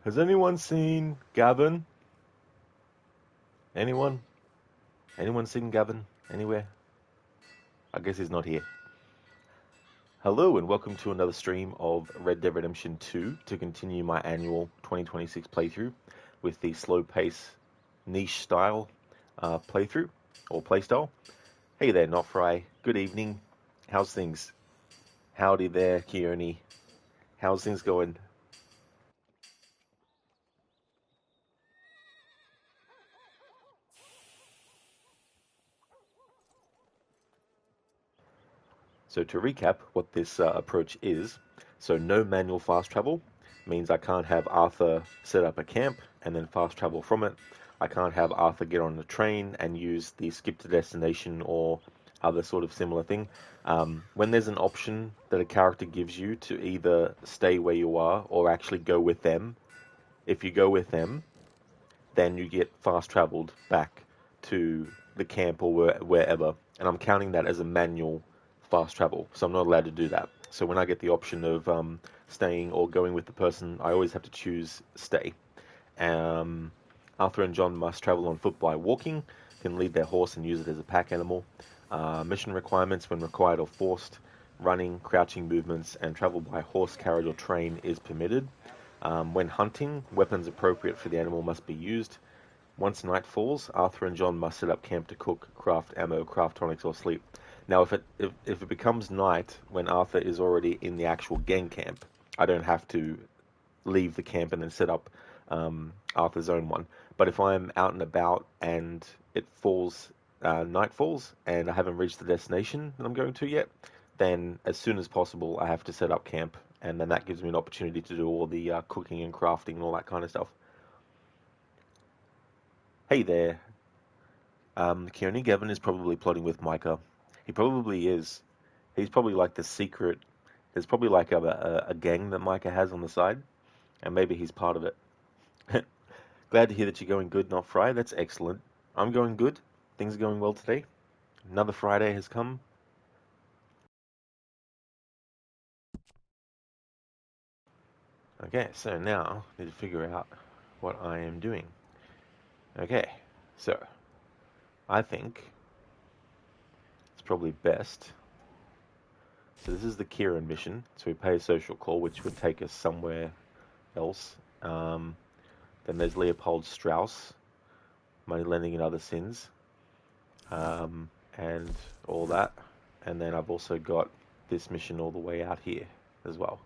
Has anyone seen Gavin? Anyone? Anyone seen Gavin anywhere? I guess he's not here. Hello and welcome to another stream of Red Dead Redemption 2 to continue my annual 2026 playthrough with the slow pace niche style playthrough or playstyle. Hey there, Notfry. Good evening. How's things? Howdy there, Keone. How's things going? So to recap what this approach is, so no manual fast travel means I can't have Arthur set up a camp and then fast travel from it. I can't have Arthur get on the train and use the skip to destination or other sort of similar thing. When there's an option that a character gives you to either stay where you are or actually go with them, if you go with them, then you get fast traveled back to the camp or wherever. And I'm counting that as a manual fast travel, so I'm not allowed to do that. So when I get the option of staying or going with the person, I always have to choose stay. Um, Arthur and John must travel on foot by walking, can lead their horse and use it as a pack animal. Mission requirements when required or forced. Running, crouching movements, and travel by horse, carriage, or train is permitted. When hunting, weapons appropriate for the animal must be used. Once night falls, Arthur and John must set up camp to cook, craft ammo, craft tonics, or sleep. Now, if it becomes night when Arthur is already in the actual gang camp, I don't have to leave the camp and then set up Arthur's own one. But if I'm out and about and it falls, night falls, and I haven't reached the destination that I'm going to yet, then as soon as possible I have to set up camp, and then that gives me an opportunity to do all the cooking and crafting and all that kind of stuff. Hey there, Keone Gavin is probably plotting with Micah. He probably is. He's probably like the secret. There's probably like a gang that Micah has on the side, and maybe he's part of it. Glad to hear that you're going good, not Fry. That's excellent. I'm going good. Things are going well today. Another Friday has come. Okay, so now I need to figure out what I am doing. Okay, so I think it's probably best. So this is the Kieran mission. So we pay a social call, which would take us somewhere else. Then there's Leopold Strauss, money lending and other sins, and all that. And then I've also got this mission all the way out here as well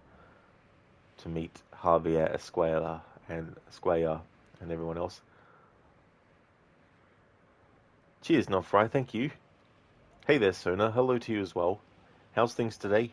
to meet Javier Esquella and everyone else. Cheers, Nofry. Thank you. Hey there, Sona. Hello to you as well. How's things today?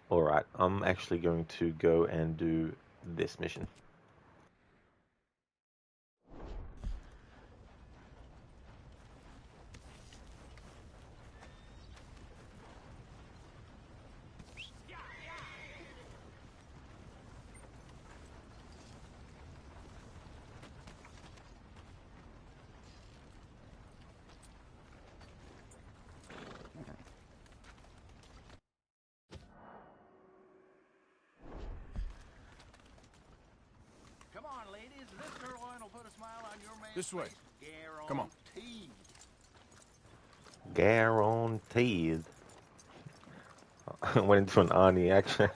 Alright, I'm actually going to go and do this mission. Come on, ladies. This turbine will put a smile on your man's This way. face. Come on. Guaranteed. I went into an Arnie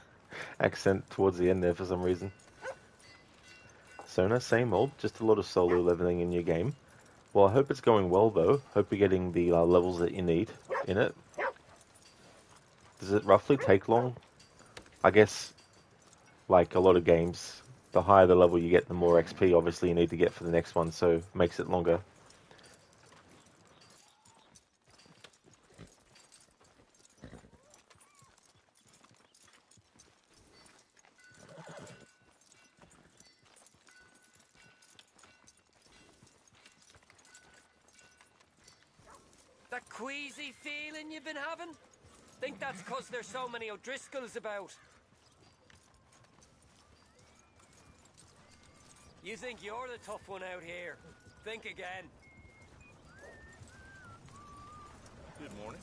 accent towards the end there for some reason. Sona, same old, just a lot of solo leveling in your game. Well, I hope it's going well though. Hope you're getting the levels that you need in it. Does it roughly take long? I guess, like a lot of games, the higher the level you get, the more XP obviously you need to get for the next one, so it makes it longer. That queasy feeling you've been having? Think that's 'cause there's so many O'Driscolls about. You think you're the tough one out here? Think again. Good morning.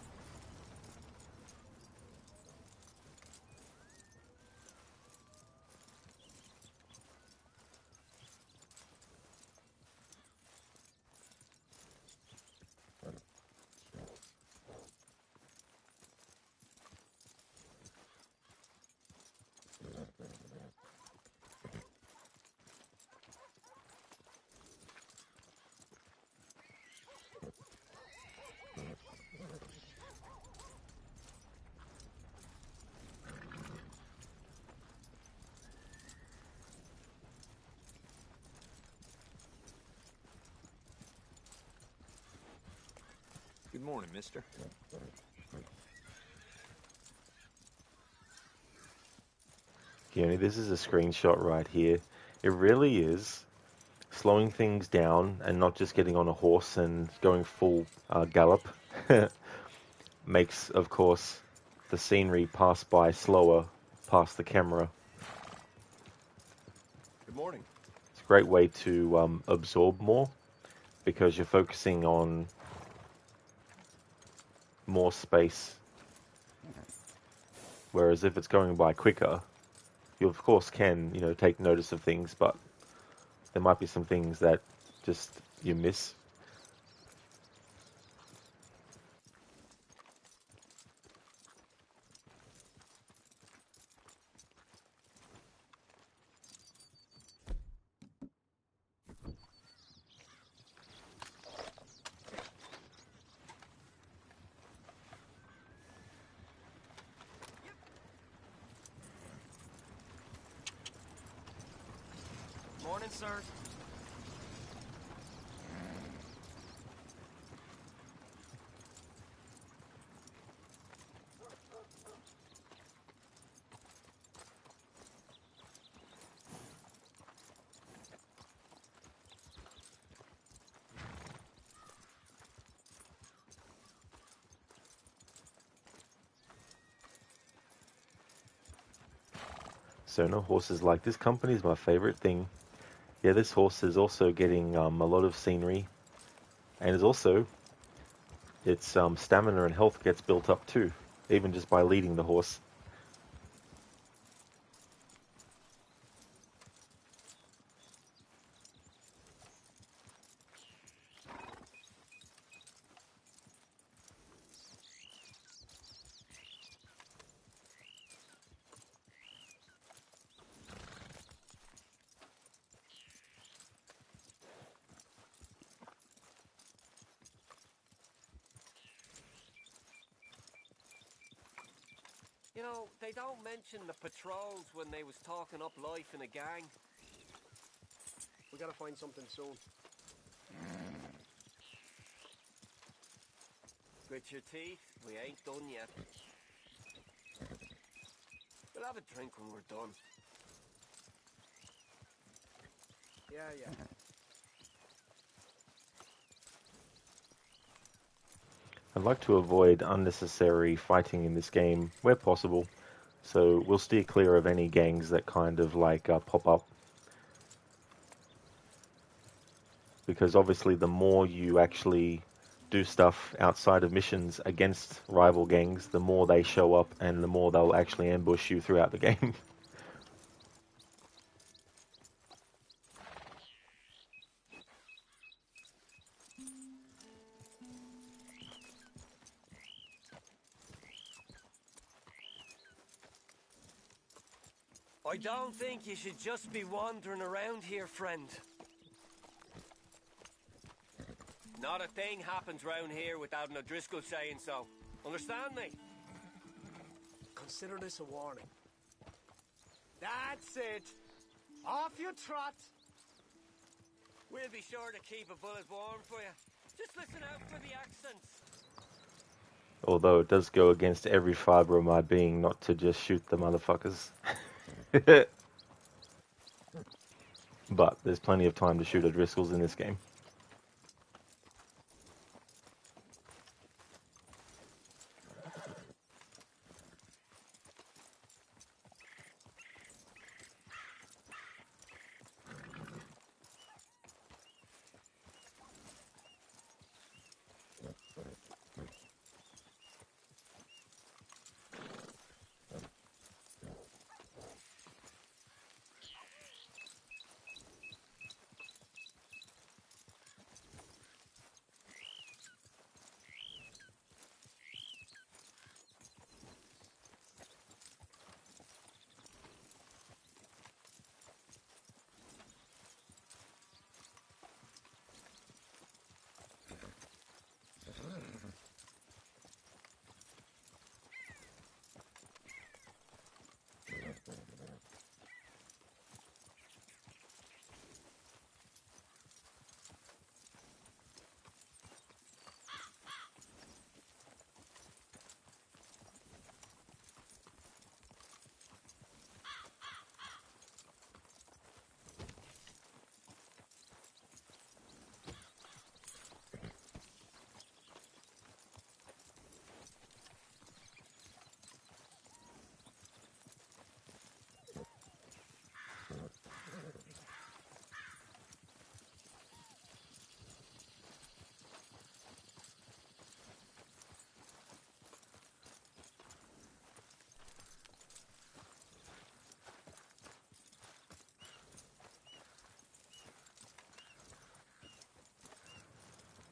Good morning, mister. This is a screenshot right here. It really is slowing things down and not just getting on a horse and going full gallop makes, of course, the scenery pass by slower past the camera. Good morning. It's a great way to absorb more because you're focusing on more space. Whereas if it's going by quicker, you of course can, take notice of things, but there might be some things that just you miss. Morning, sir. So no, horses like this company is my favorite thing. Yeah, this horse is also getting a lot of scenery, and is also its stamina and health gets built up too, even just by leading the horse. You know, they don't mention the patrols when they was talking up life in a gang. We gotta find something soon. Grit your teeth, we ain't done yet. We'll have a drink when we're done. Yeah. I'd like to avoid unnecessary fighting in this game where possible, so we'll steer clear of any gangs that kind of pop up. Because obviously the more you actually do stuff outside of missions against rival gangs, the more they show up and the more they'll actually ambush you throughout the game. I don't think you should just be wandering around here, friend. Not a thing happens round here without an O'Driscoll saying so. Understand me? Consider this a warning. That's it. Off you trot. We'll be sure to keep a bullet warm for you. Just listen out for the accents. Although it does go against every fibre of my being not to just shoot the motherfuckers. But there's plenty of time to shoot O'Driscolls in this game.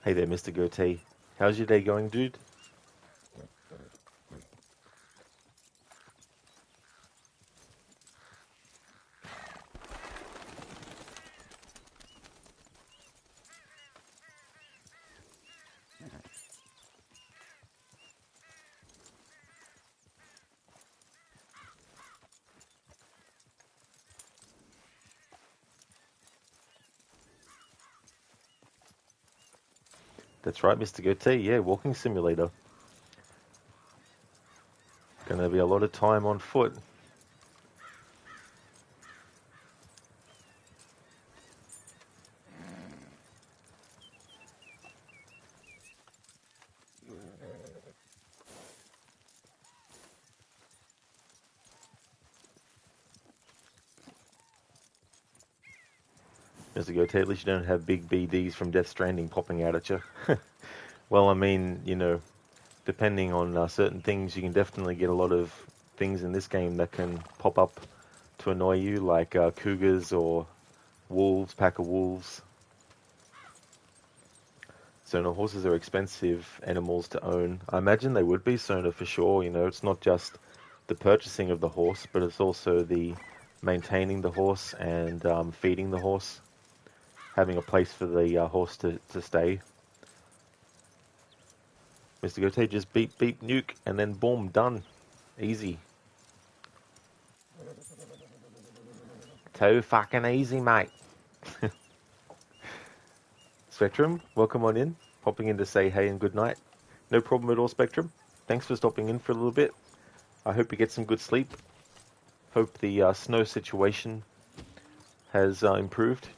Hey there, Mr. Goatee. How's your day going, dude? That's right, Mr. Goatee. Yeah, walking simulator. Gonna be a lot of time on foot. Mr. Goatee, at least you don't have big BDs from Death Stranding popping out at you. Well, I mean, depending on certain things, you can definitely get a lot of things in this game that can pop up to annoy you, like cougars or wolves, pack of wolves. So, no, horses are expensive animals to own. I imagine they would be, Sona, for sure. It's not just the purchasing of the horse, but it's also the maintaining the horse and feeding the horse, having a place for the horse to stay. Mr. Goatee, just beep, beep, nuke, and then boom, done. Easy. Too fucking easy, mate. Spectrum, welcome on in. Popping in to say hey and good night. No problem at all, Spectrum. Thanks for stopping in for a little bit. I hope you get some good sleep. Hope the snow situation has improved.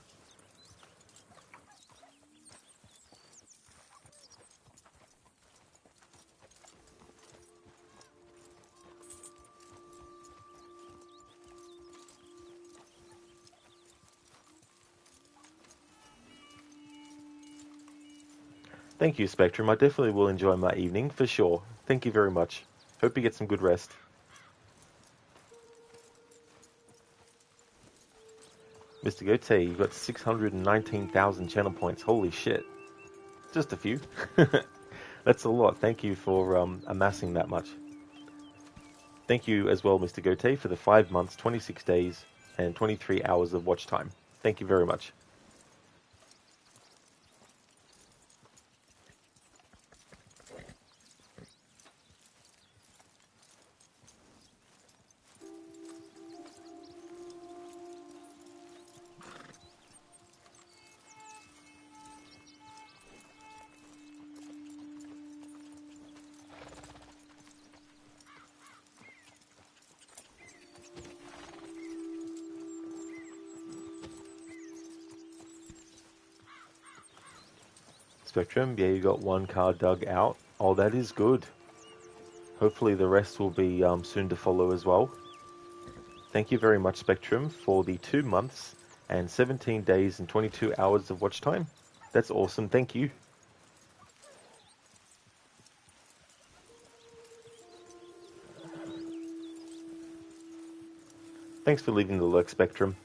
Thank you, Spectrum. I definitely will enjoy my evening, for sure. Thank you very much. Hope you get some good rest. Mr. Goatee, you've got 619,000 channel points. Holy shit. Just a few. That's a lot. Thank you for amassing that much. Thank you as well, Mr. Goatee, for the 5 months, 26 days, and 23 hours of watch time. Thank you very much. Spectrum, yeah, you got one car dug out. Oh, that is good. Hopefully the rest will be soon to follow as well. Thank you very much, Spectrum, for the 2 months and 17 days and 22 hours of watch time. That's awesome. Thank you. Thanks for leaving the lurk, Spectrum.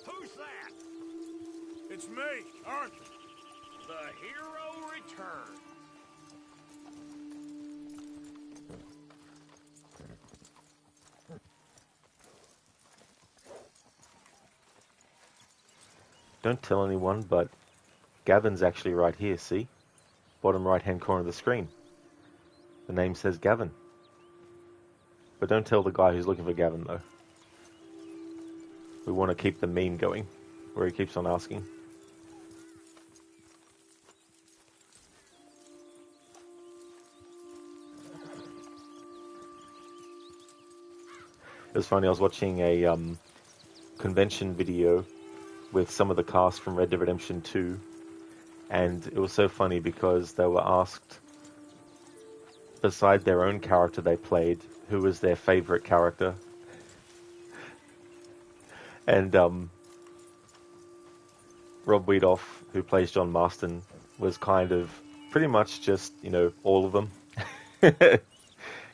Who's that? It's me, Arthur. The hero returned. Don't tell anyone, but Gavin's actually right here, see? Bottom right-hand corner of the screen. The name says Gavin. But don't tell the guy who's looking for Gavin, though. We want to keep the meme going, where he keeps on asking. It was funny, I was watching a convention video with some of the cast from Red Dead Redemption 2, and it was so funny because they were asked, beside their own character they played, who was their favorite character. And Rob Wiedoff, who plays John Marston, was kind of pretty much just, all of them.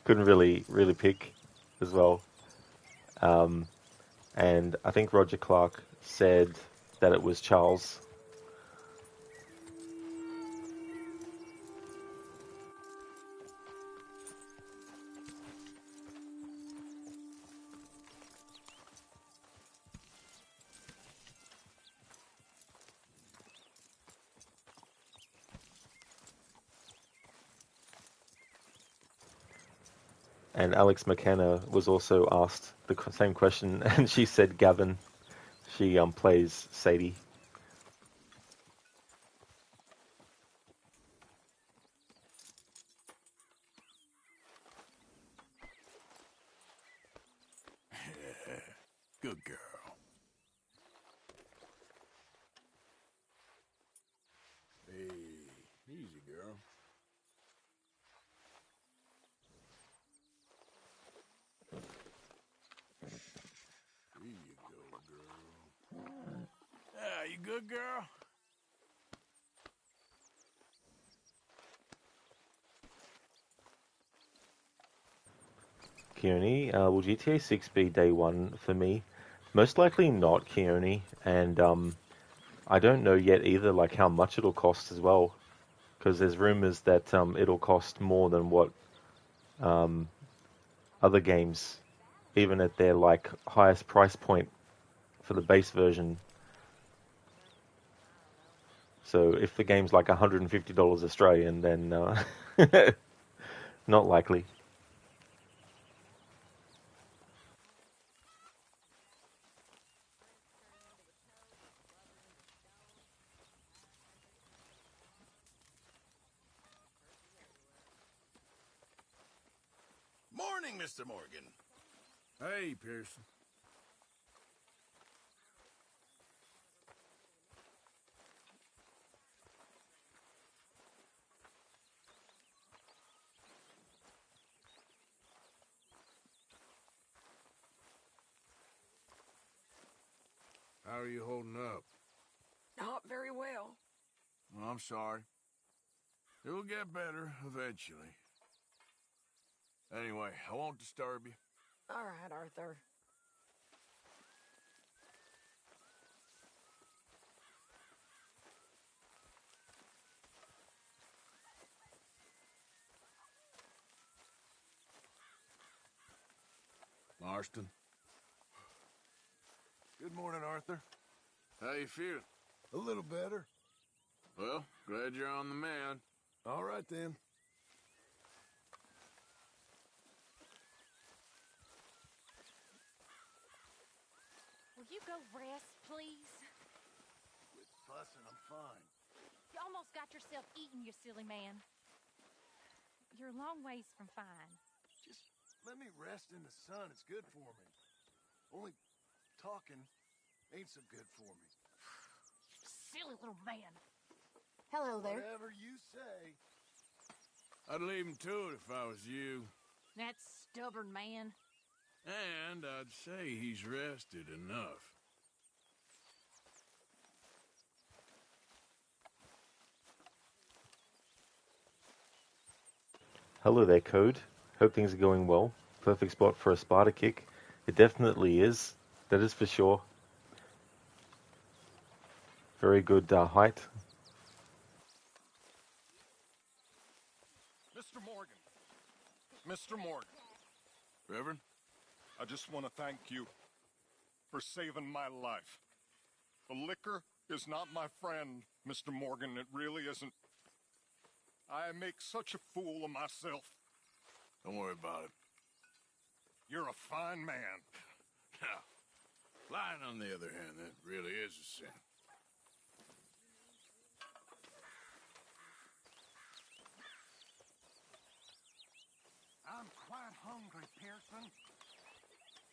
Couldn't really pick as well. And I think Roger Clark said that it was Charles. And Alex McKenna was also asked the same question, and she said Gavin. She plays Sadie. Good girl. Hey, easy, girl. Here you go, girl. Yeah, you good, girl? Keone, will GTA 6 be day one for me? Most likely not, Keone, and I don't know yet either, like how much it'll cost as well, because there's rumors that it'll cost more than what other games, even at their like highest price point for the base version. So if the game's like $150 Australian, then not likely. Morning, Mr. Morgan. Hey, Pearson. How are you holding up? Not very well. Well, I'm sorry. It will get better eventually. Anyway, I won't disturb you. All right, Arthur. Marston. Good morning, Arthur. How you feeling? A little better. Well, glad you're on the man. All right, then. Will you go rest, please? Quit fussing, I'm fine. You almost got yourself eaten, you silly man. You're a long ways from fine. Just let me rest in the sun. It's good for me. Only talking ain't so good for me. Silly little man. Hello there. Whatever you say. I'd leave him to it if I was you. That stubborn man. And I'd say he's rested enough. Hello there, Code. Hope things are going well. Perfect spot for a Sparta kick. It definitely is. That is for sure. Very good height. Mr. Morgan. Mr. Morgan. Reverend? I just want to thank you for saving my life. The liquor is not my friend, Mr. Morgan. It really isn't. I make such a fool of myself. Don't worry about it. You're a fine man. Now, lying on the other hand, that really is a sin. I'm quite hungry, Pearson.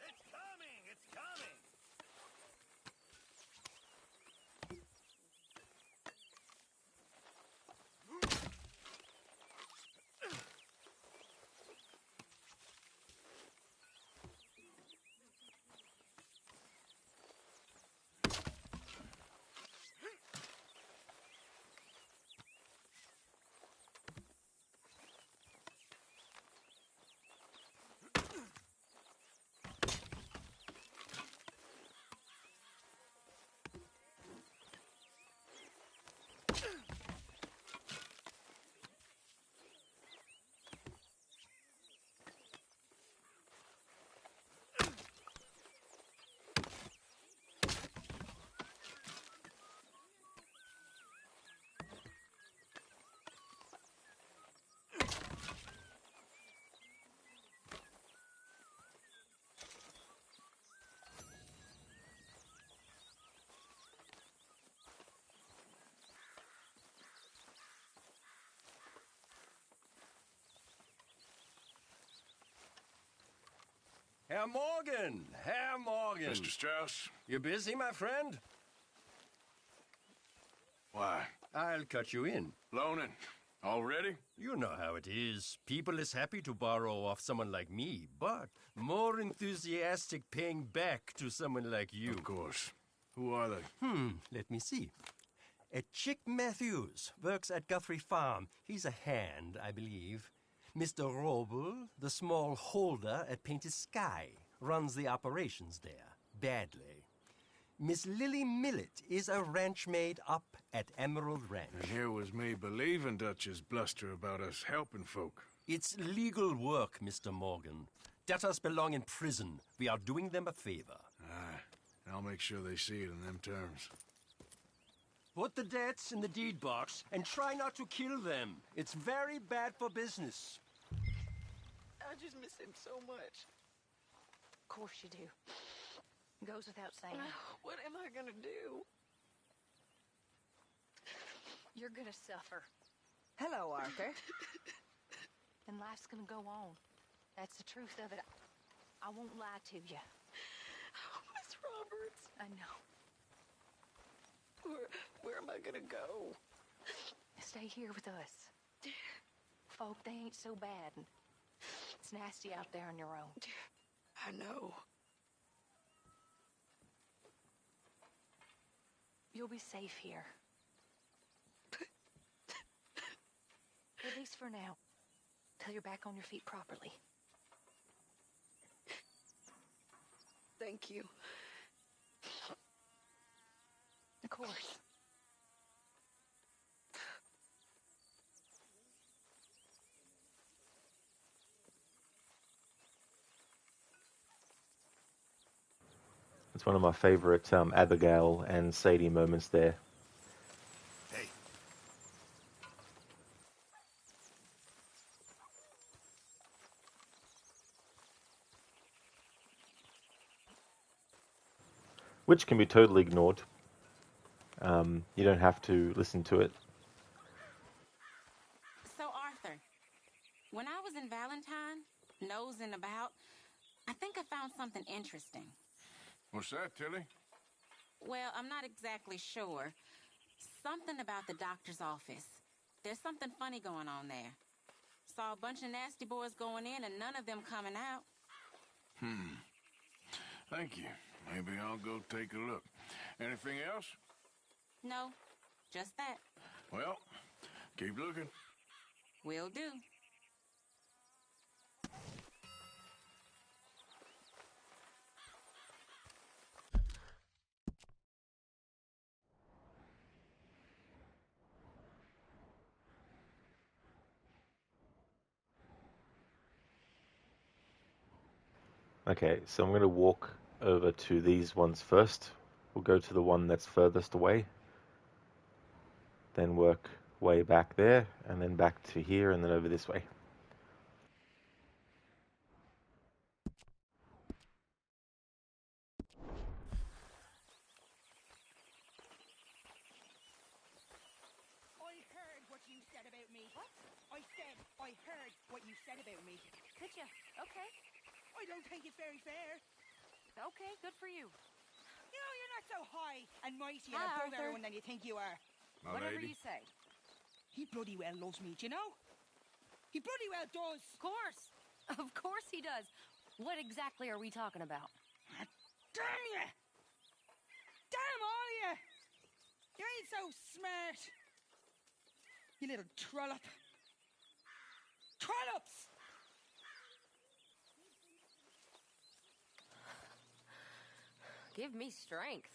It's coming! It's coming! Herr Morgan! Herr Morgan! Mr. Strauss? You busy, my friend? Why? I'll cut you in. Loaning. Already? You know how it is. People is happy to borrow off someone like me, but more enthusiastic paying back to someone like you. Of course. Who are they? Let me see. Chick Matthews works at Guthrie Farm. He's a hand, I believe. Mr. Roble, the small holder at Painted Sky, runs the operations there, badly. Miss Lily Millet is a ranch maid up at Emerald Ranch. And here was me believing Dutch's bluster about us helping folk. It's legal work, Mr. Morgan. Debtors belong in prison. We are doing them a favor. Aye, and I'll make sure they see it in them terms. Put the debts in the deed box and try not to kill them. It's very bad for business. I just miss him so much. Of course you do. Goes without saying. What am I gonna do? You're gonna suffer. Hello, Arthur. And life's gonna go on. That's the truth of it. I won't lie to you. Oh, Miss Roberts. I know. Where am I gonna go? Stay here with us. Folk, they ain't so bad. It's nasty out there on your own. I know. You'll be safe here. At least for now. Till you're back on your feet properly. Thank you. Of course. It's one of my favorite Abigail and Sadie moments there. Hey. Which can be totally ignored. You don't have to listen to it. So, Arthur, when I was in Valentine, nosing about, I think I found something interesting. What's that, Tilly? Well, I'm not exactly sure. Something about the doctor's office. There's something funny going on there. Saw a bunch of nasty boys going in and none of them coming out. Thank you. Maybe I'll go take a look. Anything else? No, just that. Well, keep looking. Will do. Okay, so I'm going to walk over to these ones first. We'll go to the one that's furthest away. Then work way back there, and then back to here, and then over this way. I heard what you said about me. What? I said I heard what you said about me. Could you? Okay. I don't think it's very fair. Okay, good for you. You know, you're not so high and mighty and Hi, above Arthur. everyone than you think you are. My Whatever lady. you say. He bloody well loves me, do you know? He bloody well does. Of course. Of course he does. What exactly are we talking about? Damn you! Damn all of you! You ain't so smart. You little trollop. Trollops! Give me strength.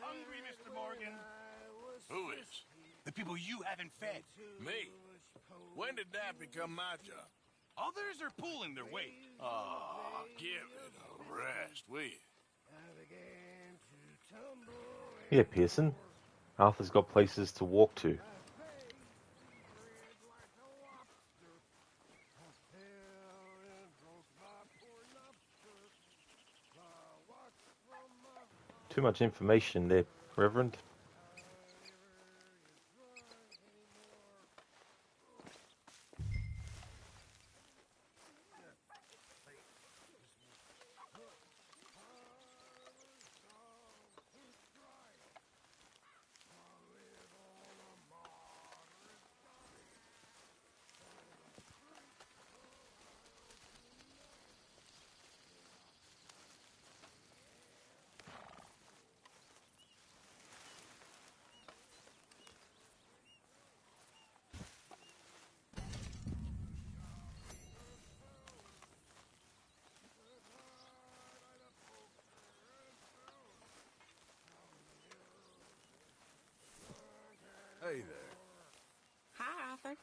hungry, Mr. Morgan. Who is? The people you haven't fed. Me? When did that become my job? Others are pulling their weight. Oh, give it a rest, will you? Yeah, Pearson. Arthur's got places to walk to. Too much information there, Reverend. Hey there. Hi, Arthur.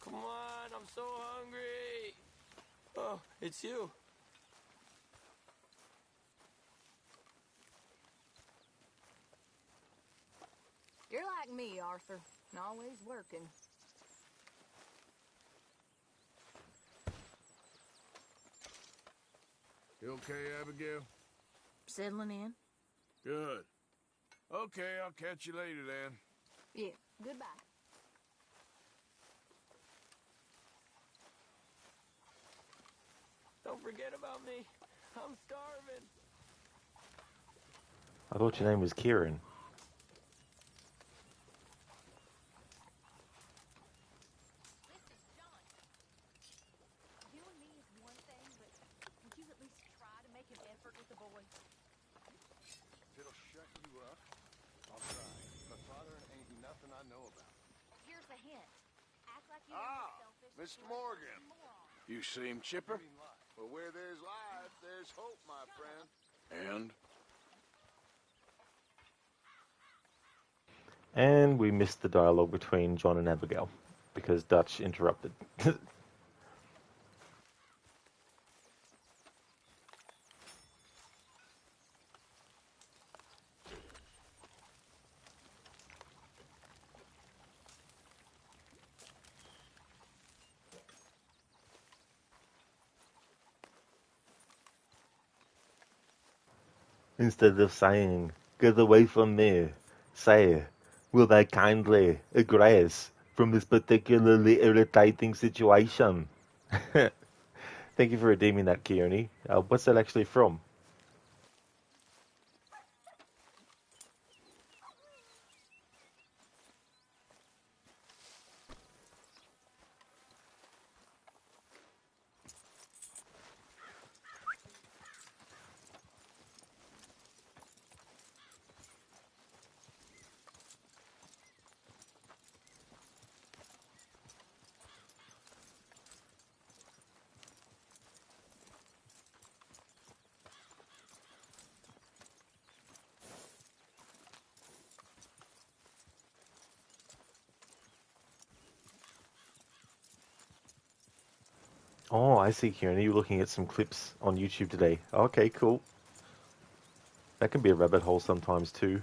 Come on, I'm so hungry. Oh, it's you. You're like me, Arthur. Always working. You okay, Abigail? Settling in? Good. Okay, I'll catch you later then. Yeah, goodbye. Don't forget about me. I'm starving. I thought your name was Kieran. Listen, John. You and me is one thing, but would you at least try to make an effort with the boy? If it'll shut you up, I'll try. My father ain't nothing I know about. Here's a hint. Act like you know you're selfish. Mr. Morgan. You seem chipper? Well, where there's life, there's hope, my friend. And? And we missed the dialogue between John and Abigail because Dutch interrupted. Instead of saying, "Get away from me," say, "Will they kindly egress from this particularly irritating situation?" Thank you for redeeming that, Kearney. What's that actually from? Oh, I see, Kearney. You're looking at some clips on YouTube today. Okay, cool. That can be a rabbit hole sometimes too.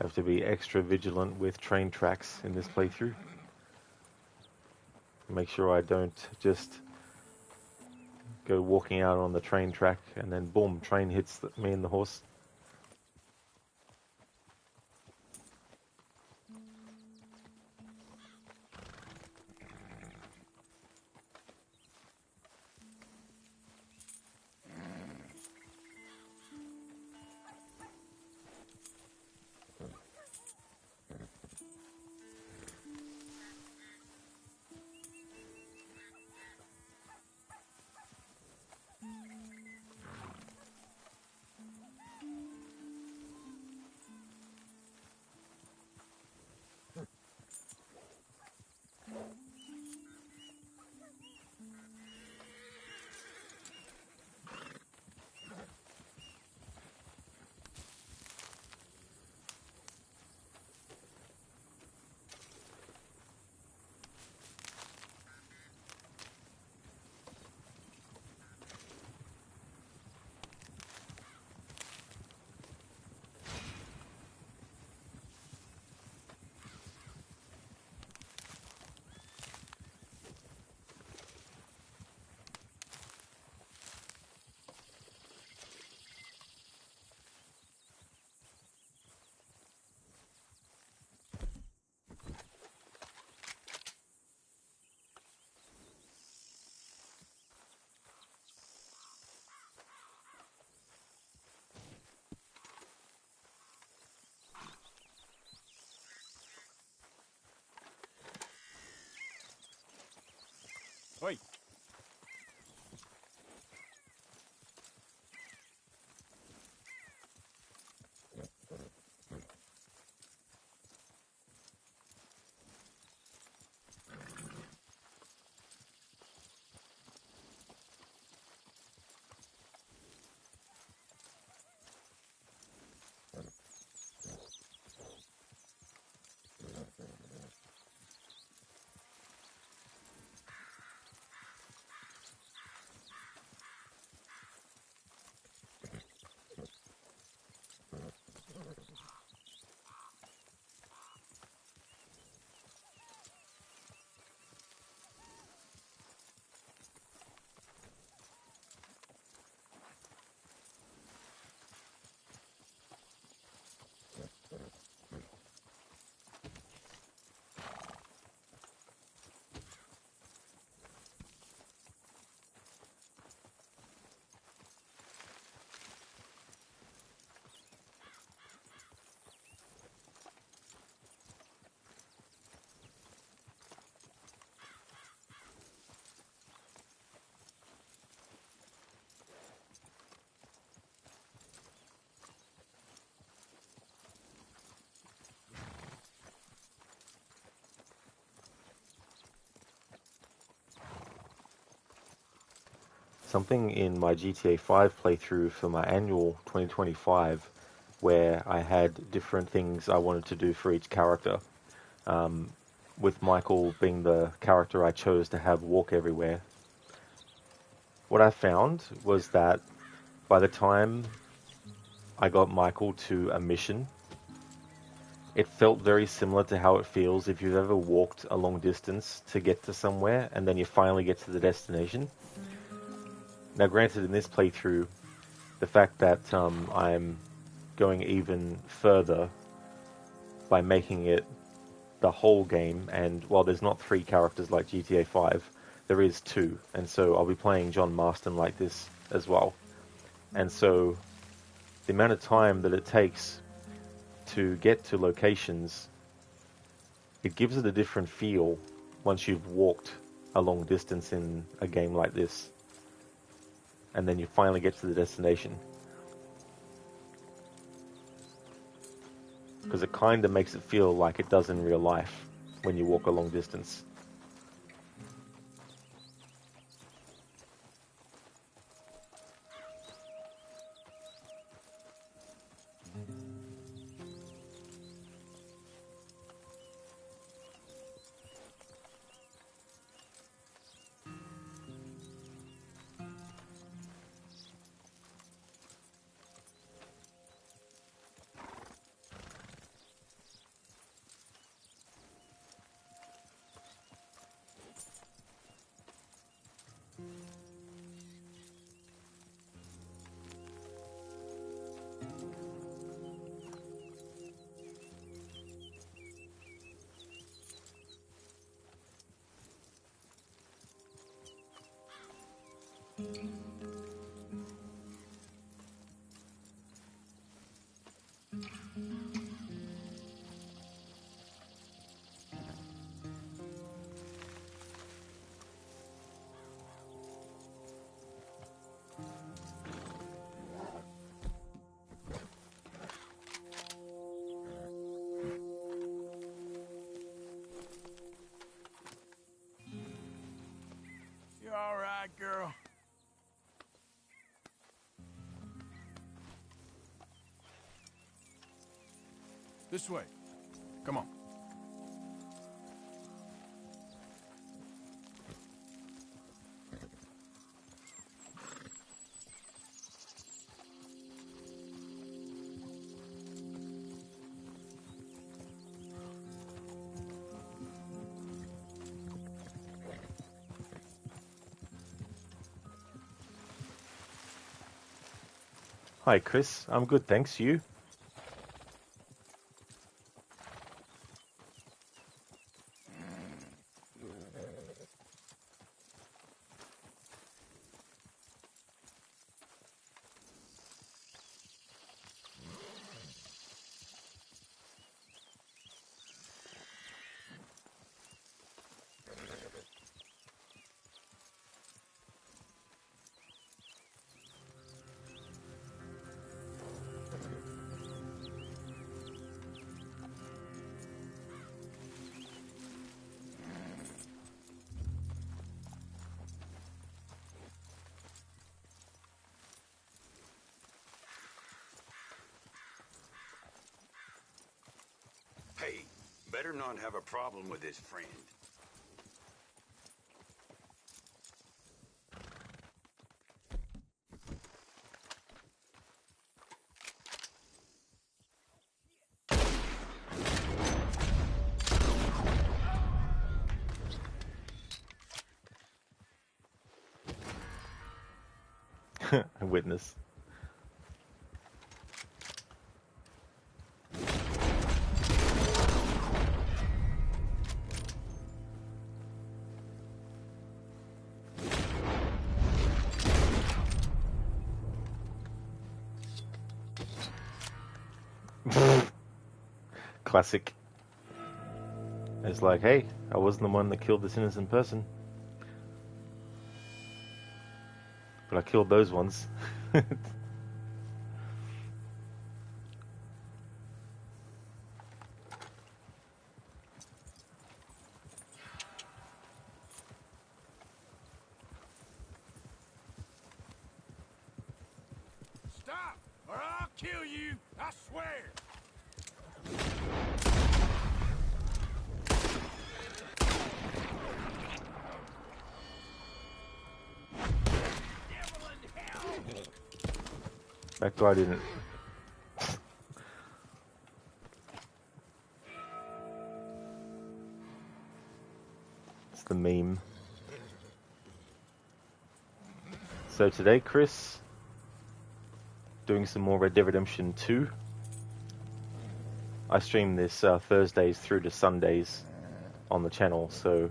Have to be extra vigilant with train tracks in this playthrough. Make sure I don't just go walking out on the train track and then boom, train hits me and the horse. Wait. Something in my GTA 5 playthrough for my annual 2025 where I had different things I wanted to do for each character. With Michael being the character I chose to have walk everywhere. What I found was that by the time I got Michael to a mission, it felt very similar to how it feels if you've ever walked a long distance to get to somewhere and then you finally get to the destination. Now, granted, in this playthrough, the fact that I'm going even further by making it the whole game, and while there's not 3 characters like GTA 5, there is 2, and so I'll be playing John Marston like this as well. And so the amount of time that it takes to get to locations, it gives it a different feel once you've walked a long distance in a game like this, and then you finally get to the destination. Because it kind of makes it feel like it does in real life when you walk a long distance. You all right, girl? This way. Come on. Hi, Chris. I'm good, thanks. You? Hey, better not have a problem with his friend. A witness. Classic. It's like, hey, I wasn't the one that killed this innocent person. But I killed those ones. Stop, or I'll kill you, I swear! Back to I didn't. the meme. So today, Chris, doing some more Red Dead Redemption 2. I stream this Thursdays through to Sundays on the channel, so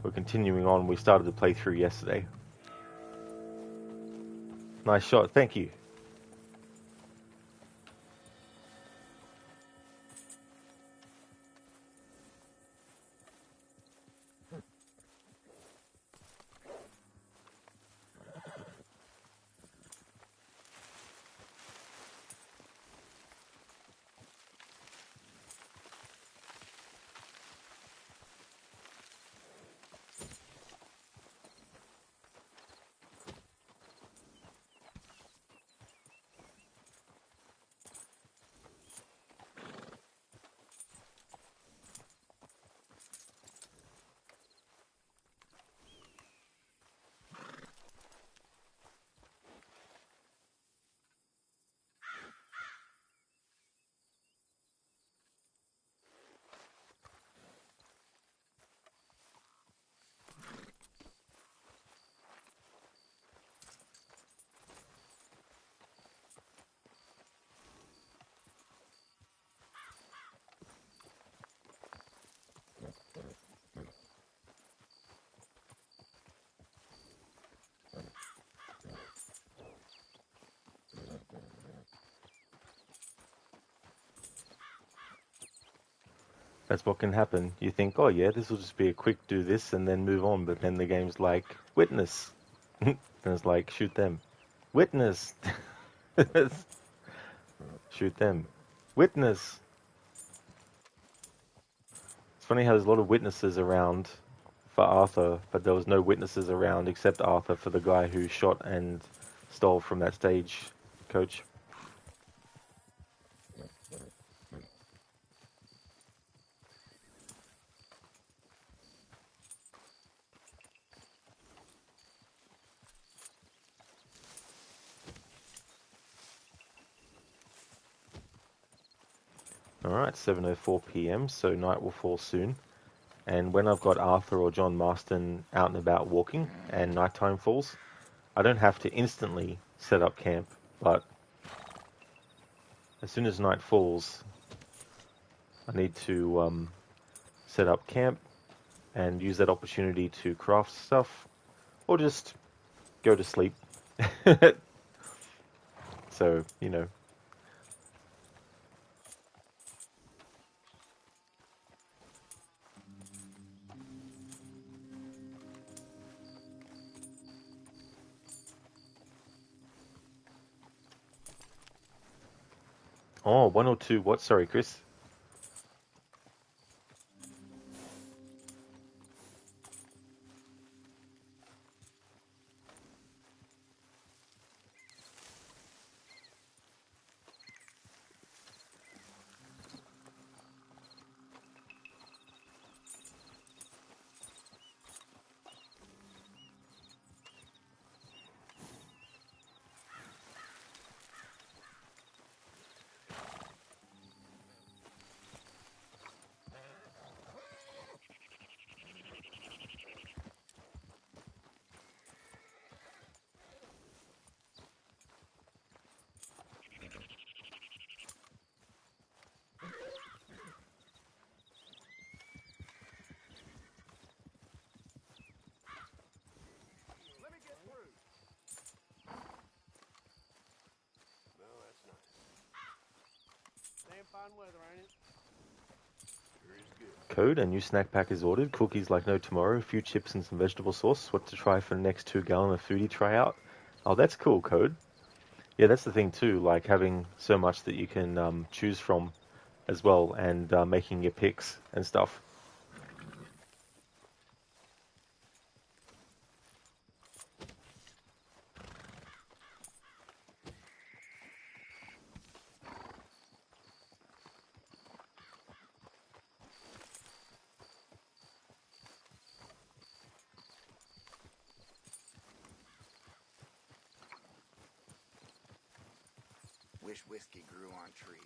we're continuing on. We started the playthrough yesterday. Nice shot, thank you. That's what can happen. You think, oh yeah, this will just be a quick do this and then move on, but then the game's like, witness. And it's like, shoot them. Witness. Shoot them. Witness. It's funny how there's a lot of witnesses around for Arthur, but there was no witnesses around except Arthur for the guy who shot and stole from that stage coach. Alright, 7:04 p.m, so night will fall soon. And when I've got Arthur or John Marston out and about walking and nighttime falls, I don't have to instantly set up camp, but as soon as night falls, I need to set up camp and use that opportunity to craft stuff or just go to sleep. So, you know. Oh, 102 what? Sorry, Chris. Fine weather, ain't it? Code, a new snack pack is ordered. Cookies like no tomorrow, a few chips and some vegetable sauce. What to try for the next 2 gallon of foodie tryout? Oh, that's cool, Code. Yeah, that's the thing too, like having so much that you can choose from as well and making your picks and stuff. Wish whiskey grew on trees.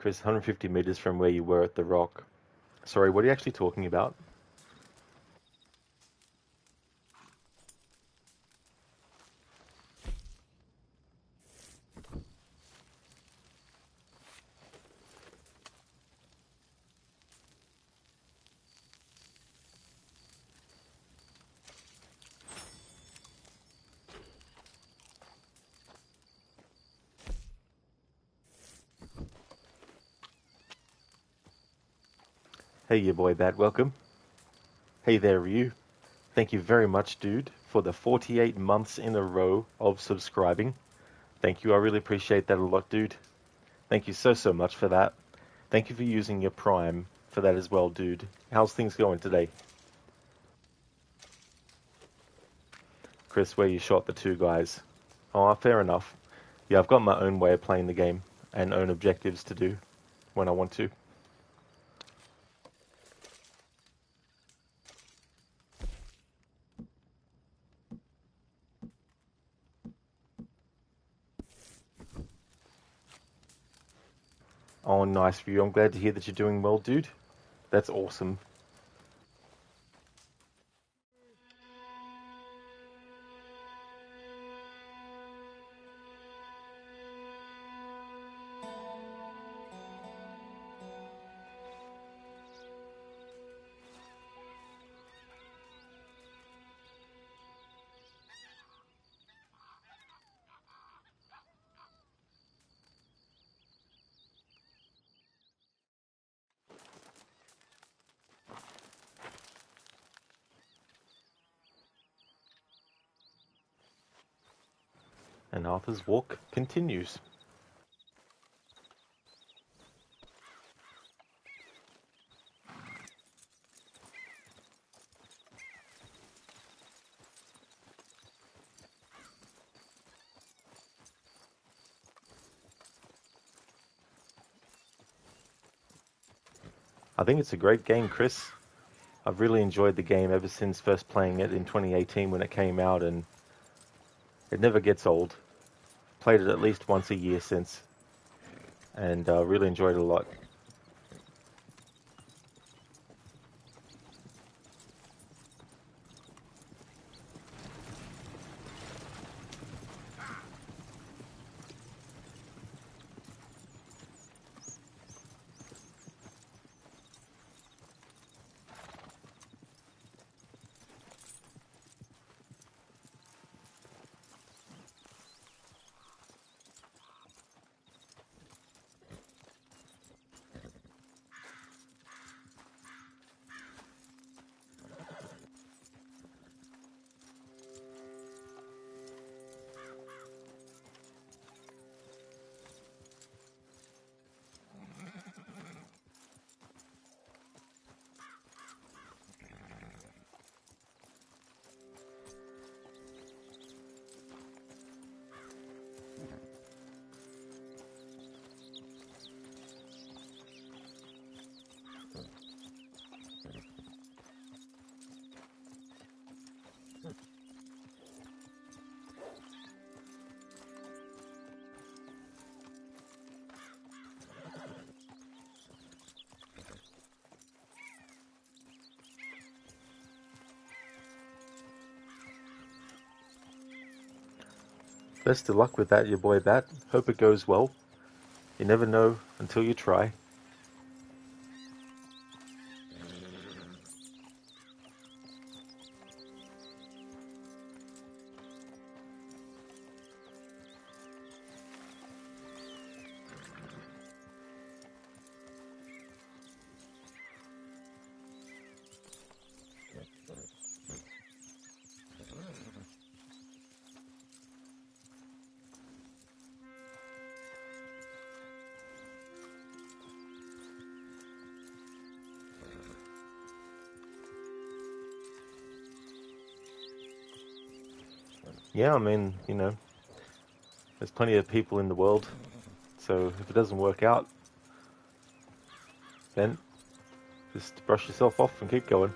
Chris, 150 meters from where you were at the rock. Sorry, what are you actually talking about? Hey, your boy Bat, welcome. Hey there, Ryu. Thank you very much, dude, for the 48 months in a row of subscribing. Thank you, I really appreciate that a lot, dude. Thank you so much for that. Thank you for using your Prime for that as well, dude. How's things going today? Chris, where you shot the two guys. Oh, fair enough. Yeah, I've got my own way of playing the game and own objectives to do when I want to. Oh, nice for you. I'm glad to hear that you're doing well, dude. That's awesome. And Arthur's walk continues. I think it's a great game, Chris. I've really enjoyed the game ever since first playing it in 2018 when it came out, and it never gets old. Played it at least once a year since, and really enjoyed it a lot. Best of luck with that, your boy Bat. Hope it goes well. You never know until you try. Yeah, I mean, there's plenty of people in the world, so if it doesn't work out, then just brush yourself off and keep going.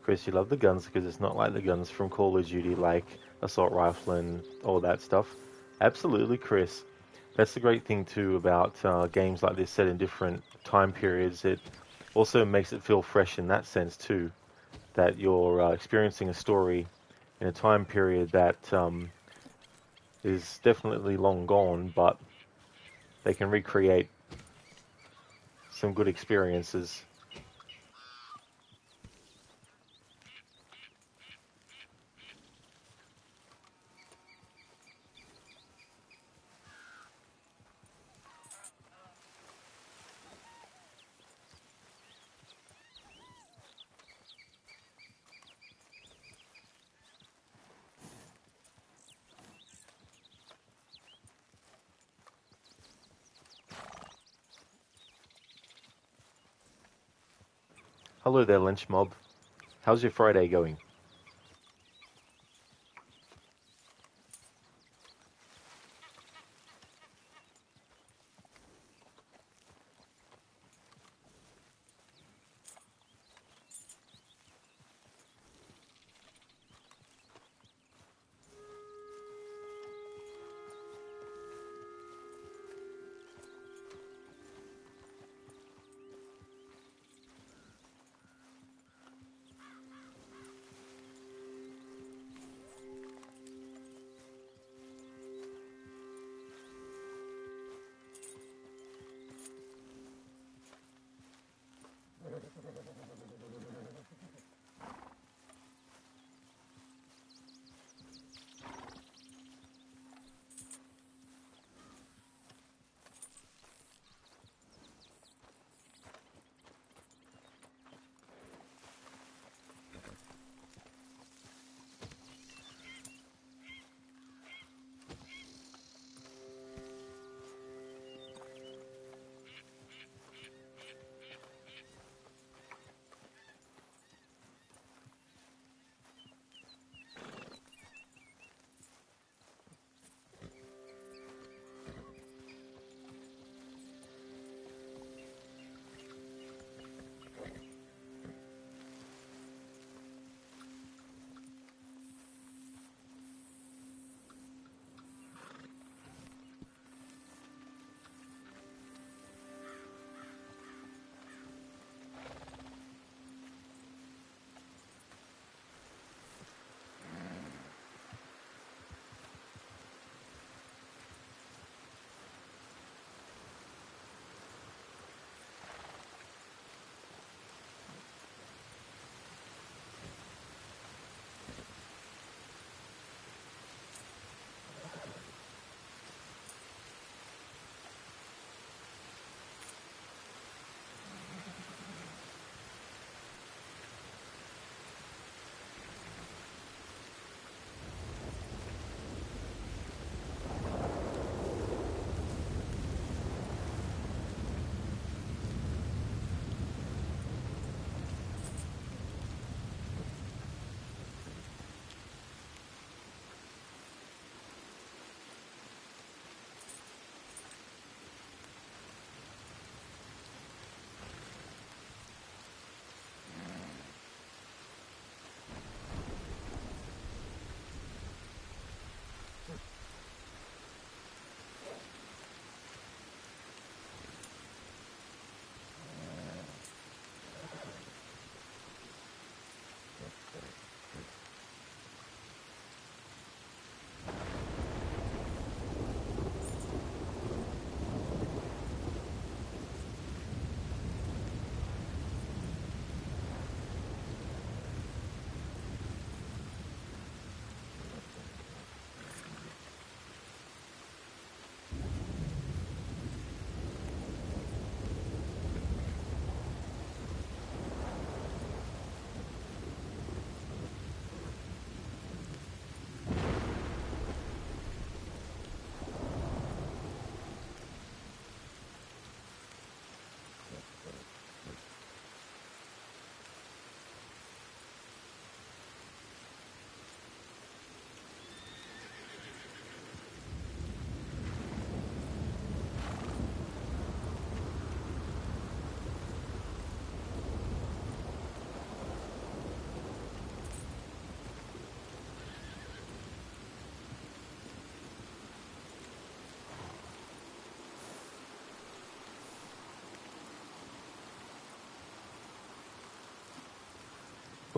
Chris, you love the guns because it's not like the guns from Call of Duty, like assault rifle and all that stuff. Absolutely, Chris. That's the great thing too about games like this set in different time periods. It also makes it feel fresh in that sense too, that you're experiencing a story in a time period that is definitely long gone, but they can recreate some good experiences. Hello there, Lynch Mob. How's your Friday going?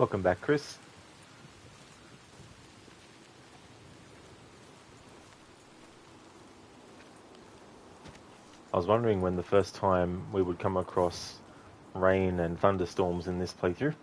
Welcome back, Chris. I was wondering when the first time we would come across rain and thunderstorms in this playthrough.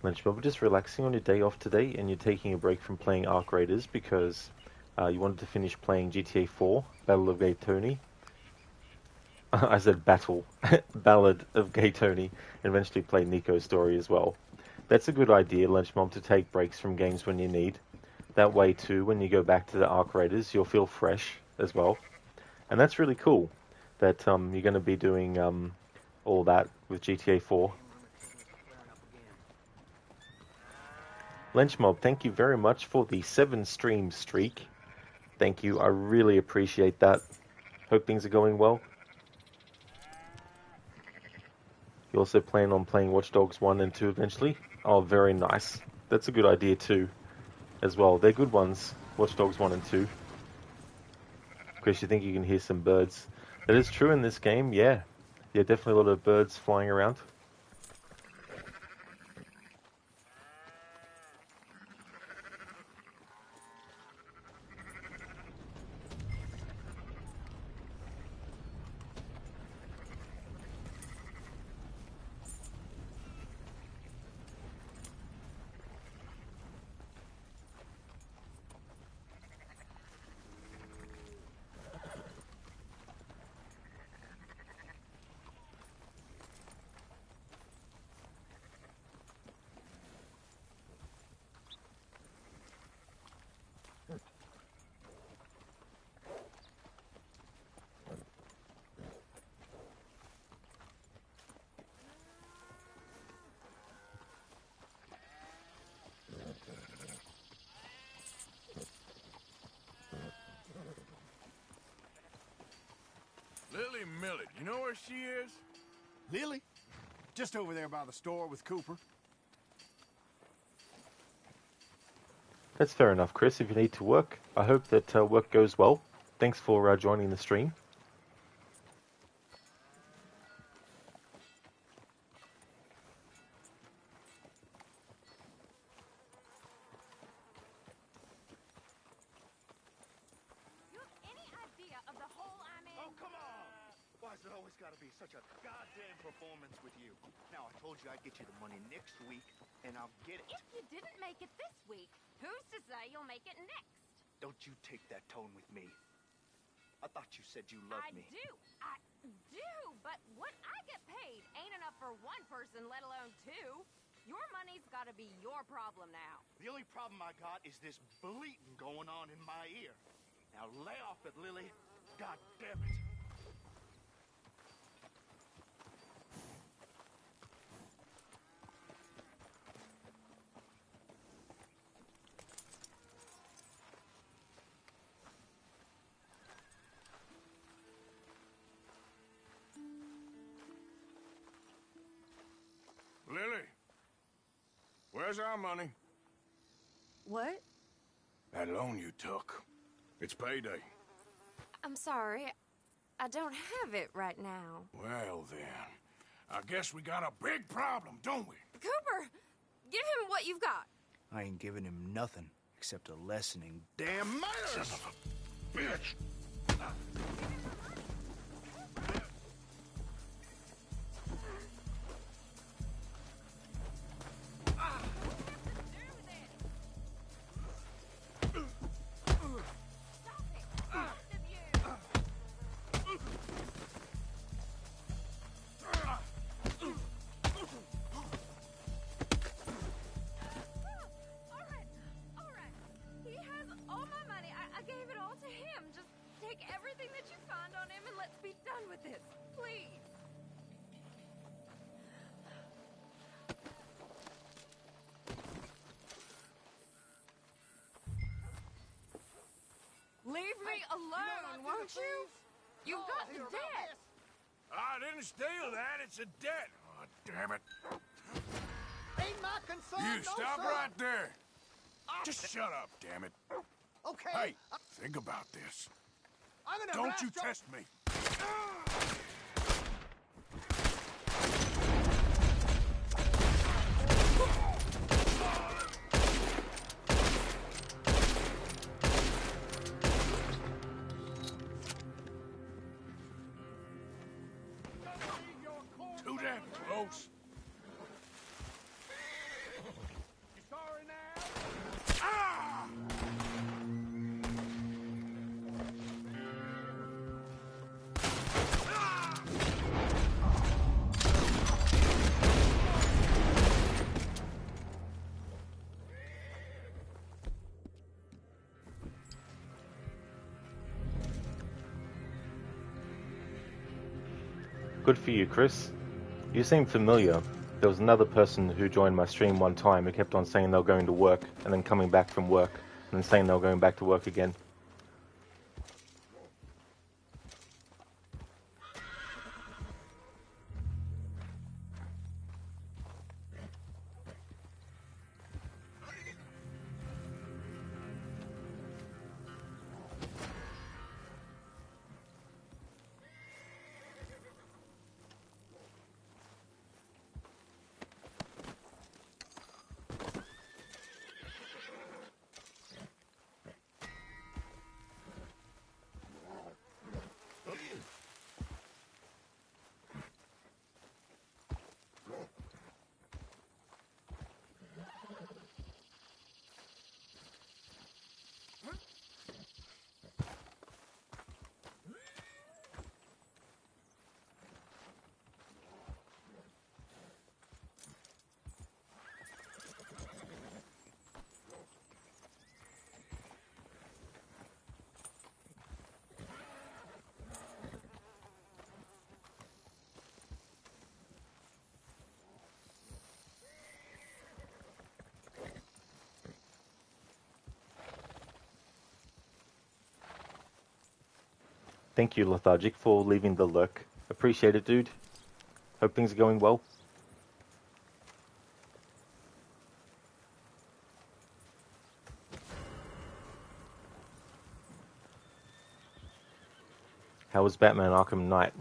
Lunchbob, just relaxing on your day off today, and you're taking a break from playing Arc Raiders because you wanted to finish playing GTA 4, Battle of Gay Tony. I said Battle, Ballad of Gay Tony, and eventually play Nico's story as well. That's a good idea, Lunchbob, to take breaks from games when you need. That way too, when you go back to the Arc Raiders, you'll feel fresh as well. And that's really cool that you're going to be doing all that with GTA 4. Lenchmob, thank you very much for the 7-stream streak. Thank you, I really appreciate that. Hope things are going well. You also plan on playing Watch Dogs 1 and 2 eventually? Oh, very nice. That's a good idea too, as well. They're good ones, Watch Dogs 1 and 2. Of course, you think you can hear some birds. That is true in this game, yeah. Yeah, definitely a lot of birds flying around. Lily Millet, you know where she is? Lily? Just over there by the store with Cooper. That's fair enough, Chris, if you need to work. I hope that work goes well. Thanks for joining the stream. You have any idea of the hole I'm in? Oh, come on! Why's it always gotta be such a goddamn performance with you? Now, I told you I'd get you the money next week, and I'll get it. If you didn't make it this week, who's to say you'll make it next? Don't you take that tone with me. I thought you said you loved me. I do, but what I get paid ain't enough for one person, let alone two. Your money's gotta be your problem now. The only problem I got is this bleating going on in my ear. Now lay off it, Lily. God damn it. Lily, where's our money? What? That loan you took. It's payday. I'm sorry. I don't have it right now. Well then, I guess we got a big problem, don't we? Cooper, give him what you've got. I ain't giving him nothing except a lessening damn manners. Son of a bitch! don't you? You've got the debt. I didn't steal that. It's a debt. Oh, damn it. Ain't my concern, You no, stop sir. right there. Just shut up, damn it. Okay. Hey, think about this. I'm gonna Don't blast you your- test me. Too damn close. You sorry now? Ah! Good for you, Chris. You seem familiar. There was another person who joined my stream one time who kept on saying they were going to work and then coming back from work and then saying they were going back to work again. Thank you, Lethargic, for leaving the lurk. Appreciate it, dude. Hope things are going well. How was Batman Arkham Knight?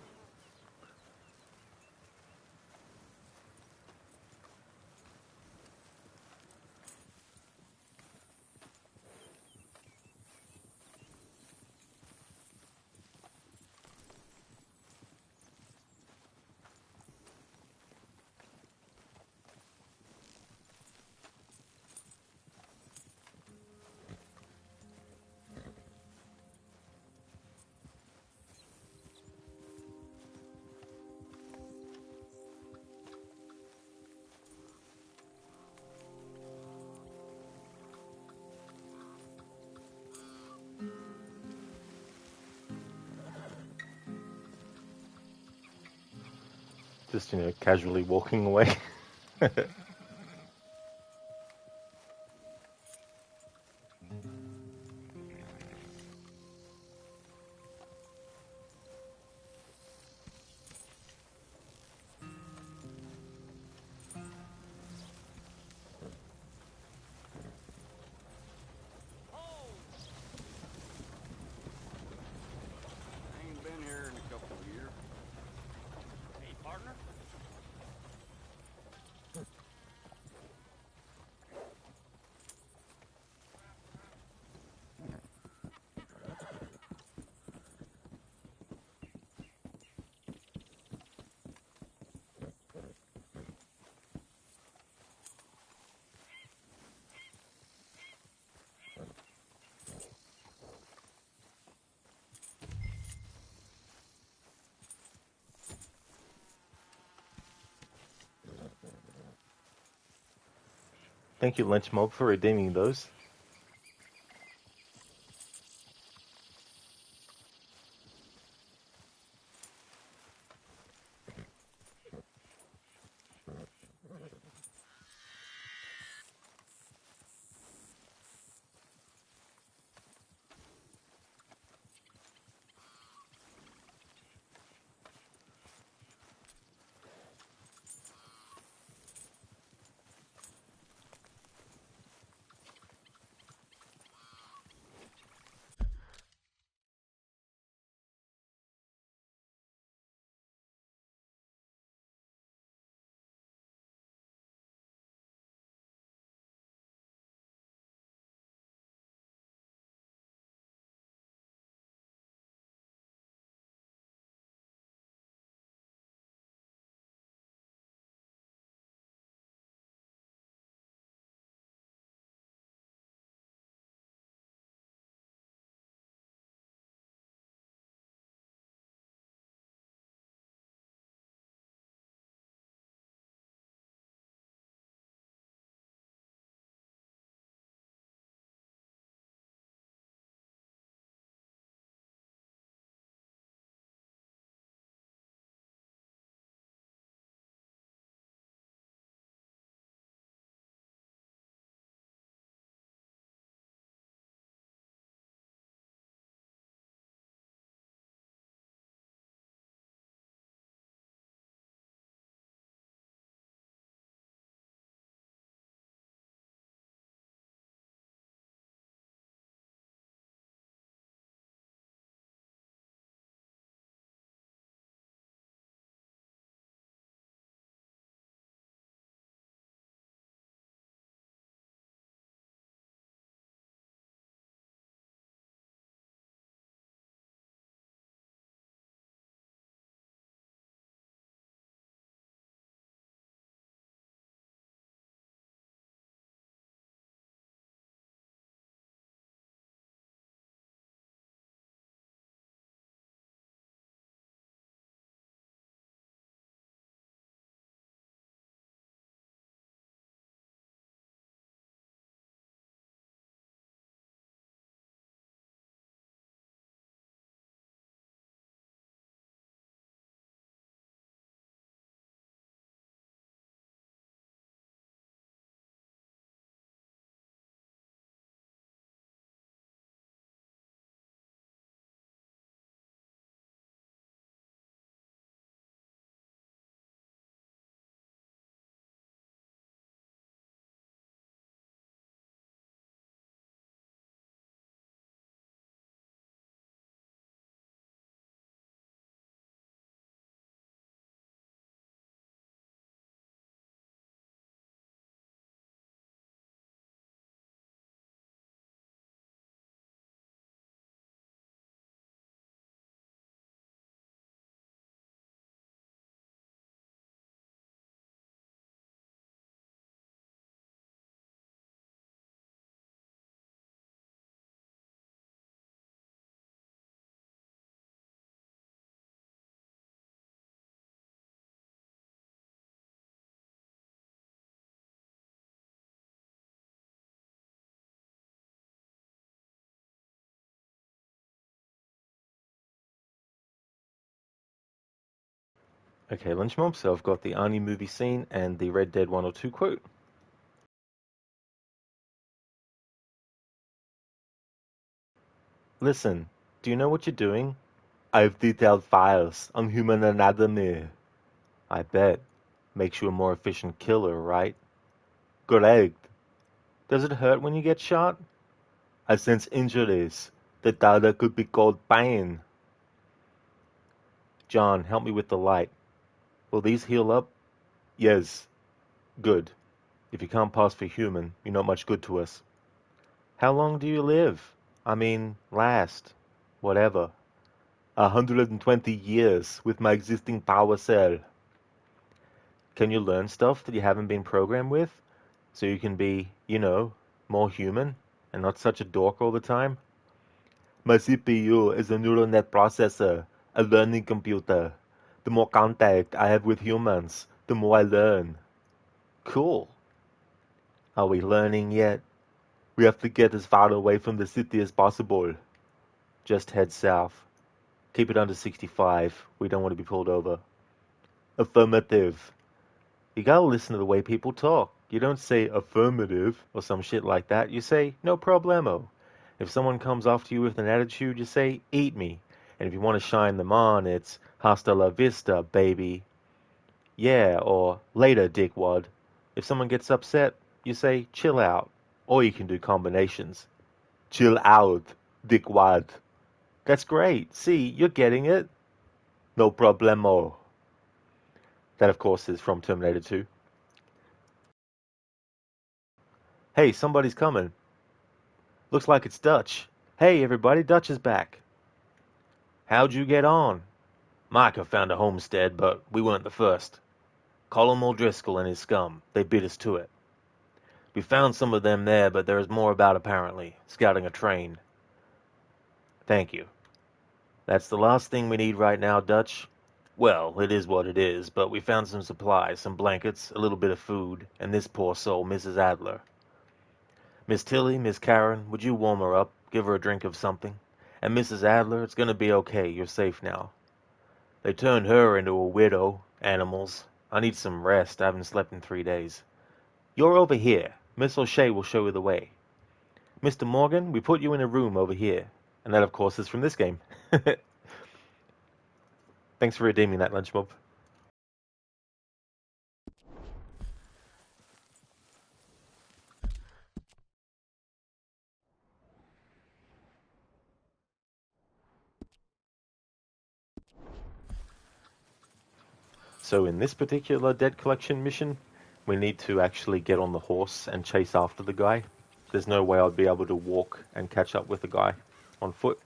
Just, casually walking away. I ain't been here in a couple of years. Hey, partner. Thank you, Lynch Mob, for redeeming those. Okay, Lunch Mob, so I've got the Arnie movie scene and the Red Dead 102 quote. Listen, do you know what you're doing? I've detailed files on human anatomy. I bet. Makes you a more efficient killer, right? Correct. Does it hurt when you get shot? I sense injuries. The data could be called pain. John, help me with the light. Will these heal up? Yes. Good. If you can't pass for human, you're not much good to us. How long do you live? I mean, last. Whatever. 120 years with my existing power cell. Can you learn stuff that you haven't been programmed with? So you can be, more human and not such a dork all the time? My CPU is a neural net processor, a learning computer. The more contact I have with humans, the more I learn. Cool. Are we learning yet? We have to get as far away from the city as possible. Just head south. Keep it under 65. We don't want to be pulled over. Affirmative. You gotta listen to the way people talk. You don't say affirmative or some shit like that. You say no problemo. If someone comes after you with an attitude, you say eat me. And if you want to shine them on, it's hasta la vista, baby. Yeah, or later, dickwad. If someone gets upset, you say chill out. Or you can do combinations. Chill out, dickwad. That's great. See, you're getting it. No problemo. That, of course, is from Terminator 2. Hey, somebody's coming. Looks like it's Dutch. Hey, everybody, Dutch is back. How'd you get on? Micah found a homestead, but we weren't the first. Colin O'Driscoll and his scum. They beat us to it. We found some of them there, but there is more about apparently. Scouting a train. Thank you. That's the last thing we need right now, Dutch. Well, it is what it is, but we found some supplies, some blankets, a little bit of food, and this poor soul, Mrs. Adler. Miss Tilly, Miss Karen, would you warm her up, give her a drink of something? And Mrs. Adler, it's gonna be okay, you're safe now. They turned her into a widow, animals. I need some rest, I haven't slept in 3 days. You're over here. Miss O'Shea will show you the way. Mr. Morgan, we put you in a room over here. And that, of course, is from this game. Thanks for redeeming that, Lunch Mob. So in this particular debt collection mission, we need to actually get on the horse and chase after the guy. There's no way I'd be able to walk and catch up with the guy on foot.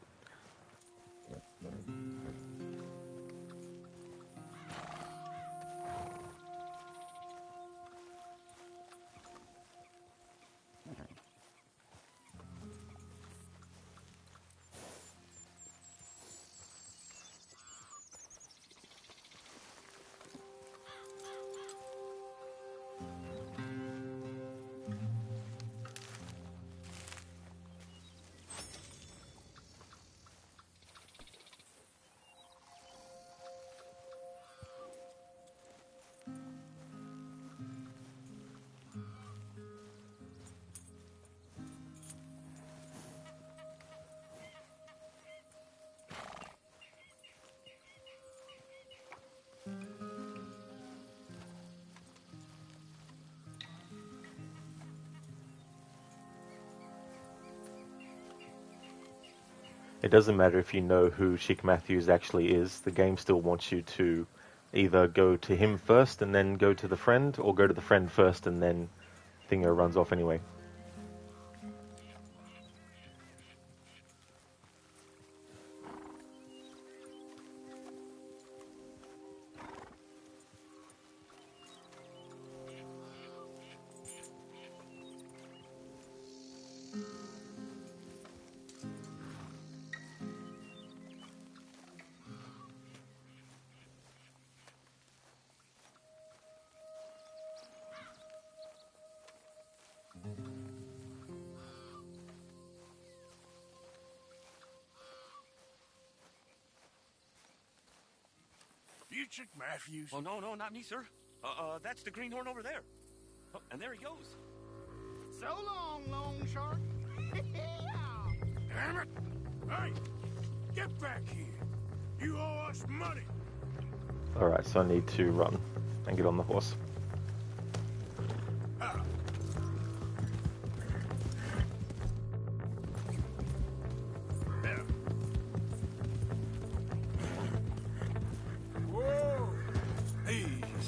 It doesn't matter if you know who Chick Matthews actually is, the game still wants you to either go to him first and then go to the friend, or go to the friend first and then Thingo runs off anyway. Chick Matthews? Oh, no, not me, sir. That's the greenhorn over there. Oh, and there he goes. So long, Long Shark. Damn it! Hey, get back here. You owe us money. Alright, so I need to run and get on the horse. Whoa! Easy there.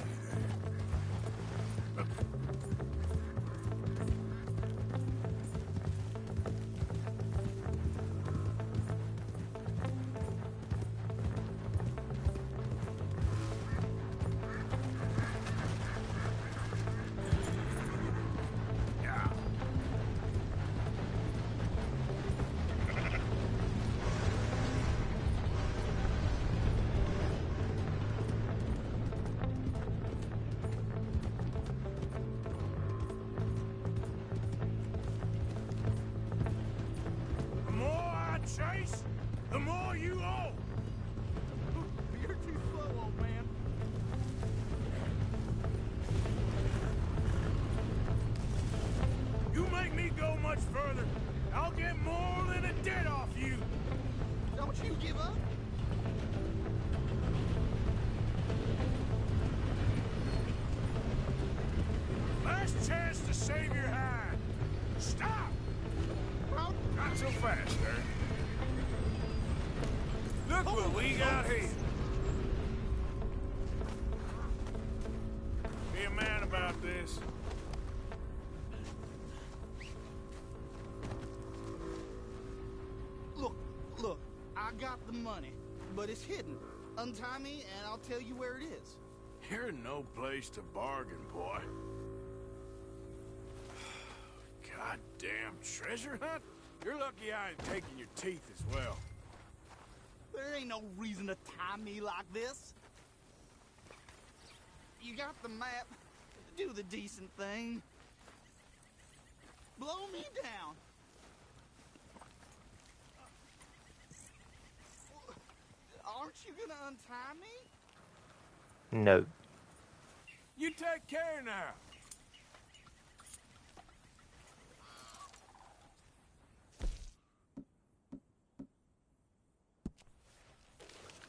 The more I chase, the more you owe. You're too slow, old man. You make me go much further, I'll get more than a debt off you. Don't you give up. Last chance to save your hide. Stop! Well, Not so fast, sir. Look what we got here. Be a man about this. Look, I got the money, but it's hidden. Untie me and I'll tell you where it is. You're no place to bargain, boy. Goddamn treasure hunt? You're lucky I ain't taking your teeth as well. There ain't no reason to tie me like this. You got the map. Do the decent thing. Blow me down. Aren't you gonna untie me? No. You take care now.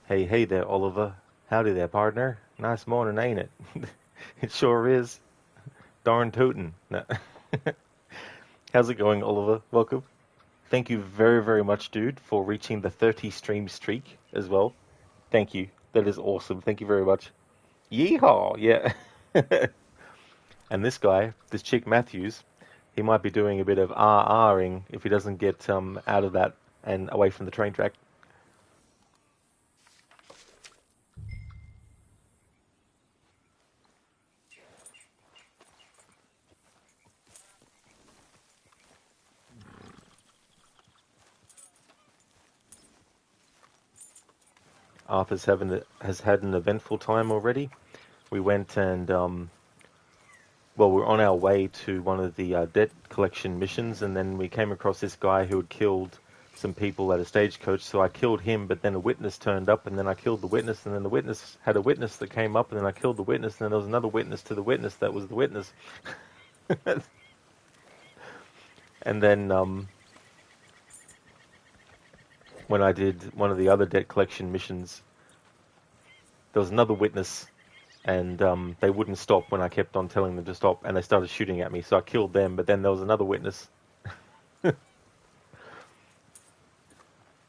Hey there, Oliver. Howdy there, partner. Nice morning, ain't it? It sure is. Darn tootin'. No. How's it going, Oliver? Welcome. Thank you very, very much, dude, for reaching the 30 stream streak as well. Thank you. That is awesome. Thank you very much. Yeehaw! Yeah. And this guy, this Chick Matthews, he might be doing a bit of R-ing if he doesn't get out of that and away from the train track. Arthur's has had an eventful time already. We went and, we're on our way to one of the debt collection missions, and then we came across this guy who had killed some people at a stagecoach, so I killed him, but then a witness turned up, and then I killed the witness, and then the witness had a witness that came up, and then I killed the witness, and then there was another witness to the witness that was the witness. And then, when I did one of the other debt collection missions, there was another witness, and they wouldn't stop when I kept on telling them to stop, and they started shooting at me, so I killed them, but then there was another witness.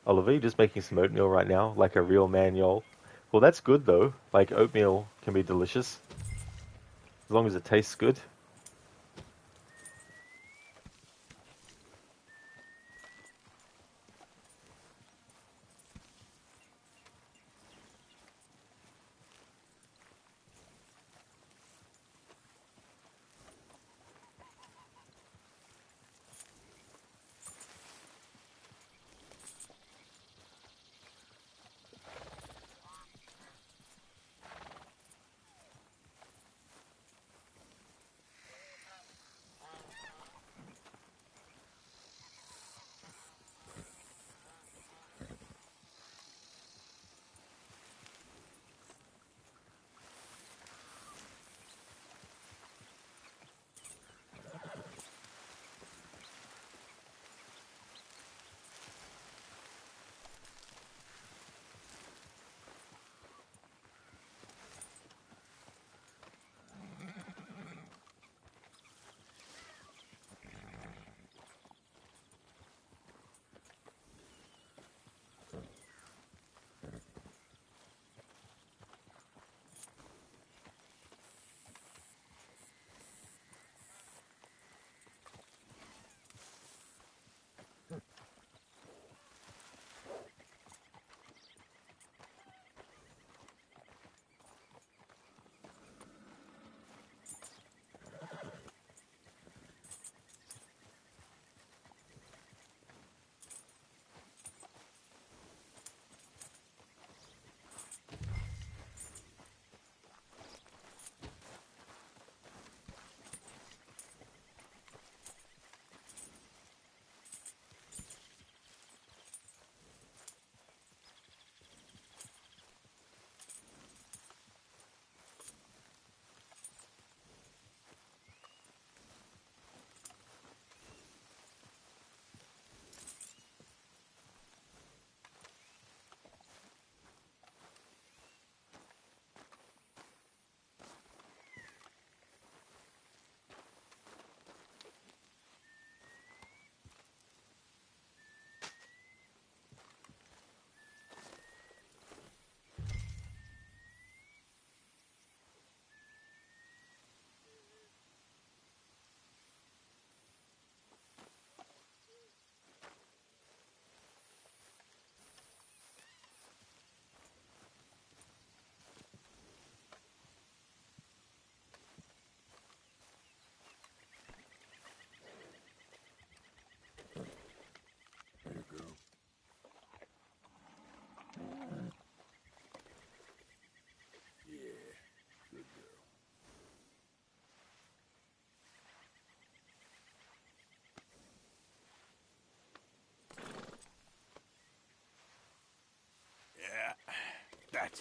Oliver, you're just making some oatmeal right now, like a real man, y'all. Well, that's good, though. Like, oatmeal can be delicious, as long as it tastes good.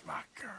That's my girl.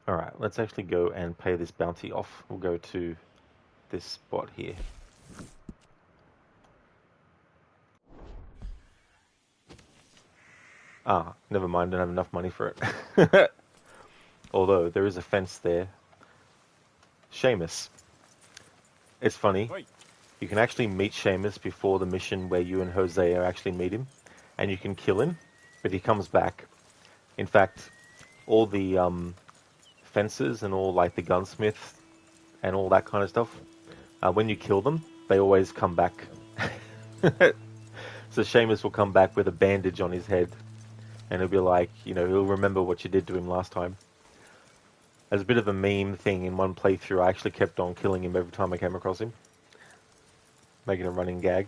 Alright, let's actually go and pay this bounty off. We'll go to this spot here. Ah, never mind, don't have enough money for it. Although, there is a fence there. Seamus. It's funny. Wait. You can actually meet Seamus before the mission where you and Hosea actually meet him. And you can kill him, but he comes back. In fact, all the fences and all like the gunsmiths and all that kind of stuff, when you kill them, they always come back. So Seamus will come back with a bandage on his head, and he'll be like, you know, he'll remember what you did to him last time. As a bit of a meme thing in one playthrough, I actually kept on killing him every time I came across him, making a running gag.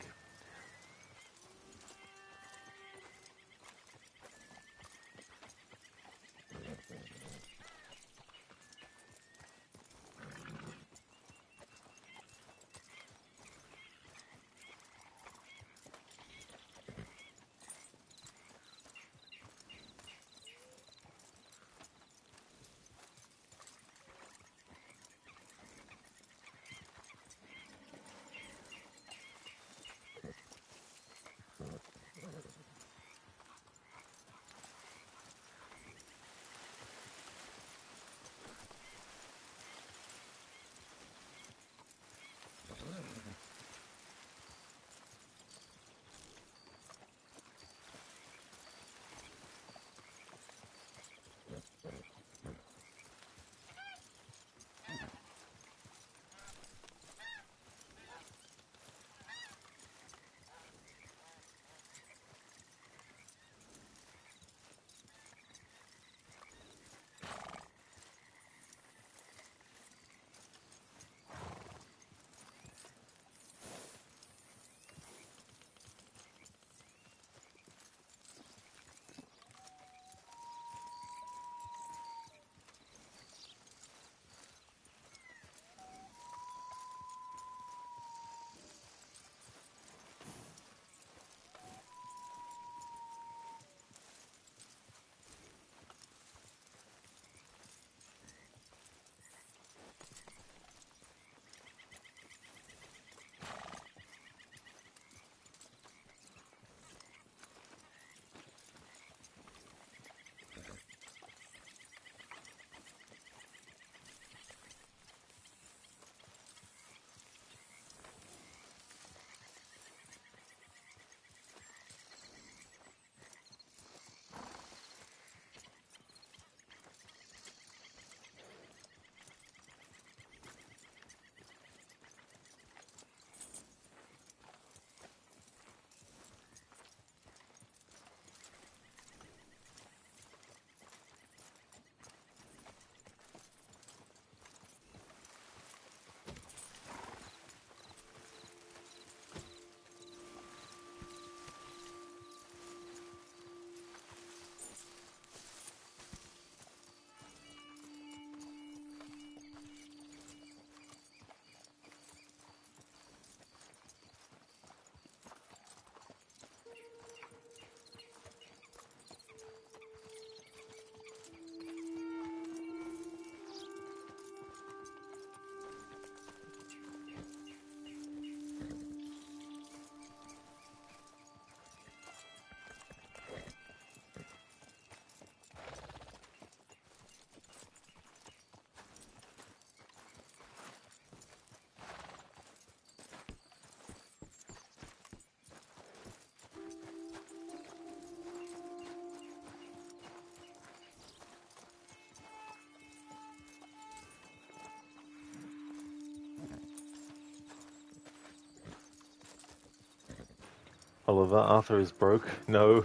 Oliver, Arthur is broke. No.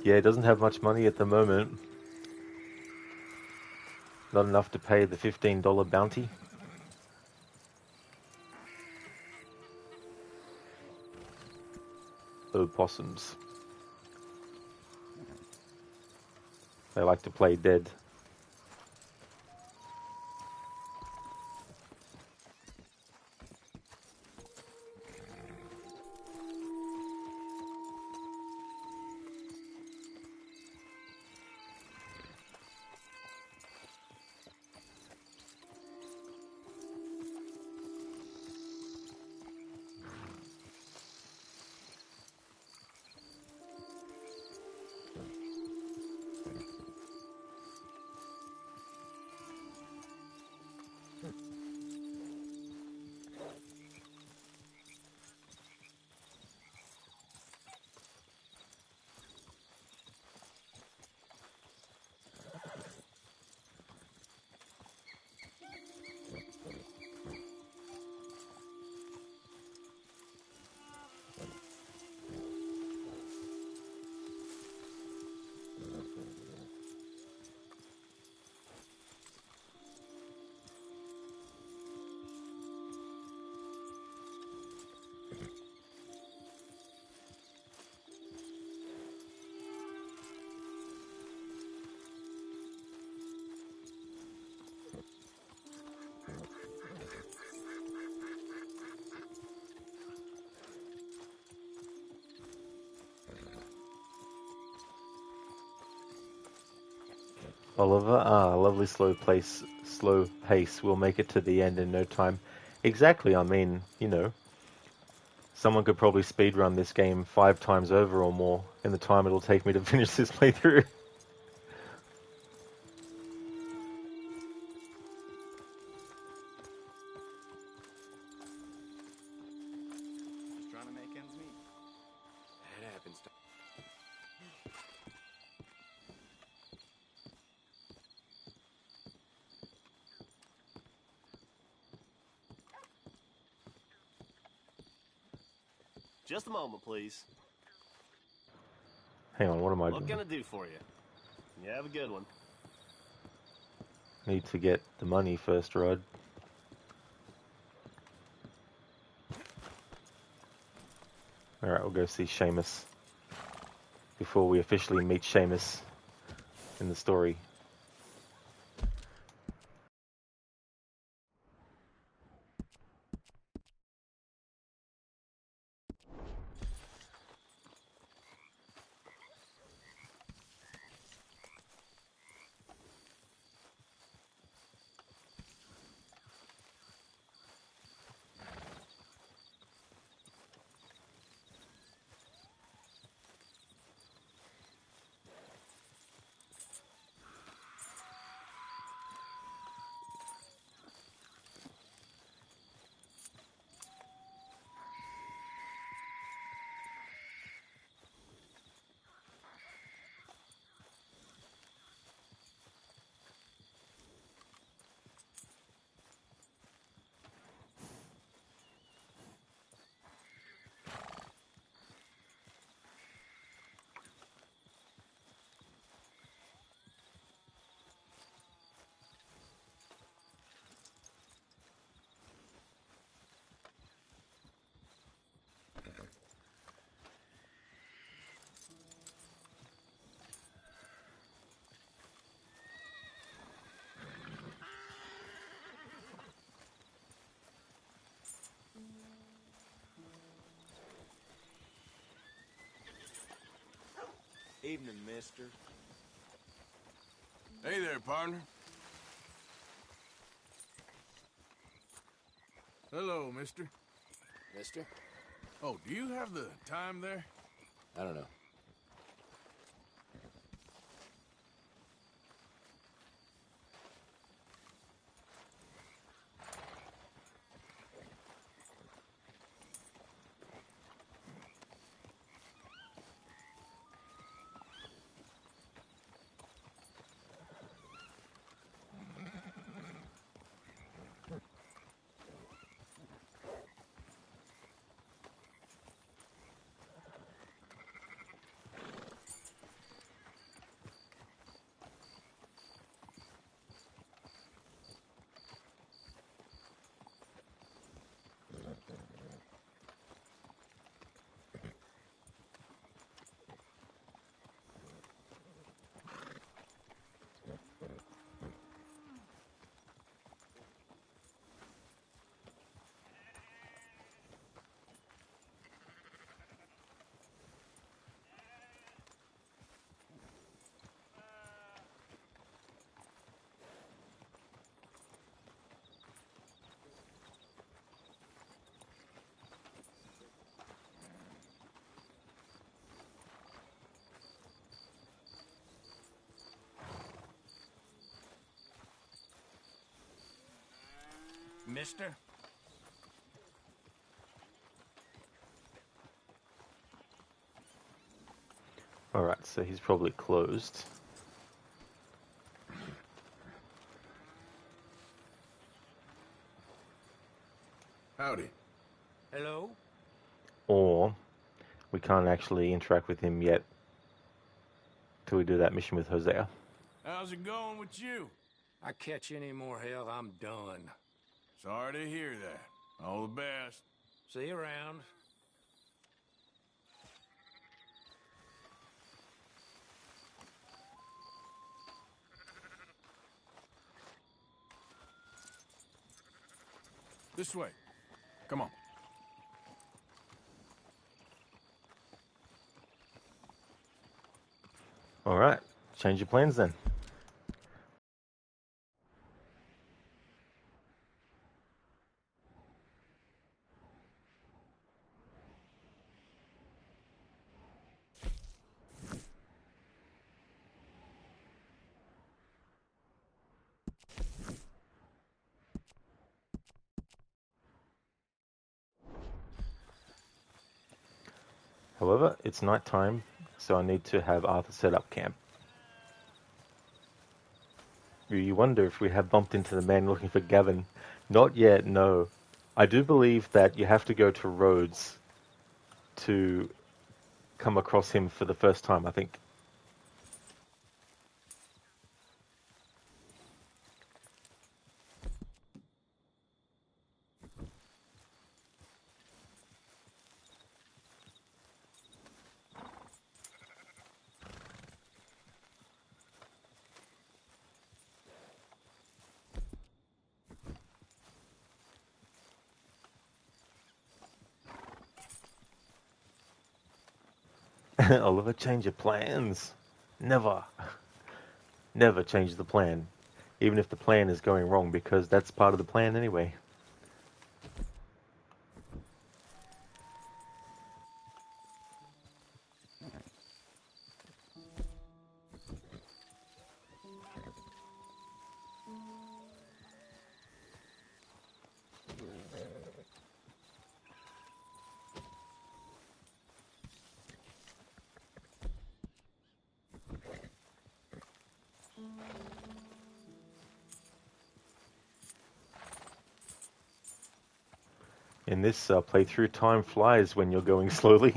Yeah, he doesn't have much money at the moment. Not enough to pay the $15 bounty. Opossums. They like to play dead. Oliver, lovely slow pace. We'll make it to the end in no time. Exactly, I mean, you know, someone could probably speedrun this game 5 times over or more in the time it'll take me to finish this playthrough. Trying to make ends meet. It happens. Just a moment, please. Hang on, what am I What doing? can I do for you? You have a good one. Need to get the money first, Rod. Alright, we'll go see Seamus before we officially meet Seamus in the story. Evening, mister. Hey there, partner. Hello, mister. Mister? Oh, do you have the time there? I don't know. Mister? Alright, so he's probably closed. Howdy. Hello? Or we can't actually interact with him yet till we do that mission with Hosea. How's it going with you? I catch any more hell, I'm done. Sorry to hear that. All the best. See you around. This way. Come on. Alright, change your plans then. However, it's night time, so I need to have Arthur set up camp. You wonder if we have bumped into the man looking for Gavin. Not yet, no. I do believe that you have to go to Rhodes to come across him for the first time, I think. Oliver, change your plans. Never. Never change the plan. Even if the plan is going wrong, because that's part of the plan anyway. In this playthrough, time flies when you're going slowly.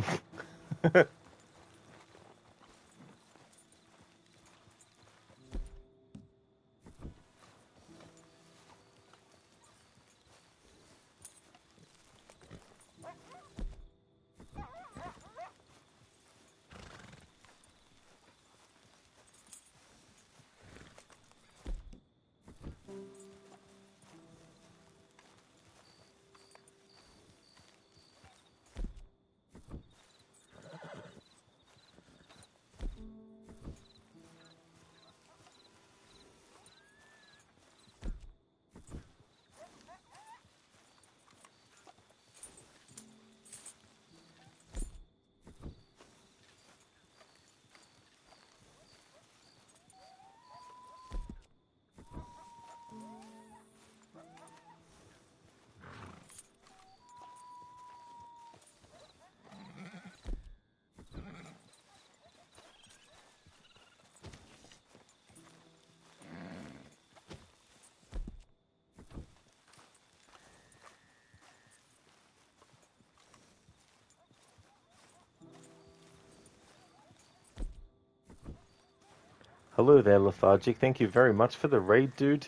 Hello there, Lethargic. Thank you very much for the raid, dude.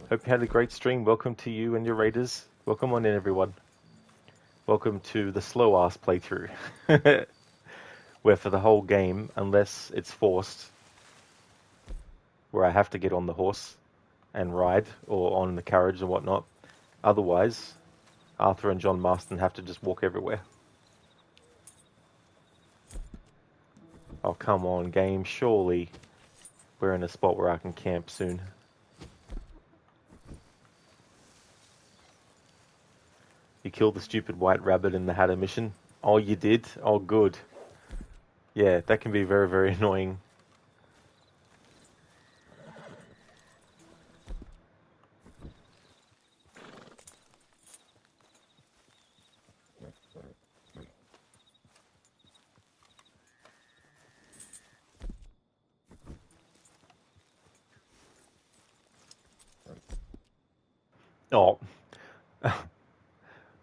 Hope you had a great stream. Welcome to you and your raiders. Welcome on in, everyone. Welcome to the slow-ass playthrough. Where for the whole game, unless it's forced, where I have to get on the horse and ride, or on the carriage and whatnot. Otherwise, Arthur and John Marston have to just walk everywhere. Oh, come on, game. Surely we're in a spot where I can camp soon. You killed the stupid white rabbit in the Hatter mission? Oh, you did? Oh, good. Yeah, that can be very, very annoying. Oh,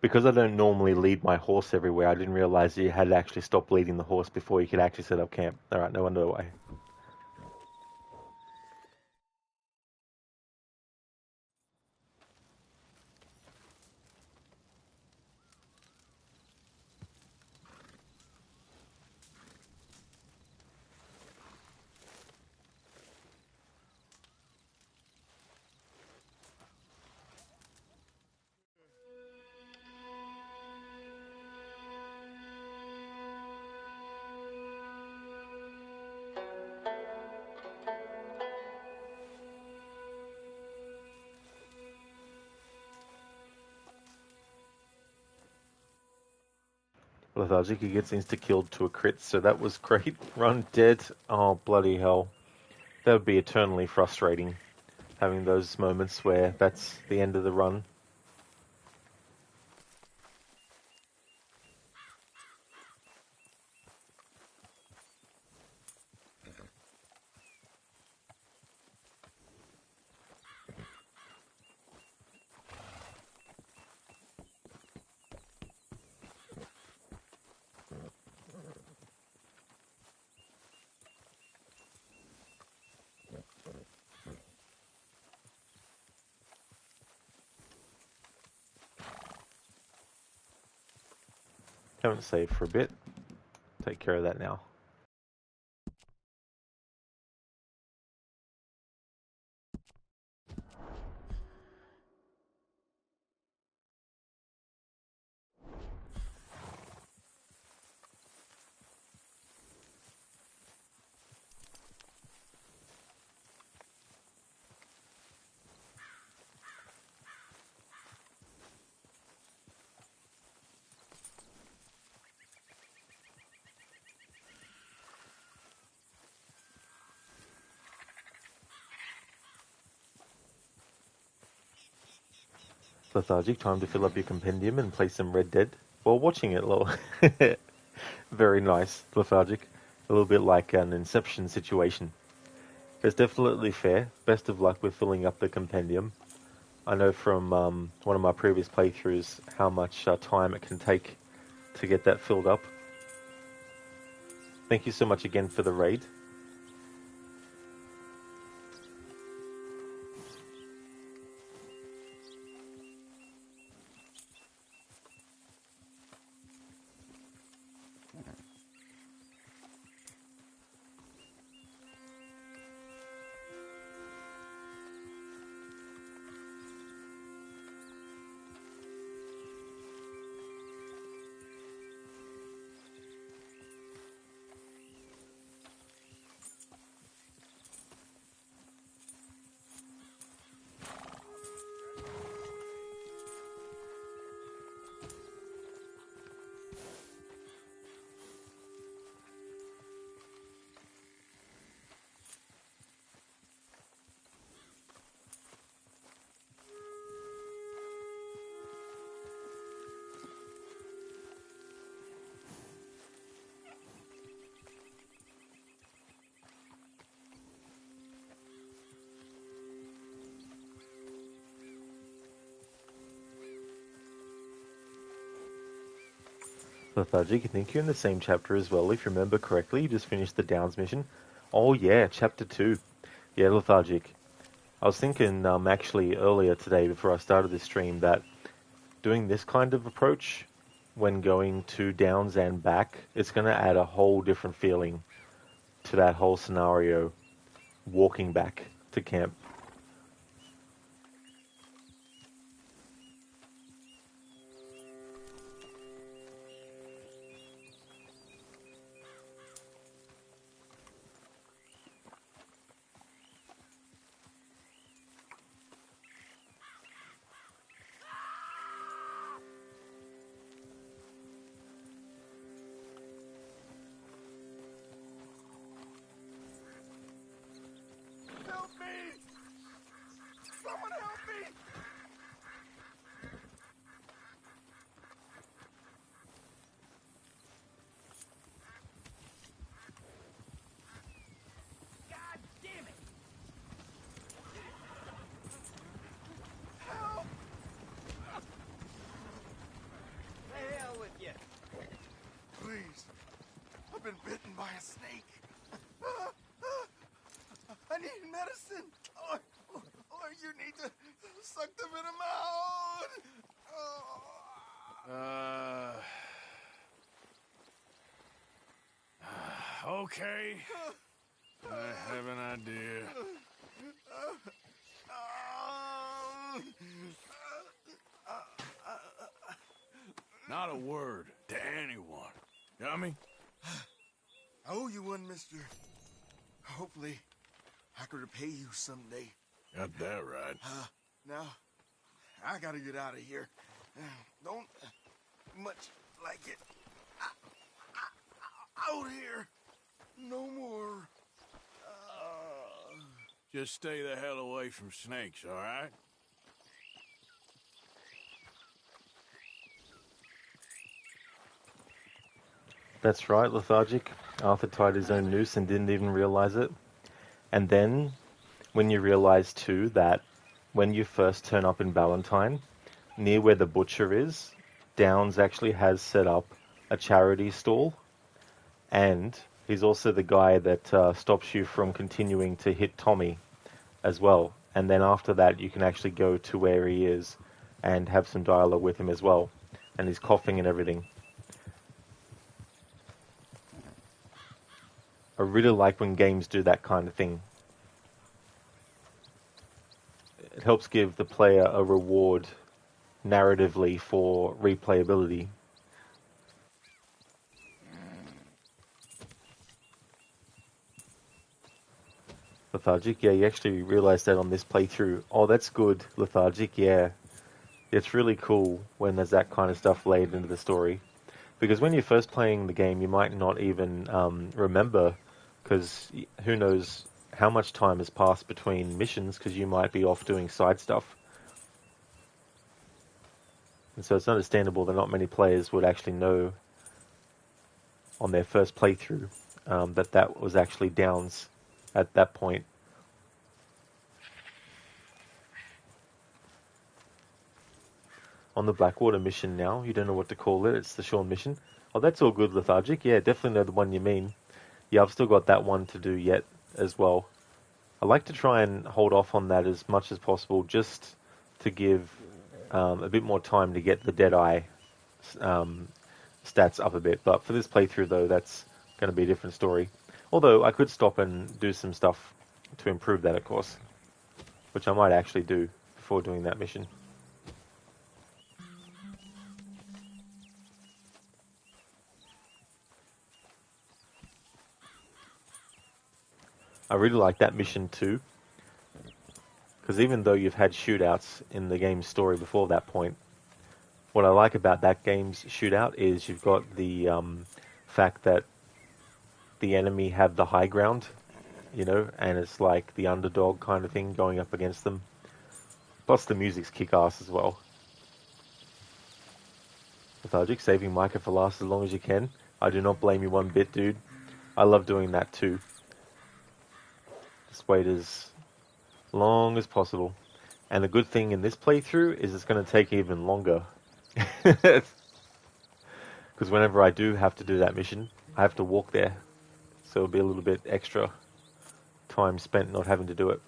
because I don't normally lead my horse everywhere, I didn't realize you had to actually stop leading the horse before you could actually set up camp. Alright, no wonder why. Lethargic, he gets insta-killed to a crit, so that was great. Run dead. Oh, bloody hell. That would be eternally frustrating, having those moments where that's the end of the run. Haven't saved for a bit. Take care of that now. Lethargic, time to fill up your compendium and play some Red Dead while watching it, lol. Very nice, Lethargic. A little bit like an Inception situation. It's definitely fair. Best of luck with filling up the compendium. I know from one of my previous playthroughs how much time it can take to get that filled up. Thank you so much again for the raid. Lethargic, I think you're in the same chapter as well. If you remember correctly, you just finished the Downs mission. Oh yeah, chapter 2. Yeah, Lethargic. I was thinking actually earlier today before I started this stream that doing this kind of approach when going to Downs and back, it's going to add a whole different feeling to that whole scenario walking back to camp. Help me! a snake. I need medicine. Or you need to suck the venom out. Okay. I have an idea. Not a word to anyone. Got me? I owe you one, mister. Hopefully, I could repay you someday. Got that right. Now, I gotta get out of here. Don't much like it. Out here. No more. Just stay the hell away from snakes, all right? That's right, Lethargic. Arthur tied his own noose and didn't even realize it. And then, when you realize too that when you first turn up in Ballantyne, near where the butcher is, Downs actually has set up a charity stall, and he's also the guy that stops you from continuing to hit Tommy as well. And then after that, you can actually go to where he is and have some dialogue with him as well. And he's coughing and everything. I really like when games do that kind of thing. It helps give the player a reward narratively for replayability. Lethargic, yeah, you actually realised that on this playthrough. Oh, that's good, Lethargic, yeah. It's really cool when there's that kind of stuff laid into the story. Because when you're first playing the game, you might not even remember, because who knows how much time has passed between missions, because you might be off doing side stuff. And so it's understandable that not many players would actually know on their first playthrough that was actually Downs at that point. On the Blackwater mission now, you don't know what to call it, it's the Sean mission. Oh, that's all good, Lethargic. Yeah, definitely know the one you mean. Yeah, I've still got that one to do yet as well. I like to try and hold off on that as much as possible, just to give a bit more time to get the Deadeye stats up a bit. But for this playthrough, though, that's going to be a different story. Although I could stop and do some stuff to improve that, of course, which I might actually do before doing that mission. I really like that mission too, because even though you've had shootouts in the game's story before that point, what I like about that game's shootout is you've got the fact that the enemy have the high ground, you know, and it's like the underdog kind of thing going up against them. Plus the music's kick-ass as well. Lethargic, saving Micah for last as long as you can. I do not blame you one bit, dude. I love doing that too. Just wait as long as possible. And the good thing in this playthrough is it's going to take even longer. Because whenever I do have to do that mission, I have to walk there. So it'll be a little bit extra time spent not having to do it.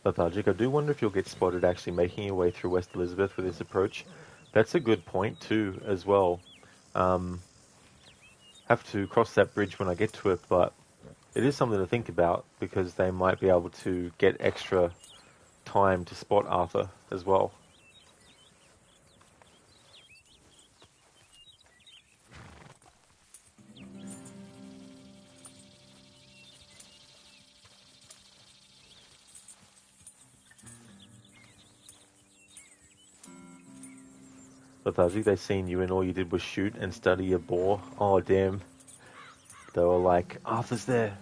Lethargic, I do wonder if you'll get spotted actually making your way through West Elizabeth with this approach. That's a good point too, as well. Have to cross that bridge when I get to it, but it is something to think about because they might be able to get extra time to spot Arthur as well. Lethargic, they seen you and all you did was shoot and study your boar. Oh, damn. They were like, Arthur's there.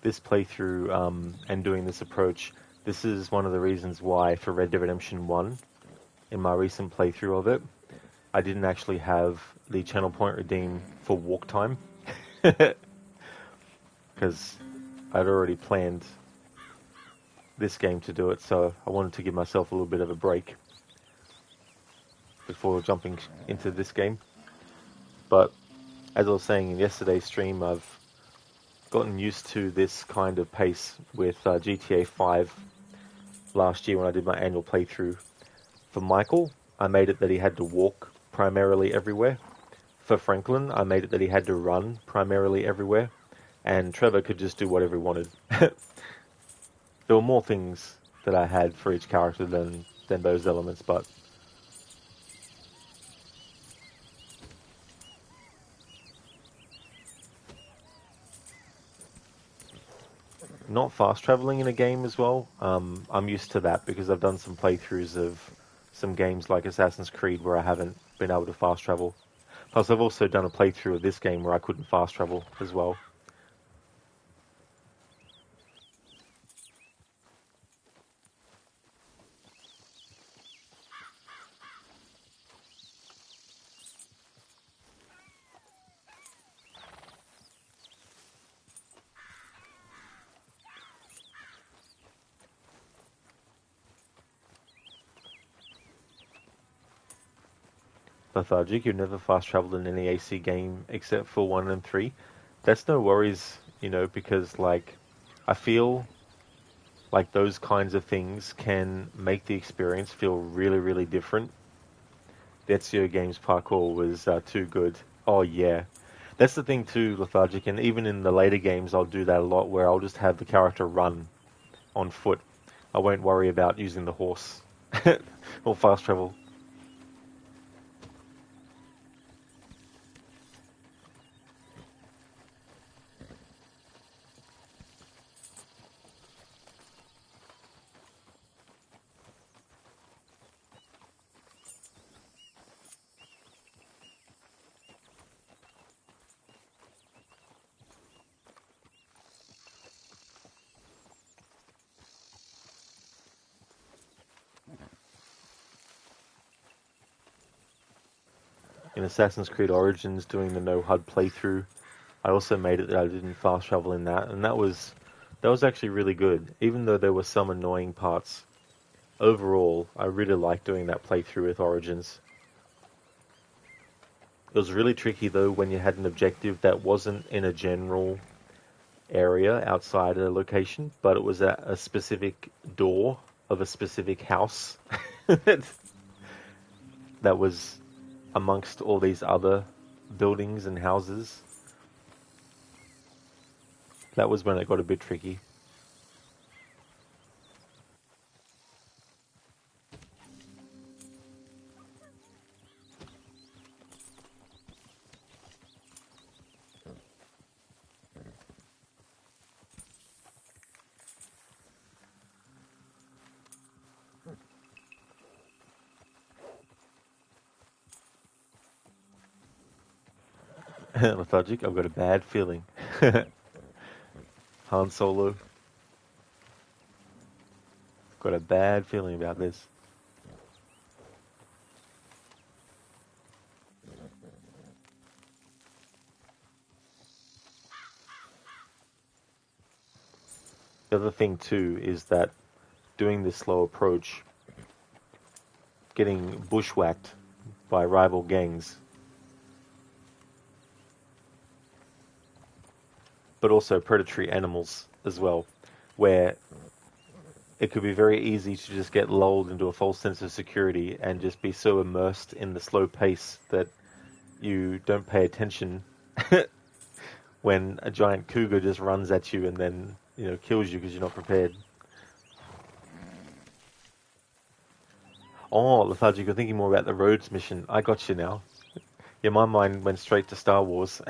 This playthrough and doing this approach, this is one of the reasons why for Red Dead Redemption 1, in my recent playthrough of it, I didn't actually have the channel point redeem for walk time. Because I'd already planned this game to do it, so I wanted to give myself a little bit of a break before jumping into this game. But as I was saying in yesterday's stream, I've gotten used to this kind of pace with GTA 5 last year when I did my annual playthrough. For Michael, I made it that he had to walk primarily everywhere. For Franklin, I made it that he had to run primarily everywhere. And Trevor could just do whatever he wanted. There were more things that I had for each character than those elements, but not fast traveling in a game as well. I'm used to that because I've done some playthroughs of some games like Assassin's Creed where I haven't been able to fast travel. Plus, I've also done a playthrough of this game where I couldn't fast travel as well. Lethargic, you've never fast traveled in any AC game except for 1 and 3. That's no worries, because, I feel like those kinds of things can make the experience feel really, really different. The Ezio Games parkour was too good. Oh, yeah. That's the thing too, Lethargic, and even in the later games I'll do that a lot where I'll just have the character run on foot. I won't worry about using the horse or fast travel. In Assassin's Creed Origins, doing the no HUD playthrough, I also made it that I didn't fast travel in that, and that was actually really good. Even though there were some annoying parts, overall, I really liked doing that playthrough with Origins. It was really tricky though when you had an objective that wasn't in a general area outside a location, but it was at a specific door of a specific house that was amongst all these other buildings and houses. That was when it got a bit tricky. Lethargic, I've got a bad feeling. Han Solo. Got a bad feeling about this. The other thing too is that doing this slow approach, getting bushwhacked by rival gangs. But also predatory animals as well, where it could be very easy to just get lulled into a false sense of security and just be so immersed in the slow pace that you don't pay attention when a giant cougar just runs at you and then, kills you because you're not prepared. Oh, Lethargic, you're thinking more about the Rhodes mission. I got you now. Yeah, my mind went straight to Star Wars.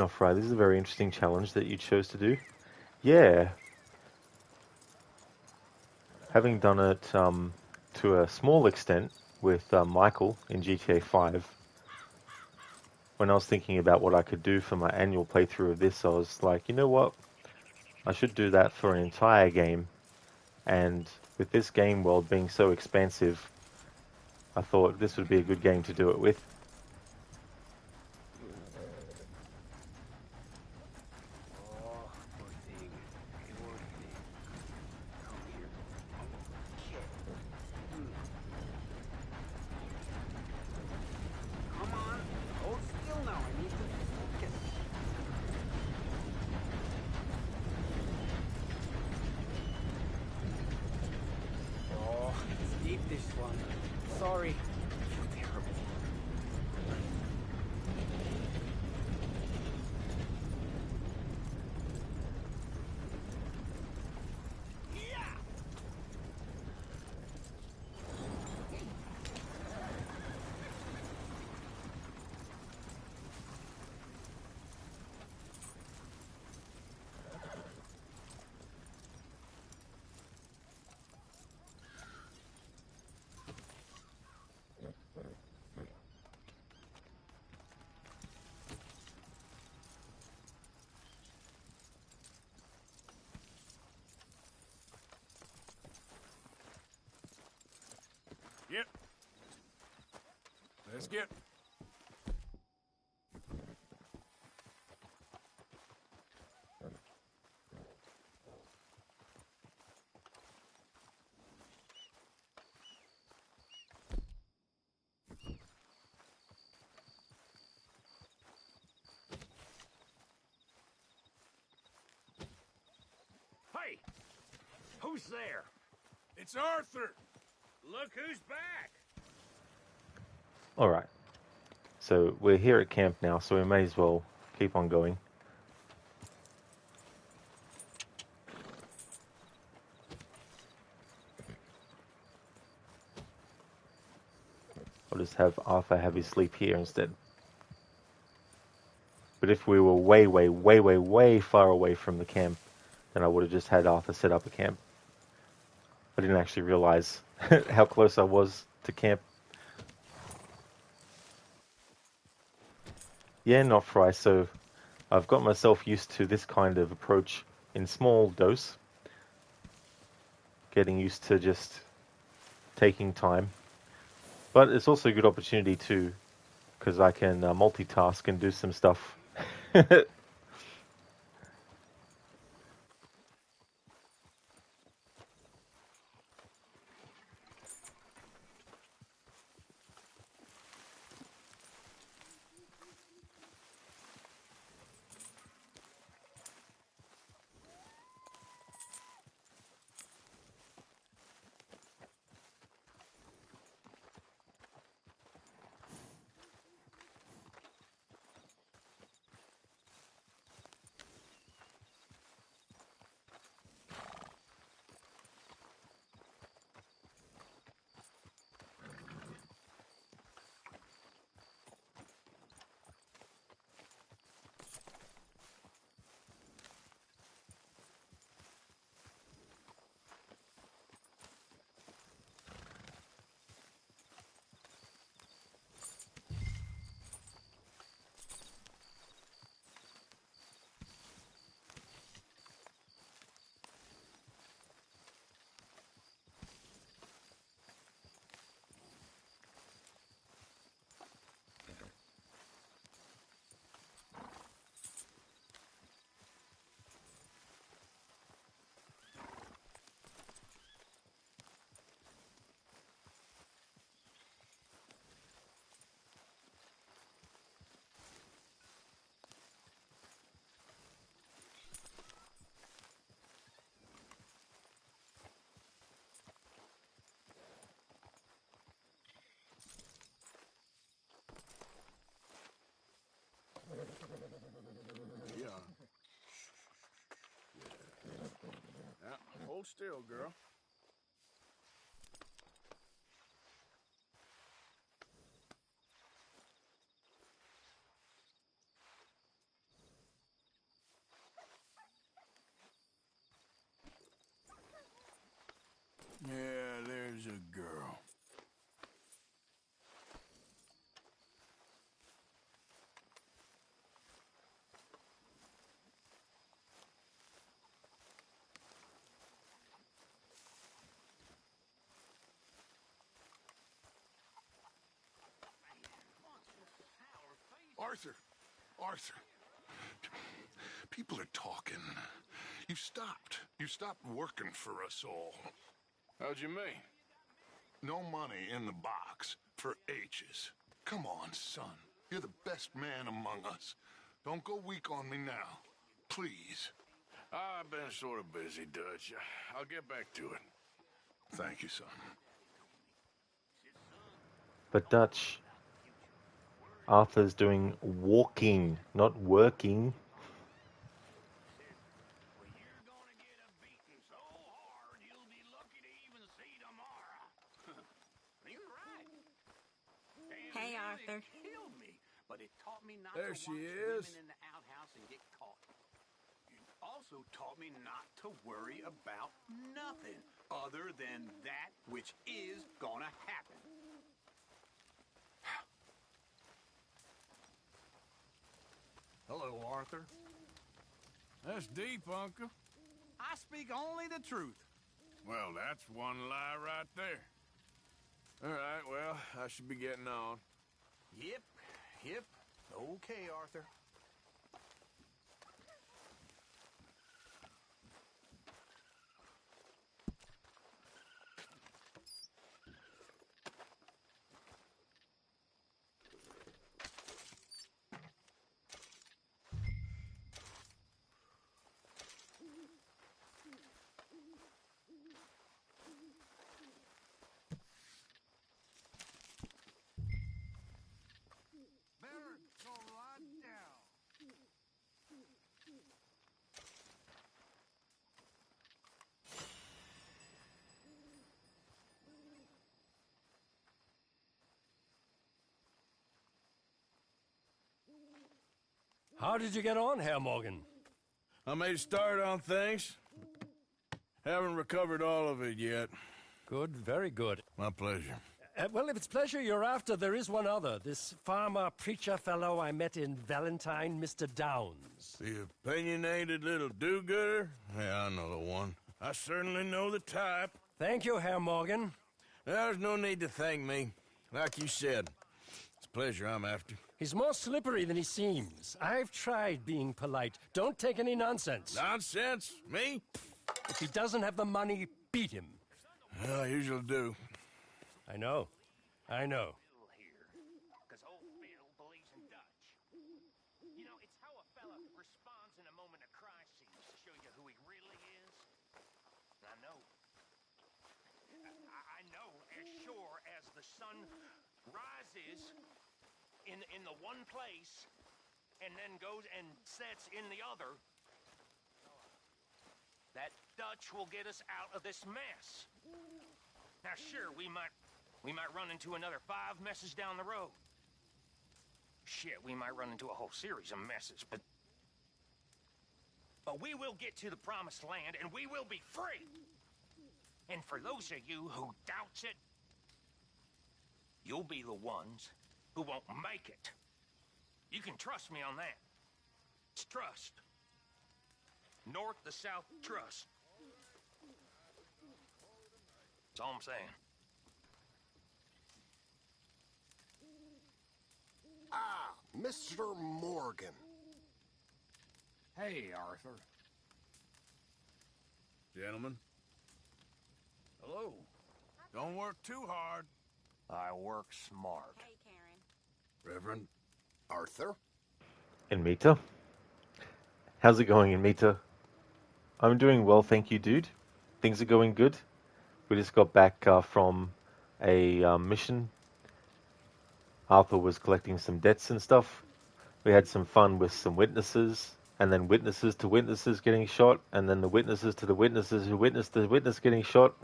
Not Fry, this is a very interesting challenge that you chose to do. Yeah. Having done it to a small extent with Michael in GTA 5, when I was thinking about what I could do for my annual playthrough of this, I was like, you know what? I should do that for an entire game. And with this game world being so expansive, I thought this would be a good game to do it with. Oh, poor thing. Poor thing. Come here. Okay. Come on. Hold still now. I need to focus. Oh, steep this one. Sorry. I feel terrible. Yep. Let's get. Hey! Who's there? It's Arthur. Look who's back! Alright. So we're here at camp now, so we may as well keep on going. I'll just have Arthur have his sleep here instead. But if we were way, way, way, way, way far away from the camp, then I would have just had Arthur set up a camp. I didn't actually realize how close I was to camp. Yeah, not Fry, so I've got myself used to this kind of approach in small dose. Getting used to just taking time. But it's also a good opportunity too, because I can multitask and do some stuff. Yeah. Now, hold still, girl. Arthur. Arthur. People are talking. You stopped. You stopped working for us all. How'd you mean? No money in the box for H's. Come on, son. You're the best man among us. Don't go weak on me now. Please. I've been sort of busy, Dutch. I'll get back to it. Thank you, son. But Dutch, Arthur's doing walking, not working. Hey, Arthur. Killed me, but it taught me not There to she watch is. women in the outhouse and get caught. It also taught me not to worry about nothing other than that which is gonna happen. Hello, Arthur. That's deep, Uncle. I speak only the truth. Well, that's one lie right there. All right, well, I should be getting on. Yep. Okay, Arthur. How did you get on, Herr Morgan? I made a start on things. Haven't recovered all of it yet. Good, very good. My pleasure. Well, if it's pleasure you're after, there is one other. This farmer preacher fellow I met in Valentine, Mr. Downs. The opinionated little do-gooder? Yeah, I know the one. I certainly know the type. Thank you, Herr Morgan. There's no need to thank me. Like you said, it's pleasure I'm after. He's more slippery than he seems. I've tried being polite. Don't take any nonsense. Nonsense? Me? If he doesn't have the money, beat him. Well, I usually do. I know. Because old Phil believes in Dutch. You know, it's how a fella responds in a moment of crisis to show you who he really is. I know. I know as sure as the sun rises in the one place and then goes and sets in the other, that Dutch will get us out of this mess. Now, sure, we might run into another 5 messes down the road. Shit, we might run into a whole series of messes, but we will get to the promised land, and we will be free. And for those of you who doubts it, you'll be the ones who won't make it. You can trust me on that. It's trust. North to south trust. That's all I'm saying. Ah, Mr. Morgan. Hey, Arthur. Gentlemen. Hello. Don't work too hard. I work smart. Hey, Karen. Reverend Arthur? Inmita? How's it going, Inmita? I'm doing well, thank you, dude. Things are going good. We just got back from a mission. Arthur was collecting some debts and stuff. We had some fun with some witnesses, and then witnesses to witnesses getting shot, and then the witnesses to the witnesses who witnessed the witness getting shot.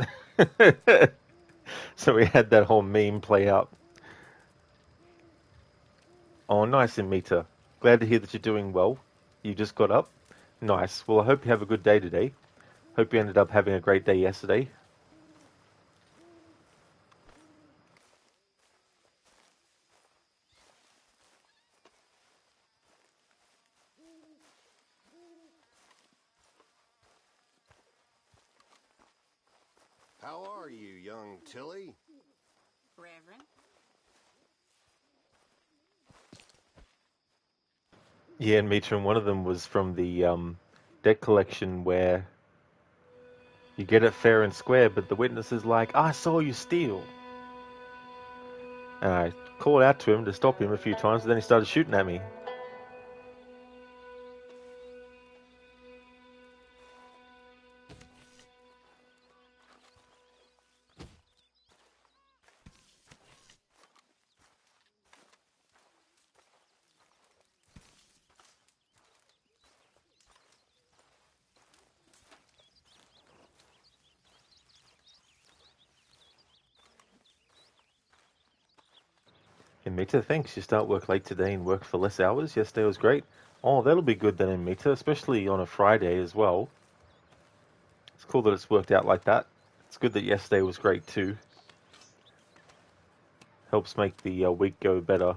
So we had that whole meme play out. Oh, nice, Inmita. Glad to hear that you're doing well. You just got up. Nice. Well, I hope you have a good day today. Hope you ended up having a great day yesterday. How are you, young Tilly? Reverend. Yeah, and Mitra, and one of them was from the debt collection where you get it fair and square, but the witness is like, I saw you steal. And I called out to him to stop him a few times, and then he started shooting at me. And Mita, thanks. You start work late today and work for less hours. Yesterday was great. Oh, that'll be good then, Mita, especially on a Friday as well. It's cool that it's worked out like that. It's good that yesterday was great too. Helps make the week go better.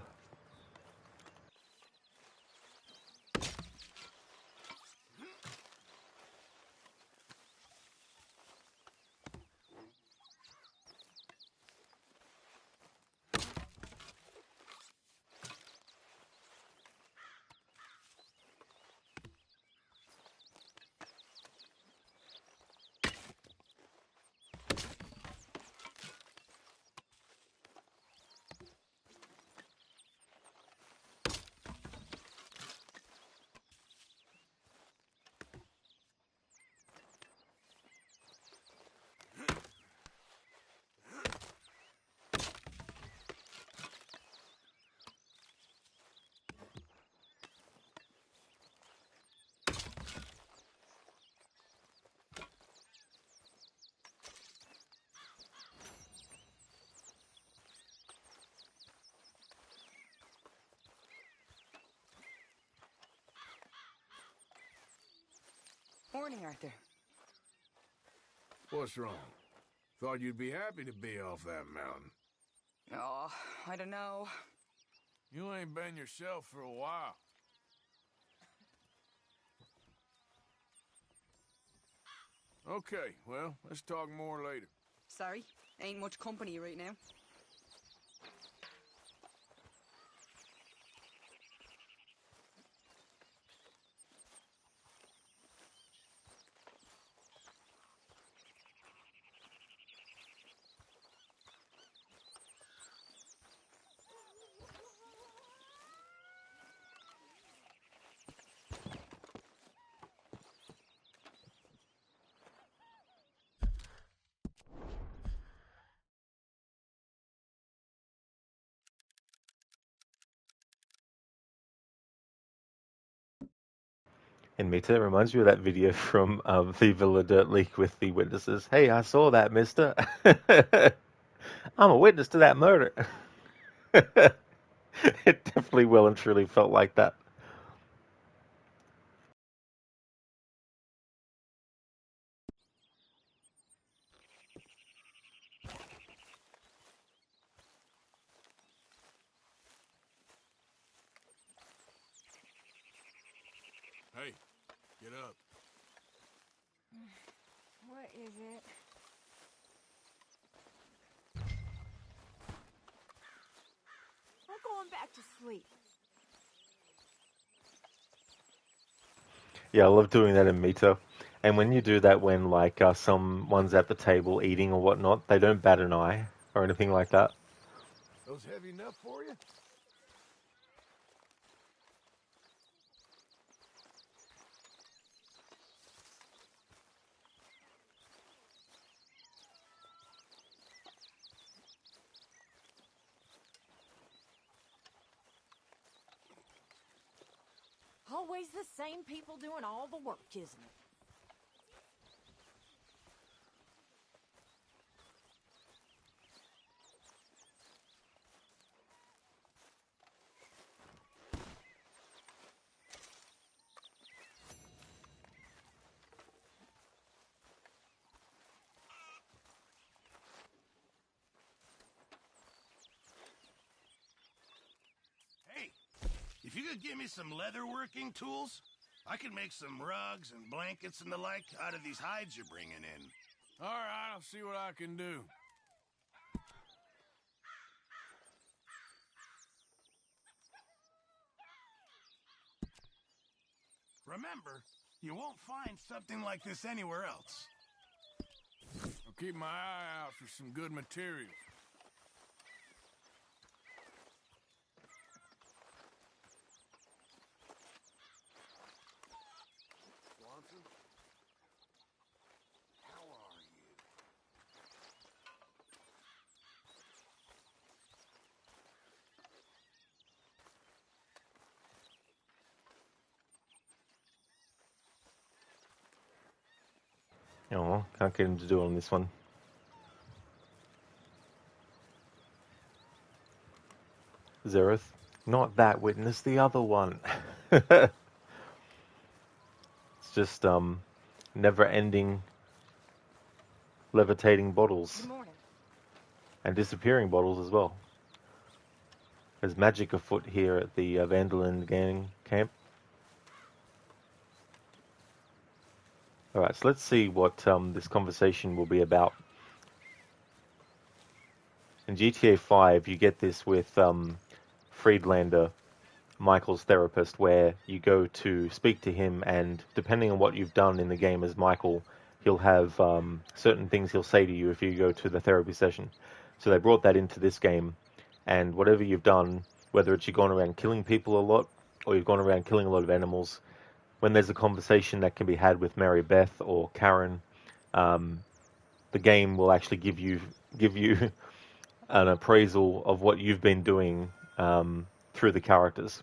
Morning, Arthur. What's wrong? Thought you'd be happy to be off that mountain. Oh, I don't know. You ain't been yourself for a while. Okay, well, let's talk more later. Sorry, ain't much company right now. And Mita, it reminds me of that video from the Villa Dirt League with the witnesses. Hey, I saw that, mister. I'm a witness to that murder. It definitely well and truly felt like that. Hey, get up. What is it? I'm going back to sleep. Yeah, I love doing that in Mita. And when you do that when, like, someone's at the table eating or whatnot, they don't bat an eye or anything like that. Those heavy enough for you? Always the same people doing all the work, isn't it? Hey, if you could give me some leatherworking tools, I could make some rugs and blankets and the like out of these hides you're bringing in. All right, I'll see what I can do. Remember, you won't find something like this anywhere else. I'll keep my eye out for some good materials. Swanson? How are you? Oh, can't get him to do it on this one. Zereth. Not that witness, the other one. It's just, never-ending levitating bottles. Good morning. And disappearing bottles as well. There's magic afoot here at the Vandalin gang camp. Alright, so let's see what this conversation will be about. In GTA 5, you get this with Friedlander, Michael's therapist, where you go to speak to him, and depending on what you've done in the game as Michael, he'll have certain things he'll say to you if you go to the therapy session. So they brought that into this game, and whatever you've done, whether it's you've gone around killing people a lot, or you've gone around killing a lot of animals, when there's a conversation that can be had with Mary Beth or Karen, the game will actually give you an appraisal of what you've been doing through the characters.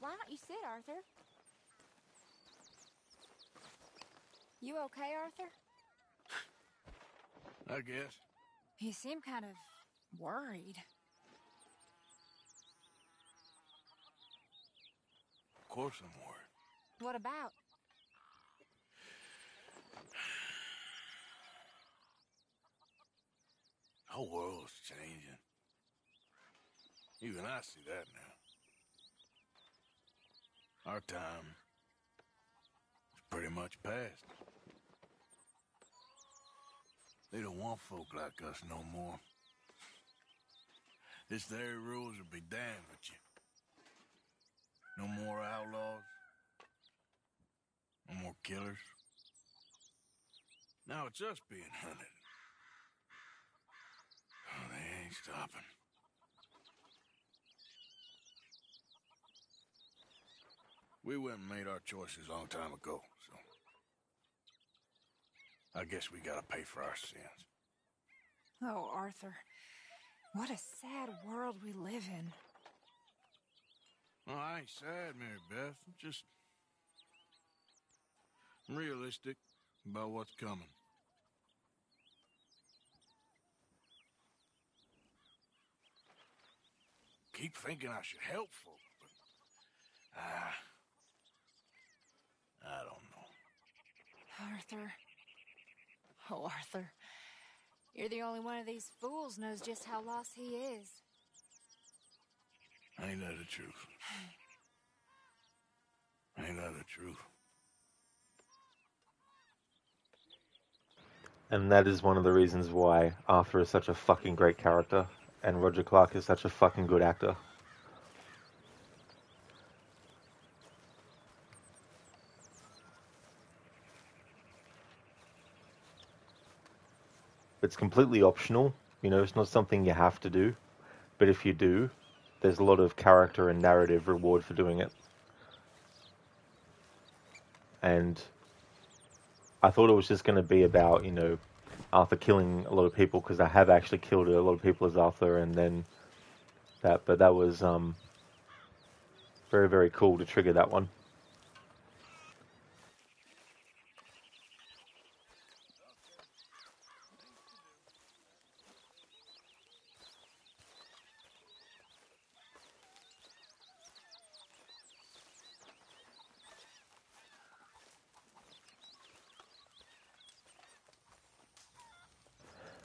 Why don't you sit, Arthur? You okay, Arthur? I guess. You seem kind of worried. Of course I'm worried. What about? The whole world's changing. Even I see that now. Our time is pretty much past. They don't want folk like us no more. This there rules will be damned with you. No more outlaws. No more killers. Now it's us being hunted. Oh, they ain't stopping. We went and made our choices a long time ago, so I guess we gotta pay for our sins. Oh, Arthur. What a sad world we live in. Well, I ain't sad, Mary Beth. I'm realistic about what's coming. Keep thinking I should help folk, but I don't know. Arthur. Oh, Arthur. You're the only one of these fools knows just how lost he is. Ain't that the truth? Ain't that the truth? And that is one of the reasons why Arthur is such a fucking great character, and Roger Clark is such a fucking good actor. It's completely optional, it's not something you have to do, but if you do, there's a lot of character and narrative reward for doing it. And I thought it was just going to be about, Arthur killing a lot of people, because I have actually killed a lot of people as Arthur, and then but that was very, very cool to trigger that one.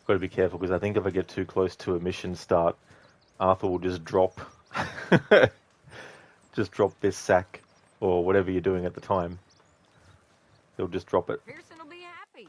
Got to be careful, because I think if I get too close to a mission start, Arthur will just drop this sack, or whatever you're doing at the time. He'll just drop it. Pearson will be happy.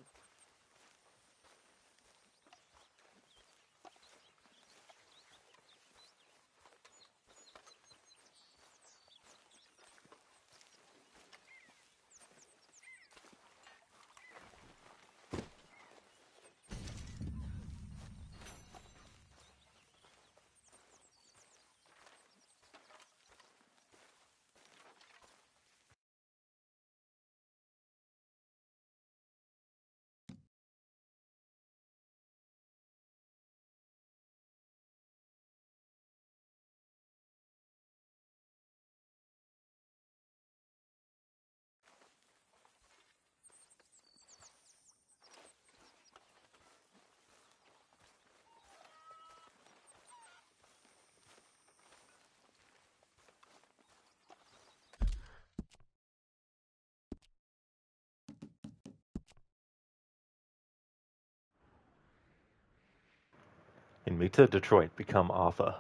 In Meta, Detroit, become Arthur.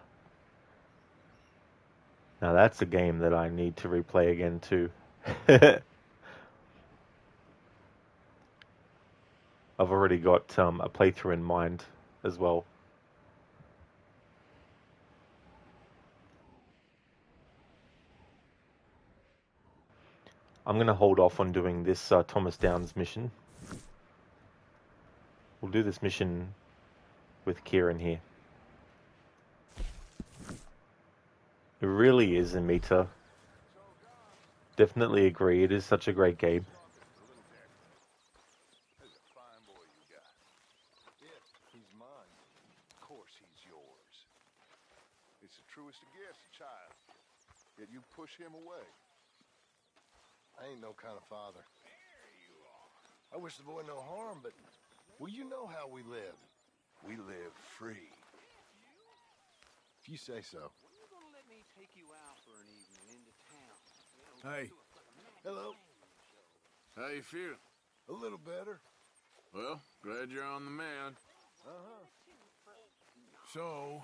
Now that's a game that I need to replay again too. I've already got a playthrough in mind as well. I'm going to hold off on doing this Thomas Downs mission. We'll do this mission with Kieran here. It really is a Meta. Definitely agree, it is such a great game. He's mine. Of course he's yours. It's the truest of gifts, child. Yet you push him away. I ain't no kind of father. I wish the boy no harm, but well, you know how we live. We live free. If you say so. Hey. Hello. How you feel? A little better. Well, glad you're on the man. So,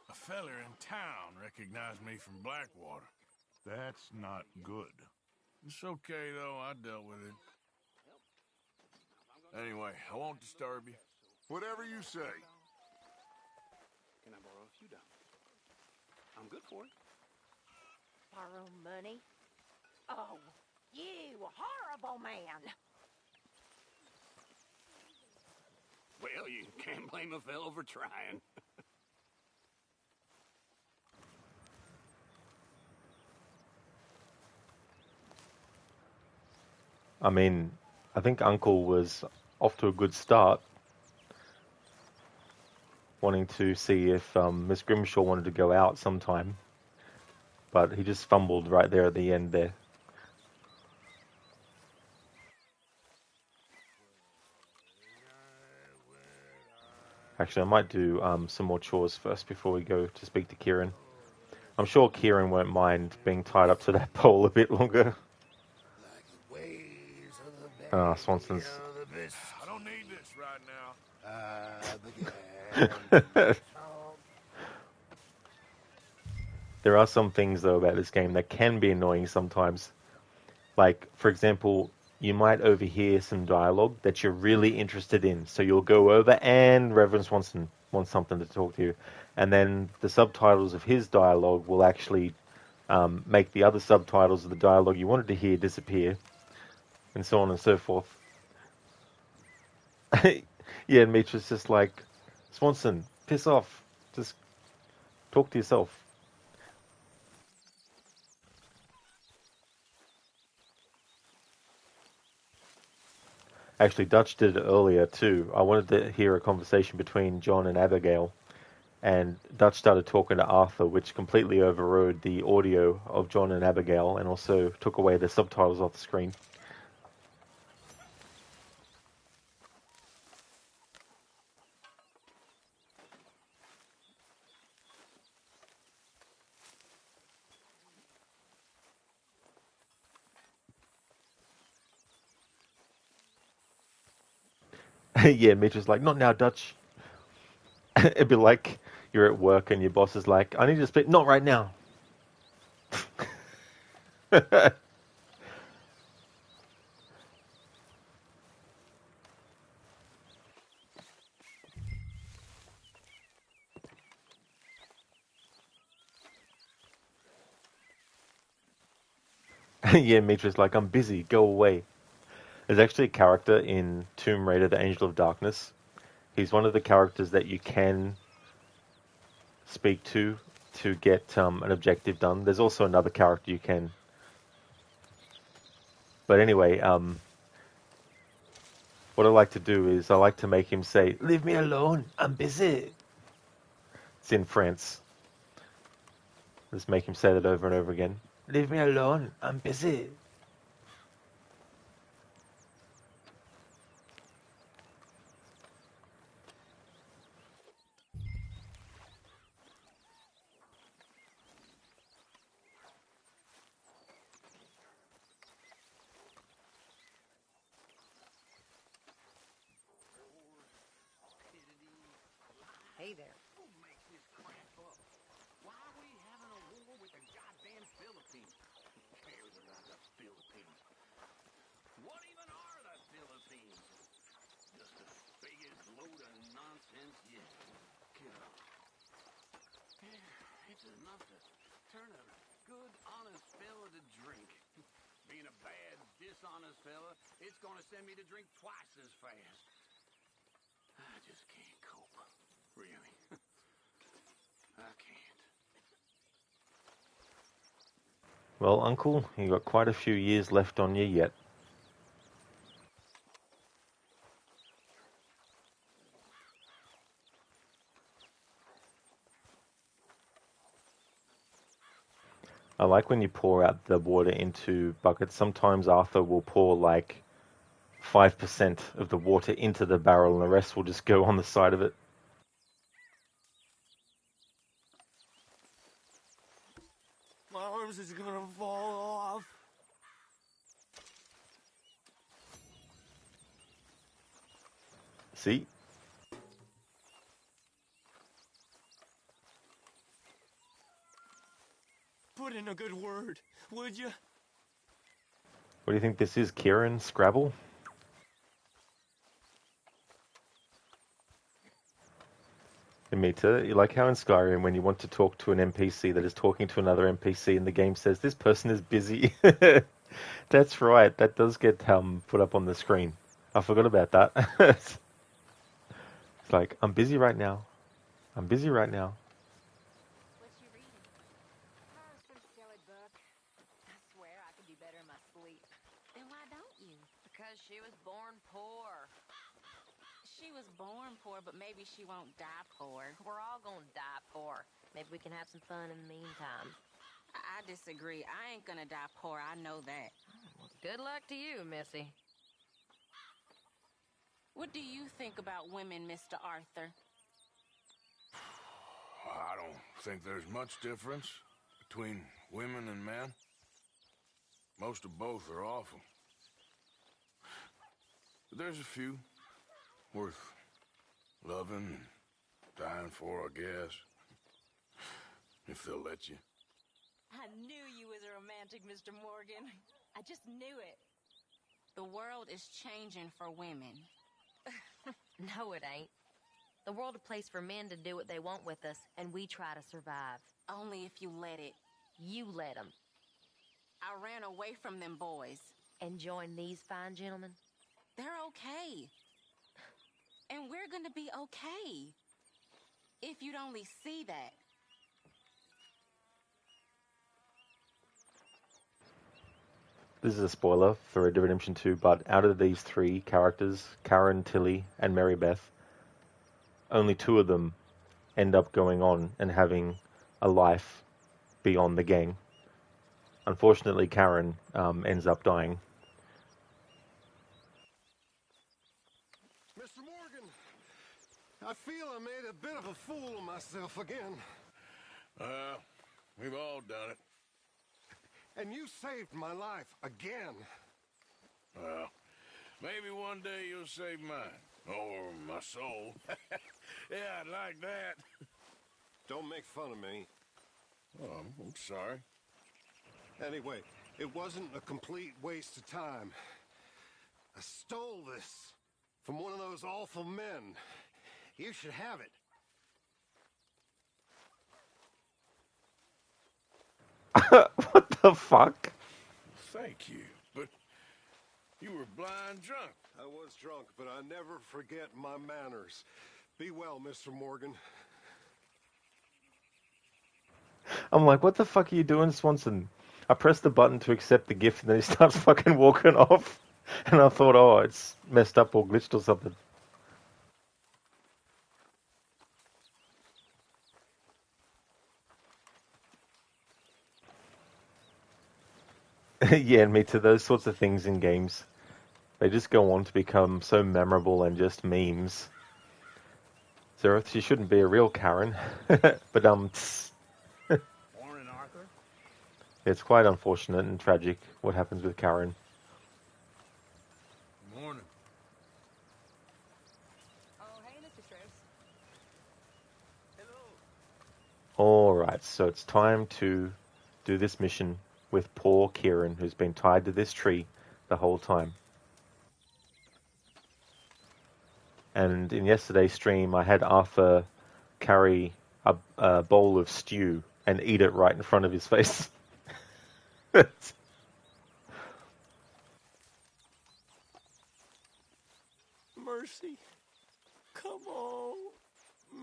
a feller in town recognized me from Blackwater. That's not good. It's okay, though. I dealt with it. Anyway, I won't disturb you. Whatever you say. Can I borrow a few dollars? I'm good for it. Borrow money? Oh, you horrible man! Well, you can't blame a fellow for trying. I mean, I think Uncle was off to a good start, wanting to see if Miss Grimshaw wanted to go out sometime, but he just fumbled right there at the end there. Actually, I might do some more chores first before we go to speak to Kieran. I'm sure Kieran won't mind being tied up to that pole a bit longer. Ah, Swanson's. I don't need this right now. There are some things, though, about this game that can be annoying sometimes. Like, for example, you might overhear some dialogue that you're really interested in, so you'll go over and Reverend Swanson wants something to talk to you. And then the subtitles of his dialogue will actually make the other subtitles of the dialogue you wanted to hear disappear, and so on and so forth. Yeah, and Mietra's just like, Swanson, piss off. Just talk to yourself. Actually, Dutch did it earlier too. I wanted to hear a conversation between John and Abigail, and Dutch started talking to Arthur, which completely overrode the audio of John and Abigail, and also took away the subtitles off the screen. Yeah, Mitch was like, not now, Dutch. It'd be like you're at work and your boss is like, I need to speak. Not right now. Yeah, Mitch was like, I'm busy. Go away. There's actually a character in Tomb Raider, the Angel of Darkness. He's one of the characters that you can speak to get an objective done. There's also another character you can. But anyway, what I like to do is I like to make him say, leave me alone, I'm busy. It's in France. Just make him say that over and over again. Leave me alone, I'm busy. Hey there. Who makes this crap up? Why are we having a war with the goddamn Philippines? Who cares about the Philippines? What even are the Philippines? Just the biggest load of nonsense yet. Kid up. Yeah, it's enough to turn a good, honest fella to drink. Being a bad, dishonest fella, it's gonna send me to drink twice as fast. I just can't cope. Really. I can't. Well, Uncle, you got quite a few years left on you yet. I like when you pour out the water into buckets. Sometimes Arthur will pour like 5% of the water into the barrel and the rest will just go on the side of it. My arms is gonna fall off. See? Put in a good word, would you? What do you think this is, Kieran? Scrabble? Amita, you like how in Skyrim when you want to talk to an NPC that is talking to another NPC and the game says, this person is busy. That's right, that does get put up on the screen. I forgot about that. It's like, I'm busy right now. I'm busy right now. What you reading? Oh, some silly book. I swear I could do better in my sleep. Then why don't you? Because she was born poor. She was born poor, but maybe she won't die poor. We're all gonna die poor. Maybe we can have some fun in the meantime. I disagree. I ain't gonna die poor. I know that. Well, good luck to you, Missy. What do you think about women, Mr. Arthur? I don't think there's much difference between women and men. Most of both are awful. But there's a few worth loving and dying for, I guess. If they'll let you. I knew you was a romantic, Mr. Morgan. I just knew it. The world is changing for women. No, it ain't. The world a place for men to do what they want with us, and we try to survive. Only if you let it. You let them. I ran away from them boys. And joined these fine gentlemen? They're okay. And we're gonna be okay. If you'd only see that. This is a spoiler for Red Dead Redemption 2, but out of these three characters, Karen, Tilly, and Mary Beth, only two of them end up going on and having a life beyond the gang. Unfortunately, Karen ends up dying. Mr. Morgan, I feel I made a bit of a fool of myself again. We've all done it. And you saved my life again. Well, maybe one day you'll save mine. Or my soul. Yeah, I'd like that. Don't make fun of me. Oh, I'm sorry. Anyway, it wasn't a complete waste of time. I stole this from one of those awful men. You should have it. What the fuck? Thank you, but you were blind drunk. I was drunk, but I never forget my manners. Be well, Mr. Morgan. I'm like, what the fuck are you doing, Swanson? I pressed the button to accept the gift and then he starts fucking walking off. And I thought, oh, it's messed up or glitched or something. Yeah, me too. Those sorts of things in games, they just go on to become so memorable and just memes. Zereth, she shouldn't be a real Karen. But, Morning, Arthur. it's quite unfortunate and tragic what happens with Karen. Morning. Oh, hey, Mr. Strauss. Alright, so it's time to do this mission with poor Kieran, who's been tied to this tree the whole time. And in yesterday's stream, I had Arthur carry a bowl of stew and eat it right in front of his face. Mercy. Come on.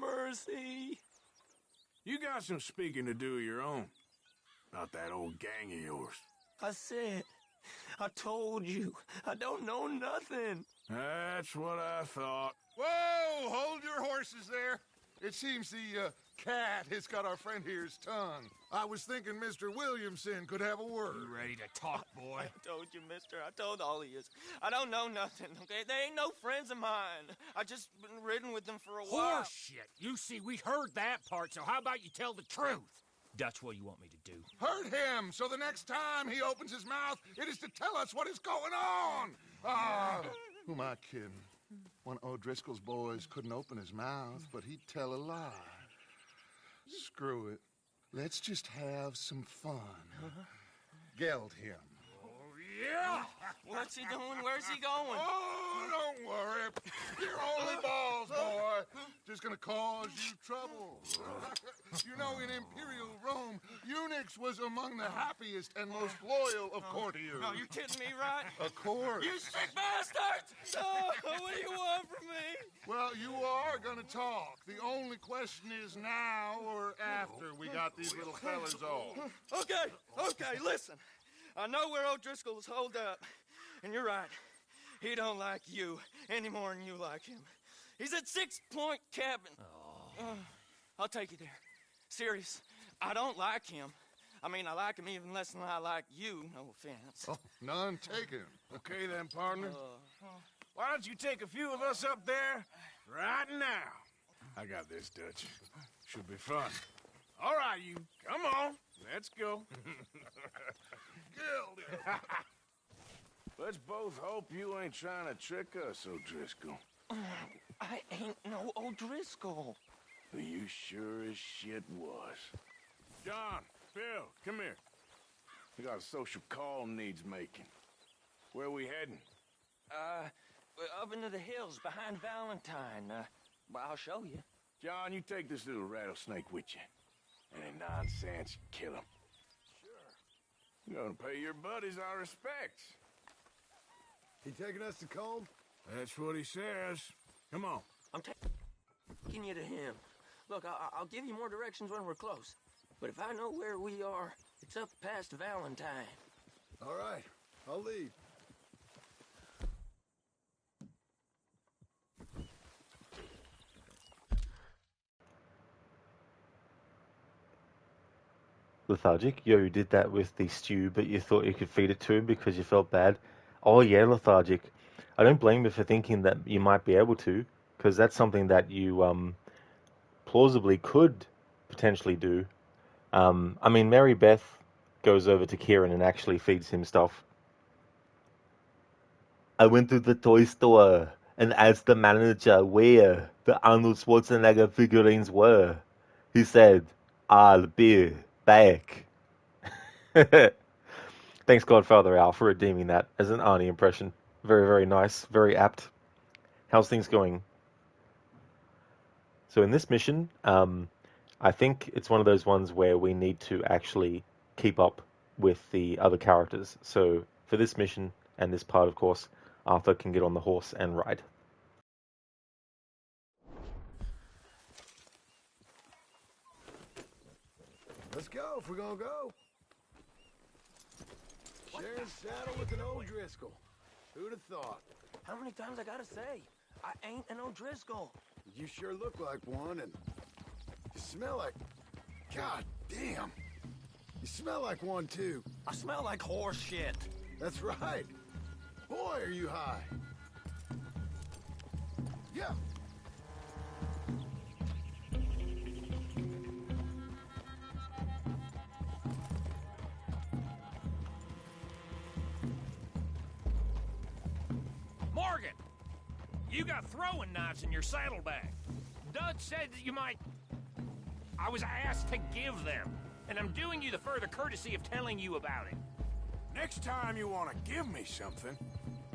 Mercy. You got some speaking to do of your own. About that old gang of yours. I said, I told you, I don't know nothing. That's what I thought. Whoa! Hold your horses there. It seems the cat has got our friend here's tongue. I was thinking Mr. Williamson could have a word. You ready to talk, boy? I told you, mister. I told all of you. I don't know nothing, okay? They ain't no friends of mine. I just been ridden with them for a while. Horseshit. You see, we heard that part, so how about you tell the truth? That's what you want me to do. Hurt him, so the next time he opens his mouth, it is to tell us what is going on. Ah, who am I kidding? One of O'Driscoll's boys couldn't open his mouth, but he'd tell a lie. Screw it. Let's just have some fun. Geld him. Yeah! What's he doing? Where's he going? Oh, don't worry. You're only balls, boy. Just gonna cause you trouble. You know, in Imperial Rome, eunuchs was among the happiest and most loyal of courtiers. No, you kidding me, right? Of course. You sick bastard! Oh, what do you want from me? Well, you are gonna talk. The only question is now or after we got these little fellas off. Okay, listen. I know where O'Driscoll is holed up, and you're right. He don't like you any more than you like him. He's at 6 Point Cabin. I'll take you there. Serious, I don't like him. I mean, I like him even less than I like you, no offense. Oh, none taken. Okay then, partner. Why don't you take a few of us up there right now? I got this, Dutch. Should be fun. All right, you. Come on. Let's go. Let's both hope you ain't trying to trick us, O'Driscoll. I ain't no O'Driscoll. You sure as shit was. John, Phil, come here. We got a social call needs making. Where we heading? Up into the hills behind Valentine. Well, I'll show you. John, you take this little rattlesnake with you. Any nonsense, kill him. You're gonna pay your buddies our respects. He taking us to Combe? That's what he says. Come on. I'm taking you to him. Look, I'll give you more directions when we're close. But if I know where we are, it's up past Valentine. All right, I'll lead. Lethargic, you did that with the stew, but you thought you could feed it to him because you felt bad. Oh yeah, Lethargic. I don't blame you for thinking that you might be able to, because that's something that you plausibly could potentially do. I mean, Mary Beth goes over to Kieran and actually feeds him stuff. I went to the toy store and asked the manager where the Arnold Schwarzenegger figurines were. He said, "I'll be back." Thanks, Godfather Al, for redeeming that as an Arnie impression. Very, very nice. Very apt. How's things going? So in this mission, I think it's one of those ones where we need to actually keep up with the other characters. So for this mission and this part, of course, Arthur can get on the horse and ride. Let's go if we're gonna go. Sharing saddle with an O'Driscoll. Who'd have thought? How many times I gotta say? I ain't an O'Driscoll. You sure look like one, and you smell like... God damn. You smell like one, too. I smell like horse shit. That's right. Boy, are you high. Yeah. Morgan! You got throwing knives in your saddlebag. Dud said that you might... I was asked to give them, and I'm doing you the further courtesy of telling you about it. Next time you want to give me something,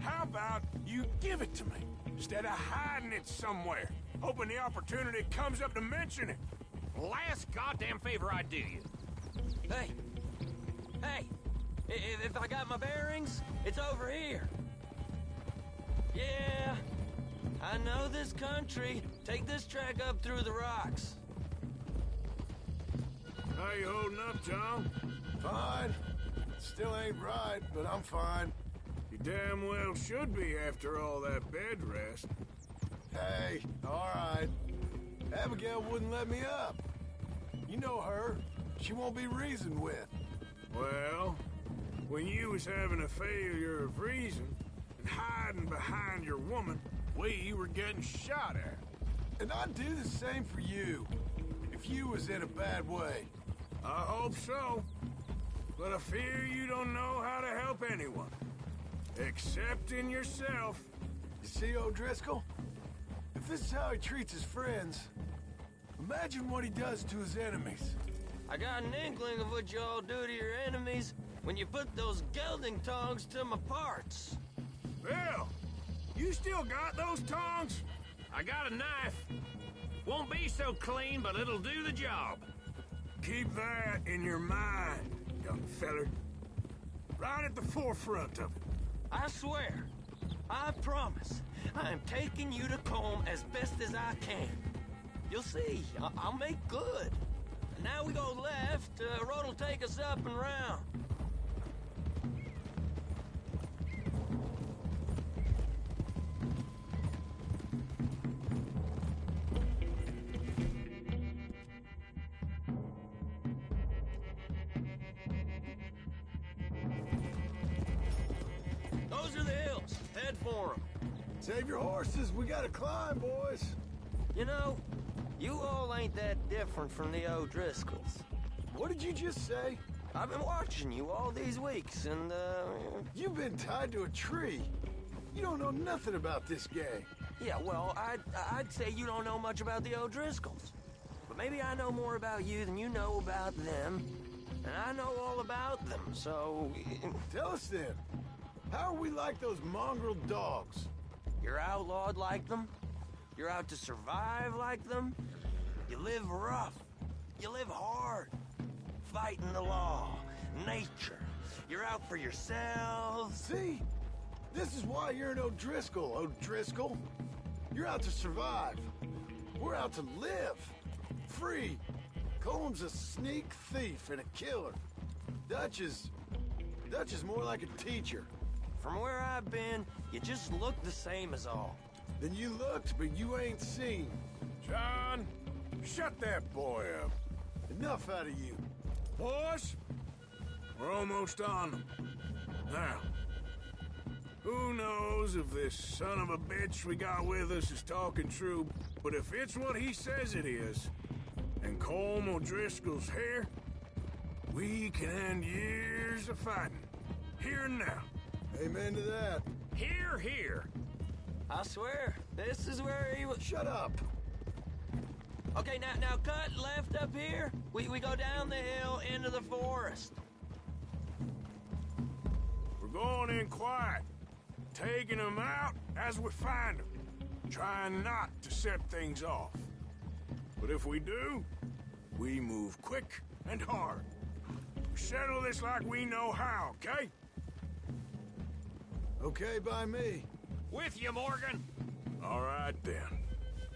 how about you give it to me, instead of hiding it somewhere, hoping the opportunity comes up to mention it? Last goddamn favor I do you. Hey! Hey! If I got my bearings, it's over here. Yeah, I know this country. Take this track up through the rocks. How you holding up, John? Fine. Still ain't right, but I'm fine. You damn well should be after all that bed rest. Hey, all right. Abigail wouldn't let me up. You know her. She won't be reasoned with. Well, when you was having a failure of reason and hiding behind your woman, we were getting shot at. And I'd do the same for you, if you was in a bad way. I hope so. But I fear you don't know how to help anyone. Except in yourself. You see, O'Driscoll? If this is how he treats his friends, imagine what he does to his enemies. I got an inkling of what you all do to your enemies when you put those gelding tongs to my parts. Bill, you still got those tongs? I got a knife. Won't be so clean, but it'll do the job. Keep that in your mind, young feller. Right at the forefront of it. I swear, I promise, I am taking you to Combe as best as I can. You'll see, I'll make good. And now we go left, road will take us up and round. Those are the hills. Head for them. Save your horses. We gotta climb, boys. You know, you all ain't that different from the O'Driscolls. What did you just say? I've been watching you all these weeks, and, You've been tied to a tree. You don't know nothing about this gang. Yeah, well, I'd say you don't know much about the O'Driscolls. But maybe I know more about you than you know about them. And I know all about them, so... Tell us then. How are we like those mongrel dogs? You're outlawed like them. You're out to survive like them. You live rough. You live hard. Fighting the law, nature. You're out for yourselves. See? This is why you're an O'Driscoll, O'Driscoll. You're out to survive. We're out to live. Free. Comb's a sneak thief and a killer. Dutch is more like a teacher. From where I've been, you just look the same as all. Then you looked, but you ain't seen. John, shut that boy up. Enough out of you. Boys, we're almost on them. Now, who knows if this son of a bitch we got with us is talking true, but if it's what he says it is, and Colm O'Driscoll's here, we can end years of fighting. Here and now. Amen to that. Here, here. I swear, this is where he was... Shut up. Okay, now cut left up here. We go down the hill into the forest. We're going in quiet, taking them out as we find them, trying not to set things off. But if we do, we move quick and hard. We settle this like we know how, okay? Okay by me. With you, Morgan. All right, then.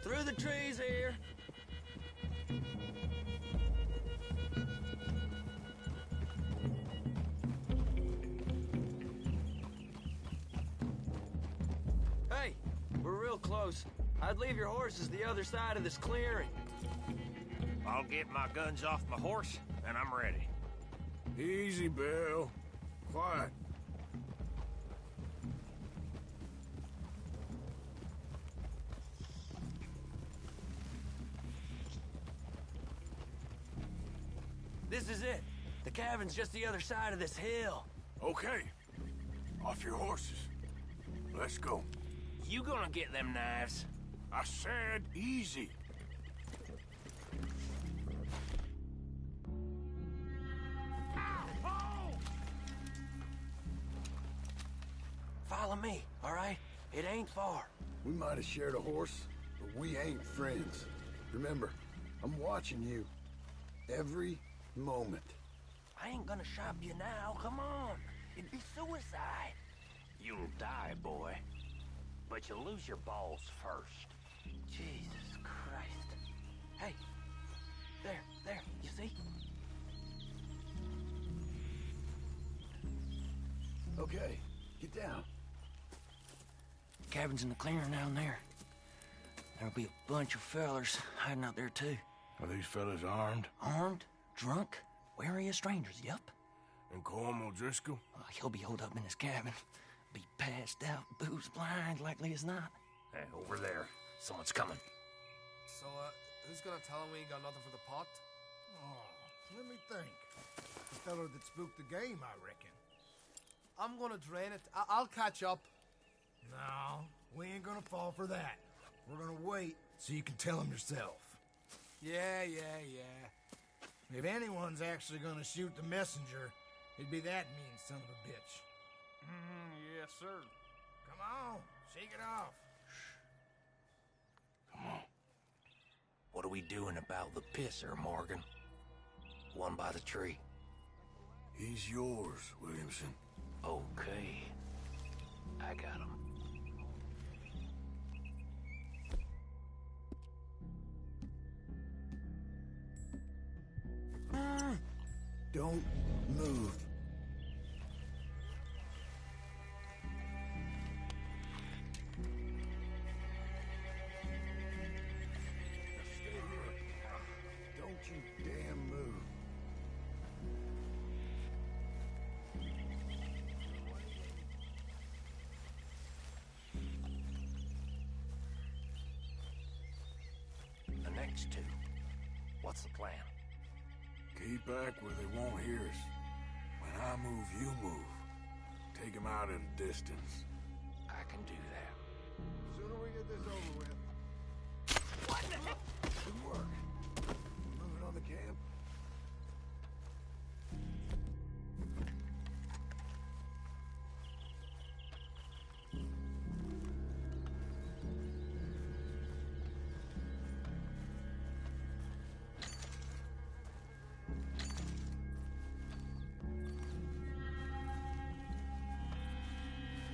Through the trees here. Hey, we're real close. I'd leave your horses the other side of this clearing. I'll get my guns off my horse, and I'm ready. Easy, Bill. Quiet. This is it. The cabin's just the other side of this hill. Okay. Off your horses. Let's go. You gonna get them knives? I said easy. follow me, all right? It ain't far. We might have shared a horse, but we ain't friends. Remember, I'm watching you. Every moment. I ain't gonna shop you now, come on. It'd be suicide. You'll die, boy. But you'll lose your balls first. Jesus Christ. Hey, there, you see? Okay, get down. Cabin's in the clearing down there. There'll be a bunch of fellers hiding out there, too. Are these fellas armed? Armed? Drunk? Wary of strangers, yup. And Colm O'Driscoll? He'll be holed up in his cabin. Be passed out, booze blind, likely as not. Hey, over there. Someone's coming. So, who's gonna tell him we ain't got nothing for the pot? Oh, let me think. The fellow that spooked the game, I reckon. I'm gonna drain it. I'll catch up. No, we ain't gonna fall for that. We're gonna wait so you can tell him yourself. Yeah. If anyone's actually gonna shoot the messenger, it'd be that mean son of a bitch. Yes, sir. Come on, shake it off. Come on. What are we doing about the pisser, Morgan? One by the tree. He's yours, Williamson. Okay. I got him. Don't move. Stay here. Don't you damn move. The next two. What's the plan? Keep back where they won't hear us. When I move, you move. Take them out at a distance. I can do that. Sooner we get this over with. What the heck? Good work. Moving on the camp.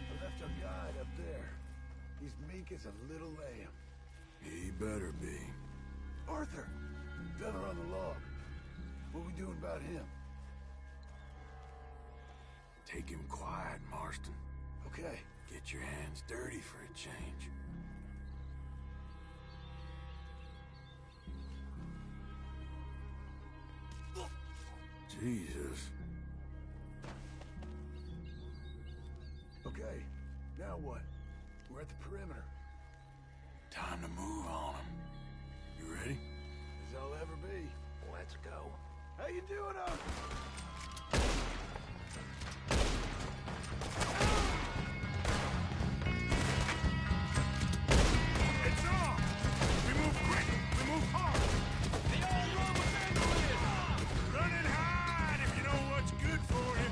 I left our guide up there. He's meek as a little lamb. He better be. Arthur! Fella on the log. What we doing about him? Take him quiet, Marston. Okay. Get your hands dirty for a change. Jesus. Okay. Now what? We're at the perimeter. Time to move on him. You ready? As I'll ever be. Let's go. How you doing, Arthur? It's on! We move quick! We move hard! The old rubber bandolier! Run and hide if you know what's good for you!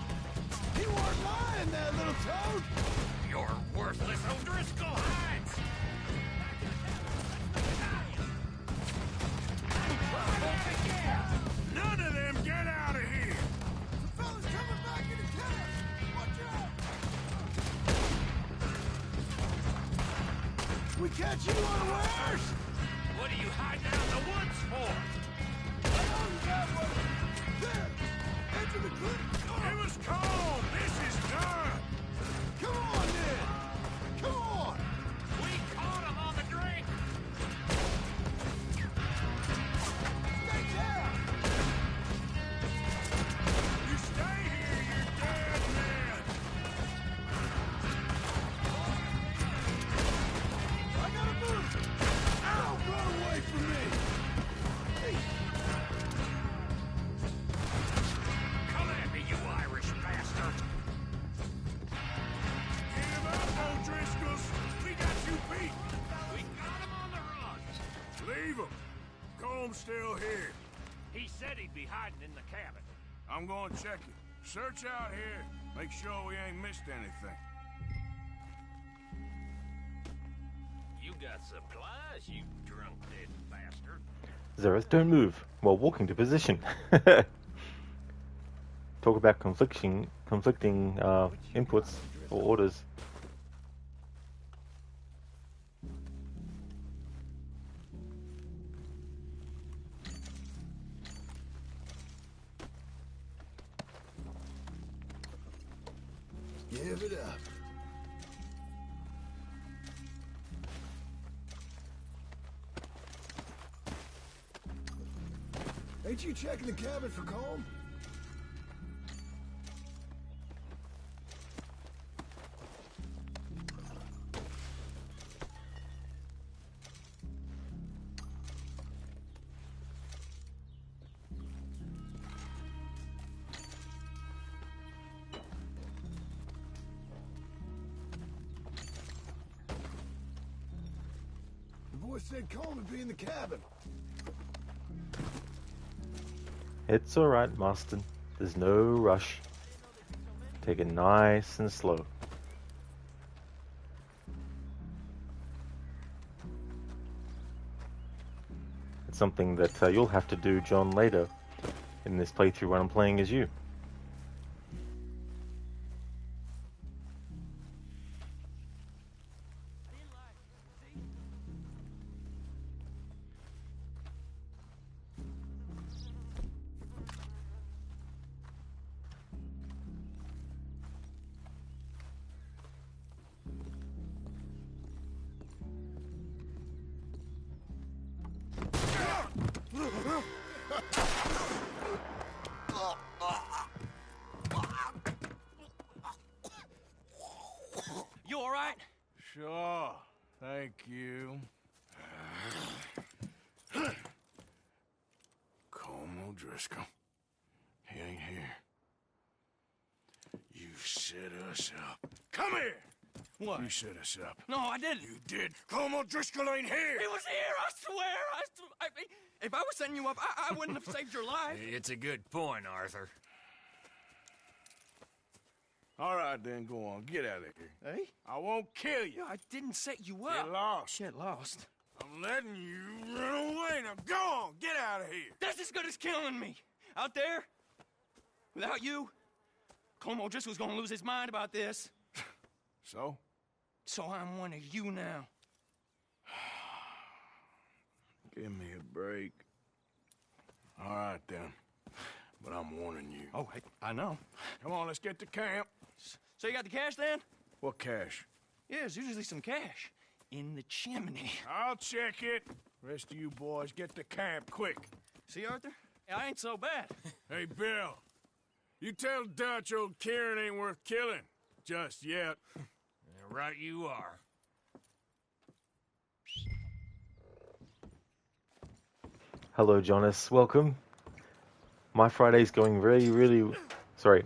You weren't lying, that little toad! You're worthless O'Driscoll hides! None of them get out of here! The fella's coming back in the camp! Watch out! We catch you unawares! What are you hiding out in the woods for? I know you got one! There! Edge of the cliff! It was cold! This is done! Come on, then! Come on! We caught him on the drink! Stay down! You stay here, you dead man! I gotta move! Don't run away from me! Hey! Come at me, you Irish bastard! Give up, O'Driscolls! We got you beat! We got him on the run! Leave him! Comb's still here. He said he'd be hiding in the cabin. I'm gonna check it. Search out here. Make sure we ain't missed anything. got supplies, you drunk dead bastard. Zareth, don't move while walking to position. Talk about conflicting inputs or orders. Give it up. Ain't you checking the cabin for calm? The boy said calm would be in the cabin. It's alright, Marston. There's no rush. Take it nice and slow. It's something that you'll have to do, John, later in this playthrough when I'm playing as you. You all right? Sure. Thank you. Colm O'Driscoll. He ain't here. You set us up. Come here! What? You set us up. No, I didn't. You did. Colm O'Driscoll ain't here! He was here, I swear! If I was setting you up, I wouldn't have saved your life. It's a good point, Arthur. All right, then, go on. Get out of here. Hey? I won't kill you. I didn't set you up. Get lost. Get lost. I'm letting you run away. Now go on. Get out of here. That's as good as killing me. Out there, without you, Colm O'Driscoll's gonna lose his mind about this. So? So I'm one of you now. Give me a break. All right, then. But I'm warning you. Oh, I know. Come on, let's get to camp. So you got the cash, then? What cash? Yeah, there's usually some cash. In the chimney. I'll check it. Rest of you boys, get to camp, quick. See, Arthur? I ain't so bad. Hey, Bill. You tell Dutch old Kieran ain't worth killing. Just yet. Right you are. Hello, Jonas. Welcome. My Friday is going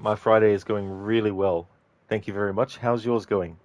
my Friday is going really well. Thank you very much. How's yours going?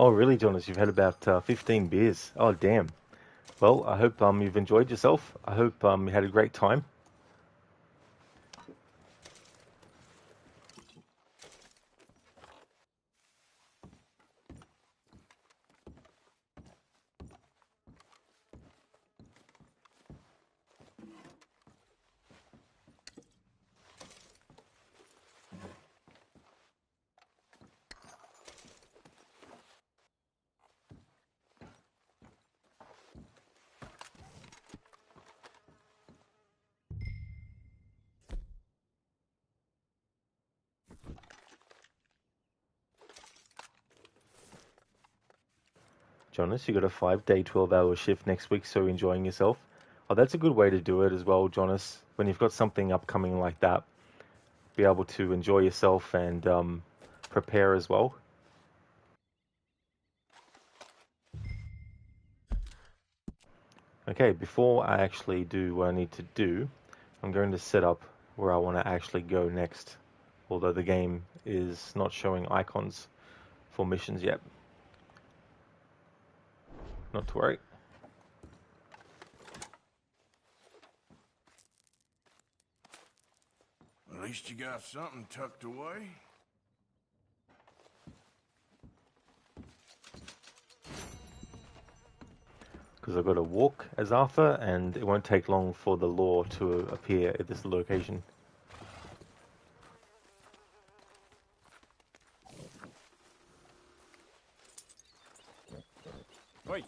Oh, really, Jonas? You've had about 15 beers. Oh, damn. Well, I hope you've enjoyed yourself. I hope you had a great time. Jonas, you got a 5-day, 12-hour shift next week, so you're enjoying yourself. Oh, that's a good way to do it as well, Jonas. When you've got something upcoming like that, be able to enjoy yourself and prepare as well. Okay, before I actually do what I need to do, I'm going to set up where I want to actually go next, although the game is not showing icons for missions yet. Not to worry. At least you got something tucked away. Because I've got to walk as Arthur, and it won't take long for the law to appear at this location. Wait.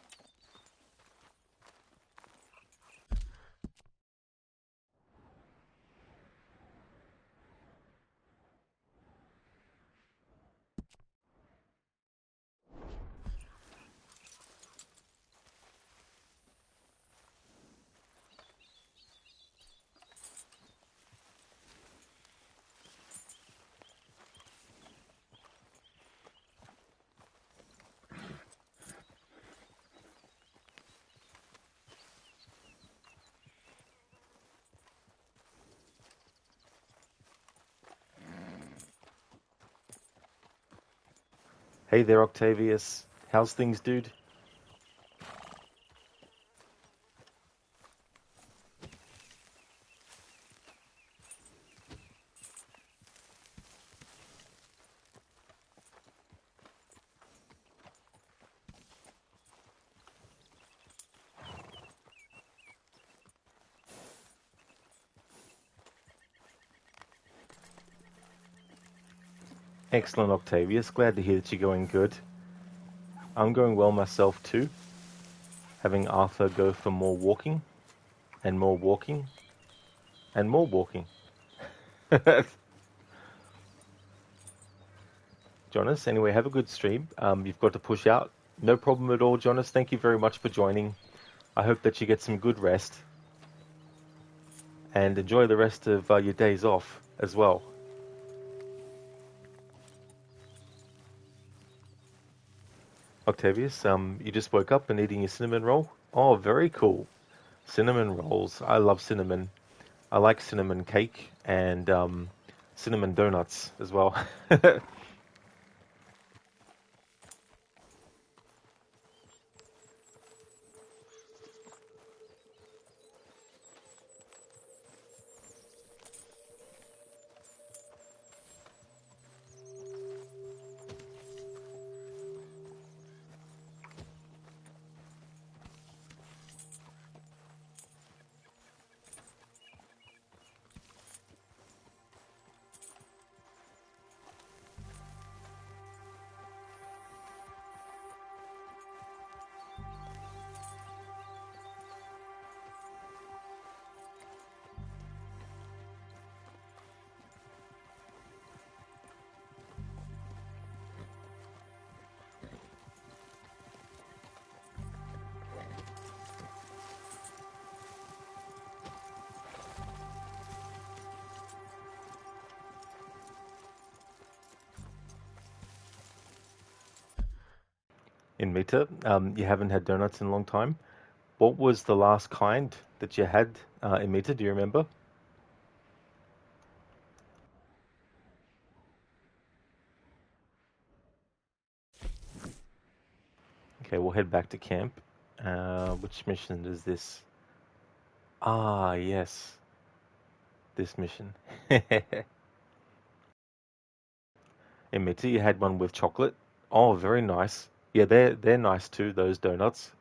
Hey there, Octavius. How's things, dude? Excellent, Octavius. Glad to hear that you're going good. I'm going well myself too. Having Arthur go for more walking, and more walking, and more walking. Jonas, anyway, have a good stream. You've got to push out. No problem at all, Jonas. Thank you very much for joining. I hope that you get some good rest. And enjoy the rest of your days off as well. Octavius, you just woke up and eating your cinnamon roll? Oh, very cool. Cinnamon rolls. I love cinnamon. I like cinnamon cake and cinnamon donuts as well. In Mita, you haven't had donuts in a long time. What was the last kind that you had in Mita? Do you remember? Okay, we'll head back to camp. Which mission is this? Ah, yes. This mission. In Mita, you had one with chocolate. Oh, very nice. Yeah, they're nice too, those donuts.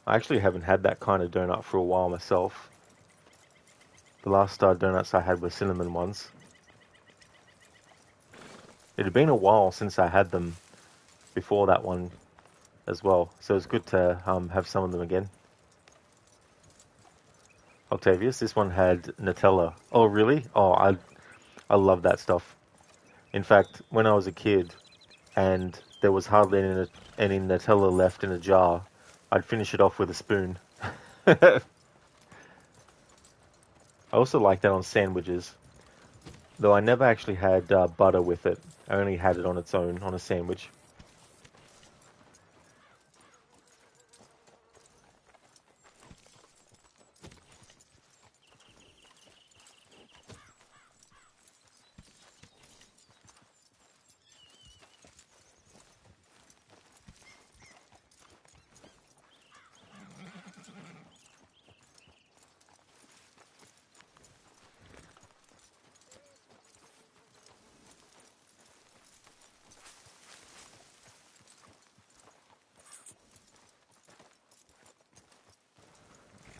I actually haven't had that kind of donut for a while myself. The last donuts I had were cinnamon ones. It had been a while since I had them before that one as well, so it's good to have some of them again. Octavius. This one had Nutella. Oh, really? Oh, I love that stuff. In fact, when I was a kid and there was hardly any Nutella left in a jar, I'd finish it off with a spoon. I also like that on sandwiches, though I never actually had butter with it. I only had it on its own on a sandwich.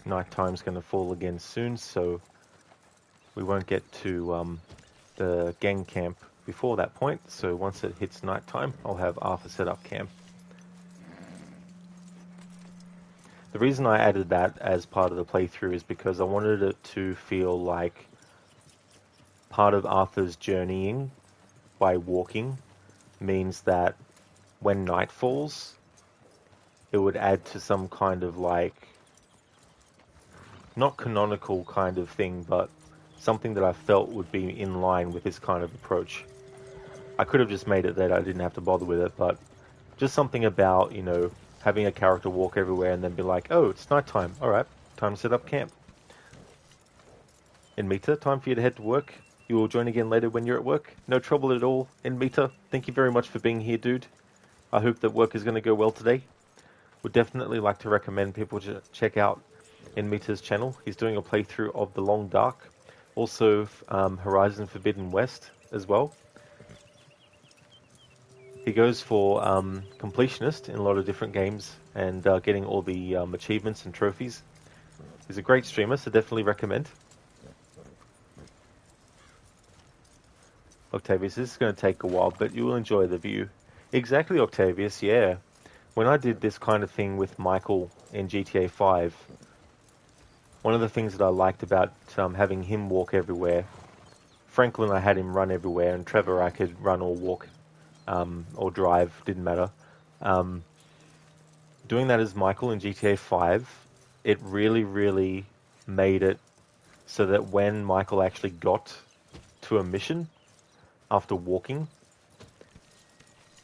Nighttime's going to fall again soon, so we won't get to the gang camp before that point. So once it hits nighttime, I'll have Arthur set up camp. The reason I added that as part of the playthrough is because I wanted it to feel like part of Arthur's journeying by walking means that when night falls, it would add to some kind of like, not canonical kind of thing, but something that I felt would be in line with this kind of approach. I could have just made it that I didn't have to bother with it, but just something about, you know, having a character walk everywhere and then be like, oh, it's nighttime. Alright, time to set up camp. In Mita, time for you to head to work. You will join again later when you're at work. No trouble at all. In Mita, thank you very much for being here, dude. I hope that work is going to go well today. Would definitely like to recommend people to check out In Mita's channel. He's doing a playthrough of The Long Dark. Also, Horizon Forbidden West as well. He goes for completionist in a lot of different games and getting all the achievements and trophies. He's a great streamer, so definitely recommend. Octavius, this is going to take a while, but you will enjoy the view. Exactly, Octavius, yeah. When I did this kind of thing with Michael in GTA 5, one of the things that I liked about having him walk everywhere, Franklin I had him run everywhere, and Trevor I could run or walk or drive, didn't matter. Doing that as Michael in GTA 5, it really, really made it so that when Michael actually got to a mission after walking,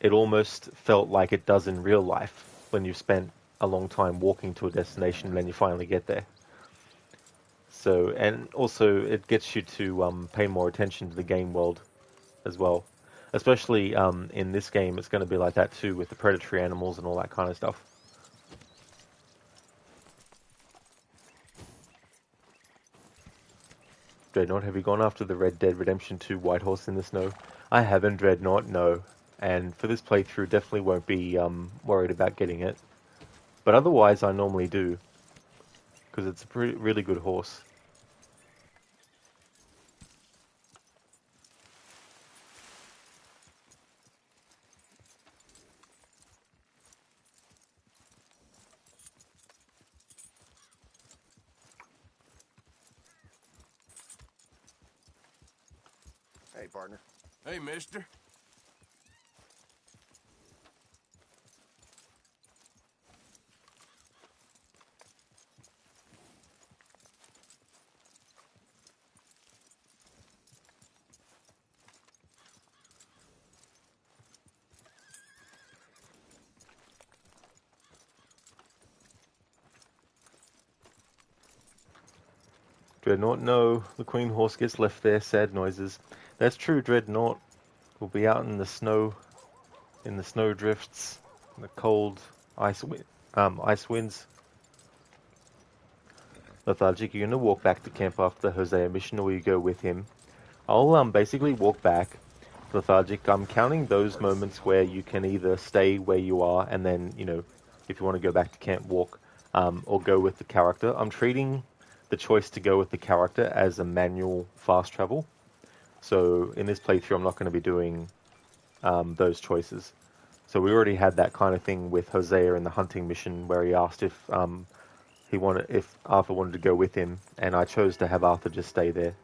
it almost felt like it does in real life when you've spent a long time walking to a destination and then you finally get there. So, and also it gets you to pay more attention to the game world as well. Especially in this game, it's going to be like that too with the predatory animals and all that kind of stuff. Dreadnought, have you gone after the Red Dead Redemption 2 White Horse in the Snow? I haven't, Dreadnought, no. And for this playthrough, definitely won't be worried about getting it. But otherwise, I normally do. Because it's a really good horse. Hey, partner. Hey, mister. Dreadnought, no. The Queen Horse gets left there, sad noises. That's true, Dreadnought. We'll be out in the snow drifts, in the cold ice winds. Lethargic, you're going to walk back to camp after the Hosea mission, or you go with him? I'll basically walk back. Lethargic, I'm counting those moments where you can either stay where you are and then, you know, if you want to go back to camp, walk, or go with the character. I'm treating the choice to go with the character as a manual fast travel. So in this playthrough, I'm not going to be doing those choices. So we already had that kind of thing with Hosea in the hunting mission where he asked if if Arthur wanted to go with him, and I chose to have Arthur just stay there.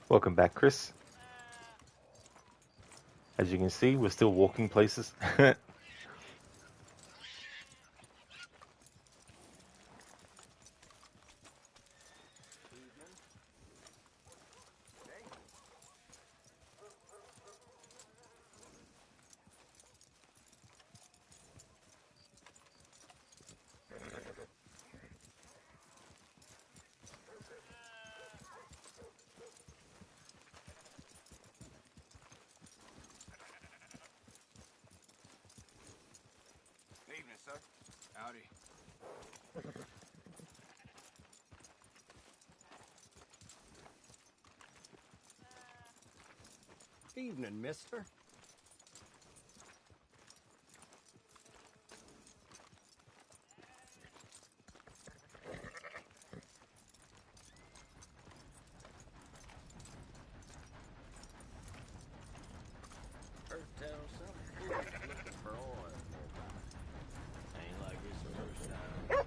Welcome back, Chris. As you can see, we're still walking places. Evening, sir. Howdy. Evening, mister. Heard tell some fool looking for oil nearby. Ain't like it's the first time.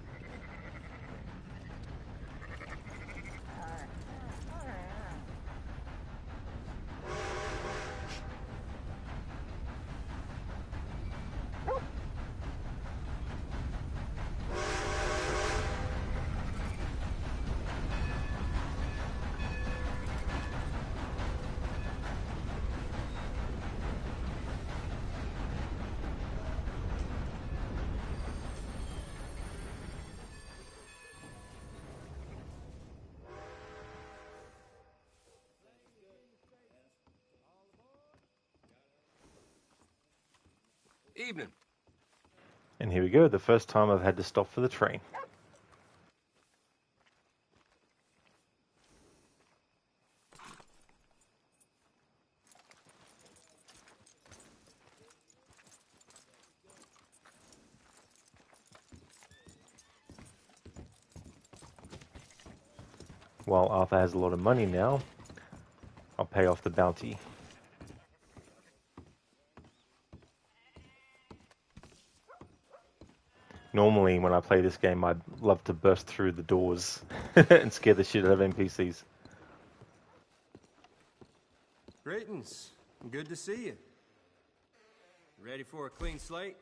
Evening. And here we go, the first time I've had to stop for the train. While Arthur has a lot of money now, I'll pay off the bounty. Normally, when I play this game, I'd love to burst through the doors and scare the shit out of NPCs. Greetings. Good to see you. Ready for a clean slate?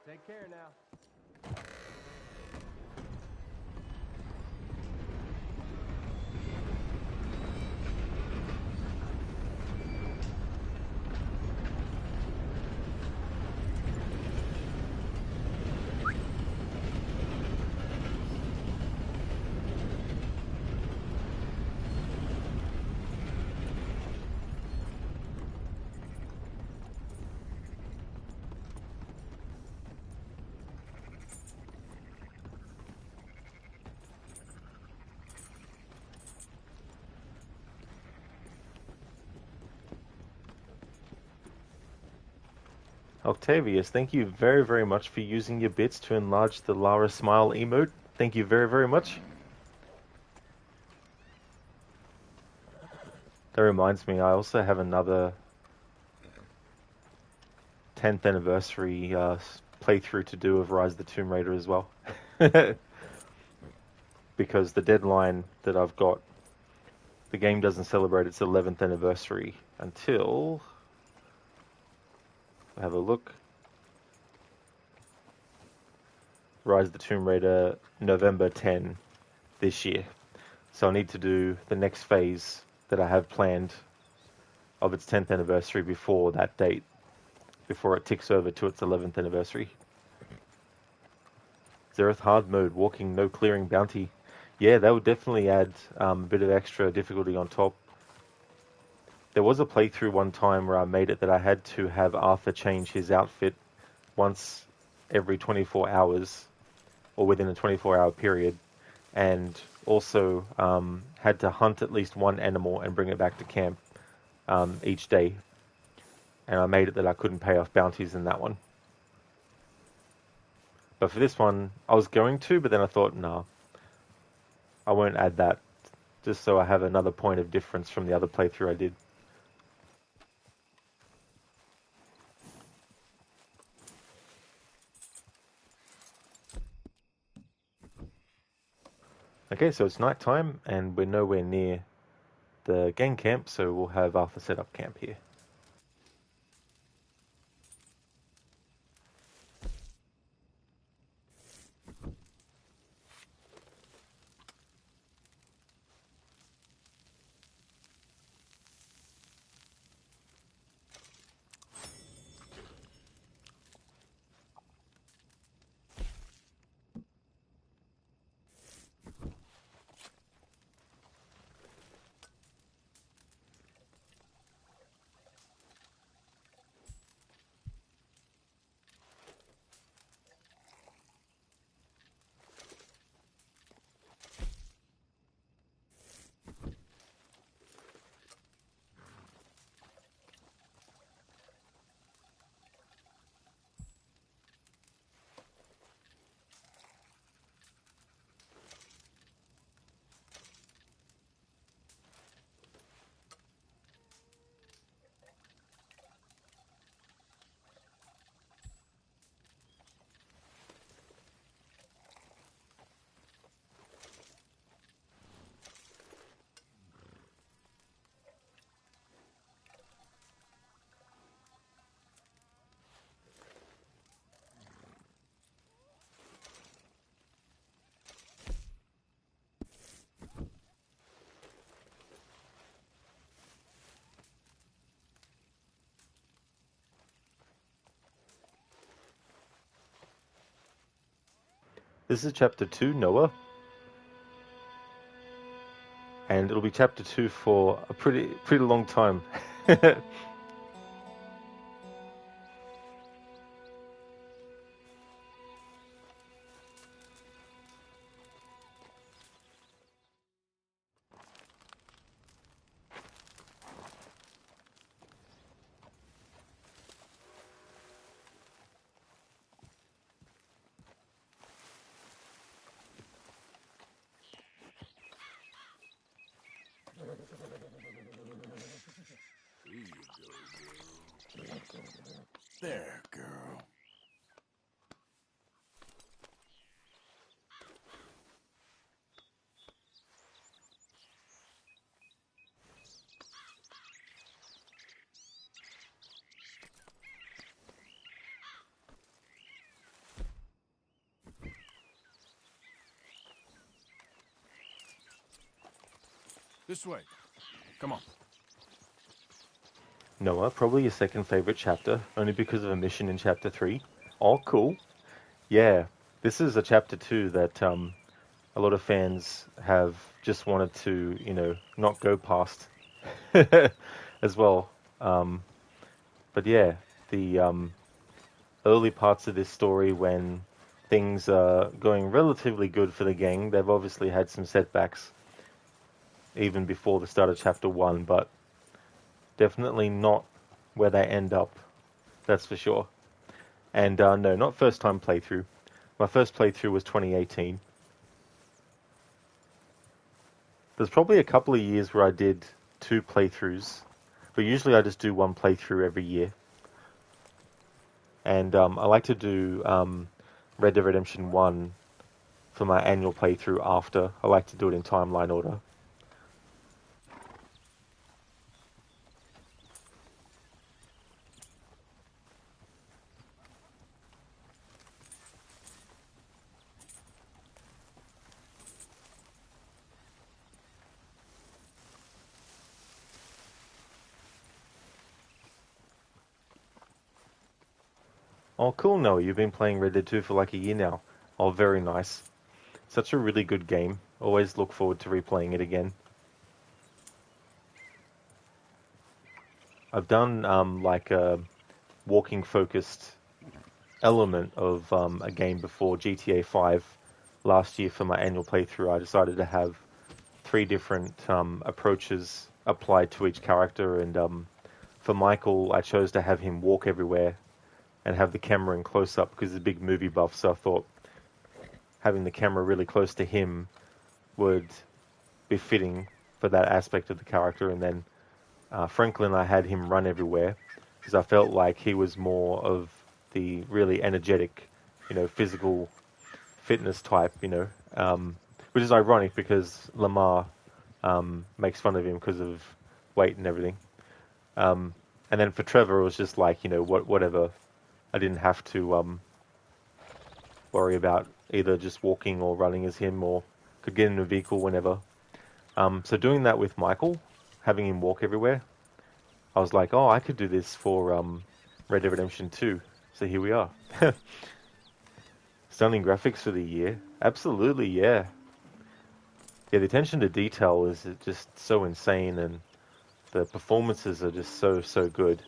Take care now. Octavius, thank you very, very much for using your bits to enlarge the Lara smile emote. Thank you very, very much. That reminds me, I also have another 10th anniversary playthrough to do of Rise of the Tomb Raider as well. Because the deadline that I've got, the game doesn't celebrate its 11th anniversary until... have a look. Rise of the Tomb Raider, November 10 this year. So I need to do the next phase that I have planned of its 10th anniversary before that date, before it ticks over to its 11th anniversary. Zereth hard mode, walking, no clearing bounty. Yeah, that would definitely add a bit of extra difficulty on top. There was a playthrough one time where I made it that I had to have Arthur change his outfit once every 24 hours, or within a 24-hour period, and also had to hunt at least one animal and bring it back to camp each day. And I made it that I couldn't pay off bounties in that one. But for this one, I was going to, but then I thought, no, I won't add that, just so I have another point of difference from the other playthrough I did. Okay, so it's night time, and we're nowhere near the gang camp, so we'll have Arthur set up camp here. This is chapter 2, Noah. And it'll be chapter 2 for a pretty long time. Here you go, girl. There, girl. This way. Come on. Noah, probably your second favorite chapter, only because of a mission in chapter 3. Oh, cool. Yeah, this is a chapter 2 that a lot of fans have just wanted to, not go past as well. But yeah, the early parts of this story, when things are going relatively good for the gang, they've obviously had some setbacks even before the start of chapter 1, but definitely not where they end up, that's for sure. And no, not first time playthrough. My first playthrough was 2018. There's probably a couple of years where I did 2 playthroughs, but usually I just do 1 playthrough every year. And I like to do Red Dead Redemption 1 for my annual playthrough after. I like to do it in timeline order. Oh, cool, Noah. You've been playing Red Dead 2 for like a year now. Oh, very nice. Such a really good game. Always look forward to replaying it again. I've done like a walking focused element of a game before, GTA 5. Last year for my annual playthrough, I decided to have 3 different approaches applied to each character, and for Michael, I chose to have him walk everywhere and have the camera in close up because he's a big movie buff, so I thought having the camera really close to him would be fitting for that aspect of the character. And then Franklin, I had him run everywhere because I felt like he was more of the really energetic, physical fitness type, which is ironic because Lamar makes fun of him because of weight and everything. And then for Trevor, it was just like, whatever. I didn't have to worry about either just walking or running as him, or could get in a vehicle whenever. So doing that with Michael, having him walk everywhere, I was like, oh, I could do this for Red Dead Redemption 2. So here we are. Stunning graphics for the year. Absolutely, yeah. Yeah, the attention to detail is just so insane, and the performances are just so good.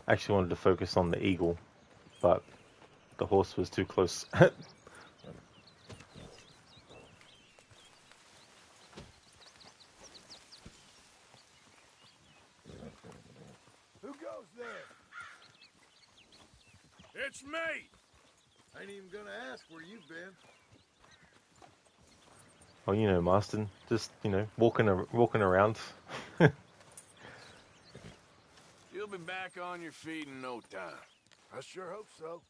I actually wanted to focus on the eagle, but the horse was too close. Who goes there? It's me! Ain't even gonna ask where you've been. Oh, Marston, just, walking around. You'll be back on your feet in no time. I sure hope so.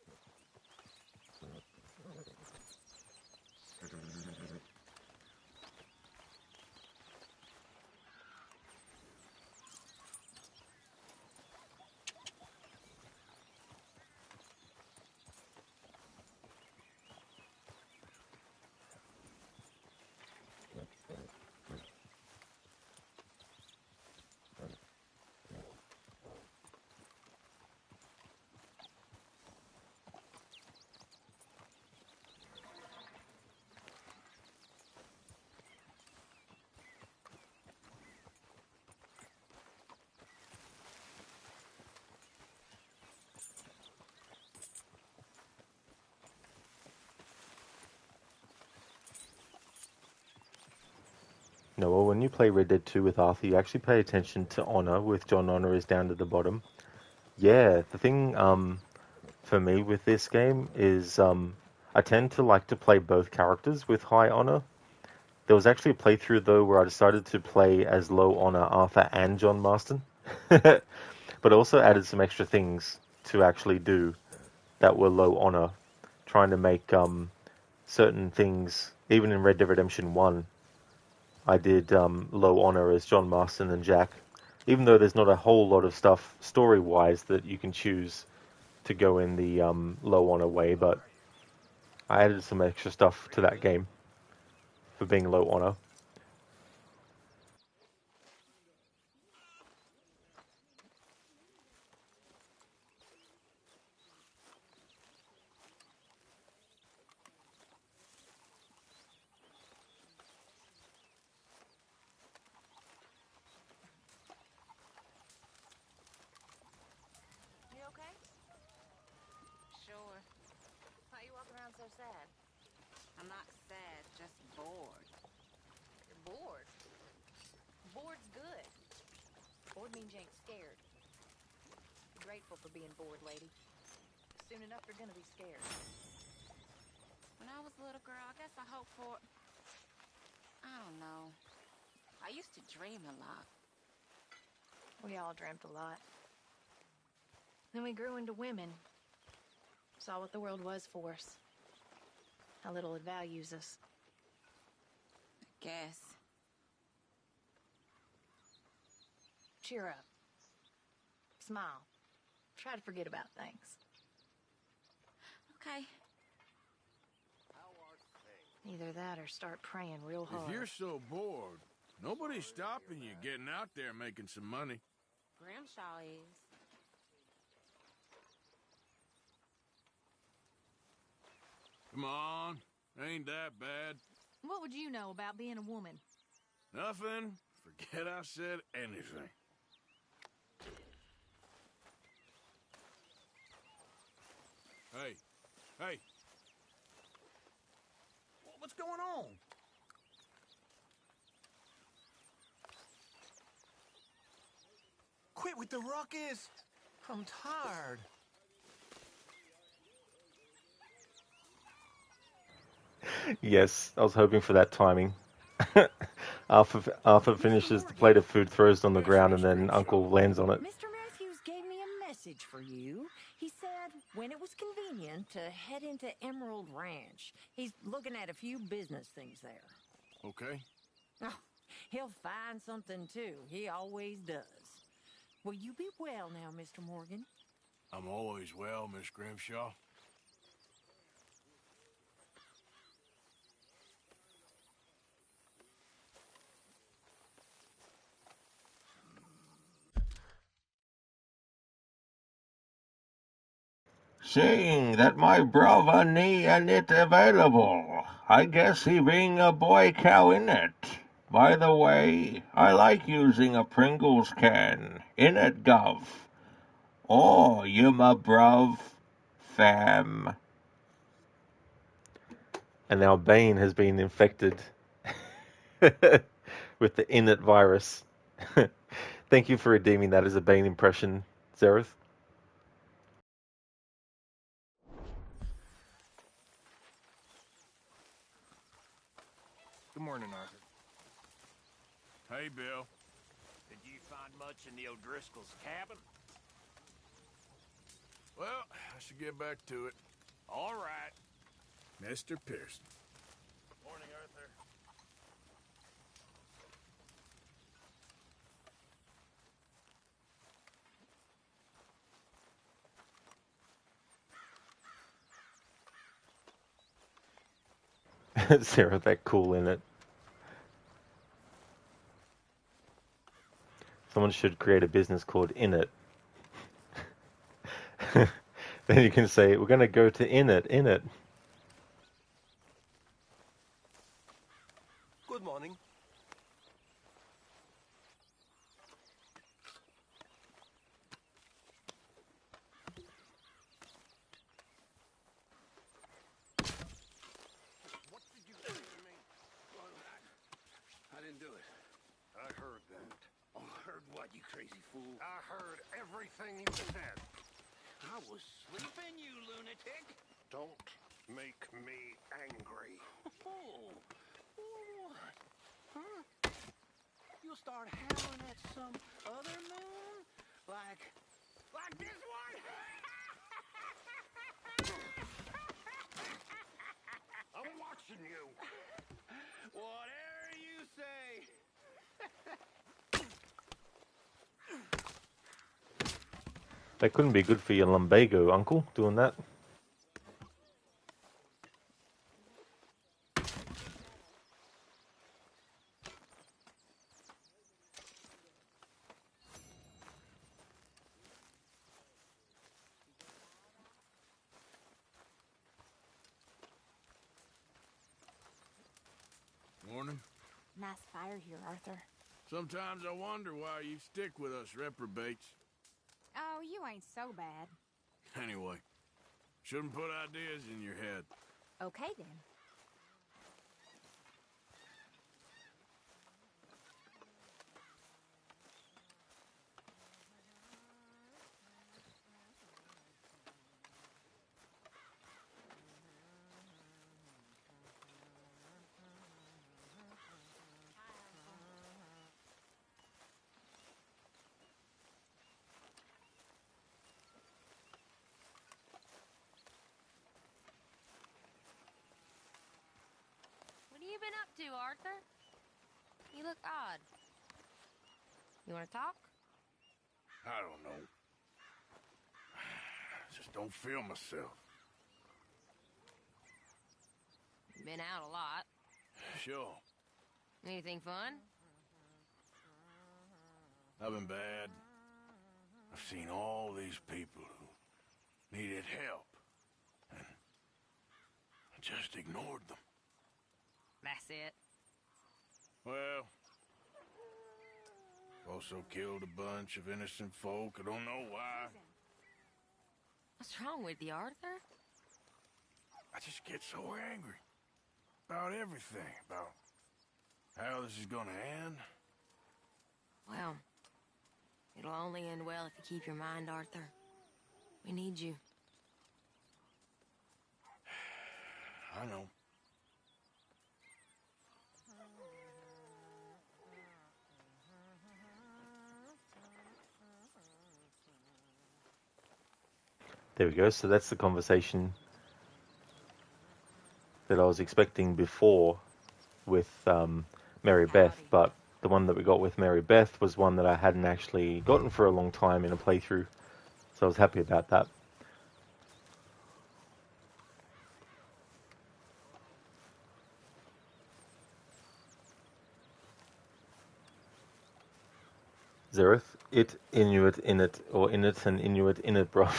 No, well, when you play Red Dead 2 with Arthur, you actually pay attention to honor, with John Honor is down to the bottom. Yeah, the thing for me with this game is I tend to like to play both characters with high honor. There was actually a playthrough, though, where I decided to play as low honor Arthur and John Marston. But also added some extra things to actually do that were low honor, trying to make certain things, even in Red Dead Redemption 1, I did low honor as John Marston and Jack, even though there's not a whole lot of stuff story-wise that you can choose to go in the low honor way, but I added some extra stuff to that game for being low honor. You okay? Sure. Why you walking around so sad? I'm not sad, just bored. You're bored. Bored's good. Bored means you ain't scared. Be grateful for being bored, lady. Soon enough, you're gonna be scared. When I was a little girl, I guess I hoped for... I don't know. I used to dream a lot. We all dreamt a lot. Then we grew into women. Saw what the world was for us. How little it values us. I guess. Cheer up. Smile. Try to forget about things. Okay. Either that or start praying real hard. If you're so bored, nobody's stopping you getting out there making some money. Grimshaw is. Come on, ain't that bad. What would you know about being a woman? Nothing. Forget I said anything. Hey, hey. What's going on? Quit with the ruckus. I'm tired. Yes, I was hoping for that timing. Arthur finishes the plate of food, throws it on the ground, and then Uncle lands on it. Mr. Matthews gave me a message for you. He said when it was convenient to head into Emerald Ranch. He's looking at a few business things there. Okay. Oh, he'll find something, too. He always does. Will you be well now, Mr. Morgan? I'm always well, Miss Grimshaw. Seeing that my brother and it available, I guess he bring a boy cow in it. By the way, I like using a Pringles can, in it, Gov. Oh, you my bruv, fam. And now Bane has been infected with the Init virus. Thank you for redeeming that as a Bane impression, Zereth. Good morning, Arthur. Hey, Bill. Did you find much in the O'Driscoll's cabin? Well, I should get back to it. All right. Mr. Pearson. Morning, Arthur. Sarah, that cool in it. Someone should create a business called Init. Then you can say, we're going to go to Init. Good morning. I didn't do it. I heard that. Oh, heard what, you crazy fool? I heard everything you said. I was sleeping, you lunatic. Don't make me angry. Oh, what? Huh? You'll start howling at some other moon? Like this one? I'm watching you. Whatever you say. That couldn't be good for your lumbago, Uncle, doing that. Morning. Nice fire here, Arthur. Sometimes I wonder why you stick with us reprobates. Oh, you ain't so bad. Anyway, shouldn't put ideas in your head. Okay, then. What have you been up to, Arthur? You look odd. You want to talk? I don't know. Just don't feel myself. Been out a lot. Sure. Anything fun? I've been bad. I've seen all these people who needed help. And I just ignored them. That's it. Well, also killed a bunch of innocent folk. I don't know why. What's wrong with you, Arthur? I just get so angry. About everything. About how this is gonna end. Well, it'll only end well if you keep your mind, Arthur. We need you. I know. There we go. So that's the conversation that I was expecting before with Mary Beth, but the one that we got with Mary Beth was one that I hadn't actually gotten for a long time in a playthrough, so I was happy about that. Zereth, it, Inuit, in it, or in it and Inuit in it, bro.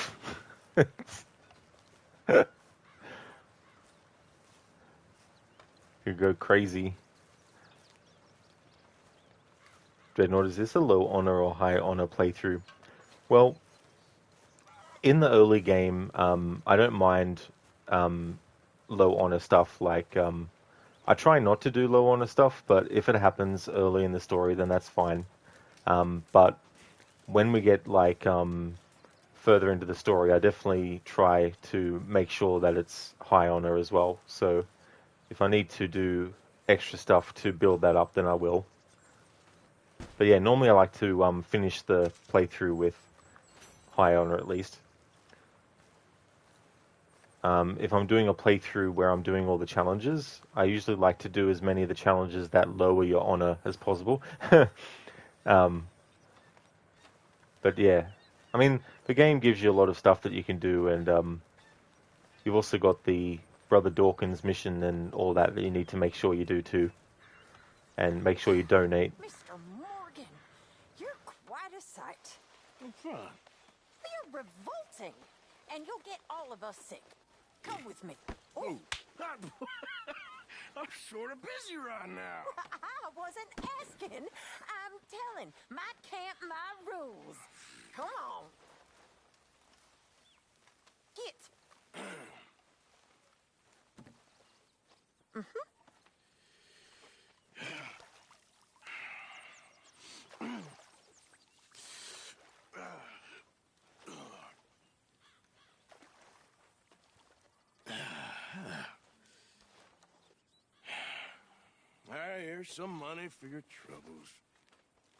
You go crazy. Dreadnought, is this a low honor or high honor playthrough? Well, in the early game, I don't mind low honor stuff. Like, I try not to do low honor stuff, but if it happens early in the story, then that's fine. But when we get like further into the story, I definitely try to make sure that it's high honor as well. So if I need to do extra stuff to build that up, then I will. But yeah, normally I like to finish the playthrough with high honor at least. If I'm doing a playthrough where I'm doing all the challenges, I usually like to do as many of the challenges that lower your honor as possible. But yeah, I mean, the game gives you a lot of stuff that you can do, and you've also got the Brother Dawkins mission and all that you need to make sure you do too. And make sure you donate. Mr. Morgan, you're quite a sight. I'm fine. You're revolting, and you'll get all of us sick. Come with me. Oh, I'm sort of busy right now. I wasn't asking. I'm telling. My camp, my rules. Come on. Get. Here's some money for your troubles.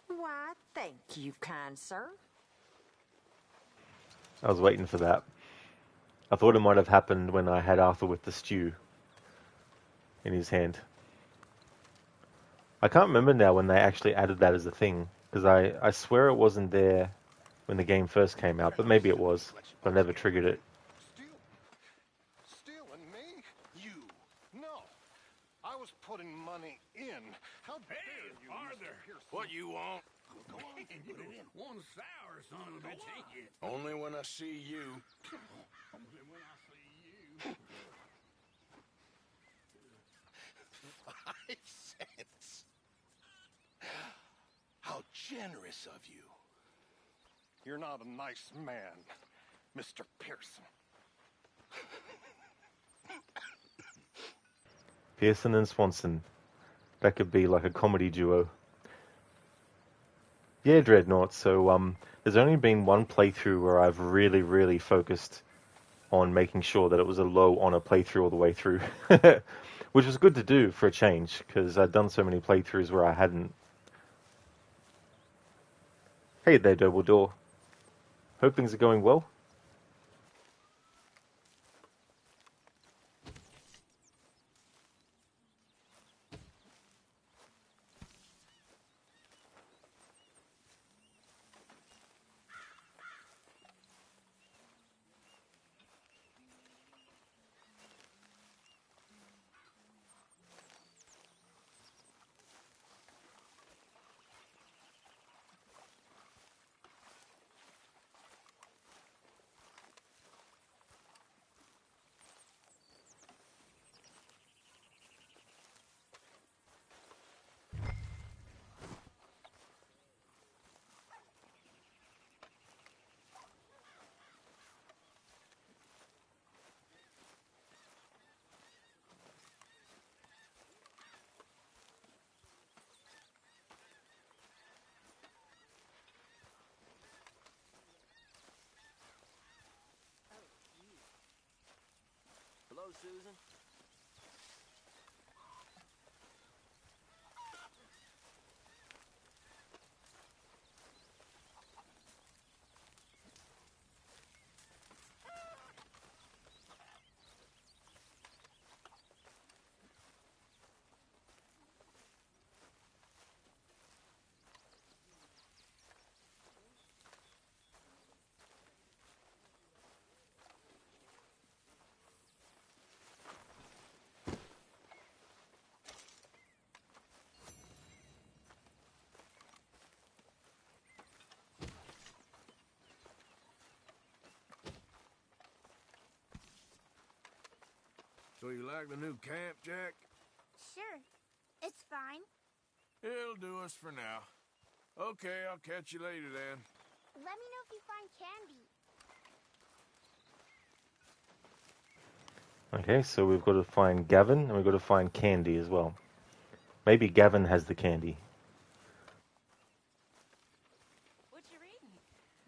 Why, thank you, kind sir. I was waiting for that. I thought it might have happened when I had Arthur with the stew in his hand. I can't remember now when they actually added that as a thing, because I swear it wasn't there when the game first came out, but maybe it was, but I never triggered it. Stealing me? You. No. I was putting money in. How dare you, Arthur, Mr. Pearson? what you want? Go on, put it in. One sour son of a bitch, ain't you? Only when I see you. Only when I see you. 5 cents. How generous of you. You're not a nice man, Mr. Pearson. Pearson and Swanson. That could be like a comedy duo. Yeah, Dreadnought, so there's only been one playthrough where I've really, really focused on making sure that it was a low honor playthrough all the way through. Which was good to do for a change, because I'd done so many playthroughs where I hadn't. Hey there, Dumbledore. Hope things are going well. Hello, Susan. So you like the new camp, Jack? Sure. It's fine. It'll do us for now. Okay, I'll catch you later then. Let me know if you find candy. Okay, so we've got to find Gavin, and we've got to find Candy as well. Maybe Gavin has the candy. What you reading?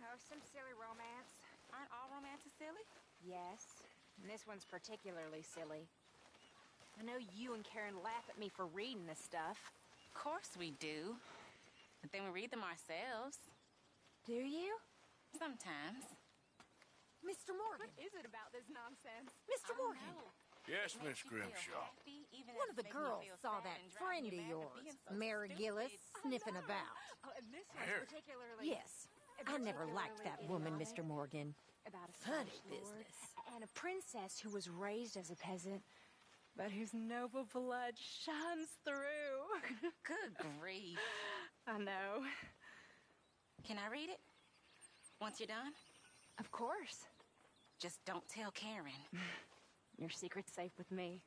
Oh, some silly romance. Aren't all romances silly? Yes, and this one's particularly silly. I know you and Karen laugh at me for reading this stuff. Of course we do. But then we read them ourselves. Do you? Sometimes. Mr. Morgan. What is it about this nonsense? Mr. Morgan. Yes, Miss Grimshaw. One of the girls saw that friend of yours, Mary Gillis, sniffing about. Oh, and this one's Here. particularly... Yes. I never liked that woman, Mr. Morgan. About a Funny Scottish lord business. and a princess who was raised as a peasant, but whose noble blood shines through. Good grief. I know. Can I read it? Once you're done? Of course. Just don't tell Karen. Your secret's safe with me.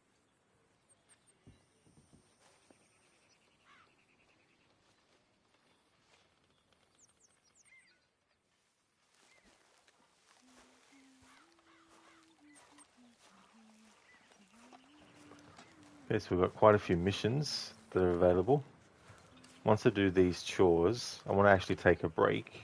Okay, so we've got quite a few missions that are available. Once I do these chores, I want to actually take a break.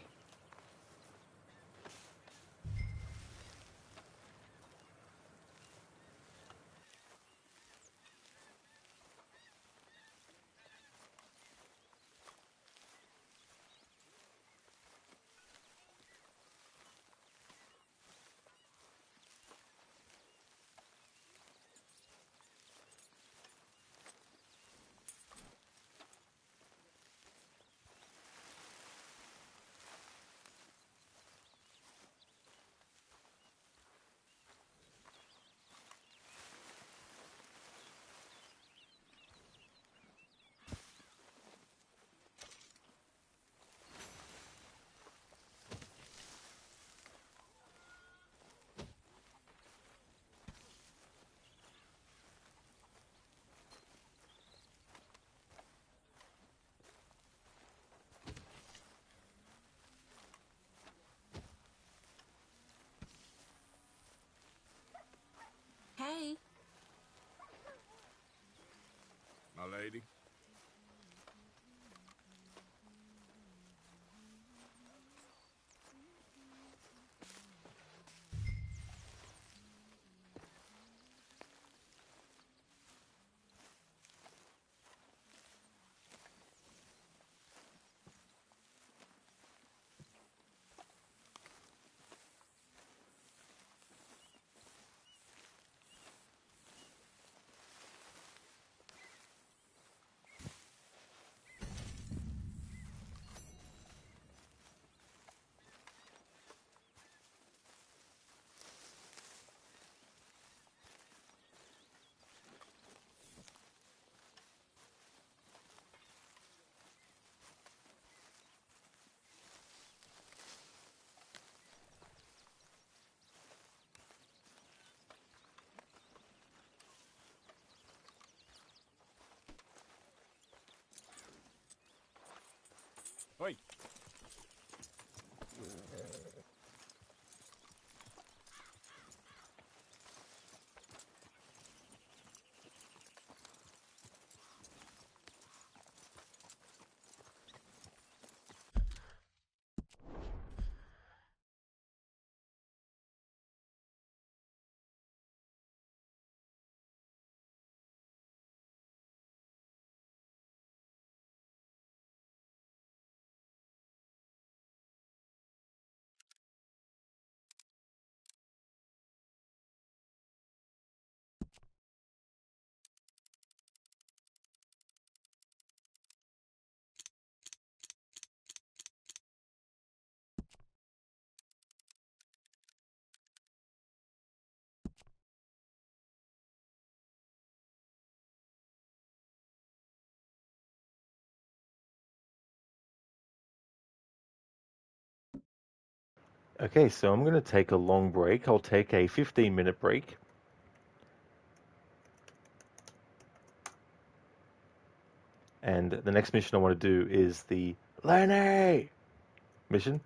Oi. Okay, so I'm going to take a long break. I'll take a 15-minute break. And the next mission I want to do is the Lenny mission.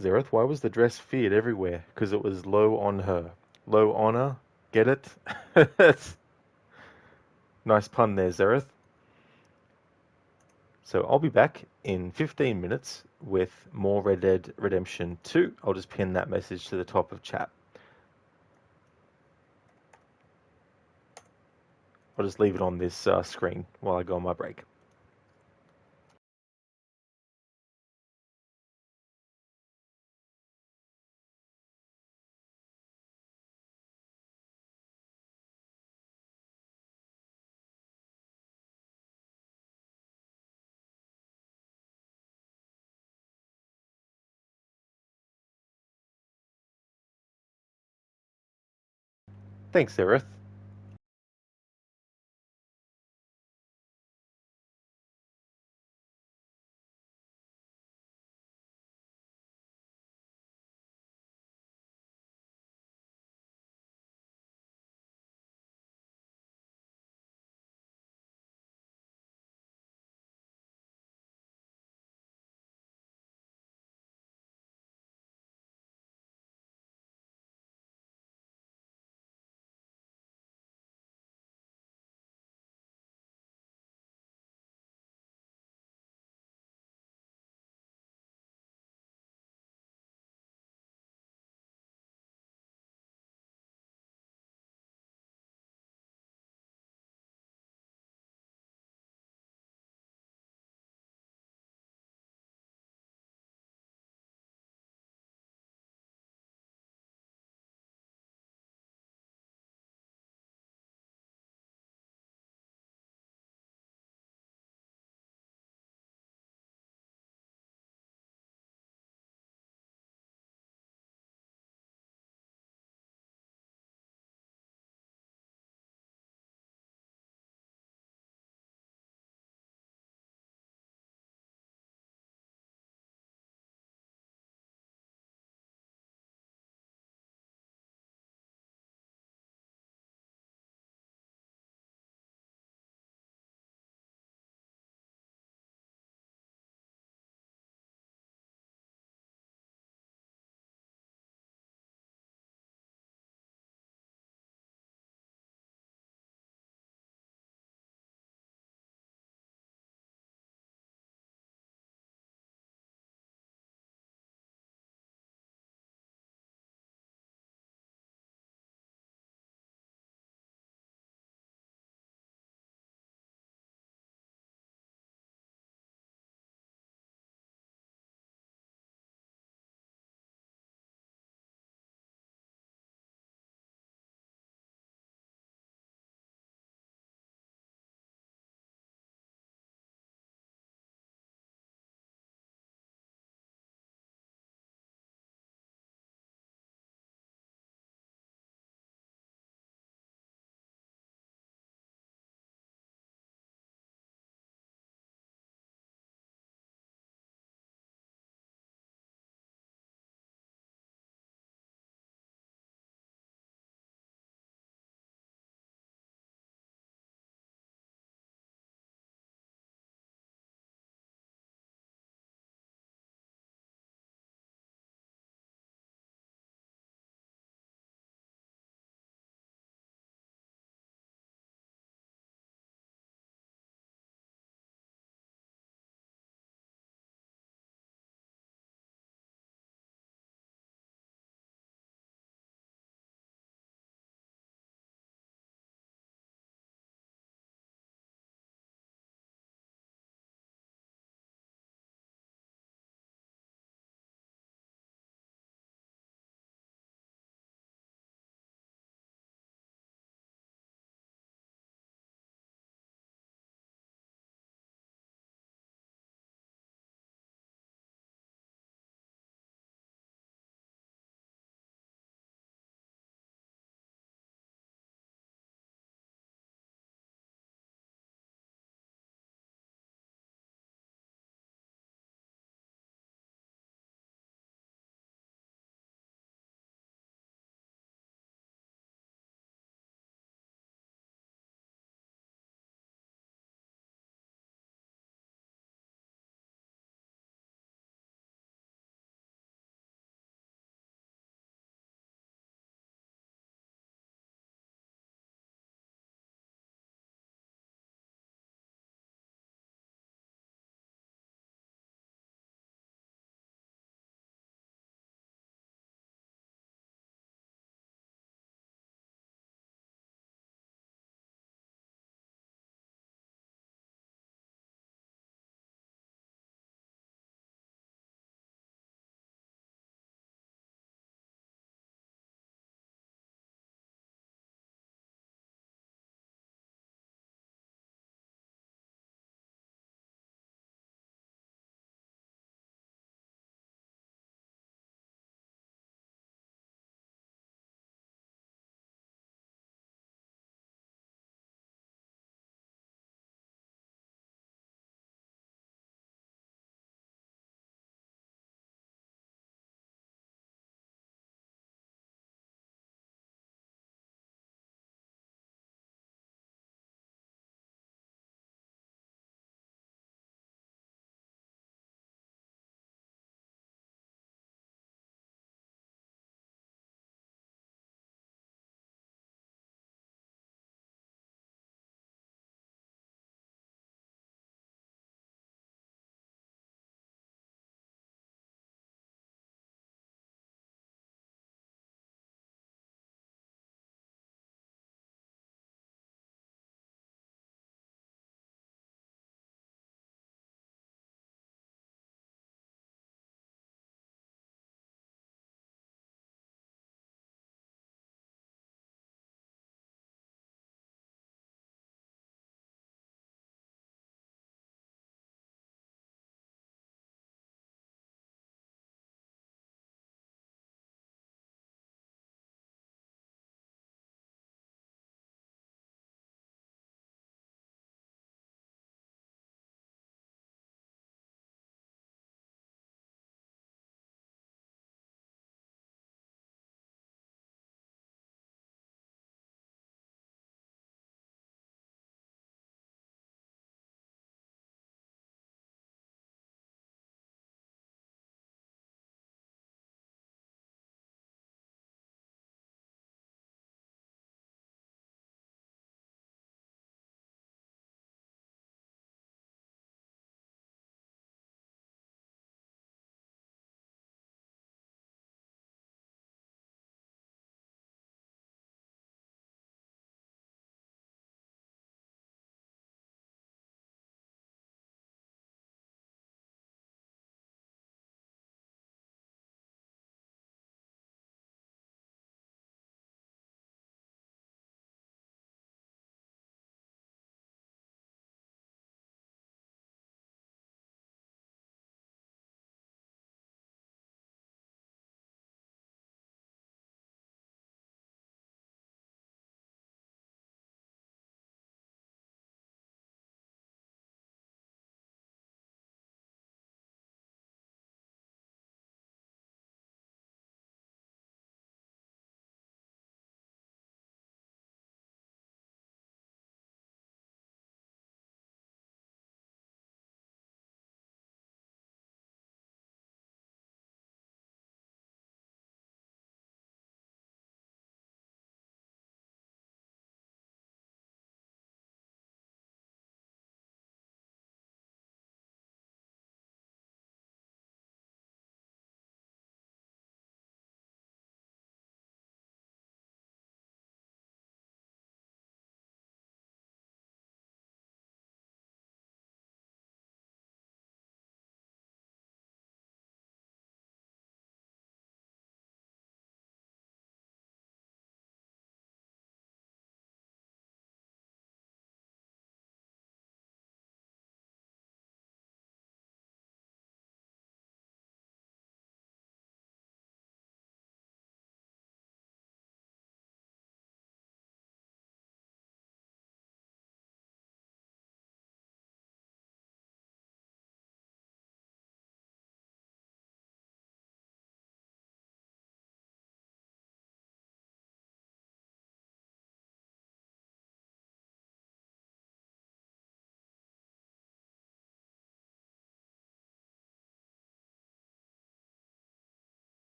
Zereth, why was the dress feared everywhere? Because it was low on her. Low honor? Get it? Nice pun there, Zereth. So I'll be back in 15 minutes with more Red Dead Redemption 2. I'll just pin that message to the top of chat. I'll just leave it on this screen while I go on my break. Thanks, Zereth.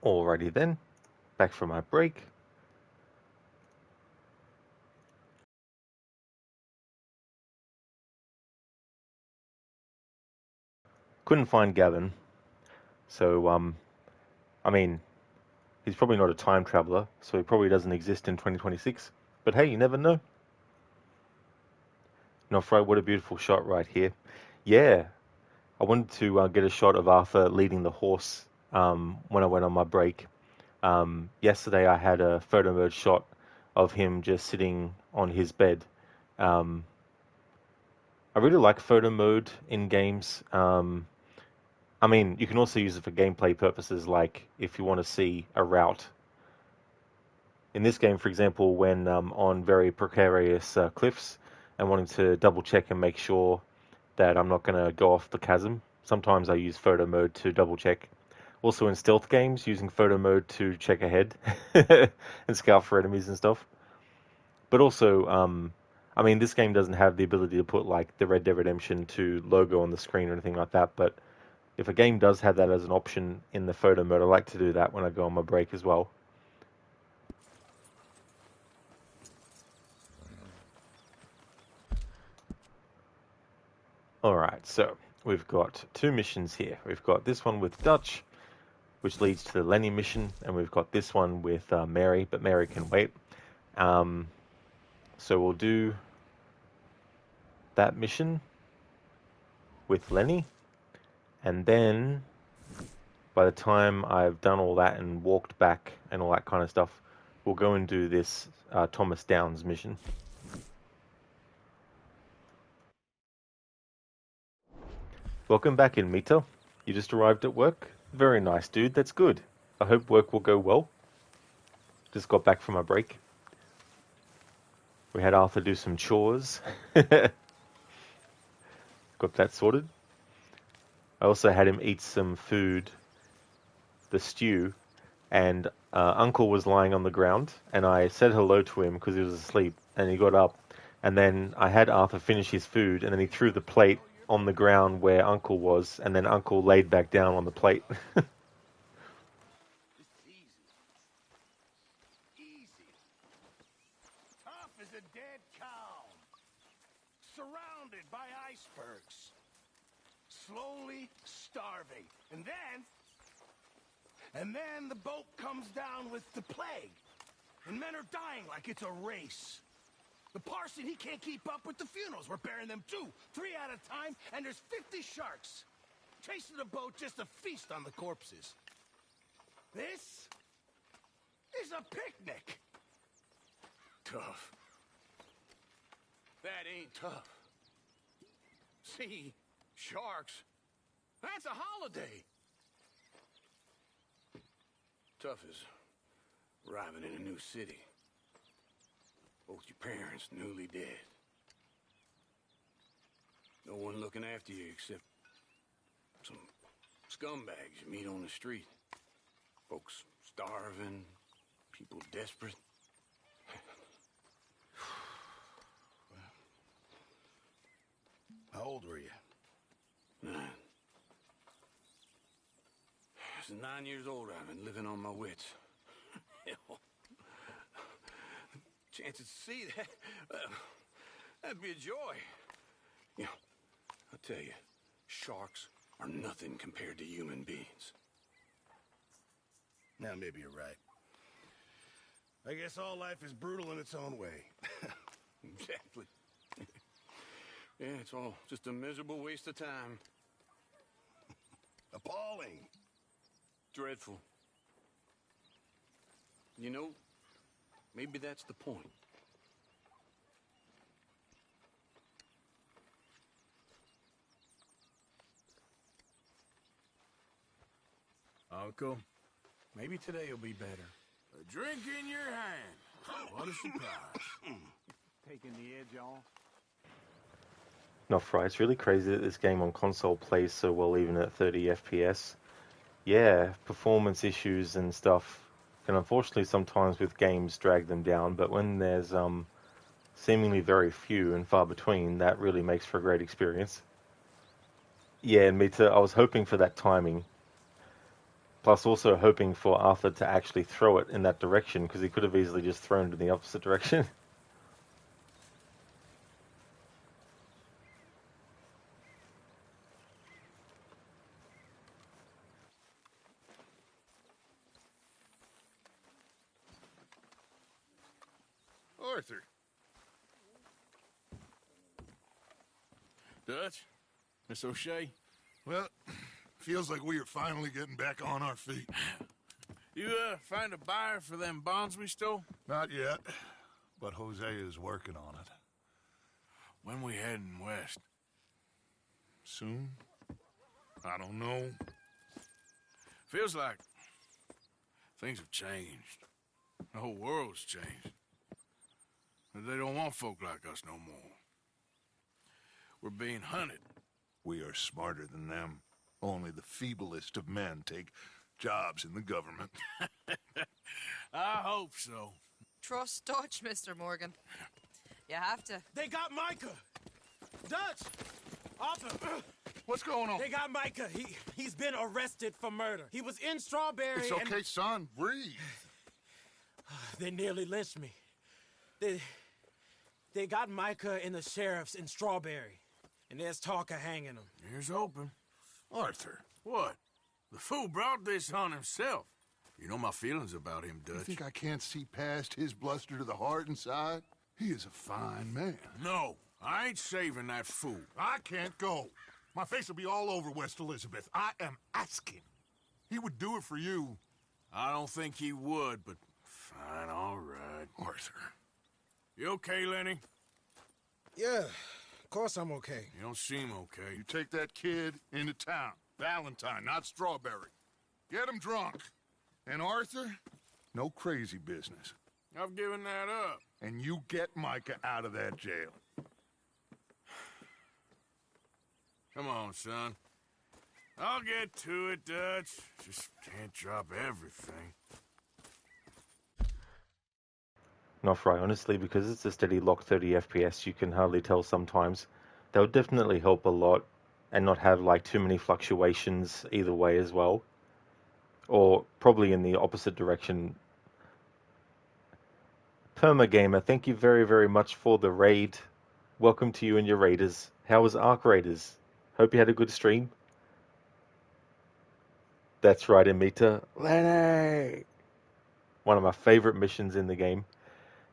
Alrighty then, back from my break. Couldn't find Gavin, so I mean, he's probably not a time traveler, so he probably doesn't exist in 2026. But hey, you never know. Nofro, what a beautiful shot right here. Yeah, I wanted to get a shot of Arthur leading the horse when I went on my break. Yesterday I had a photo mode shot of him just sitting on his bed. I really like photo mode in games. I mean, you can also use it for gameplay purposes, like if you want to see a route. In this game, for example, when on very precarious cliffs and wanting to double check and make sure that I'm not going to go off the chasm, sometimes I use photo mode to double check. Also in stealth games, using photo mode to check ahead and scout for enemies and stuff. But also, I mean, this game doesn't have the ability to put like the Red Dead Redemption 2 logo on the screen or anything like that, but if a game does have that as an option in the photo mode, I like to do that when I go on my break as well. Alright, so we've got two missions here. We've got this one with Dutch, which leads to the Lenny mission, and we've got this one with Mary, but Mary can wait. So we'll do that mission with Lenny, and then by the time I've done all that and walked back and all that kind of stuff, we'll go and do this Thomas Downs mission. Welcome back in, Mito. You just arrived at work? Very nice, dude. That's good. I hope work will go well. Just got back from my break. We had Arthur do some chores. Got that sorted. I also had him eat some food, the stew, and Uncle was lying on the ground, and I said hello to him because he was asleep, and he got up, and then I had Arthur finish his food, and then he threw the plate on the ground where Uncle was, and then Uncle laid back down on the plate. Tough as a dead cow. Surrounded by icebergs. Slowly starving. And then the boat comes down with the plague. And men are dying like it's a race. The parson, he can't keep up with the funerals. We're burying them 2, 3 at a time, and there's 50 sharks chasing the boat just to feast on the corpses. This is a picnic. Tough. That ain't tough. See, sharks, that's a holiday. Tough is arriving in a new city. Both your parents newly dead. No one looking after you except some scumbags you meet on the street. Folks starving, people desperate. How old were you? 9. Since 9 years old, I've been living on my wits. Chances to see that, that'd be a joy. You know, I'll tell you, sharks are nothing compared to human beings. Now, maybe you're right. I guess all life is brutal in its own way. Exactly. Yeah, it's all just a miserable waste of time. Appalling. Dreadful. You know, maybe that's the point. Uncle, maybe today will be better. A drink in your hand. What a surprise. Taking the edge off. Not fry. It's really crazy that this game on console plays so well even at 30 FPS. Yeah, performance issues and stuff can unfortunately sometimes with games drag them down, but when there's seemingly very few and far between, that really makes for a great experience. Yeah, and me too. I was hoping for that timing. Plus, also hoping for Arthur to actually throw it in that direction, because he could have easily just thrown it in the opposite direction. Arthur. Dutch? Miss O'Shea? Well, feels like we are finally getting back on our feet. You, find a buyer for them bonds we stole? Not yet, but Jose is working on it. When we heading west? Soon? I don't know. Feels like things have changed. The whole world's changed. They don't want folk like us no more. We're being hunted. We are smarter than them. Only the feeblest of men take jobs in the government. I hope so. Trust Dutch, Mr. Morgan. You have to. They got Micah! Dutch! Arthur! What's going on? They got Micah. He's been arrested for murder. He was in Strawberry. It's okay, son. Breathe. They nearly lynched me. They got Micah and the sheriffs in Strawberry. And there's talk of hanging him. Here's hoping. Arthur. What? The fool brought this on himself. You know my feelings about him, Dutch. You think I can't see past his bluster to the heart inside? He is a fine man. No, I ain't saving that fool. I can't go. My face will be all over West Elizabeth. I am asking. He would do it for you. I don't think he would, but fine, all right. Arthur. You okay, Lenny? Yeah, of course I'm okay. You don't seem okay. You take that kid into town. Valentine, not Strawberry. Get him drunk. And Arthur, no crazy business. I've given that up. And you get Micah out of that jail. Come on, son. I'll get to it, Dutch. Just can't drop everything. Not right, honestly, because it's a steady lock 30 FPS, you can hardly tell sometimes. That would definitely help a lot, and not have like too many fluctuations either way as well. Or probably in the opposite direction. Permagamer, thank you very, very much for the raid. Welcome to you and your raiders. How was Ark Raiders? Hope you had a good stream. That's right, Amita. Lenny! One of my favorite missions in the game.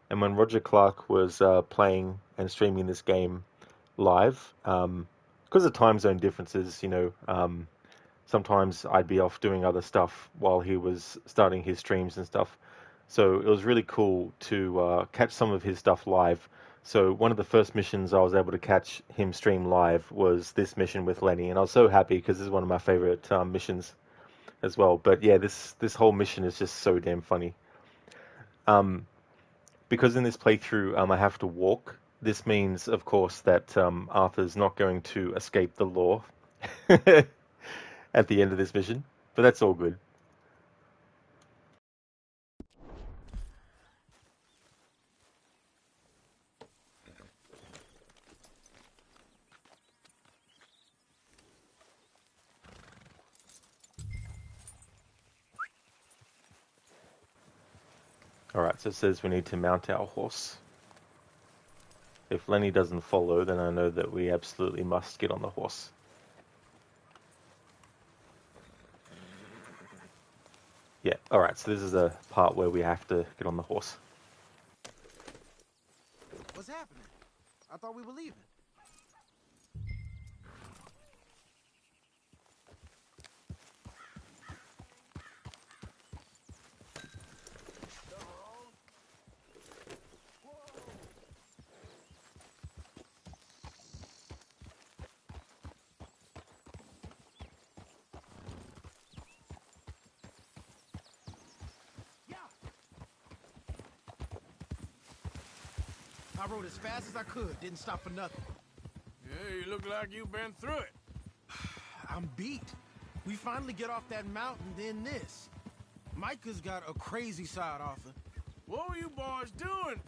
And when Roger Clark was playing and streaming this game live, because of time zone differences, you know, sometimes I'd be off doing other stuff while he was starting his streams and stuff. So it was really cool to catch some of his stuff live. So one of the first missions I was able to catch him stream live was this mission with Lenny, and I was so happy because this is one of my favorite missions as well. But yeah, this whole mission is just so damn funny. Because in this playthrough I have to walk, this means, of course, that Arthur's not going to escape the law at the end of this mission, but that's all good. Alright, so it says we need to mount our horse. If Lenny doesn't follow, then I know that we absolutely must get on the horse. Yeah, alright, so this is the part where we have to get on the horse. What's happening? I thought we were leaving. I rode as fast as I could, didn't stop for nothing. Yeah, you look like you've been through it. I'm beat. We finally get off that mountain, then this. Micah's got a crazy side, Arthur. What were you boys doing?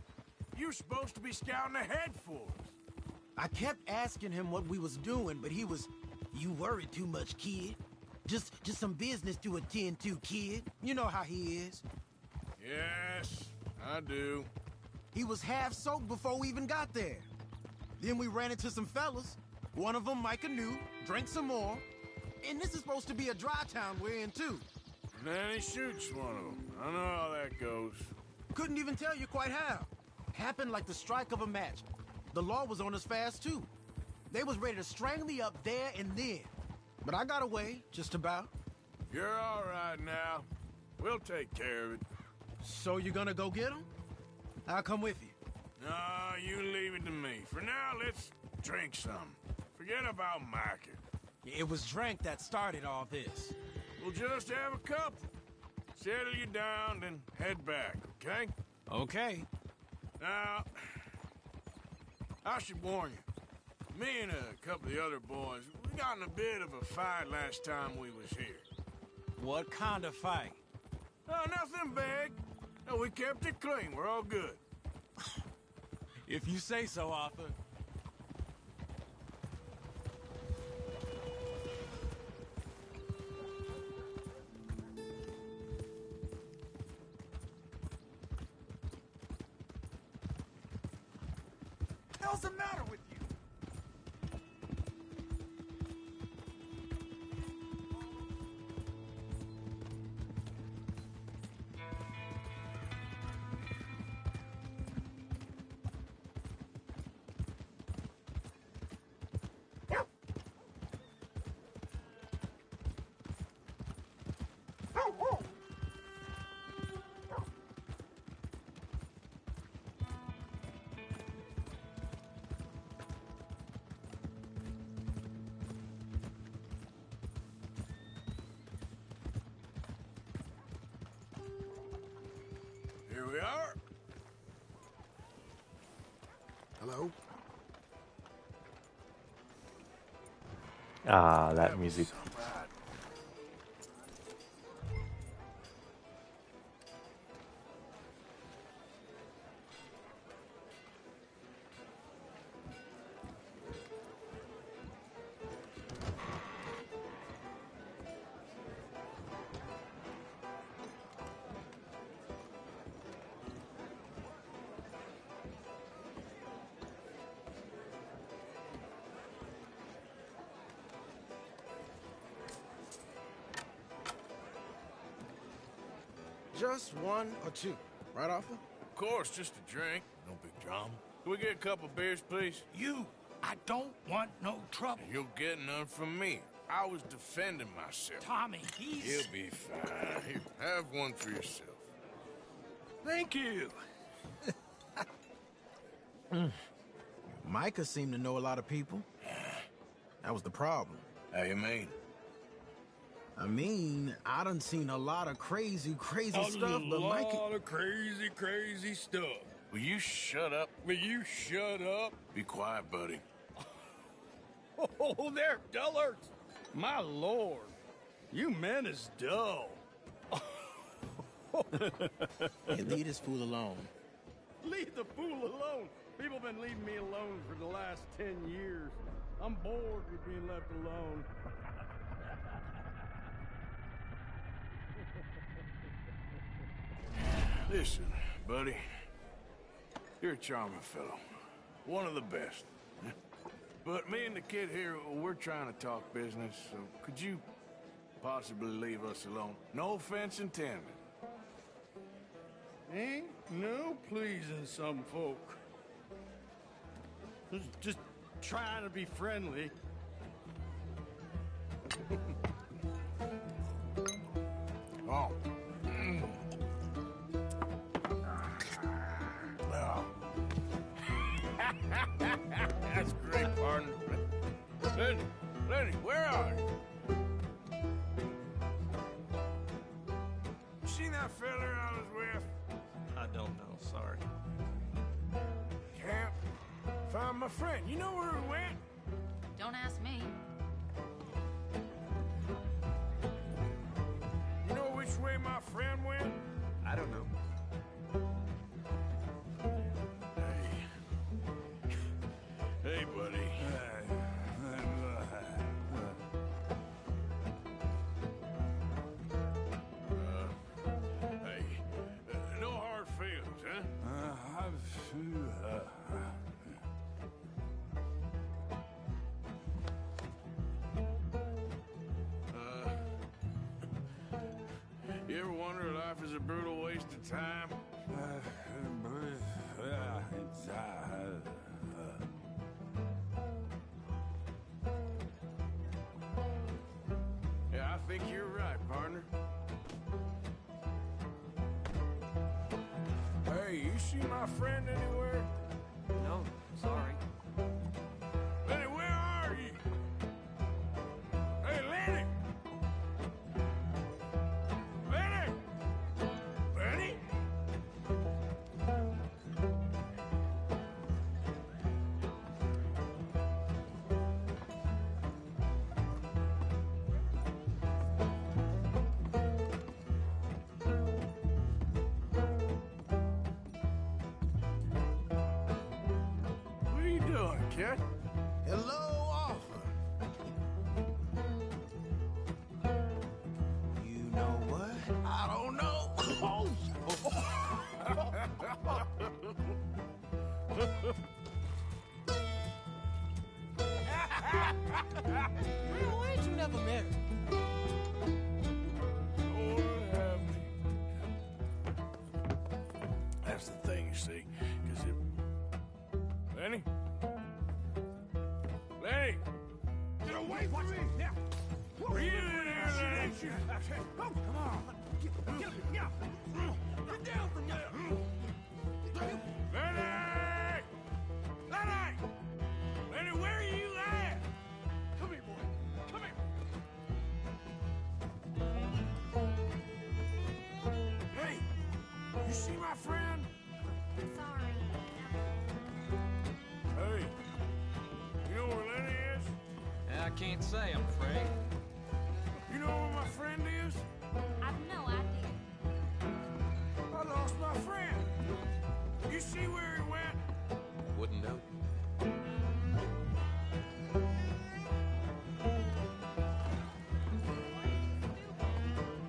You were supposed to be scouting ahead for us. I kept asking him what we was doing, but he was, "You worry too much, kid." Just some business to attend to, kid. You know how he is. Yes, I do. He was half soaked before we even got there. Then we ran into some fellas. One of them Micah knew, drank some more. And this is supposed to be a dry town we're in, too. And then he shoots one of them. I know how that goes. Couldn't even tell you quite how. Happened like the strike of a match. The law was on us fast, too. They was ready to strangle me up there and then. But I got away, just about. You're all right now. We'll take care of it. So you gonna go get him? I'll come with you. No, you leave it to me. For now, let's drink some. Forget about Micah. It was drink that started all this. We'll just have a couple. Settle you down, then head back, okay? Okay. Now, I should warn you. Me and a couple of the other boys, we got in a bit of a fight last time we was here. What kind of fight? Oh, nothing big. No, we kept it clean. We're all good. If you say so, Arthur. What's the matter with you? Here we are. Hello? Ah, that music. Just one or two, right, Arthur? Of course, just a drink. No big drama. Can we get a couple beers, please? I don't want no trouble. You'll get none from me. I was defending myself. Tommy, he's... He'll be fine. Here, have one for yourself. Thank you. Micah seemed to know a lot of people. That was the problem. How you mean? I mean, I done seen a lot of crazy stuff, but Micah... A lot of crazy stuff. Will you shut up? Will you shut up? Be quiet, buddy. Oh, they're dullards. My lord. You men is dull. Hey, leave this fool alone. Leave the fool alone. People been leaving me alone for the last 10 years. I'm bored with being left alone. Listen, buddy. You're a charming fellow. One of the best. But me and the kid here, we're trying to talk business, so could you possibly leave us alone? No offense intended. Ain't no pleasing some folk. Just trying to be friendly. Oh. Well. That's great, partner. Lenny, where are you? You seen that feller I was with? I don't know, sorry. Camp. Found my friend. You know where he went? Don't ask me. You know which way my friend went? I don't know. Hey, buddy. You ever wonder if life is a brutal waste of time? Yeah, I think you're right, partner. Hey, you see my friend anywhere? No, sorry. Lenny, where are you? Hey, Lenny! Lenny! Lenny? What are you doing, kid? Hello, Arthur. You know what? I don't know. Man, why ain't you never married? That's the thing, you see, because it... Lenny? Lenny! Get away from me! Now! Are you in here, Lenny? Come on! Get down from there! Lenny! Lenny! Lenny, where are you at? Come here, boy. Come here. Hey! You see my friend? Sorry. Hey! You know where Lenny is? I can't say, I'm afraid. You know where my friend is? I've no idea. I lost my friend. You see where he went? Wouldn't know.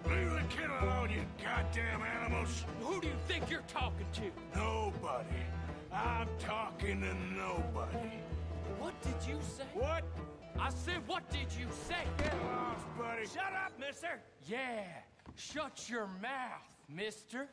Leave the kid alone, you goddamn animals. Who do you think you're talking to? Nobody. I'm talking to nobody. What did you say? What? I said, what did you say? Get lost, buddy. Shut up, mister. Yeah, shut your mouth, mister.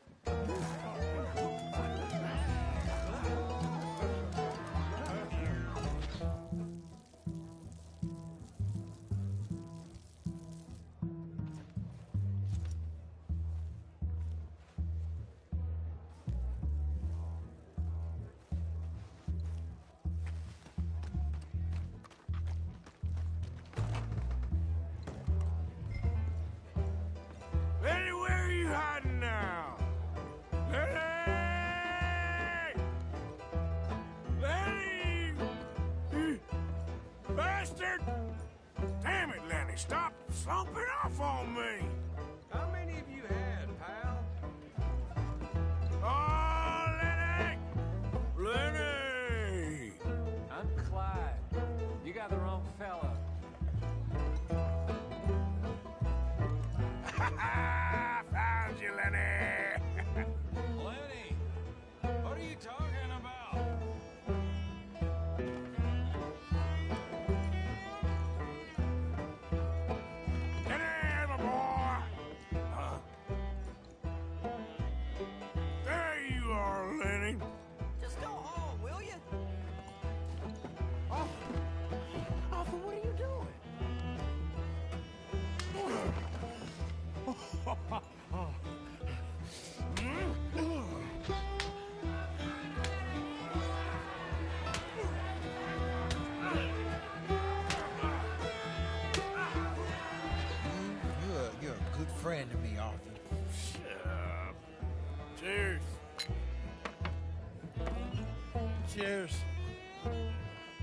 Lenny, where are you hiding now? Lenny! Lenny! You bastard! Damn it, Lenny, stop slumping off on me! How many of you had, pal? Oh, Lenny! Lenny! I'm Clyde. You got the wrong fella. Found you, Lenny! Lenny, what are you talking about? Get in, my boy! Huh? There you are, Lenny. Just go home, will you? Arthur, what are you doing? You're a good friend to me, Arthur. Shut up. Cheers. Cheers.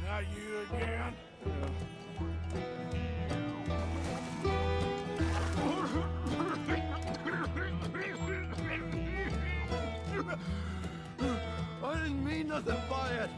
Not you again? I didn't mean nothing by it.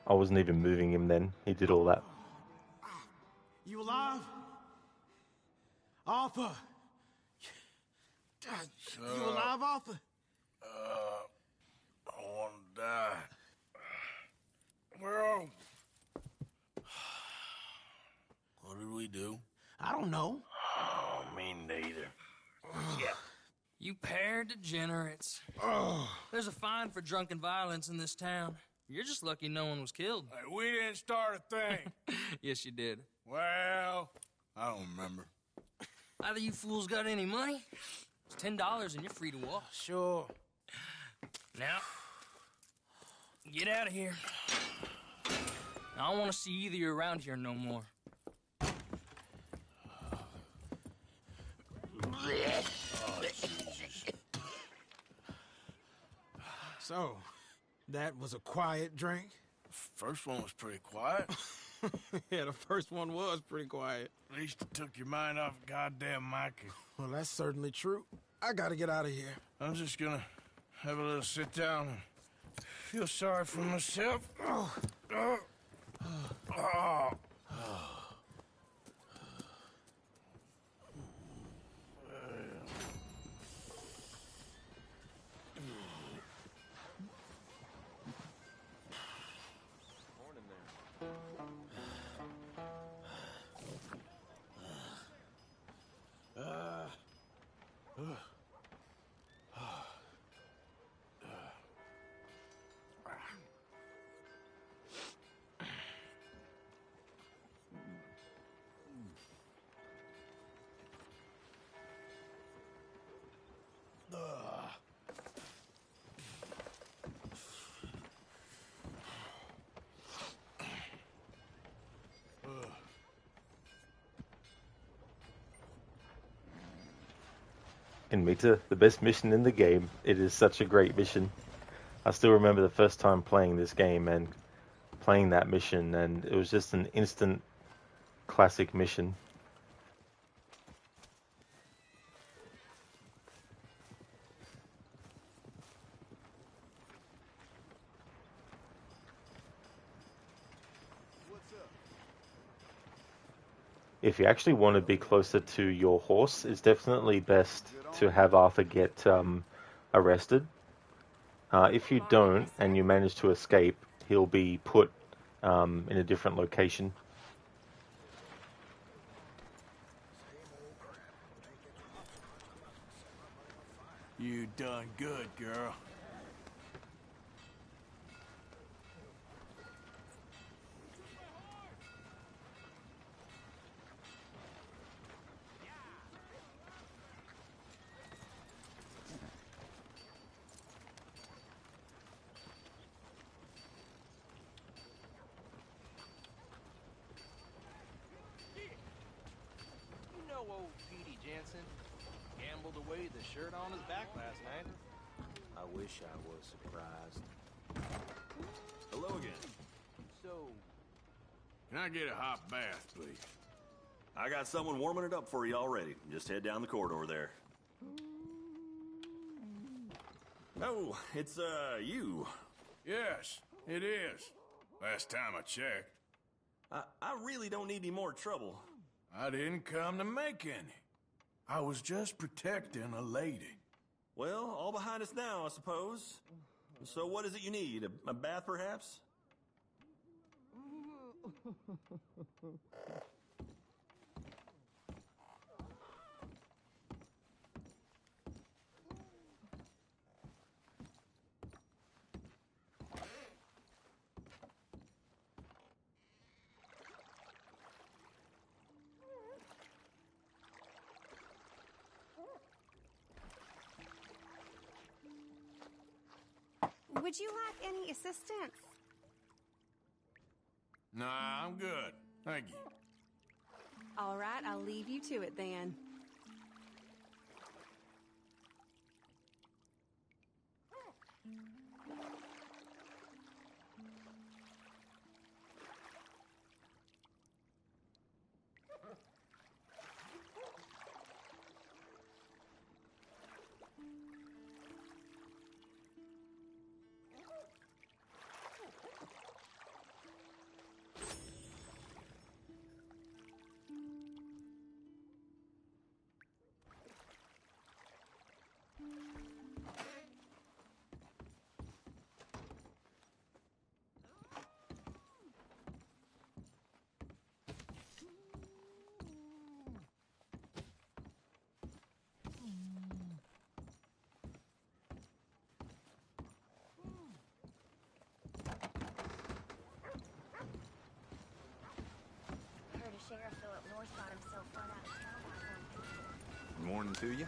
I wasn't even moving him then. He did all that. You alive? Arthur! You alive, Arthur? I want to die. Well, what did we do? I don't know. Oh, me neither. Yeah. You pair degenerates. There's a fine for drunken violence in this town. You're just lucky no one was killed. Hey, we didn't start a thing. Yes, you did. Well, I don't remember. Either you fools got any money, it's $10 and you're free to walk. Sure. Now, get out of here. I don't want to see either of you around here no more. Oh, Jesus. So, that was a quiet drink? First one was pretty quiet. Yeah, the first one was pretty quiet. At least it took your mind off goddamn Mikey. Well, that's certainly true. I gotta get out of here. I'm just gonna have a little sit down and feel sorry for myself. In Mita, the best mission in the game. It is such a great mission. I still remember the first time playing this game and playing that mission, and it was just an instant classic mission. If you actually want to be closer to your horse, it's definitely best to have Arthur get arrested. If you don't and you manage to escape, he'll be put in a different location. You done good, girl. You know old Petey Jensen gambled away the shirt on his back last night. I wish I was surprised. Hello again. So, Can I get a hot bath, please? I got someone warming it up for you already. Just head down the corridor there. Oh, it's, you. Yes, it is. Last time I checked. I really don't need any more trouble. I didn't come to make any. I was just protecting a lady. Well, all behind us now, I suppose. So what is it you need? A bath, perhaps? Would you like any assistance? Nah, I'm good. Thank you. All right, I'll leave you to it then. Morning to you.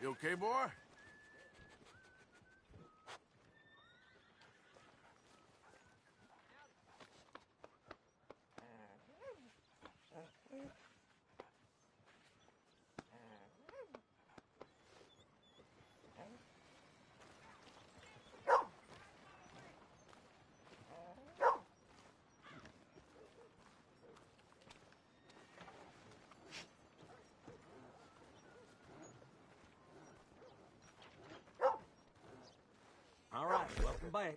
You okay, boy? All right, welcome back.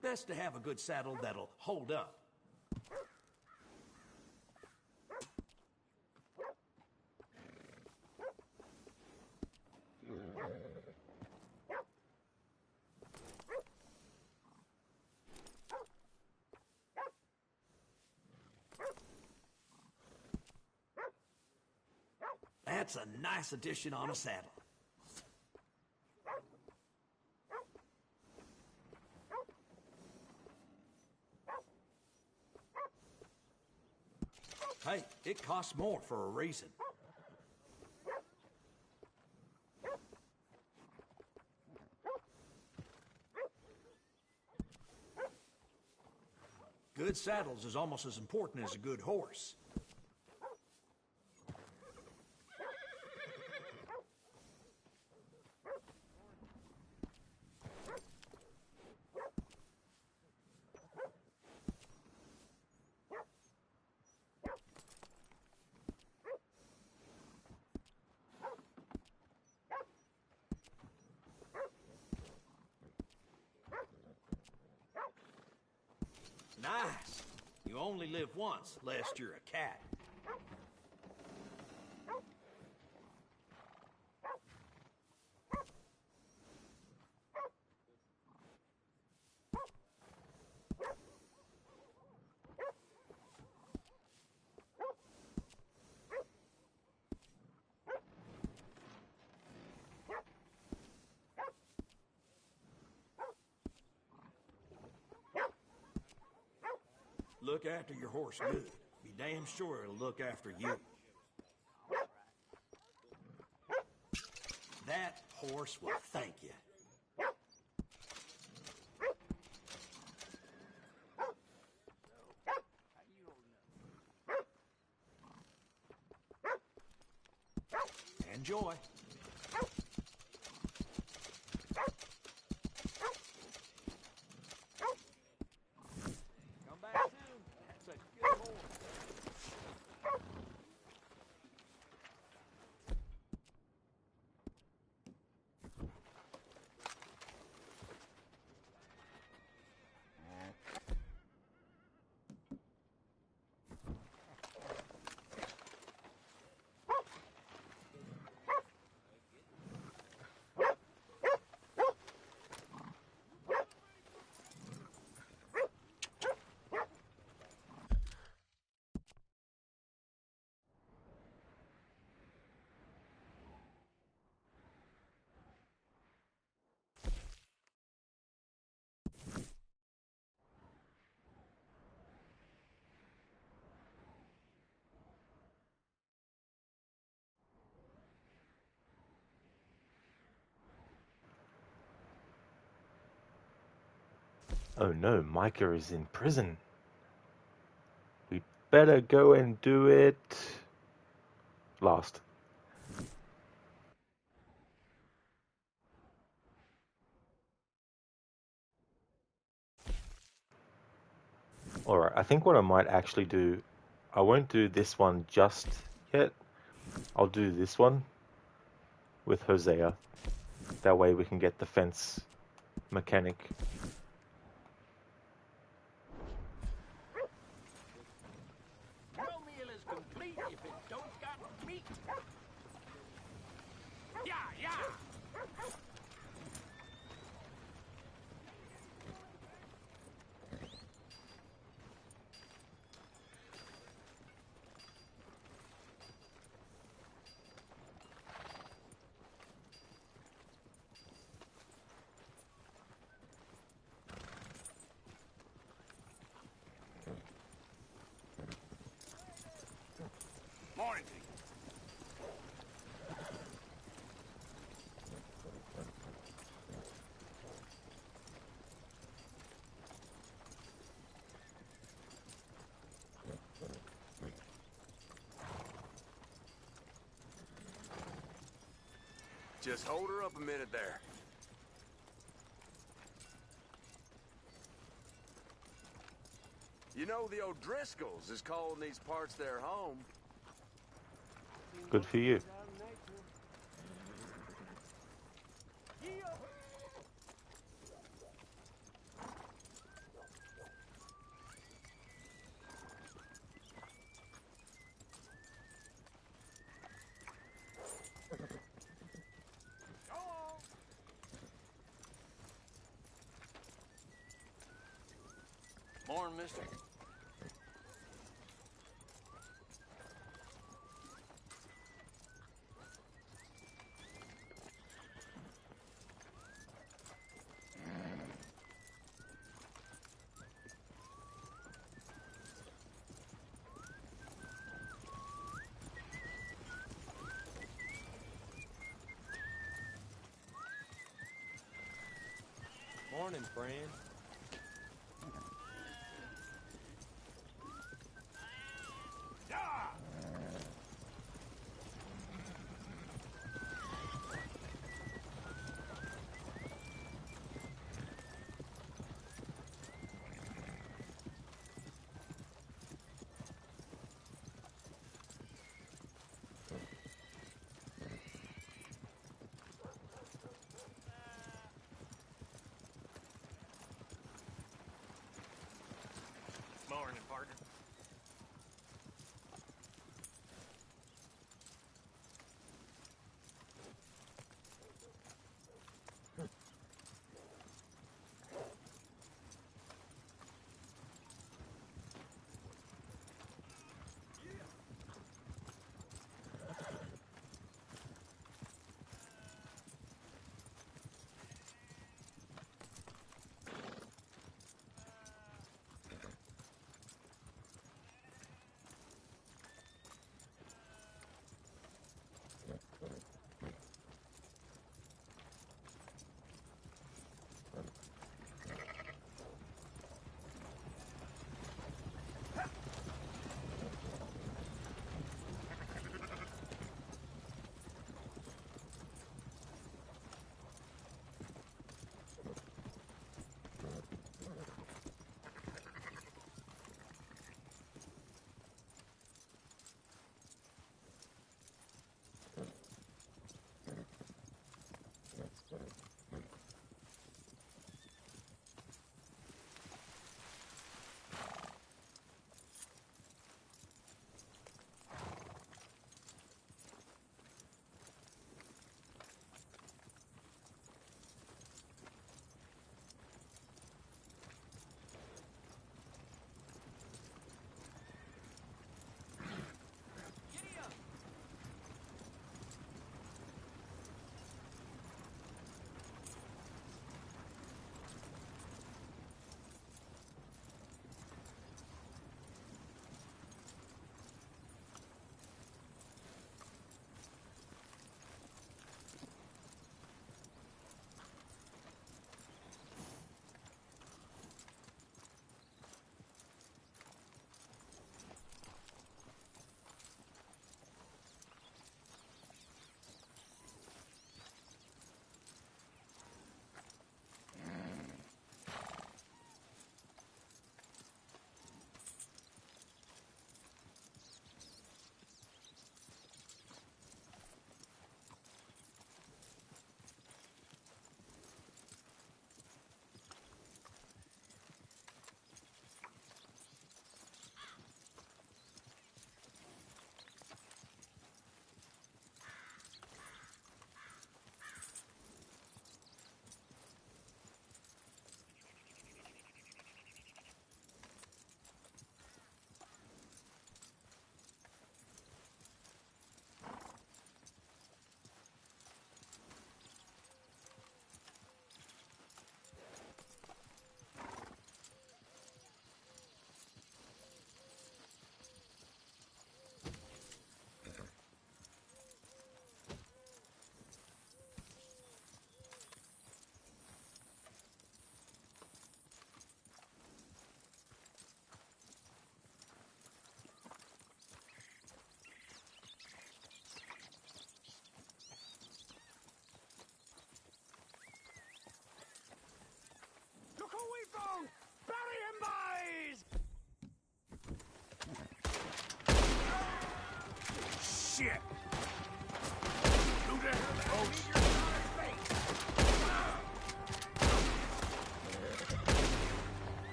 Best to have a good saddle that'll hold up. That's a nice addition on a saddle. Hey, it costs more for a reason. Good saddles is almost as important as a good horse. Nice. You only live once, lest you're a cat. Look after your horse good. Be damn sure it'll look after you. That horse will thank you. Enjoy. Come back soon. That's a good horse. Oh no, Micah is in prison. We better go and do it last. Alright, I think what I might actually do, I won't do this one just yet. I'll do this one with Hosea. That way we can get the fence mechanic. No meal is complete if it don't got meat. Yeah, yeah. Morning. Just hold her up a minute there. You know, the O'Driscolls is calling these parts their home. Good for you. Morning, mister. Morning, friend.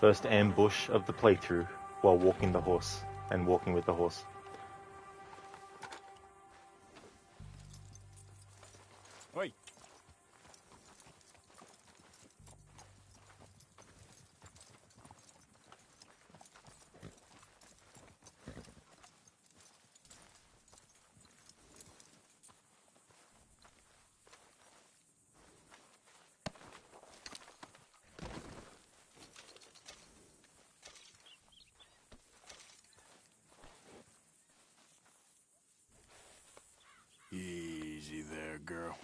First ambush of the playthrough while walking the horse and walking with the horse. Wait. Easy there, girl.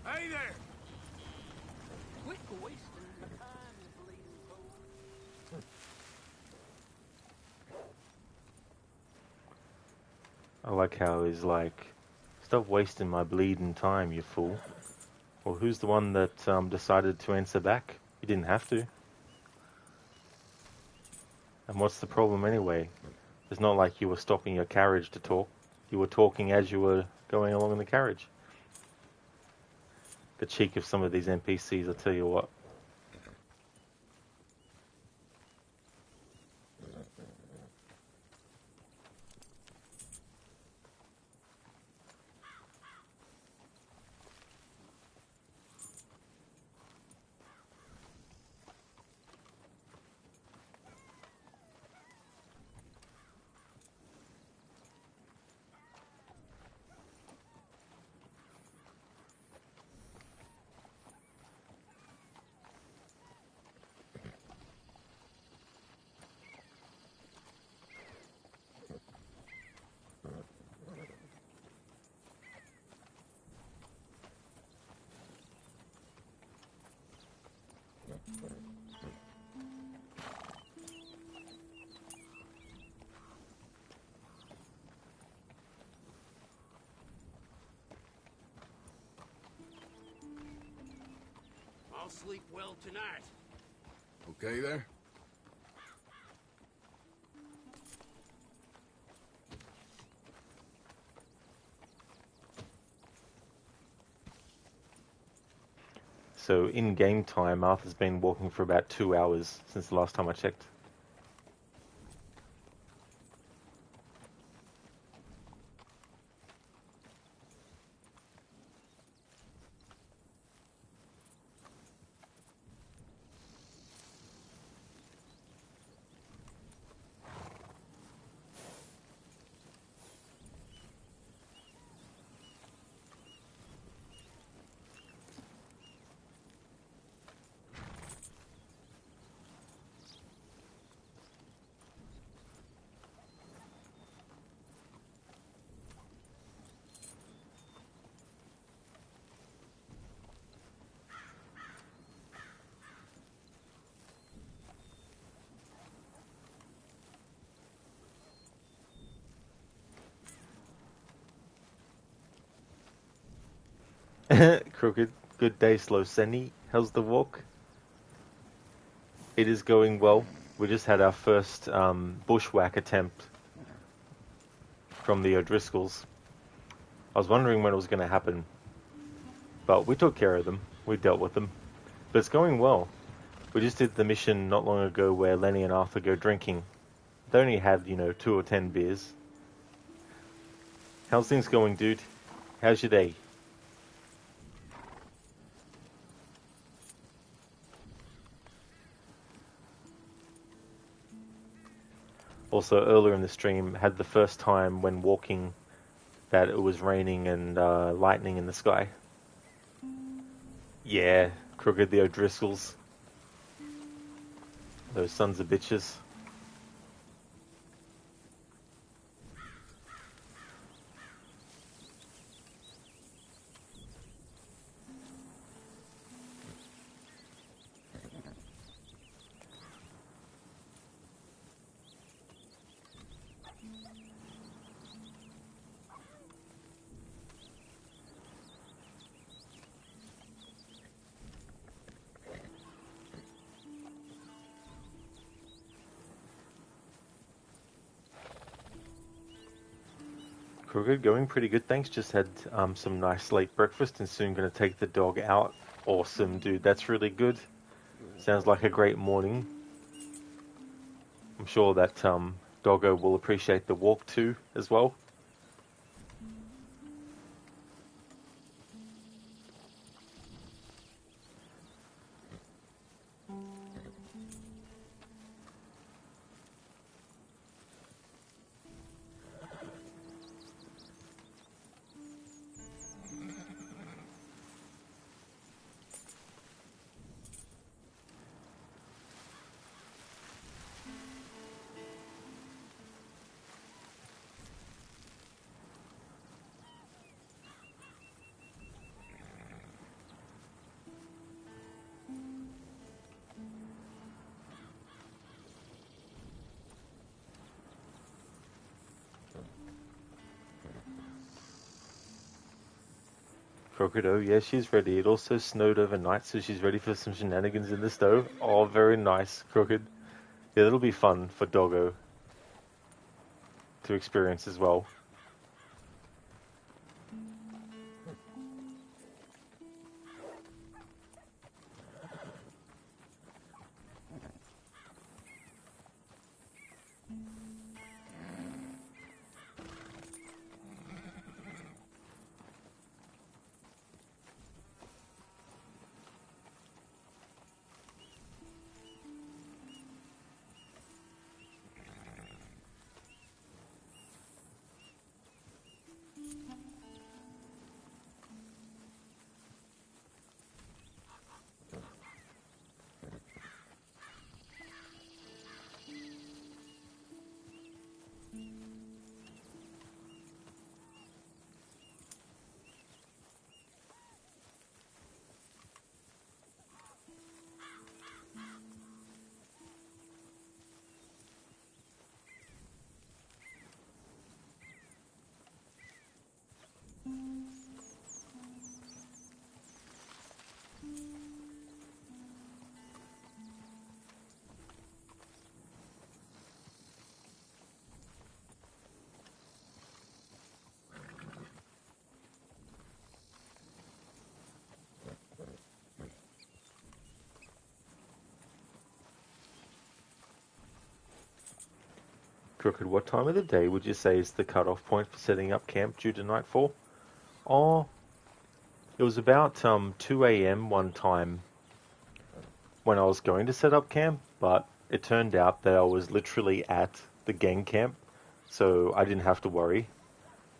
Hey there! Quit wasting my time, you bleeding fool. I like how he's like, stop wasting my bleeding time, you fool. Well, who's the one that decided to answer back? You didn't have to. And what's the problem anyway? It's not like you were stopping your carriage to talk. You were talking as you were going along in the carriage. The cheek of some of these NPCs, I tell you what. I'll sleep well tonight. Okay there? So in game time, Arthur's been walking for about 2 hours since the last time I checked. Crooked, good day, Slow Senny. How's the walk? It is going well. We just had our first bushwhack attempt from the O'Driscolls. I was wondering when it was going to happen, but we took care of them. We dealt with them. But it's going well. We just did the mission not long ago where Lenny and Arthur go drinking. They only had, 2 or 10 beers. How's things going, dude? How's your day? Also, earlier in the stream, had the first time when walking that it was raining and lightning in the sky. Yeah, Crooked the O'Driscolls. Those sons of bitches. Crooked, going pretty good, thanks. Just had some nice late breakfast and soon going to take the dog out. Awesome, dude. That's really good. Sounds like a great morning. I'm sure that doggo will appreciate the walk too, as well. Crocodile, yeah, she's ready. It also snowed overnight, so she's ready for some shenanigans in the stove. Oh, very nice, Crooked. Yeah, that'll be fun for Doggo to experience as well. Crooked, what time of the day would you say is the cutoff point for setting up camp due to nightfall? Oh, it was about 2 a.m. one time when I was going to set up camp, but it turned out that I was literally at the gang camp, so I didn't have to worry.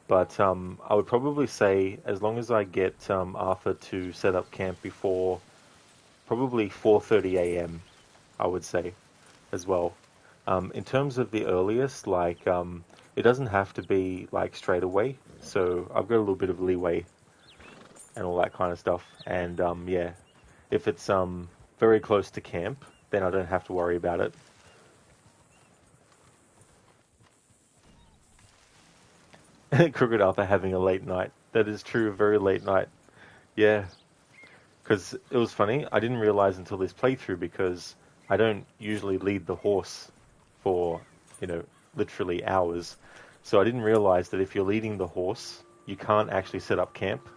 But I would probably say as long as I get Arthur to set up camp before probably 4:30 a.m., I would say as well. In terms of the earliest, it doesn't have to be like straight away, so I've got a little bit of leeway and all that kind of stuff. And yeah, if it's very close to camp, then I don't have to worry about it. Crooked Arthur having a late night. That is true, a very late night. Yeah, because it was funny. I didn't realize until this playthrough because I don't usually lead the horse for, you know, literally hours. So I didn't realize that if you're leading the horse, you can't actually set up camp.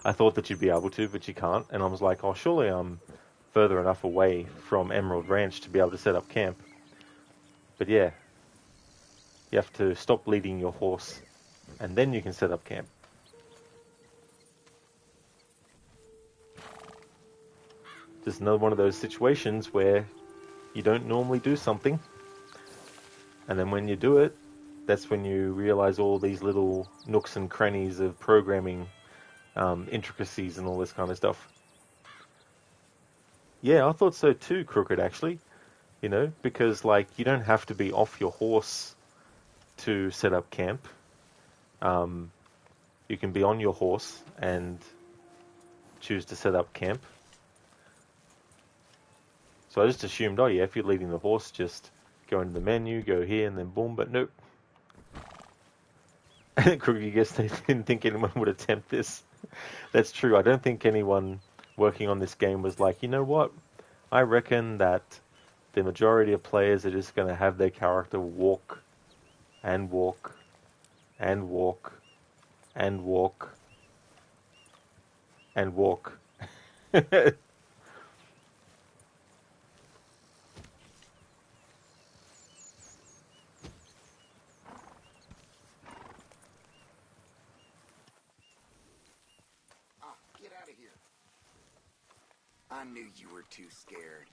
I thought that you'd be able to, but you can't. And I was like, oh, surely I'm further enough away from Emerald Ranch to be able to set up camp. But yeah, you have to stop leading your horse, and then you can set up camp. Just another one of those situations where you don't normally do something, and then when you do it, that's when you realize all these little nooks and crannies of programming, intricacies and all this kind of stuff. Yeah, I thought so too, Crooked, actually. You know, because, like, you don't have to be off your horse to set up camp. You can be on your horse and choose to set up camp. So I just assumed, oh yeah, if you're leading the horse, just go into the menu, go here, and then boom, but nope. Crooked, I guess they didn't think anyone would attempt this. That's true. I don't think anyone working on this game was like, you know what? I reckon that the majority of players are just going to have their character walk and walk and walk and walk and walk. Oh, get out of here. I knew you were too scared.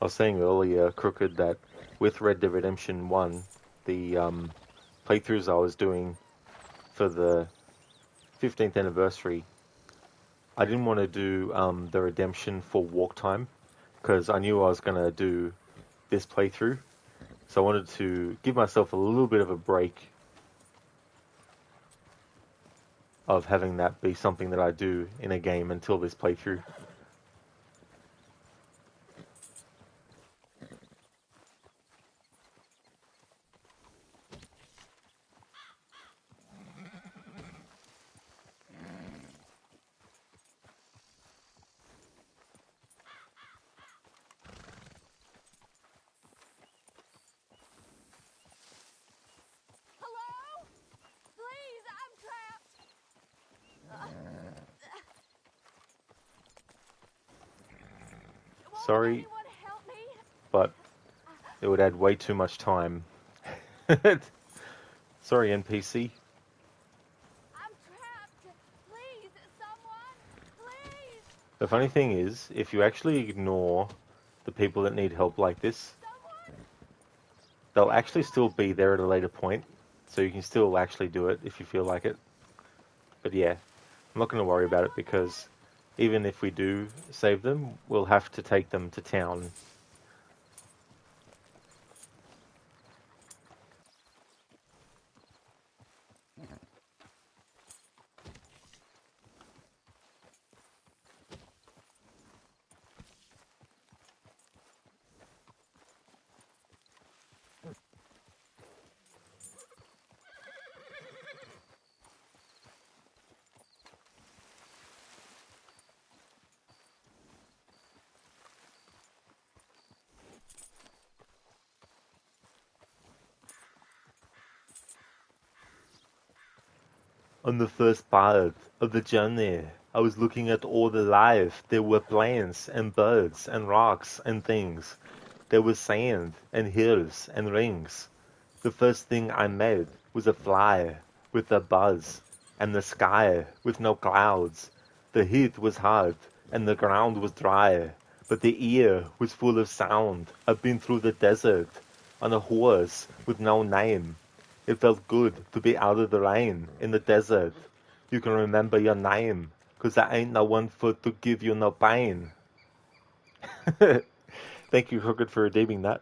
I was saying earlier, Crooked, that with Red Dead Redemption 1, the playthroughs I was doing for the 15th anniversary, I didn't want to do the redemption for walk time because I knew I was going to do this playthrough. So I wanted to give myself a little bit of a break of having that be something that I do in a game until this playthrough. Hello? Please, I'm trapped. Sorry, but it would add way too much time. Sorry, NPC. I'm trapped. Please, someone. Please. The funny thing is, if you actually ignore the people that need help like this, they'll actually still be there at a later point, so you can still actually do it if you feel like it. But yeah, I'm not going to worry about it because even if we do save them, we'll have to take them to town. On the first part of the journey, I was looking at all the life. There were plants and birds and rocks and things. There was sand and hills and rings. The first thing I met was a fly with a buzz and the sky with no clouds. The heat was hot and the ground was dry, but the air was full of sound. I've been through the desert on a horse with no name. It felt good to be out of the rain in the desert. You can remember your name, 'cause there ain't no one for to give you no pain. Thank you, Crooked, for redeeming that.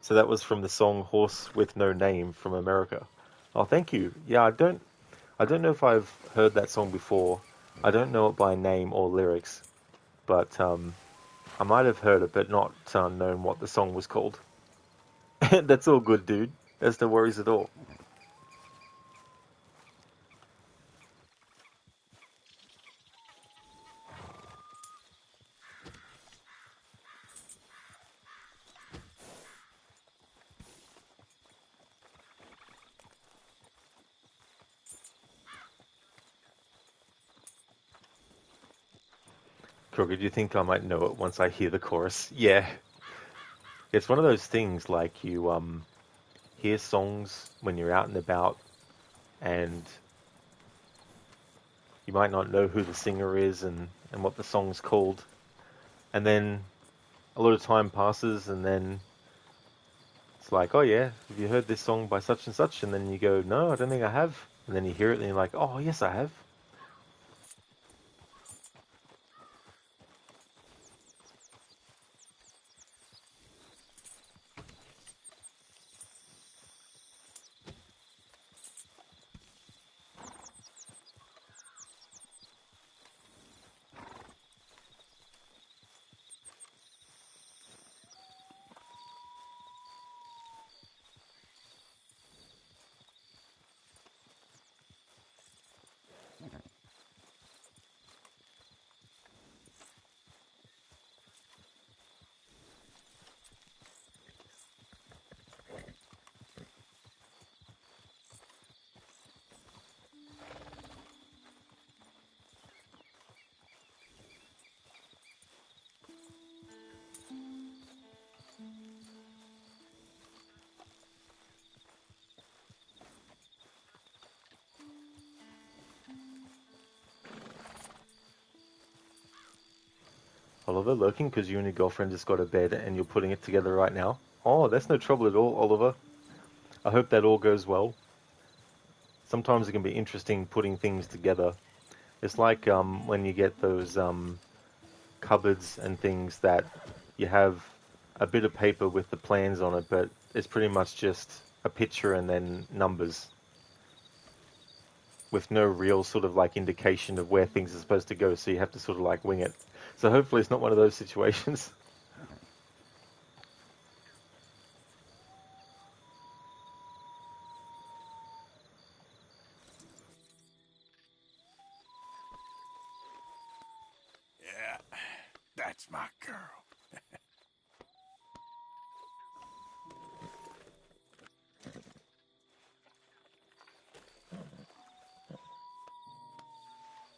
So that was from the song "Horse with No Name" from America. Oh, thank you. Yeah, I don't know if I've heard that song before. I don't know it by name or lyrics, but I might have heard it, but not known what the song was called. That's all good, dude. There's no worries at all. Crooked, you think I might know it once I hear the chorus? Yeah. It's one of those things like you hear songs when you're out and about, and you might not know who the singer is and what the song's called. And then a lot of time passes, and then it's like, oh yeah, have you heard this song by such and such? And then you go, no, I don't think I have. And then you hear it, and you're like, oh yes, I have. Oliver, lurking because you and your girlfriend just got a bed and you're putting it together right now. Oh, that's no trouble at all, Oliver. I hope that all goes well. Sometimes it can be interesting putting things together. It's like when you get those cupboards and things that you have a bit of paper with the plans on it, but it's pretty much just a picture and then numbers with no real sort of like indication of where things are supposed to go, so you have to sort of like wing it. So hopefully it's not one of those situations. Yeah, that's my girl.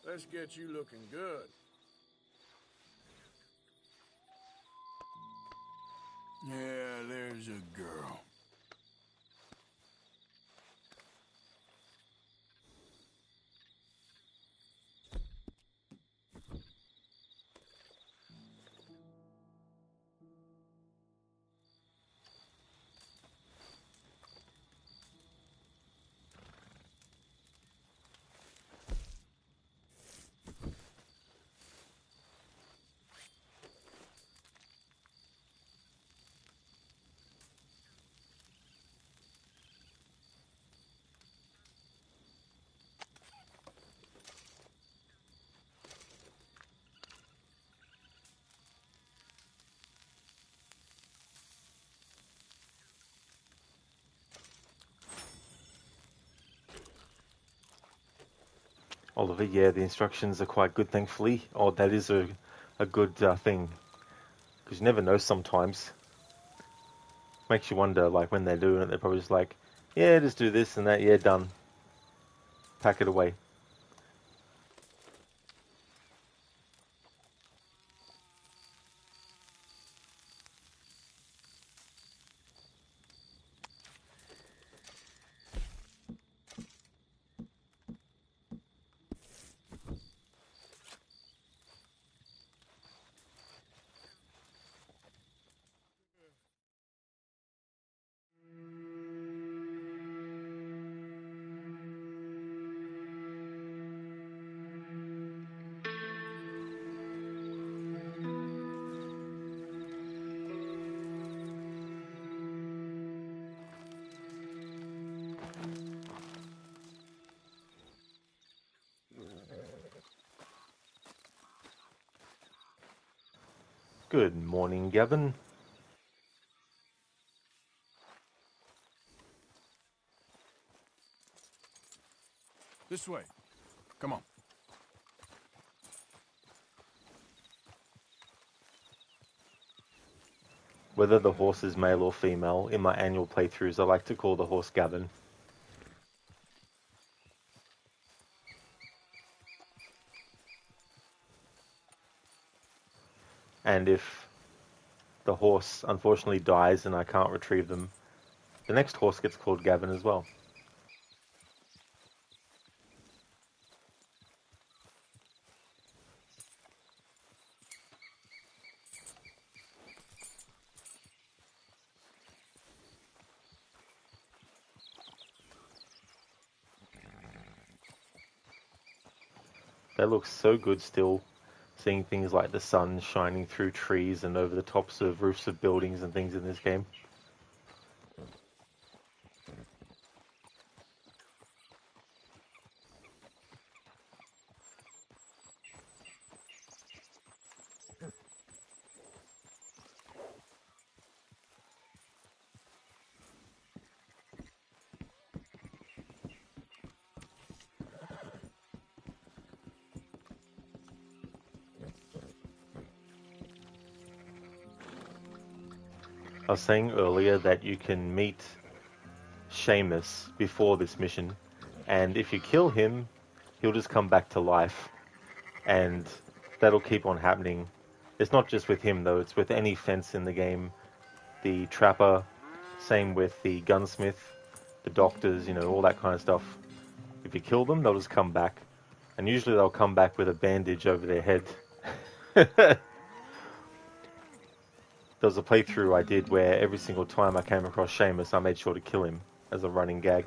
Let's get you looking good. Yeah, there's a girl. Oliver, yeah, the instructions are quite good, thankfully. Oh, that is a good thing, because you never know sometimes. Makes you wonder, like, when they're doing it, they're probably just like, yeah, just do this and that, yeah, done. Pack it away. Good morning, Gavin. This way. Come on. Whether the horse is male or female, in my annual playthroughs I like to call the horse Gavin. And if the horse unfortunately dies and I can't retrieve them, the next horse gets called Gavin as well. They look so good still, seeing things like the sun shining through trees and over the tops of roofs of buildings and things in this game. I was saying earlier that you can meet Seamus before this mission, and if you kill him, he'll just come back to life, and that'll keep on happening. It's not just with him though, it's with any fence in the game. The trapper, same with the gunsmith, the doctors, all that kind of stuff. If you kill them, they'll just come back, and usually they'll come back with a bandage over their head. There was a playthrough I did where every single time I came across Seamus, I made sure to kill him as a running gag.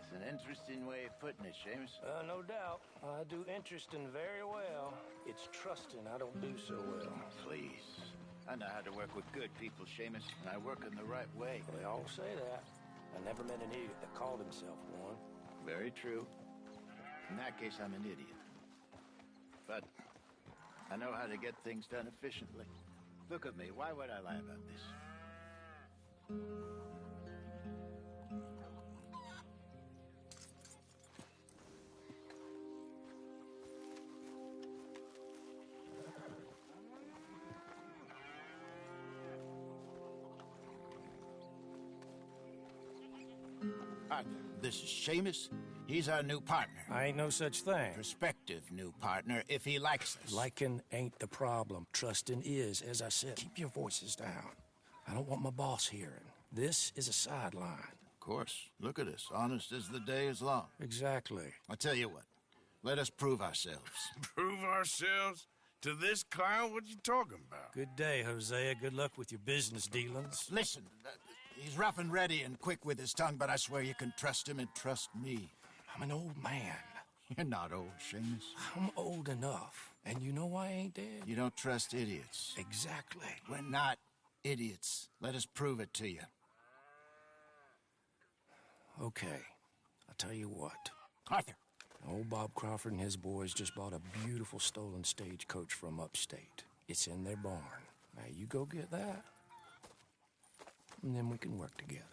That's an interesting way of putting it, Seamus. No doubt. I do interesting very well. It's trusting I don't do so well. Please. I know how to work with good people, Seamus, and I work in the right way. They all say that. I never met an idiot that called himself one. Very true. In that case, I'm an idiot. But I know how to get things done efficiently. Look at me. Why would I lie about this? Arthur, this is Seamus. He's our new partner. I ain't no such thing. Prospective new partner, if he likes us. Liking ain't the problem. Trusting is, as I said. Keep your voices down. I don't want my boss hearing. This is a sideline. Of course. Look at us. Honest as the day is long. Exactly. I'll tell you what. Let us prove ourselves. Prove ourselves? To this clown? What you talking about? Good day, Hosea. Good luck with your business dealings. Listen, he's rough and ready and quick with his tongue, but I swear you can trust him and trust me. I'm an old man. You're not old, Seamus. I'm old enough. And you know I ain't dead. You don't trust idiots. Exactly. We're not idiots. Let us prove it to you. Okay. I'll tell you what. Arthur. Old Bob Crawford and his boys just bought a beautiful stolen stagecoach from upstate. It's in their barn. Now you go get that, and then we can work together.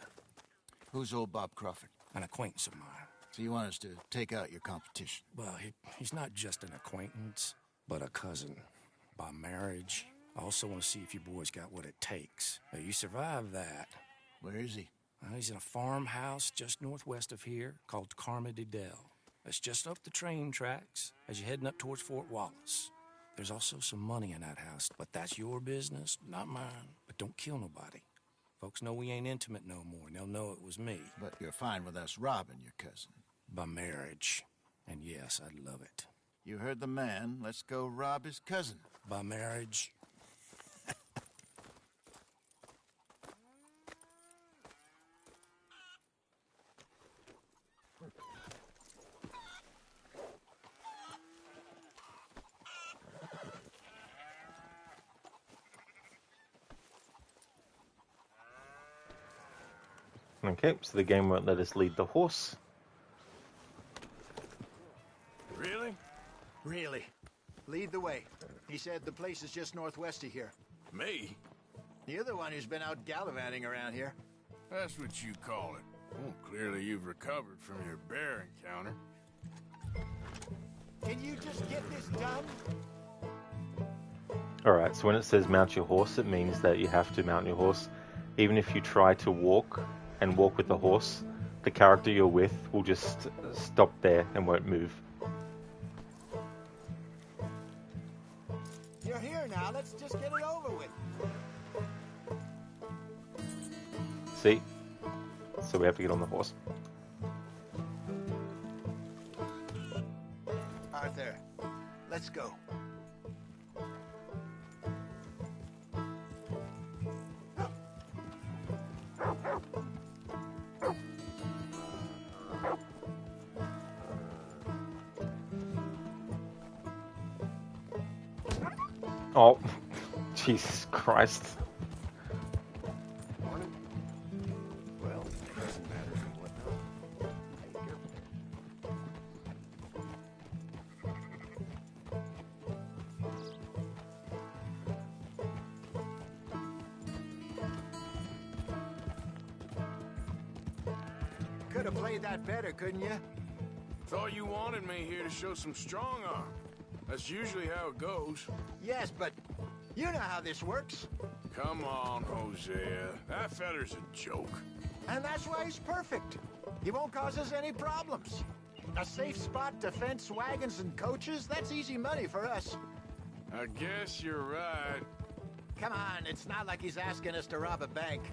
Who's old Bob Crawford? An acquaintance of mine. So you want us to take out your competition? Well, he's not just an acquaintance, but a cousin. By marriage. I also want to see if you boys got what it takes. Now, you survive that. Where is he? He's in a farmhouse just northwest of here called Carmody Dell. It's just up the train tracks as you're heading up towards Fort Wallace. There's also some money in that house, but that's your business, not mine. But don't kill nobody. Folks know we ain't intimate no more, and they'll know it was me. But you're fine with us robbing your cousin. By marriage. And yes, I'd love it. You heard the man. Let's go rob his cousin. By marriage. Okay, so the game won't let us lead the horse. Really? Really. Lead the way. He said the place is just northwest of here. Me? You're the one who's been out gallivanting around here. That's what you call it. Well, clearly you've recovered from your bear encounter. Can you just get this done? Alright, so when it says mount your horse, it means that you have to mount your horse. Even if you try to walk and walk with the horse, the character you're with will just stop there and won't move. You're here now. Let's just get it over with. See? So we have to get on the horse. Arthur, let's go. Oh, Jesus Christ. Well, it doesn't matter and whatnot. Could have played that better, couldn't you? Thought you wanted me here to show some strong arm. That's usually how it goes. Yes, but you know how this works. Come on, Hosea. That feller's a joke. And that's why he's perfect. He won't cause us any problems. A safe spot to fence wagons and coaches, that's easy money for us. I guess you're right. Come on, it's not like he's asking us to rob a bank.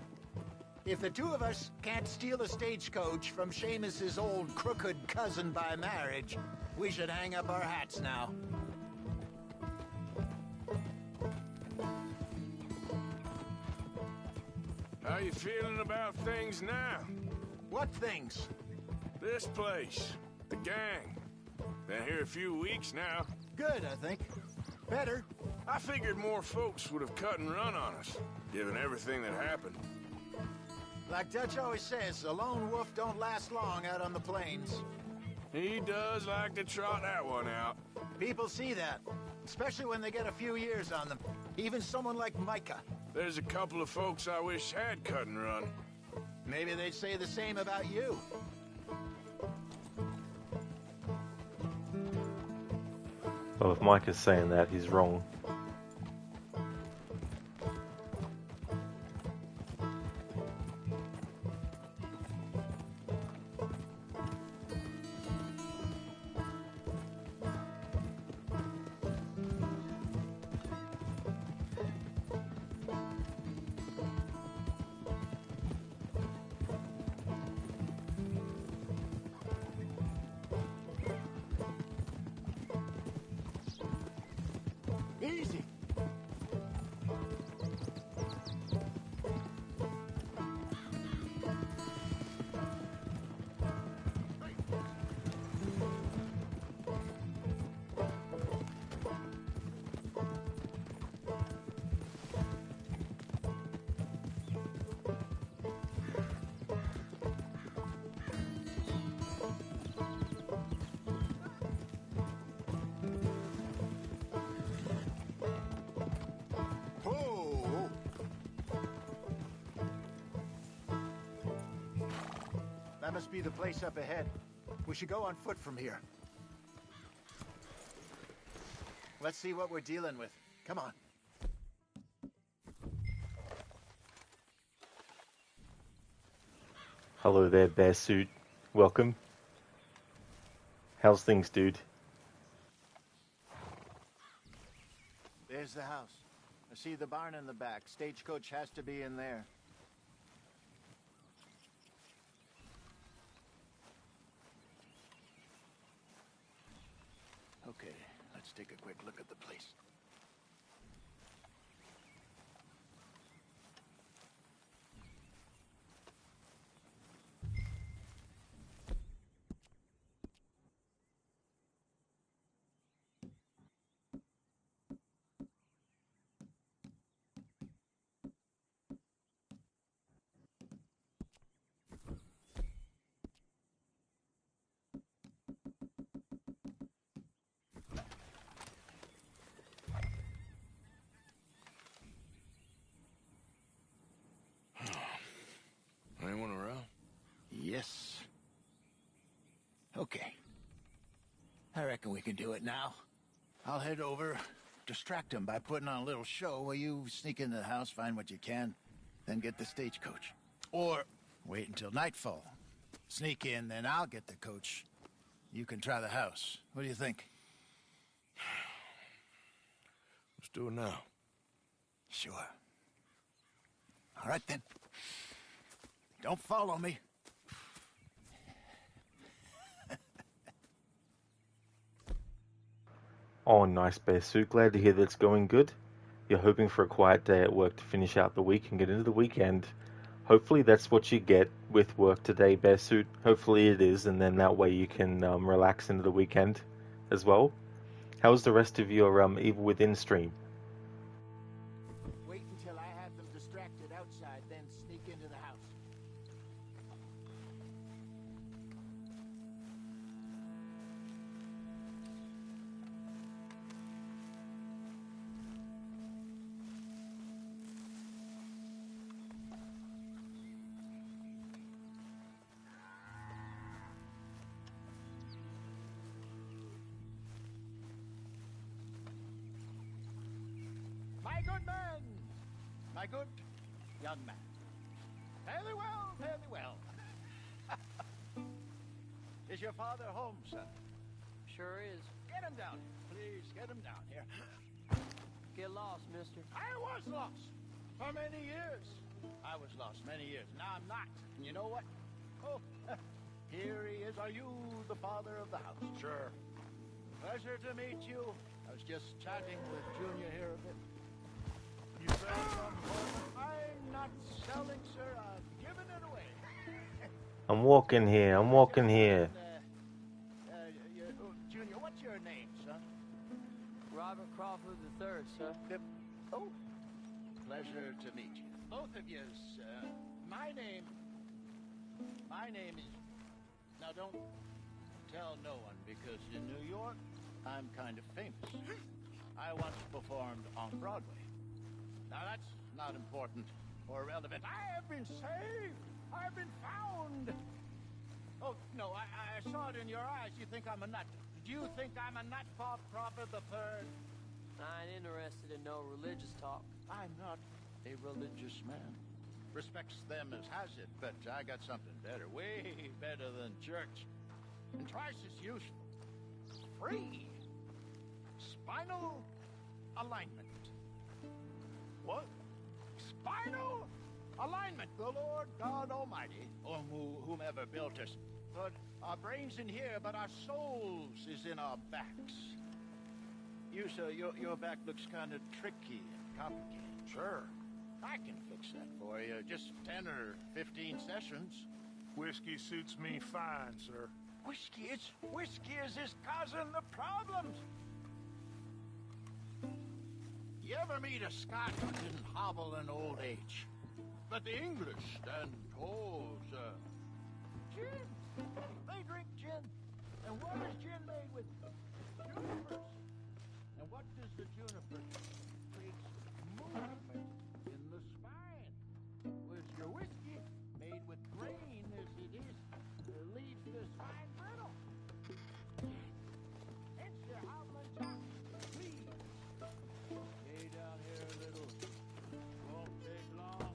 If the two of us can't steal a stagecoach from Seamus's old crooked cousin by marriage, we should hang up our hats now. How you feeling about things now? What things? This place. The gang. Been here a few weeks now. Good, I think. Better. I figured more folks would have cut and run on us, given everything that happened. Like Dutch always says, a lone wolf don't last long out on the plains. He does like to trot that one out. People see that, especially when they get a few years on them. Even someone like Micah. There's a couple of folks I wish had cut and run. Maybe they'd say the same about you. Well, if Mike is saying that, he's wrong. Easy. That must be the place up ahead. We should go on foot from here. Let's see what we're dealing with. Come on. Hello there, bear suit. Welcome. How's things, dude? There's the house. I see the barn in the back. Stagecoach has to be in there. Okay, let's take a quick look at the place. Anyone around? Yes. Okay. I reckon we can do it now. I'll head over, distract him by putting on a little show while you sneak into the house, find what you can, then get the stagecoach. Or wait until nightfall. Sneak in, then I'll get the coach. You can try the house. What do you think? Let's do it now. Sure. All right, then. Don't follow me. Oh, nice, Bear Suit. Glad to hear that it's going good. You're hoping for a quiet day at work to finish out the week and get into the weekend. Hopefully that's what you get with work today, Bear Suit. Hopefully it is, and then that way you can relax into the weekend as well. How's the rest of your Evil Within stream? Wait until I have them distracted outside, then sneak into the house. My good man! My good young man. Fairly well, fairly well. Is your father home, son? Sure is. Get him down here. Please, get him down here. Get lost, mister. I was lost for many years. I was lost many years. Now I'm not. And you know what? Oh, here he is. Are you the father of the house? Sure. Pleasure to meet you. I was just chatting with Junior here a bit. You selling some Morgan? I'm not selling, sir. I'm giving it away. I'm walking here. Junior, what's your name, son? Robert Crawford III, sir. Oh, pleasure to meet you. Both of you. My name is... Now, don't tell no one, because in New York, I'm kind of famous. I once performed on Broadway. Now, that's not important or relevant. I have been saved. I've been found. Oh, no, I saw it in your eyes. You think I'm a nut. Do you think I'm a nut, Bob Crawford III? I ain't interested in no religious talk. I'm not a religious man. Respects them as has it, but I got something better, way better than church. And twice as useful. Free. Spinal alignment. What? Spinal alignment. The Lord God Almighty, or whomever built us, put our brains in here, but our souls is in our backs. You, sir, your back looks kind of tricky and complicated. Sure. I can fix that for you. Just 10 or 15 sessions. Whiskey suits me fine, sir. Whiskey is this causing the problems. You ever meet a Scot who didn't hobble in old age? But the English stand tall, sir. Gin. They drink gin. And what is gin made with? Junipers. And what does the juniper creates movement in the spine? Whereas your whiskey, made with grain as it is, leaves the spine brittle. Hence your hobbling jock. Please. Stay down here a little. Won't take long.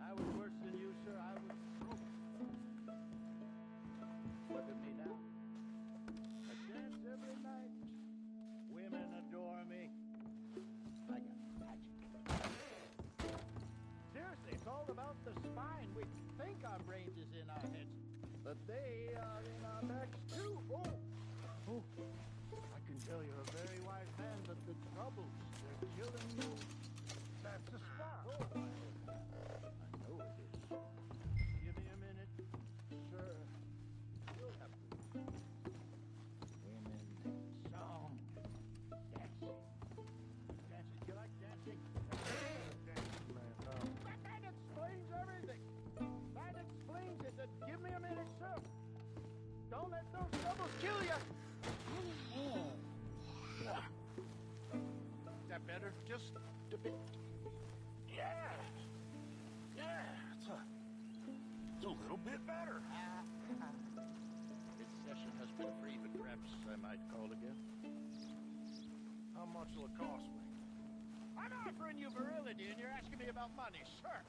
I was worse than you, sir. I was broke. We think our brains is in our heads, but they are in our backs too. Oh, I can tell you're a very wise man, but the troubles, they're killing you. That's the spot. Oh, I know it is. Give me a minute, sir. You'll have to. Women, song, dancing. Dancing. You like dancing? Dancing, man. That explains everything. That explains it. Give me a minute, sir. Don't let those troubles kill you. Is that better? Just a bit. Yeah. It's a little bit better. This session has been free, but perhaps I might call again. How much will it cost me? I'm offering you virility, and you're asking me about money, sir.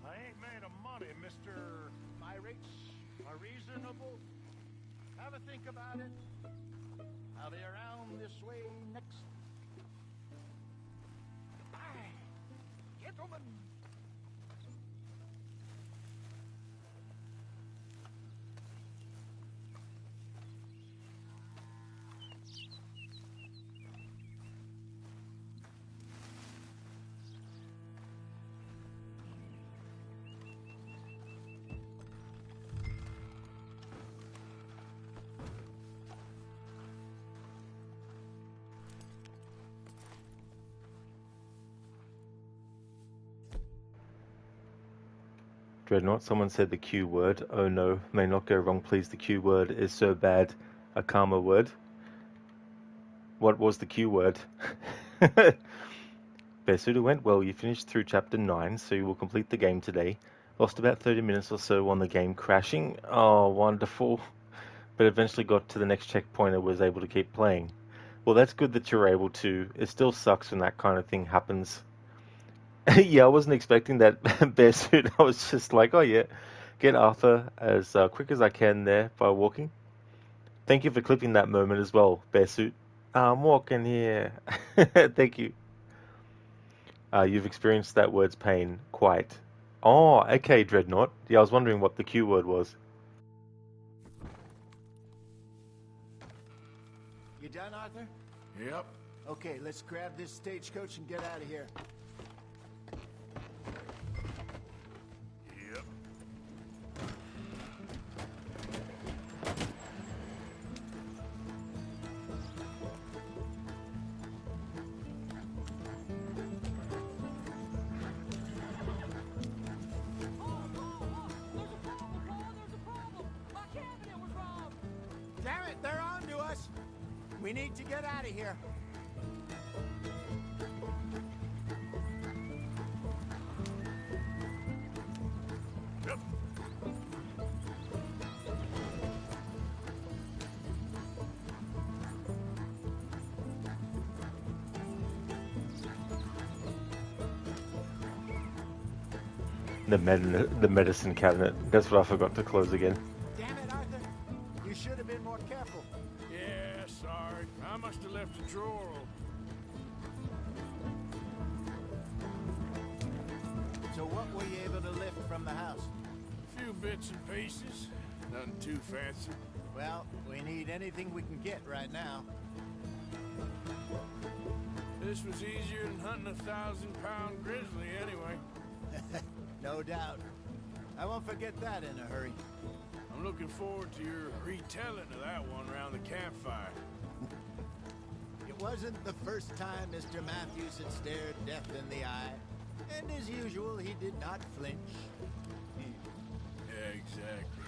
I ain't made of money, mister. My rates are reasonable. Have a think about it. I'll be around this way next. Goodbye, gentlemen. Dreadnought, someone said the Q word. Oh no, may not go wrong, please. The Q word is so bad. A karma word. What was the Q word? Bearsuda went well. You finished through chapter 9, so you will complete the game today. Lost about 30 minutes or so on the game crashing. Oh, wonderful. But eventually got to the next checkpoint and was able to keep playing. Well, that's good that you're able to. It still sucks when that kind of thing happens. Yeah, I wasn't expecting that, Bearsuit. I was just like, oh yeah, get Arthur as quick as I can there by walking. Thank you for clipping that moment as well, Bearsuit. I'm walking here. Thank you. You've experienced that word's pain quite. Oh, okay, Dreadnought. Yeah, I was wondering what the Q word was. You done, Arthur? Yep. Okay, let's grab this stagecoach and get out of here. Yep. Damn it, they're on to us. We need to get out of here. Yep. The medicine cabinet. That's what I forgot to close again. Damn it, Arthur. You should have been more careful. Yeah, sorry. I must have left a drawer open. So what were you able to lift from the house? A few bits and pieces. Nothing too fancy. Well, we need anything we can get right now. This was easier than hunting a 1,000-pound grizzly anyway. No doubt. I won't forget that in a hurry. I'm looking forward to your retelling of that one around the campfire. It wasn't the first time Mr. Matthews had stared death in the eye. And as usual, he did not flinch. Yeah, exactly.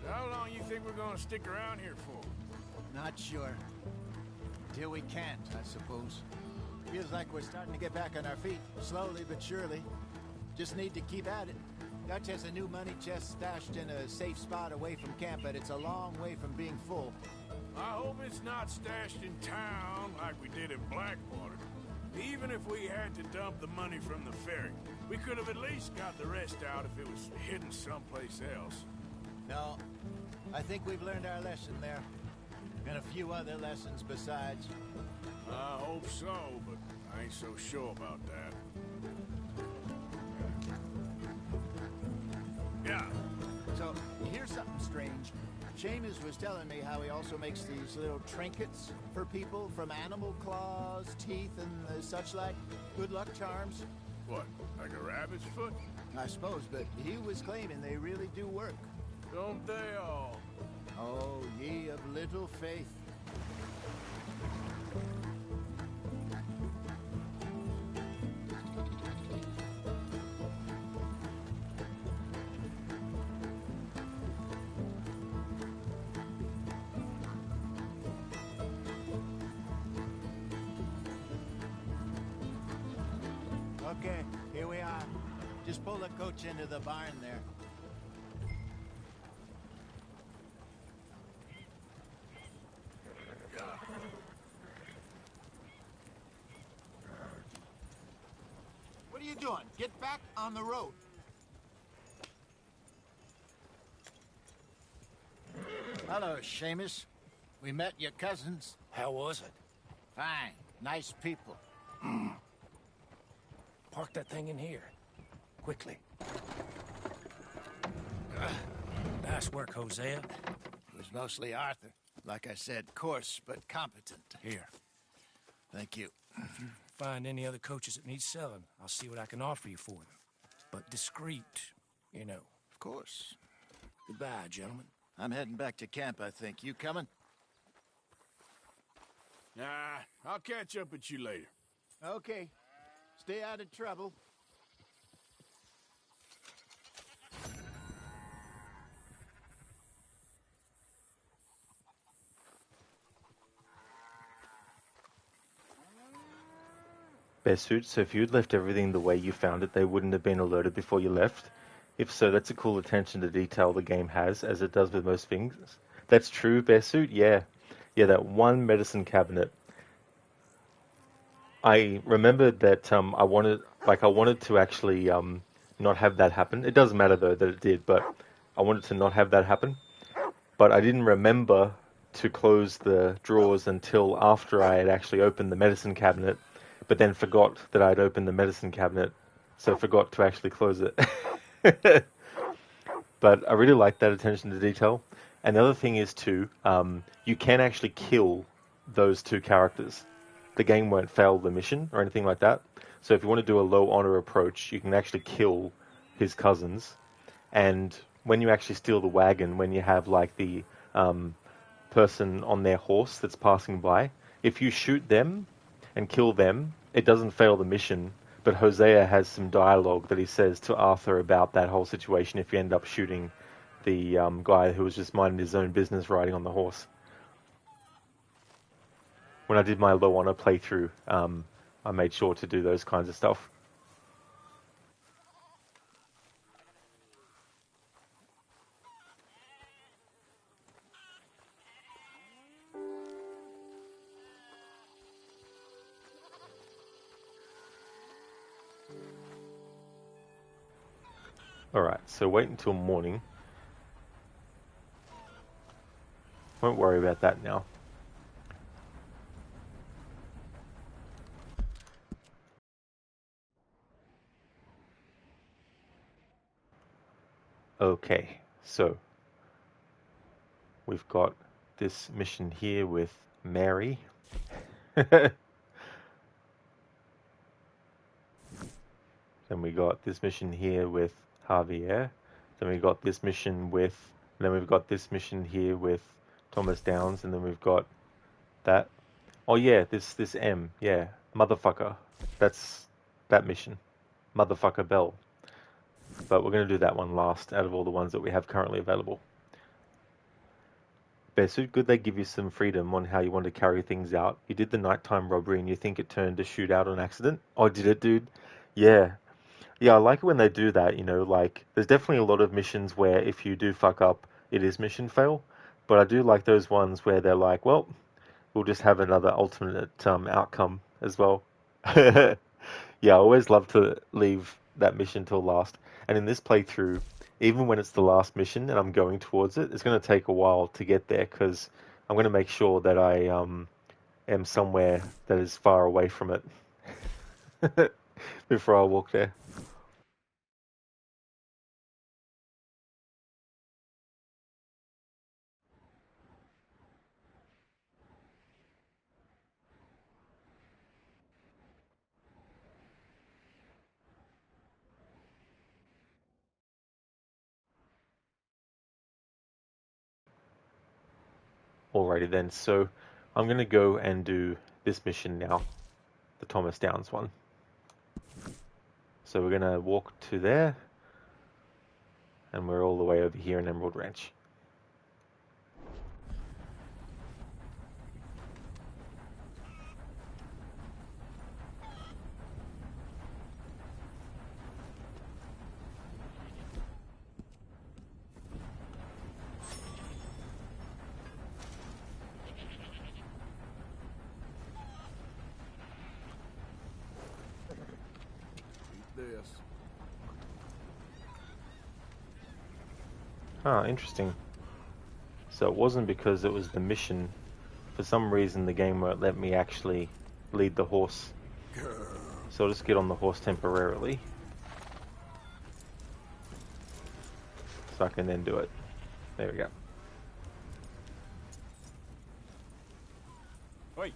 How long you think we're gonna stick around here for? Not sure. Till we can't, I suppose. Feels like we're starting to get back on our feet, slowly but surely. Just need to keep at it. Dutch has a new money chest stashed in a safe spot away from camp, but it's a long way from being full. I hope it's not stashed in town like we did in Blackwater. Even if we had to dump the money from the ferry, we could have at least got the rest out if it was hidden someplace else. No, I think we've learned our lesson there. And a few other lessons besides. I hope so, but I ain't so sure about that. Yeah. So, here's something strange. Seamus was telling me how he also makes these little trinkets for people from animal claws, teeth, and such like. Good luck charms. What, like a rabbit's foot? I suppose, but he was claiming they really do work. Don't they all? Oh, ye of little faith. Okay, here we are. Just pull the coach into the barn there. What are you doing? Get back on the road. Hello, Seamus. We met your cousins. How was it? Fine. Nice people. Park that thing in here. Quickly. Nice work, Hosea. It was mostly Arthur. Like I said, coarse but competent. Here. Thank you. If you find any other coaches that need selling, I'll see what I can offer you for them. But discreet, you know. Of course. Goodbye, gentlemen. I'm heading back to camp, I think. You coming? Nah, I'll catch up with you later. Okay. Stay out of trouble. Bear suit, so if you'd left everything the way you found it, they wouldn't have been alerted before you left. If so, that's a cool attention to detail the game has, as it does with most things. That's true, Bear suit, yeah. Yeah, that one medicine cabinet. I remembered that I wanted to actually not have that happen. It doesn't matter though that it did, but I wanted to not have that happen. But I didn't remember to close the drawers until after I had actually opened the medicine cabinet, but then forgot that I'd opened the medicine cabinet, so forgot to actually close it. But I really like that attention to detail. And the other thing is too, you can actually kill those two characters. The game won't fail the mission or anything like that. So if you want to do a low honor approach, you can actually kill his cousins. And when you actually steal the wagon, when you have like the person on their horse that's passing by, if you shoot them and kill them, it doesn't fail the mission. But Hosea has some dialogue that he says to Arthur about that whole situation if you end up shooting the guy who was just minding his own business riding on the horse. When I did my low honor playthrough, I made sure to do those kinds of stuff. Alright, so wait until morning. Won't worry about that now. Okay, so we've got this mission here with Mary. Then we got this mission here with Javier. Then we got this mission with... Then we've got this mission here with Thomas Downs. And then we've got that. Oh yeah, this M. Yeah, motherfucker. That's that mission. Motherfucker Bell. But we're going to do that one last out of all the ones that we have currently available. Bearsuit, good they give you some freedom on how you want to carry things out. You did the nighttime robbery and you think it turned to shootout on accident? Oh, did it, dude? Yeah. Yeah, I like it when they do that, you know, like, there's definitely a lot of missions where if you do fuck up, it is mission fail. But I do like those ones where they're like, well, we'll just have another alternate outcome as well. Yeah, I always love to leave that mission till last. And in this playthrough, even when it's the last mission and I'm going towards it, it's going to take a while to get there because I'm going to make sure that I am somewhere that is far away from it before I walk there. Alrighty then, so I'm going to go and do this mission now, the Thomas Downs one. So we're going to walk to there, and we're all the way over here in Emerald Ranch. This. Ah, interesting. So it wasn't because it was the mission. For some reason the game won't let me actually lead the horse. So I'll just get on the horse temporarily. So I can then do it. There we go. Wait.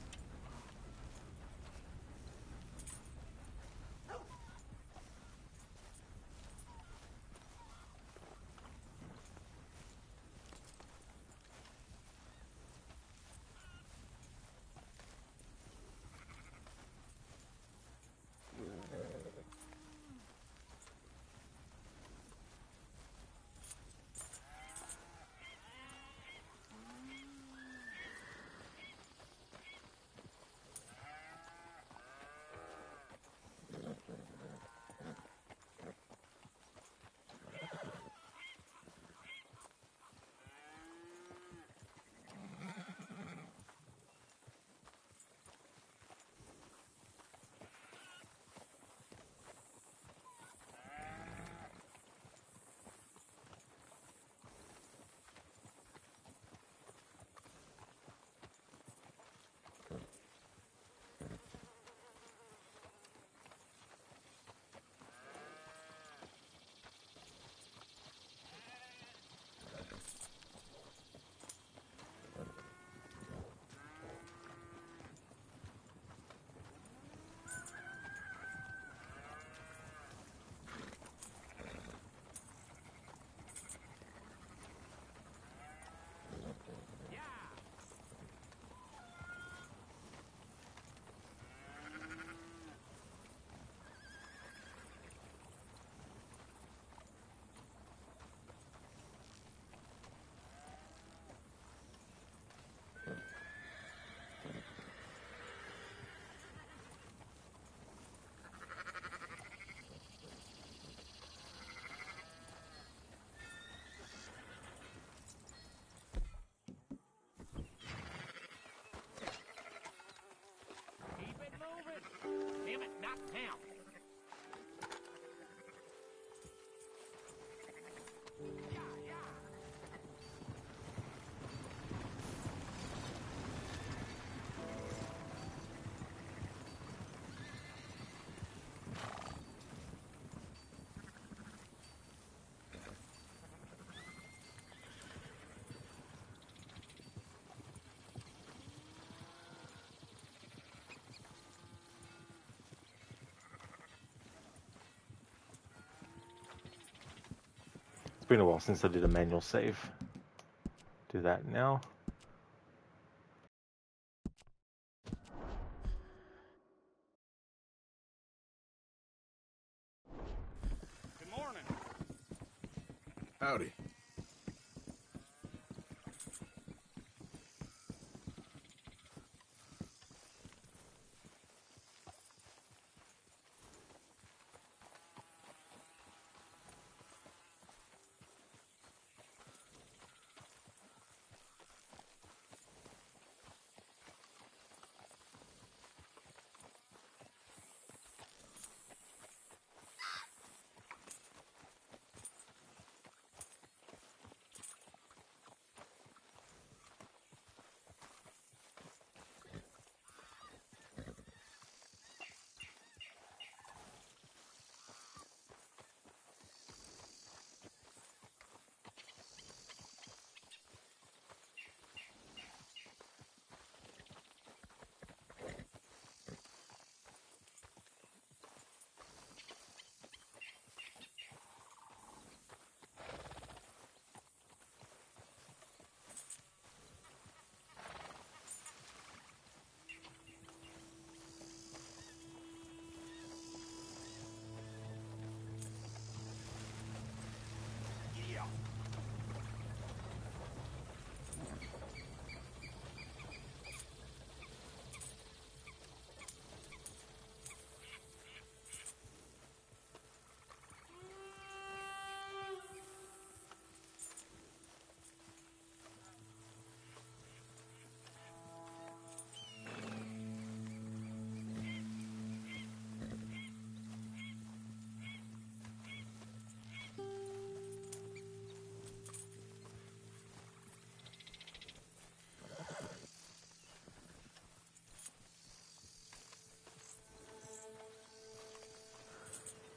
Keep it moving. Damn it, not now. It's been a while since I did a manual save. Do that now. Good morning. Howdy.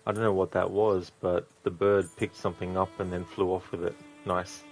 I don't know what that was, but the bird picked something up and then flew off with it. Nice.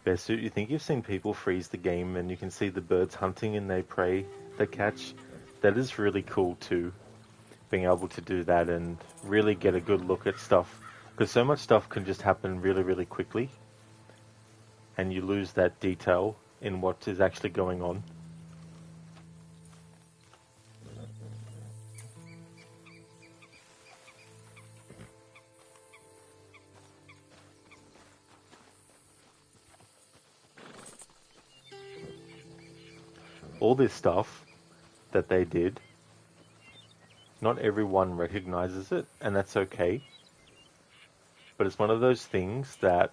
Bearsuit, you think you've seen people freeze the game and you can see the birds hunting and they prey, they catch? That is really cool too, being able to do that and really get a good look at stuff. Because so much stuff can just happen really, really quickly and you lose that detail in what is actually going on. All this stuff that they did, not everyone recognizes it, and that's okay. But it's one of those things that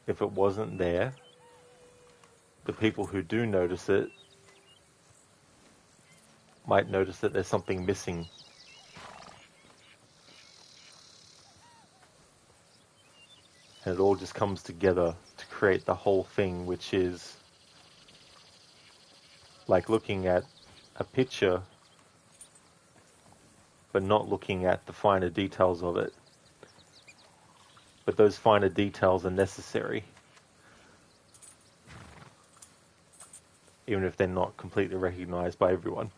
if it wasn't there, the people who do notice it might notice that there's something missing. And it all just comes together to create the whole thing, which is like looking at a picture but not looking at the finer details of it. But those finer details are necessary, even if they're not completely recognized by everyone.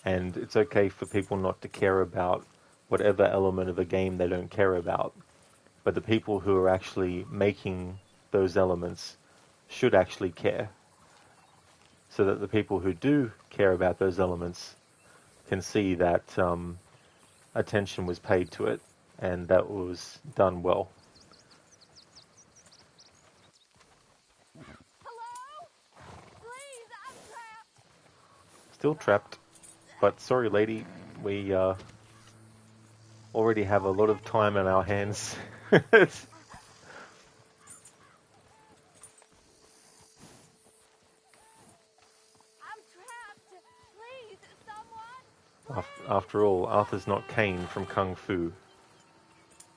And it's okay for people not to care about whatever element of a game they don't care about. But the people who are actually making those elements should actually care. So that the people who do care about those elements can see that attention was paid to it and that was done well. Hello? Please, I'm trapped. Still trapped. But sorry, lady, we already have a lot of time on our hands. I'm trapped. Please, someone. After all, Arthur's not Kane from Kung Fu.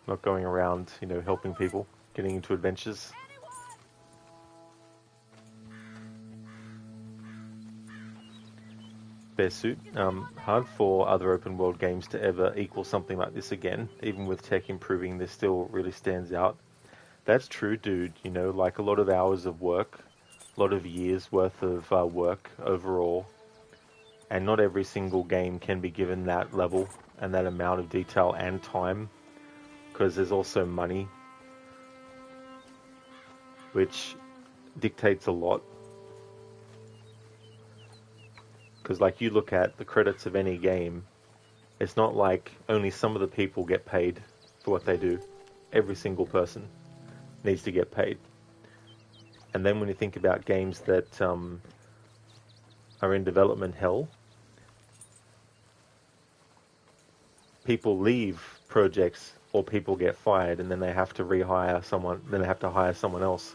Not going around, helping people, getting into adventures. Bearsuit, hard for other open world games to ever equal something like this again. Even with tech improving, this still really stands out. That's true, dude. Like a lot of hours of work, a lot of years worth of work overall. And not every single game can be given that level and that amount of detail and time, because there's also money, which dictates a lot. Because like you look at the credits of any game, it's not like only some of the people get paid for what they do. Every single person needs to get paid. And then when you think about games that are in development hell, people leave projects or people get fired and then they have to rehire someone, then they have to hire someone else.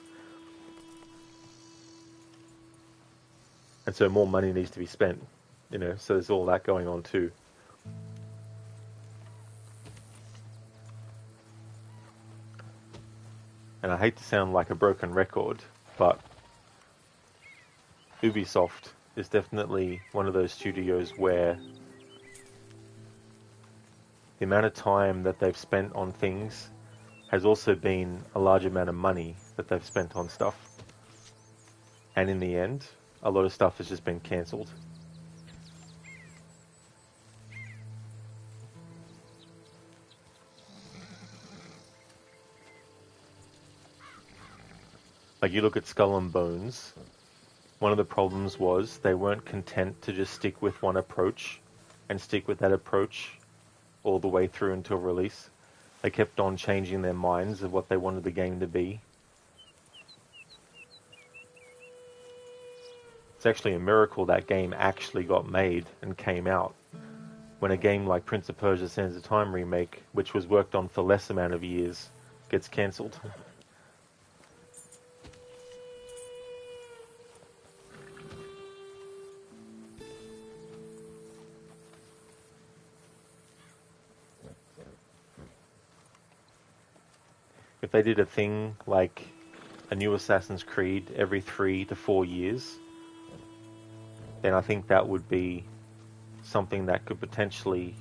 And so more money needs to be spent, so there's all that going on too. And I hate to sound like a broken record, but Ubisoft is definitely one of those studios where the amount of time that they've spent on things has also been a large amount of money that they've spent on stuff. And in the end, a lot of stuff has just been cancelled. Like, you look at Skull and Bones, one of the problems was they weren't content to just stick with one approach and stick with that approach all the way through until release. They kept on changing their minds of what they wanted the game to be. It's actually a miracle that game actually got made and came out. When a game like Prince of Persia Sands of Time remake, which was worked on for less amount of years, gets cancelled. If they did a thing like a new Assassin's Creed every 3 to 4 years, then I think that would be something that could potentially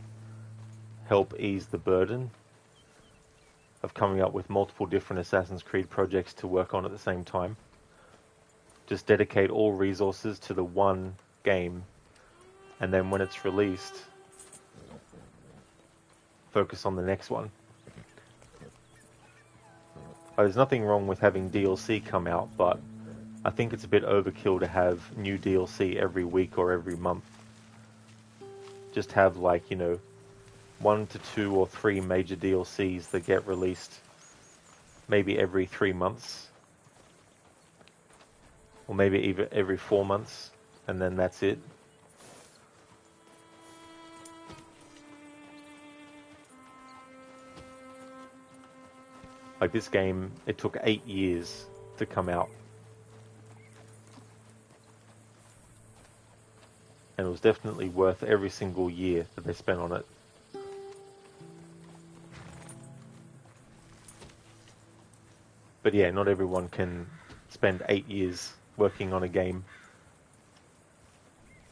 help ease the burden of coming up with multiple different Assassin's Creed projects to work on at the same time. Just dedicate all resources to the one game, and then when it's released, focus on the next one. There's nothing wrong with having DLC come out, but I think it's a bit overkill to have new DLC every week or every month. Just have, like, 1 to 2 or 3 major DLCs that get released maybe every 3 months. Or maybe even every 4 months, and then that's it. Like, this game, it took 8 years to come out. And it was definitely worth every single year that they spent on it. But yeah, not everyone can spend 8 years working on a game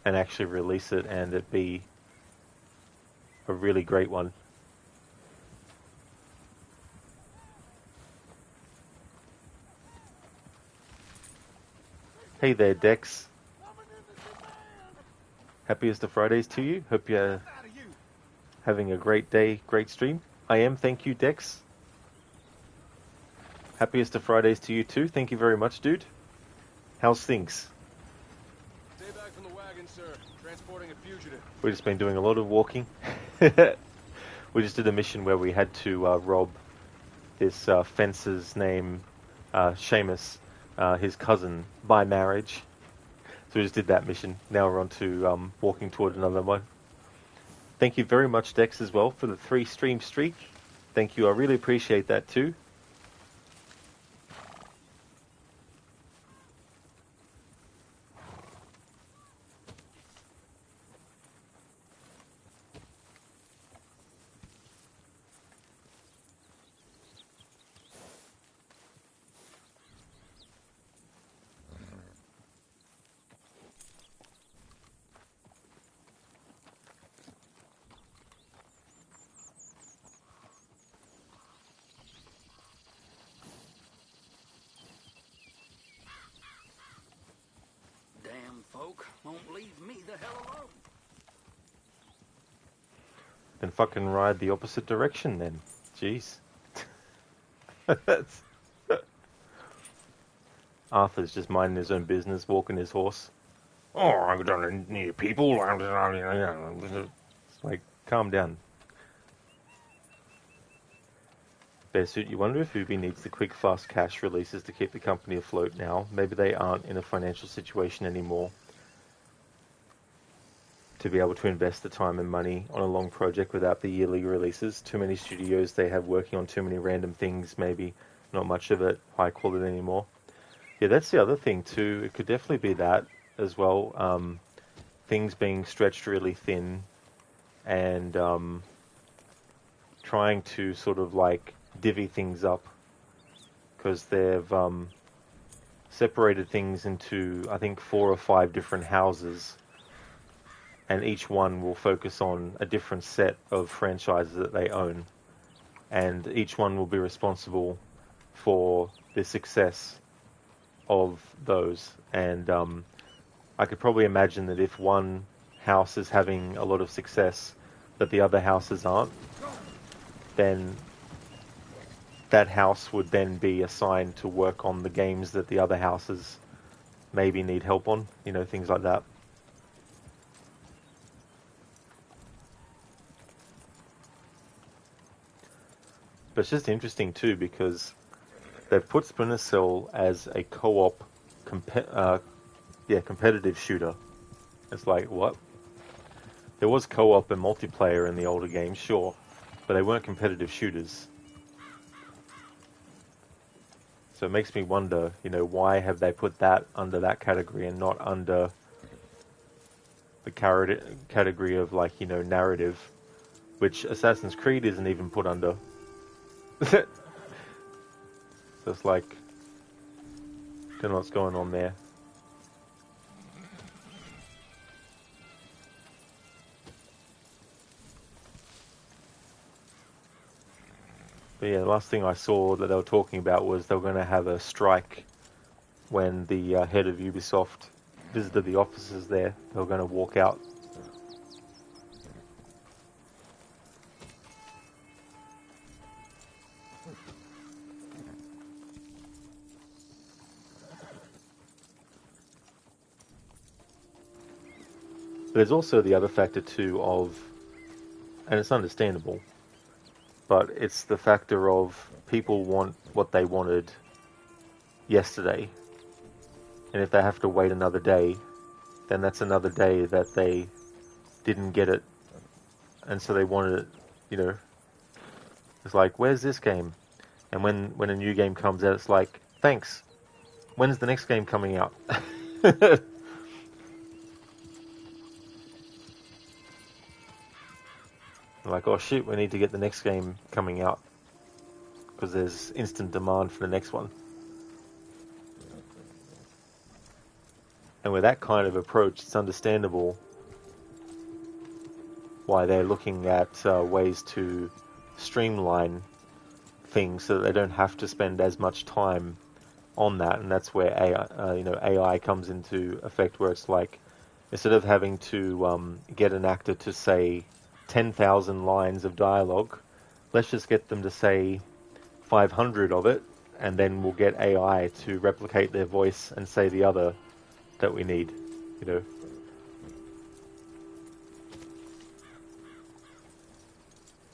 and actually release it and it be a really great one. Hey there, Dex. Happiest of Fridays to you. Hope you're having a great day, great stream. I am, thank you, Dex. Happiest of Fridays to you too. Thank you very much, dude. How's things? Stay back from the wagon, sir. Transporting a fugitive. We've just been doing a lot of walking. We just did a mission where we had to rob this fencer's name, Seamus, his cousin, by marriage. So we just did that mission. Now we're on to walking toward another one. Thank you very much, Dex, as well, for the 3 stream streak. Thank you. I really appreciate that too. Folk won't leave me the hell alone. Then fucking ride the opposite direction then. Jeez. Arthur's just minding his own business, walking his horse. Oh, I don't need people. It's like, calm down. Bearsuit, you wonder if Ubi needs the quick, fast cash releases to keep the company afloat now. Maybe they aren't in a financial situation anymore to be able to invest the time and money on a long project without the yearly releases. Too many studios they have working on too many random things, maybe not much of it high quality anymore. Yeah, that's the other thing too. It could definitely be that as well. Things being stretched really thin and trying to sort of like divvy things up because they've separated things into, I think, 4 or 5 different houses, and each one will focus on a different set of franchises that they own, and each one will be responsible for the success of those. And I could probably imagine that if one house is having a lot of success that the other houses aren't, then that house would then be assigned to work on the games that the other houses maybe need help on, you know, things like that. But it's just interesting too because they've put Splinter Cell as a co-op, competitive shooter. It's like, what? There was co-op and multiplayer in the older games, sure, but they weren't competitive shooters. So it makes me wonder, you know, why have they put that under that category and not under the category of, like, you know, narrative, which Assassin's Creed isn't even put under. So it's like, don't know what's going on there. But yeah, the last thing I saw that they were talking about was they were going to have a strike when the head of Ubisoft visited the offices there. They were going to walk out. But there's also the other factor too of, and it's understandable, but it's the factor of people want what they wanted yesterday. And if they have to wait another day, then that's another day that they didn't get it. And so they wanted it, you know. It's like, where's this game? And when a new game comes out, it's like, thanks. When's the next game coming out? Like, oh shit, we need to get the next game coming out because there's instant demand for the next one. And with that kind of approach, it's understandable why they're looking at ways to streamline things so that they don't have to spend as much time on that. And that's where AI comes into effect, where it's like, instead of having to get an actor to say 10,000 lines of dialogue, let's just get them to say 500 of it, and then we'll get AI to replicate their voice and say the other that we need, you know.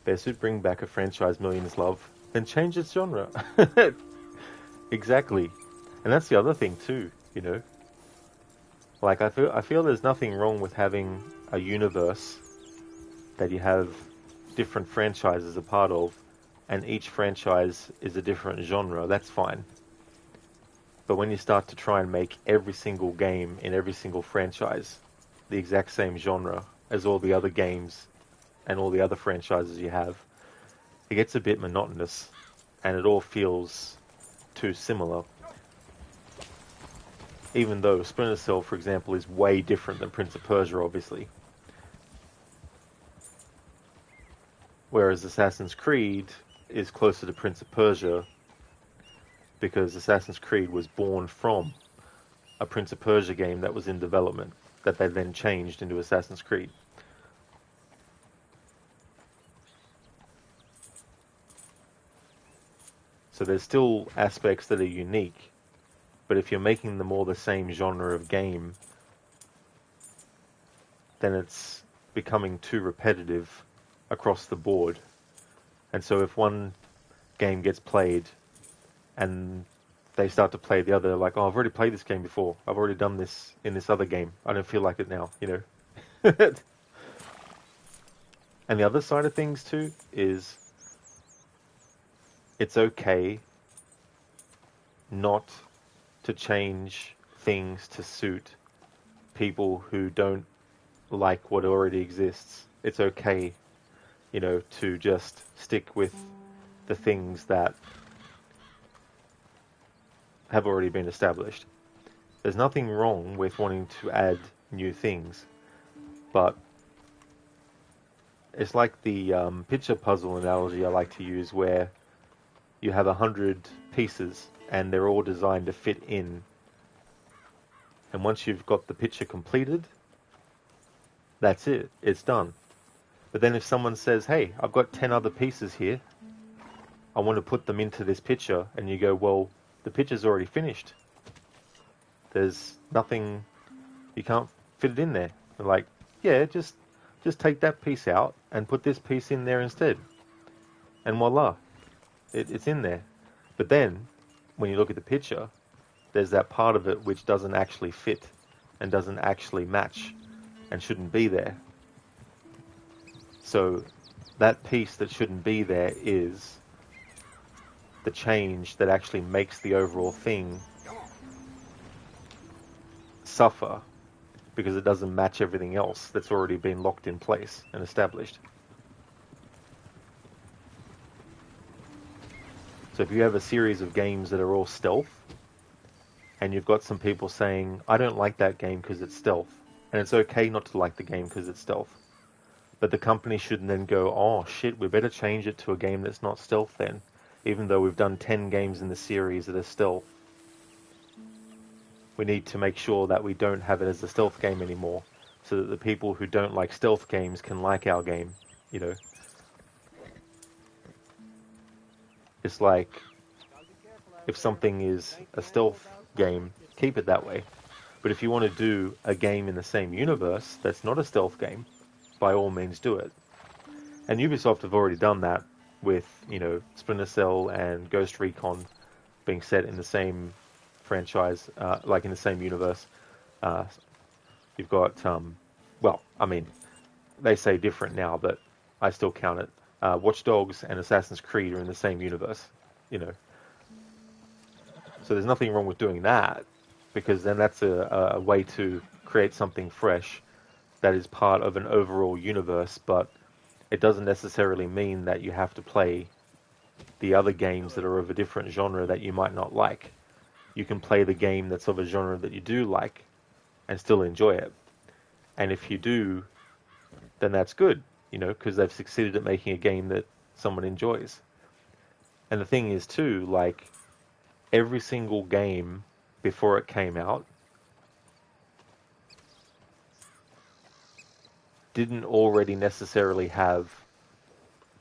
They should bring back a franchise millions love, then change its genre. Exactly. And that's the other thing too, you know. Like, I feel there's nothing wrong with having a universe that you have different franchises a part of, and each franchise is a different genre. That's fine. But when you start to try and make every single game in every single franchise the exact same genre as all the other games and all the other franchises you have, it gets a bit monotonous, and it all feels too similar. Even though Splinter Cell, for example, is way different than Prince of Persia, obviously. Whereas Assassin's Creed is closer to Prince of Persia because Assassin's Creed was born from a Prince of Persia game that was in development that they then changed into Assassin's Creed. So there's still aspects that are unique, but if you're making them all the same genre of game, then it's becoming too repetitive across the board. And so if one game gets played and they start to play the other, like, oh, I've already played this game before. I've already done this in this other game. I don't feel like it now, you know. And the other side of things too is it's okay not to change things to suit people who don't like what already exists. It's okay, you know, to just stick with the things that have already been established. There's nothing wrong with wanting to add new things, but it's like the picture puzzle analogy I like to use, where you have 100 pieces and they're all designed to fit in. And once you've got the picture completed, that's it. It's done. But then if someone says, hey, I've got 10 other pieces here, I want to put them into this picture, and you go, well, the picture's already finished. There's nothing, you can't fit it in there. They're like, yeah, just take that piece out and put this piece in there instead. And voila, it's in there. But then, when you look at the picture, there's that part of it which doesn't actually fit and doesn't actually match and shouldn't be there. So that piece that shouldn't be there is the change that actually makes the overall thing suffer because it doesn't match everything else that's already been locked in place and established. So if you have a series of games that are all stealth, and you've got some people saying, I don't like that game because it's stealth, and it's okay not to like the game because it's stealth, but the company shouldn't then go, oh shit, we better change it to a game that's not stealth then, even though we've done 10 games in the series that are stealth. We need to make sure that we don't have it as a stealth game anymore, so that the people who don't like stealth games can like our game, you know. It's like, if something is a stealth game, keep it that way. But if you want to do a game in the same universe that's not a stealth game, by all means do it. And Ubisoft have already done that with, you know, Splinter Cell and Ghost Recon being set in the same franchise, like in the same universe. You've got, well, I mean, they say different now, but I still count it. Watch Dogs and Assassin's Creed are in the same universe, you know. So there's nothing wrong with doing that, because then that's a way to create something fresh that is part of an overall universe, but it doesn't necessarily mean that you have to play the other games that are of a different genre that you might not like. You can play the game that's of a genre that you do like and still enjoy it. And if you do, then that's good, you know, because they've succeeded at making a game that someone enjoys. And the thing is too, like, every single game before it came out didn't already necessarily have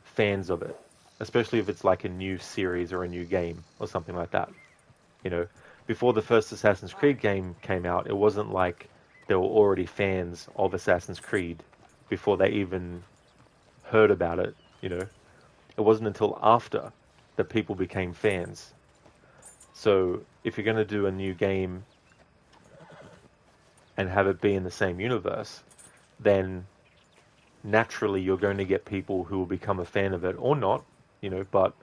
fans of it, especially if it's like a new series or a new game or something like that. You know, before the first Assassin's Creed game came out, it wasn't like there were already fans of Assassin's Creed before they even heard about it, you know. It wasn't until after that people became fans. So if you're going to do a new game and have it be in the same universe, then naturally you're going to get people who will become a fan of it or not, you know, but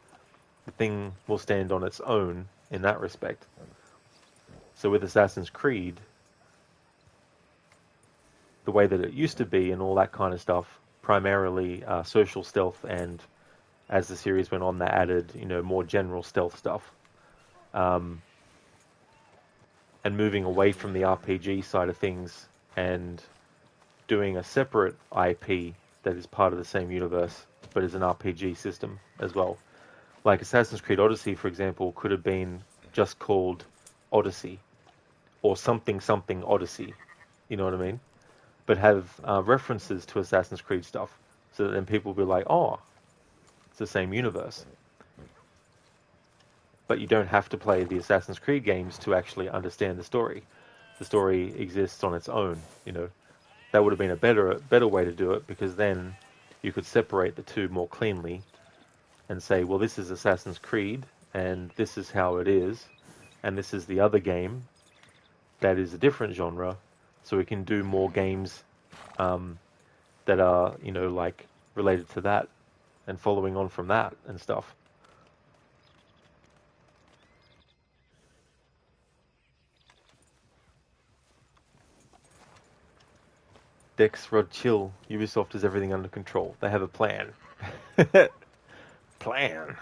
the thing will stand on its own in that respect. So with Assassin's Creed, the way that it used to be and all that kind of stuff, primarily social stealth, and as the series went on, they added, you know, more general stealth stuff. And moving away from the RPG side of things and doing a separate IP that is part of the same universe, but is an RPG system as well. Like Assassin's Creed Odyssey, for example, could have been just called Odyssey, or something Odyssey, you know what I mean? But have references to Assassin's Creed stuff, so that then people will be like, oh, it's the same universe. But you don't have to play the Assassin's Creed games to actually understand the story. The story exists on its own, you know. That would have been a better way to do it, because then you could separate the two more cleanly and say, well, this is Assassin's Creed, and this is how it is, and this is the other game that is a different genre, so we can do more games that are, you know, like, related to that, and following on from that and stuff. Dex, Rod, chill. Ubisoft has everything under control. They have a plan. Plan.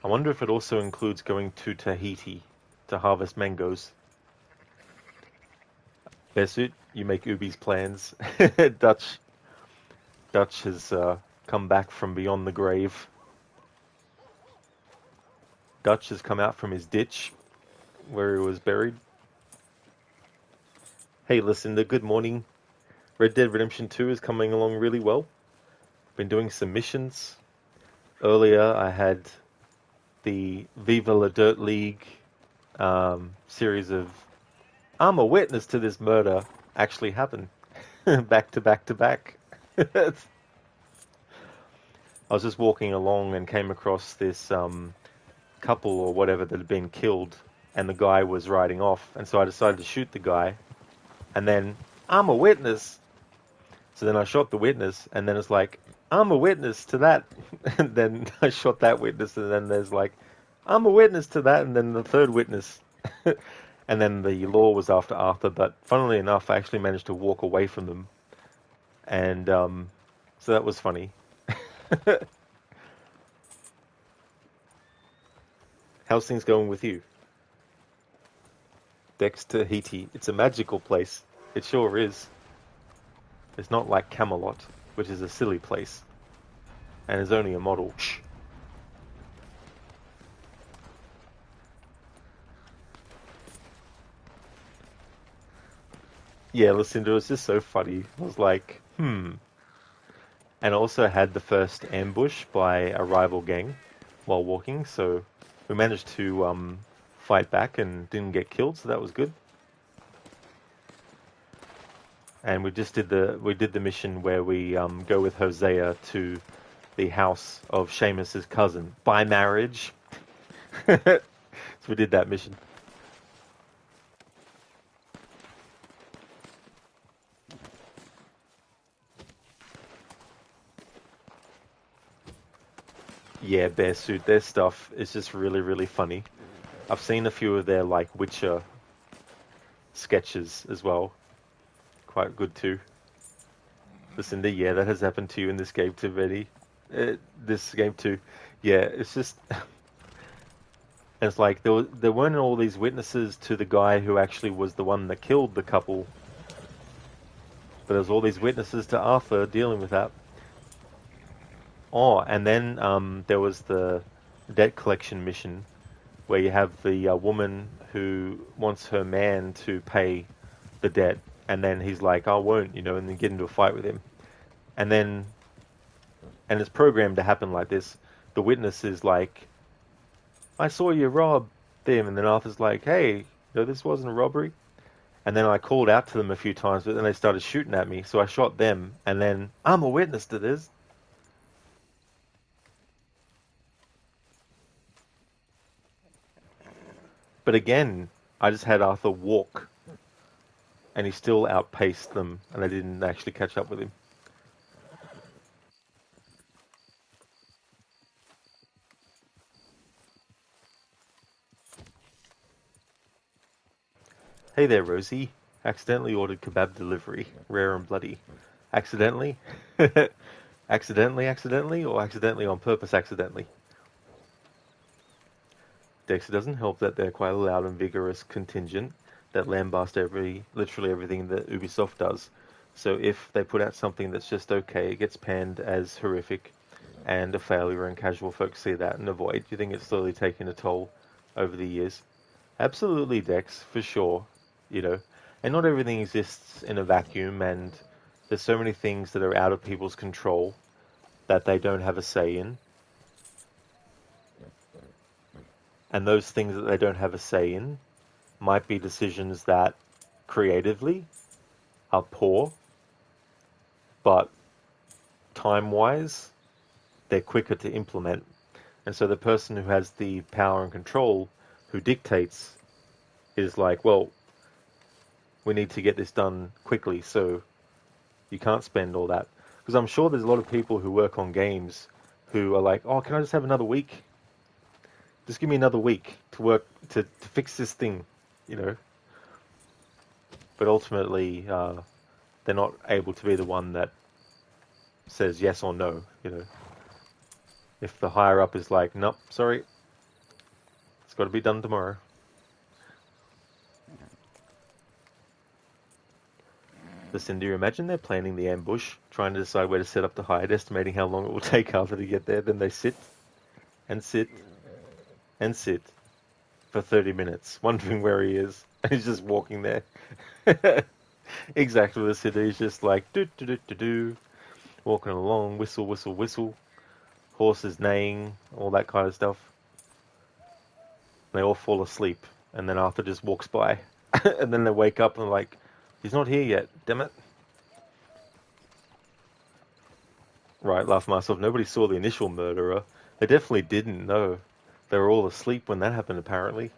I wonder if it also includes going to Tahiti to harvest mangoes. Besut, you make Ubi's plans. Dutch has come back from beyond the grave. Dutch has come out from his ditch where he was buried. Hey, Lucinda, good morning. Red Dead Redemption 2 is coming along really well. Been doing some missions. earlier I had the Viva La Dirt League series of I'm a witness to this murder actually happen back to back to back. I was just walking along and came across this couple or whatever that had been killed, and the guy was riding off, and so I decided to shoot the guy, and then I'm a witness. So then I shot the witness, and then it's like I'm a witness to that, and then I shot that witness, and then there's like I'm a witness to that, and then the third witness. And then the law was after Arthur, but funnily enough, I actually managed to walk away from them. And so that was funny. How's things going with you? Dexter Tahiti. It's a magical place. It sure is. It's not like Camelot, which is a silly place. And is only a model. Shh. Yeah, Lucinda, it was just so funny. I was like, And also had the first ambush by a rival gang while walking, so we managed to fight back and didn't get killed, so that was good. And we just did the mission where we go with Hosea to the house of Seamus's cousin by marriage. So we did that mission. Yeah, Bear Suit, their stuff is just really, really funny. I've seen a few of their like Witcher sketches as well. Quite good too. Lucinda, yeah, that has happened to you in this game too, Betty. This game too. Yeah, it's just... it's like there weren't all these witnesses to the guy who actually was the one that killed the couple. But there's all these witnesses to Arthur dealing with that. Oh, and then there was the debt collection mission where you have the woman who wants her man to pay the debt, and then he's like, I won't, and then get into a fight with him. And it's programmed to happen like this. The witness is like, I saw you rob them, and then Arthur's like, hey, this wasn't a robbery. And then I called out to them a few times, but then they started shooting at me, so I shot them, and then I'm a witness to this. But again, I just had Arthur walk, and he still outpaced them, and I didn't actually catch up with him. Hey there, Rosie. Accidentally ordered kebab delivery. Rare and bloody. Accidentally? Accidentally, or accidentally on purpose accidentally? Dex, it doesn't help that they're quite a loud and vigorous contingent that lambast literally everything that Ubisoft does. So if they put out something that's just okay, it gets panned as horrific and a failure, and casual folks see that and avoid. Do you think it's slowly taking a toll over the years? Absolutely, Dex, for sure. And not everything exists in a vacuum, and there's so many things that are out of people's control that they don't have a say in. And those things that they don't have a say in might be decisions that creatively are poor, but time-wise, they're quicker to implement. And so the person who has the power and control, who dictates, is like, well, we need to get this done quickly, so you can't spend all that. Because I'm sure there's a lot of people who work on games who are like, oh, can I just have another week? Just give me another week to work, to fix this thing, But ultimately, they're not able to be the one that says yes or no, If the higher up is like, nope, sorry, it's got to be done tomorrow. Listen, do you imagine they're planning the ambush, trying to decide where to set up the hide, estimating how long it will take Arthur to get there, then they sit and sit and sit for 30 minutes, wondering where he is, and he's just walking there. Exactly, Lucinda, he's just like, do-do-do-do-do, walking along, whistle, whistle, whistle. horses neighing, all that kind of stuff. They all fall asleep, and then Arthur just walks by, and then they wake up and are like, he's not here yet, damn it. Right, laugh myself. Nobody saw the initial murderer. They definitely didn't know. They were all asleep when that happened, apparently.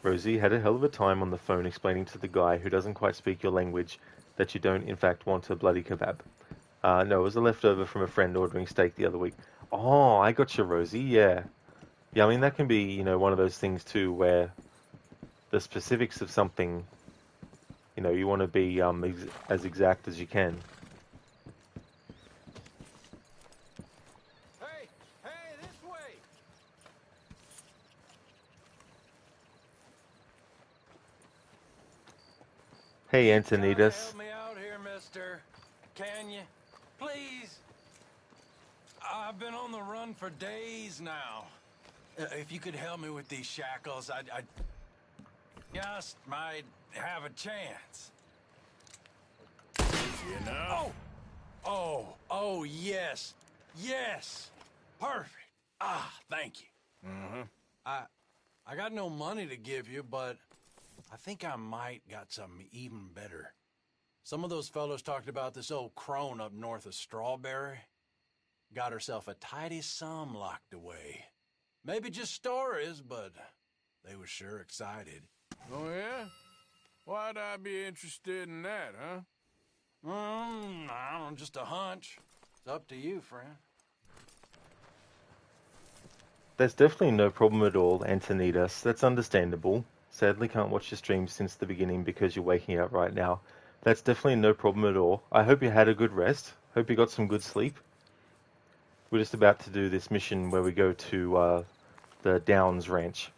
Rosie had a hell of a time on the phone explaining to the guy who doesn't quite speak your language that you don't, in fact, want a bloody kebab. No, it was a leftover from a friend ordering steak the other week. Oh, I got you, Rosie, yeah. Yeah, I mean, that can be, you know, one of those things, too, where the specifics of something, you know, you want to be as exact as you can. Hey, this way! Hey, Try to Antonidas. help me out here, mister. Can you? Please? I've been on the run for days now. If you could help me with these shackles, I just might have a chance. You know? Oh, yes. Yes. Perfect. Ah, thank you. Mm-hmm. I got no money to give you, but I think I might got something even better. Some of those fellows talked about this old crone up north of Strawberry. Got herself a tidy sum locked away. Maybe just stories, but they were sure excited. Oh, yeah? Why'd I be interested in that, huh? I don't know, just a hunch. It's up to you, friend. There's definitely no problem at all, Antonidas. That's understandable. Sadly can't watch your stream since the beginning because you're waking up right now. That's definitely no problem at all. I hope you had a good rest. Hope you got some good sleep. We're just about to do this mission where we go to the Downs Ranch.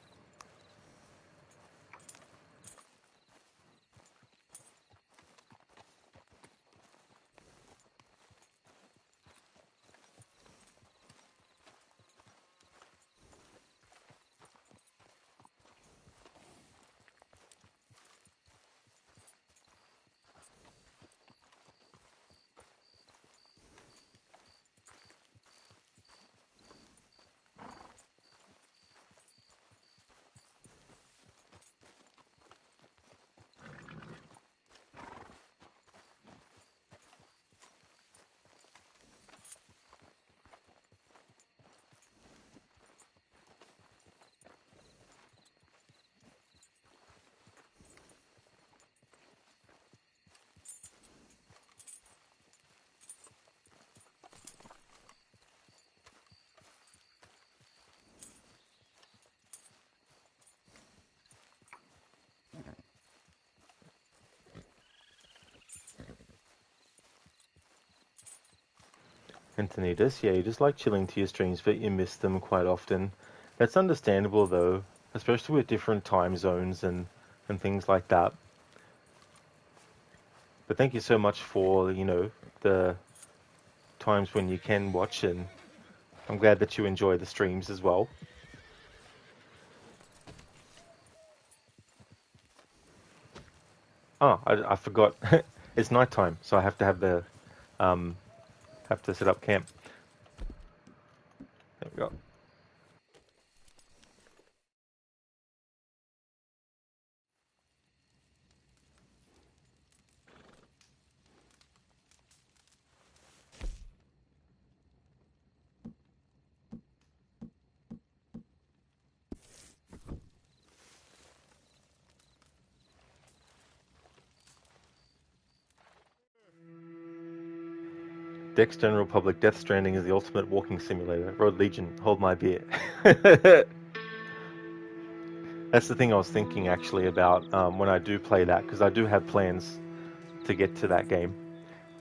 Antonidas, yeah, you just like chilling to your streams, but you miss them quite often. That's understandable, though, especially with different time zones and things like that. But thank you so much for, you know, the times when you can watch, and I'm glad that you enjoy the streams as well. Oh, I forgot. It's nighttime, so I have to have the have to set up camp. There we go. Dex General Public Death Stranding is the ultimate walking simulator. Road Legion, hold my beer. That's the thing I was thinking actually about when I do play that, because I do have plans to get to that game.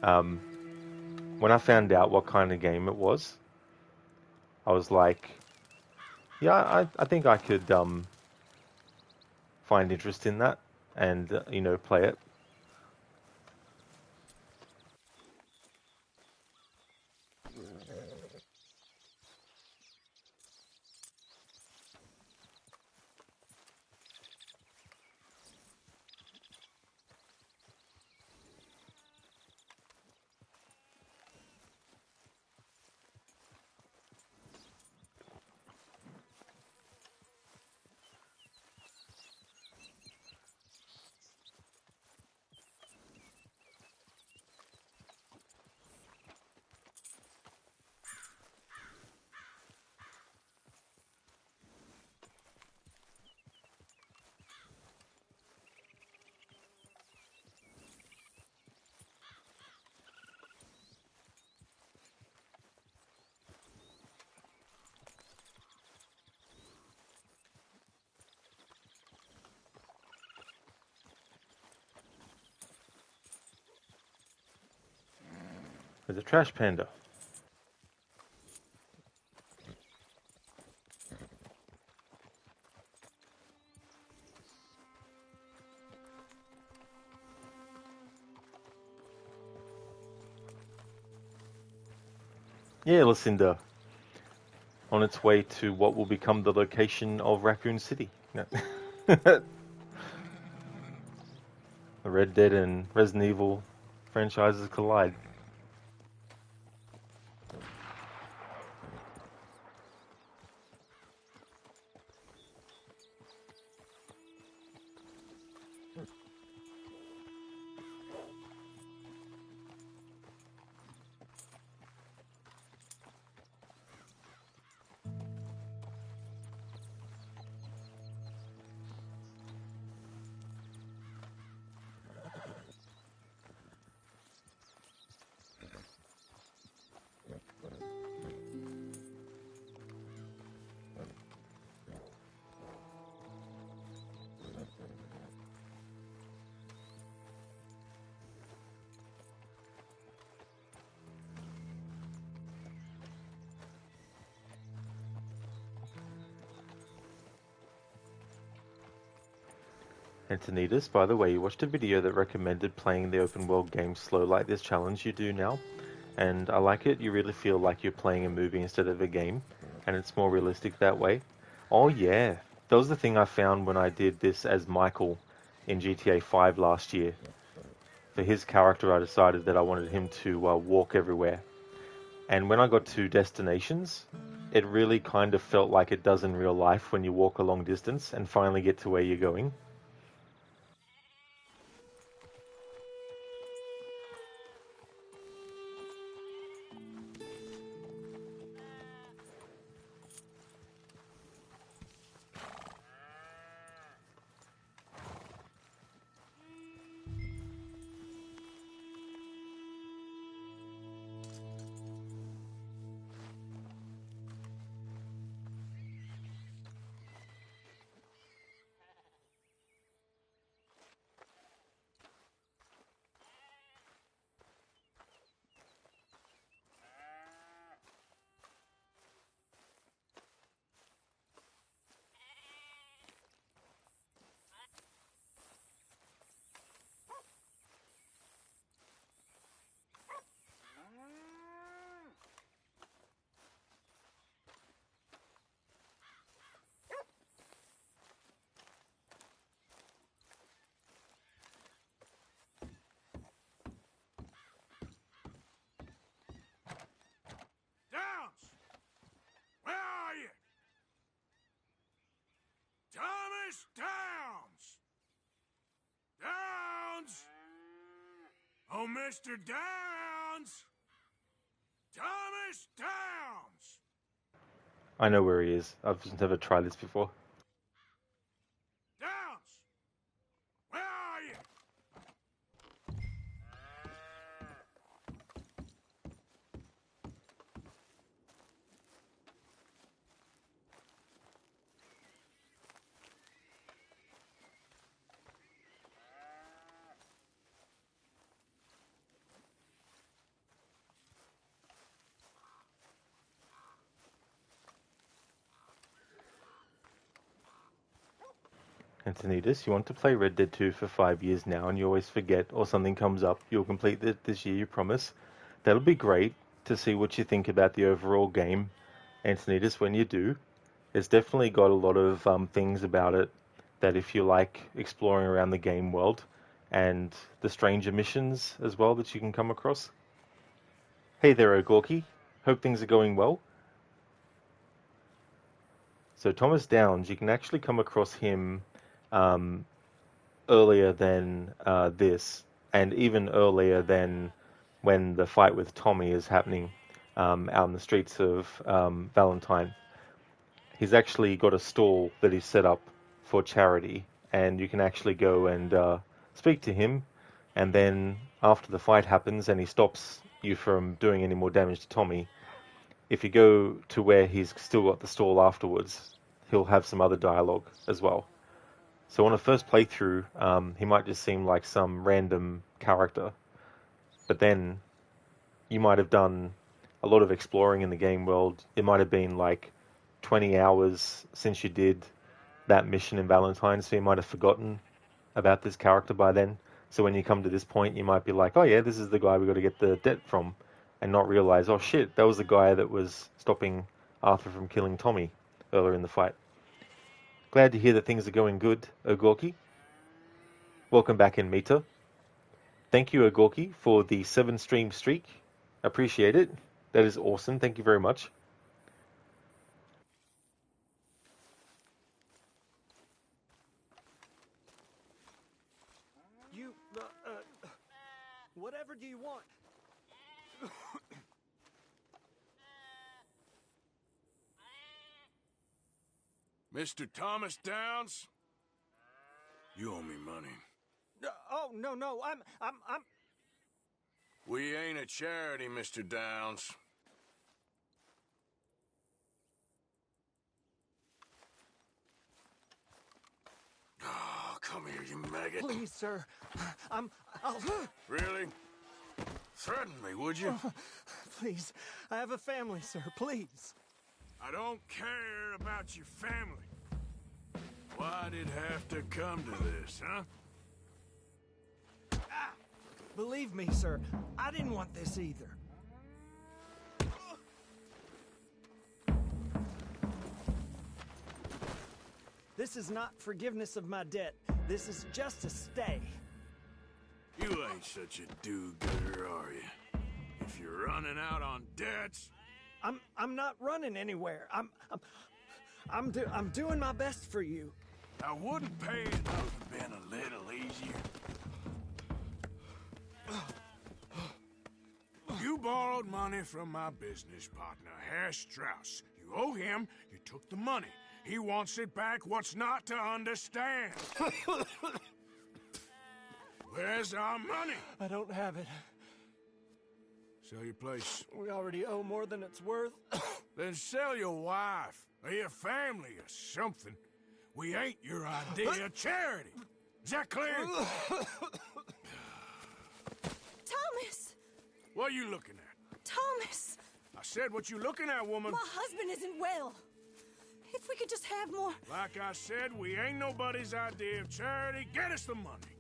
When I found out what kind of game it was, I was like, yeah, I think I could find interest in that and, you know, play it. There's a trash panda. Yeah, Lucinda. On its way to what will become the location of Raccoon City. No. The Red Dead and Resident Evil franchises collide. Antonidas, by the way, you watched a video that recommended playing the open world game slow like this challenge you do now, and I like it. You really feel like you're playing a movie instead of a game, and it's more realistic that way. Oh yeah, that was the thing I found when I did this as Michael in GTA 5 last year. For his character, I decided that I wanted him to walk everywhere. And when I got to destinations, it really kind of felt like it does in real life when you walk a long distance and finally get to where you're going. Downs! Where are you? Thomas Downs! Downs! Oh, Mr. Downs! Thomas Downs! I know where he is. I've just never tried this before. Downs! Where are you? Antonidas, you want to play Red Dead 2 for 5 years now and you always forget or something comes up. You'll complete it this year, you promise. That'll be great to see what you think about the overall game, Antonidas, when you do. It's definitely got a lot of things about it that if you like exploring around the game world and the stranger missions as well that you can come across. Hey there, O'Gorky. Hope things are going well. So Thomas Downs, you can actually come across him earlier than this, and even earlier than when the fight with Tommy is happening out in the streets of Valentine. He's actually got a stall that he's set up for charity, and you can actually go and speak to him, and then after the fight happens and he stops you from doing any more damage to Tommy, if you go to where he's still got the stall afterwards, he'll have some other dialogue as well. So on a first playthrough, he might just seem like some random character, but then you might have done a lot of exploring in the game world. It might have been like 20 hours since you did that mission in Valentine, so you might have forgotten about this character by then. So when you come to this point, you might be like, oh yeah, this is the guy we got to get the debt from, and not realize, oh shit, that was the guy that was stopping Arthur from killing Tommy earlier in the fight. Glad to hear that things are going good, Ogorki. Welcome back in Mita. Thank you, Ogorki, for the 7-stream streak. Appreciate it. That is awesome. Thank you very much. You, whatever do you want? Mr. Thomas Downs? You owe me money. Oh, no, I'm... We ain't a charity, Mr. Downs. Oh, come here, you maggot. Please, sir. I'll... Really? Threaten me, would you? Please, I have a family, sir. Please. I don't care about your family. Why'd it have to come to this, huh? Believe me, sir, I didn't want this either. This is not forgiveness of my debt. This is just a stay. You ain't such a do-gooder, are you? If you're running out on debts... I'm not running anywhere. I'm doing my best for you. I wouldn't pay it have been a little easier. You borrowed money from my business partner, Herr Strauss. You owe him, you took the money. He wants it back. What's not to understand? Where's our money? I don't have it. Sell your place. We already owe more than it's worth. Then sell your wife, or your family, or something. We ain't your idea of charity. Is that clear? Thomas! What are you looking at? Thomas! I said what you looking at, woman. My husband isn't well. If we could just have more... Like I said, we ain't nobody's idea of charity. Get us the money.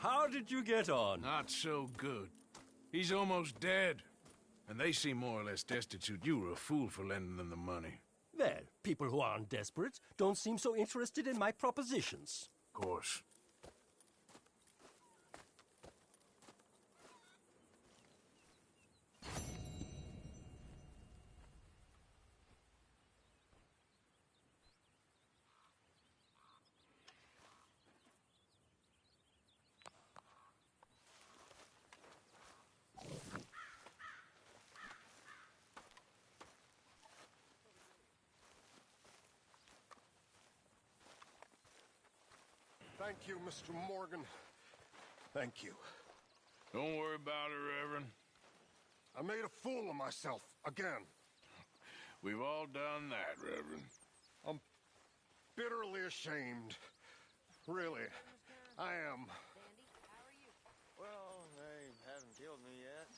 How did you get on? Not so good. He's almost dead. And they seem more or less destitute. You were a fool for lending them the money. Well, people who aren't desperate don't seem so interested in my propositions. Of course. Thank you, Mr. Morgan. Thank you. Don't worry about it, Reverend. I made a fool of myself again. We've all done that, Reverend. I'm bitterly ashamed. Really, I am. Well, they haven't killed me yet.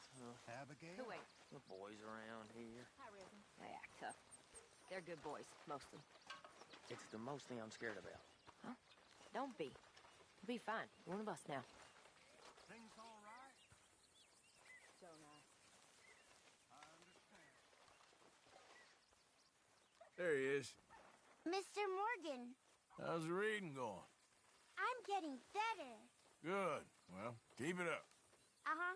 Abigail? Who ain't? The boys around here. Hi, Reverend. They act tough. They're good boys, most of them. It's the most thing I'm scared about. Huh? Don't be. You'll be fine. You're one of us now. Things all right? So nice. I understand. There he is. Mr. Morgan, How's the reading going? I'm getting better. Good. Well, keep it up. Uh-huh.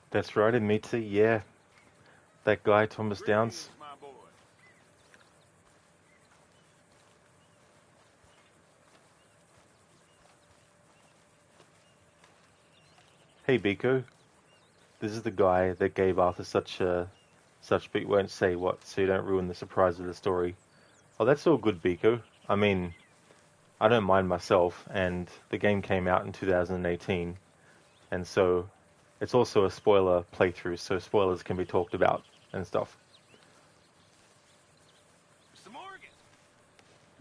That's right, Amita, yeah. That guy, Thomas Downs. My boy. Hey, Biko. This is the guy that gave Arthur such big, won't say what, so you don't ruin the surprise of the story. Oh, that's all good, Biko. I mean, I don't mind myself, and the game came out in 2018, and so it's also a spoiler playthrough, so spoilers can be talked about and stuff. Mr. Morgan!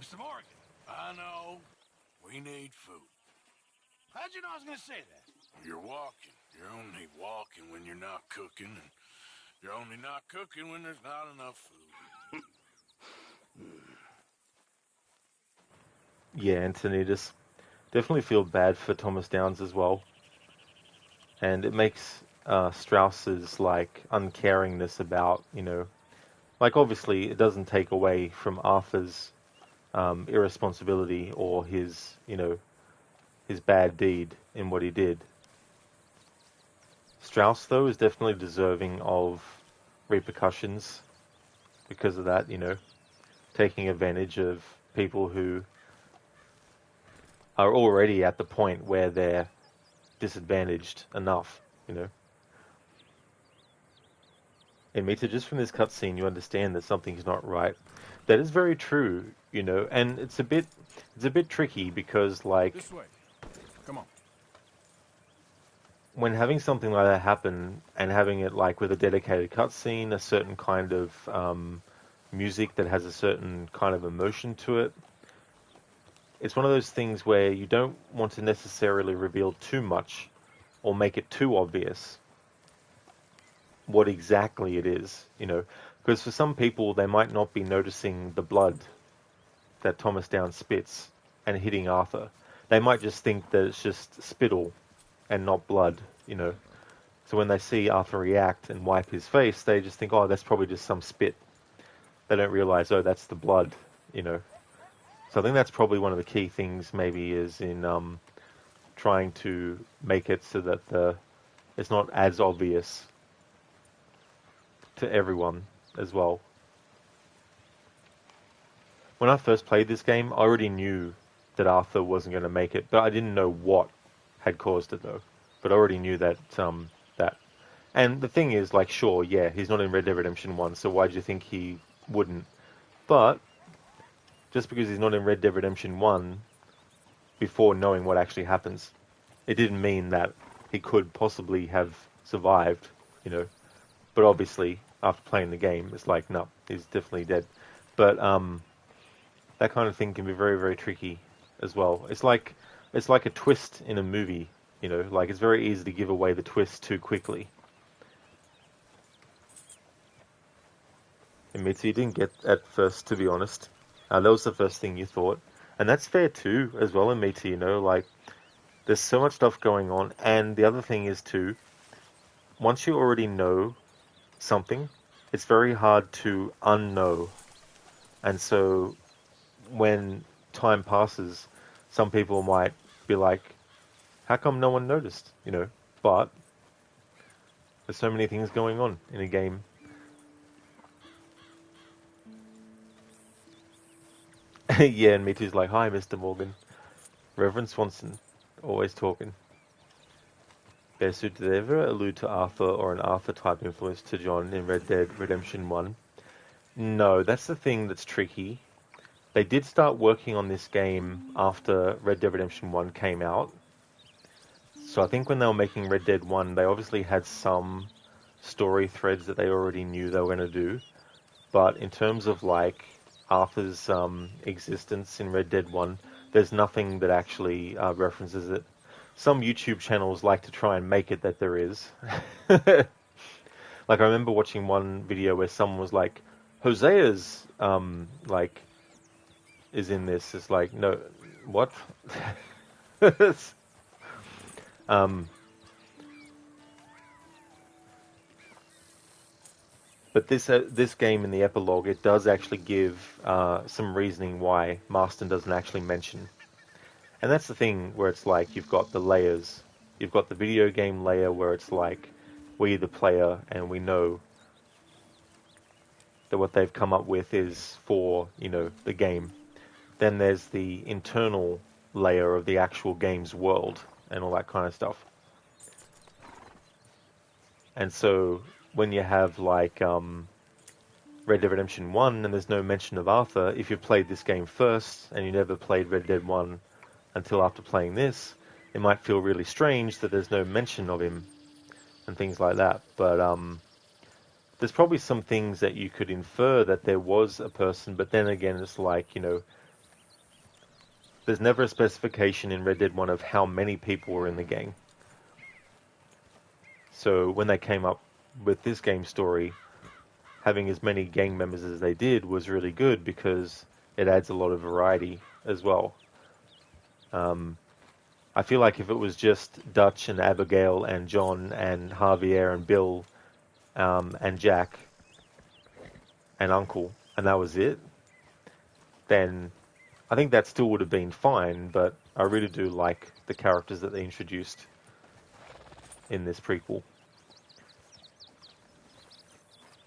Mr. Morgan! I know. We need food. How'd you know I was gonna say that? You're walking. You're only walking when you're not cooking, and you're only not cooking when there's not enough food. Yeah, Antonidas. Definitely feel bad for Thomas Downs as well. And it makes Strauss's, like, uncaringness about, like, obviously it doesn't take away from Arthur's irresponsibility or his, his bad deed in what he did. Strauss, though, is definitely deserving of repercussions because of that, taking advantage of people who are already at the point where they're disadvantaged enough, And Mita, just from this cutscene, you understand that something's not right. That is very true, and it's a bit tricky because, like, This way. Come on. when having something like that happen and having it like with a dedicated cutscene, a certain kind of music that has a certain kind of emotion to it, it's one of those things where you don't want to necessarily reveal too much or make it too obvious what exactly it is, because for some people they might not be noticing the blood that Thomas Downs spits and hitting Arthur. They might just think that it's just spittle and not blood, So when they see Arthur react and wipe his face, they just think, oh, that's probably just some spit. They don't realize, oh, that's the blood, So I think that's probably one of the key things maybe is in trying to make it so that it's not as obvious to everyone as well. When I first played this game, I already knew that Arthur wasn't going to make it, but I didn't know what had caused it though. But I already knew that that. And the thing is, like, sure, yeah, he's not in Red Dead Redemption 1, so why do you think he wouldn't? But just because he's not in Red Dead Redemption 1 before knowing what actually happens, it didn't mean that he could possibly have survived, But obviously, after playing the game, it's like, no, he's definitely dead. But that kind of thing can be very, very tricky as well. It's like a twist in a movie, like it's very easy to give away the twist too quickly. And me too, you didn't get at first, to be honest. That was the first thing you thought. And that's fair too, as well in me too, you know, like, there's so much stuff going on. And the other thing is too, once you already know something, it's very hard to unknow. And so when time passes, some people might be like, how come no one noticed? You know, but there's so many things going on in a game. Yeah, and me too's like, hi, Mr. Morgan. Reverend Swanson, always talking. Bearsuit, did they ever allude to Arthur or an Arthur-type influence to John in Red Dead Redemption 1? No, that's the thing that's tricky. They did start working on this game after Red Dead Redemption 1 came out. So I think when they were making Red Dead 1, they obviously had some story threads that they already knew they were going to do. But in terms of, like, Arthur's existence in Red Dead 1, there's nothing that actually references it. Some YouTube channels like to try and make it that there is. Like, I remember watching one video where someone was like, Hosea's, like, is in this. It's like, no, what? But this game in the epilogue, it does actually give some reasoning why Marston doesn't actually mention. And that's the thing where it's like you've got the layers. You've got the video game layer where it's like we the player and we know that what they've come up with is for, you know, the game. Then there's the internal layer of the actual game's world and all that kind of stuff. And so when you have like Red Dead Redemption 1 and there's no mention of Arthur, if you've played this game first and you never played Red Dead 1 until after playing this, it might feel really strange that there's no mention of him and things like that. But there's probably some things that you could infer that there was a person, but then again, it's like, you know, there's never a specification in Red Dead 1 of how many people were in the gang. So when they came up with this game story, having as many gang members as they did was really good because it adds a lot of variety as well. I feel like if it was just Dutch and Abigail and John and Javier and Bill and Jack and Uncle, and that was it, then I think that still would have been fine, but I really do like the characters that they introduced in this prequel.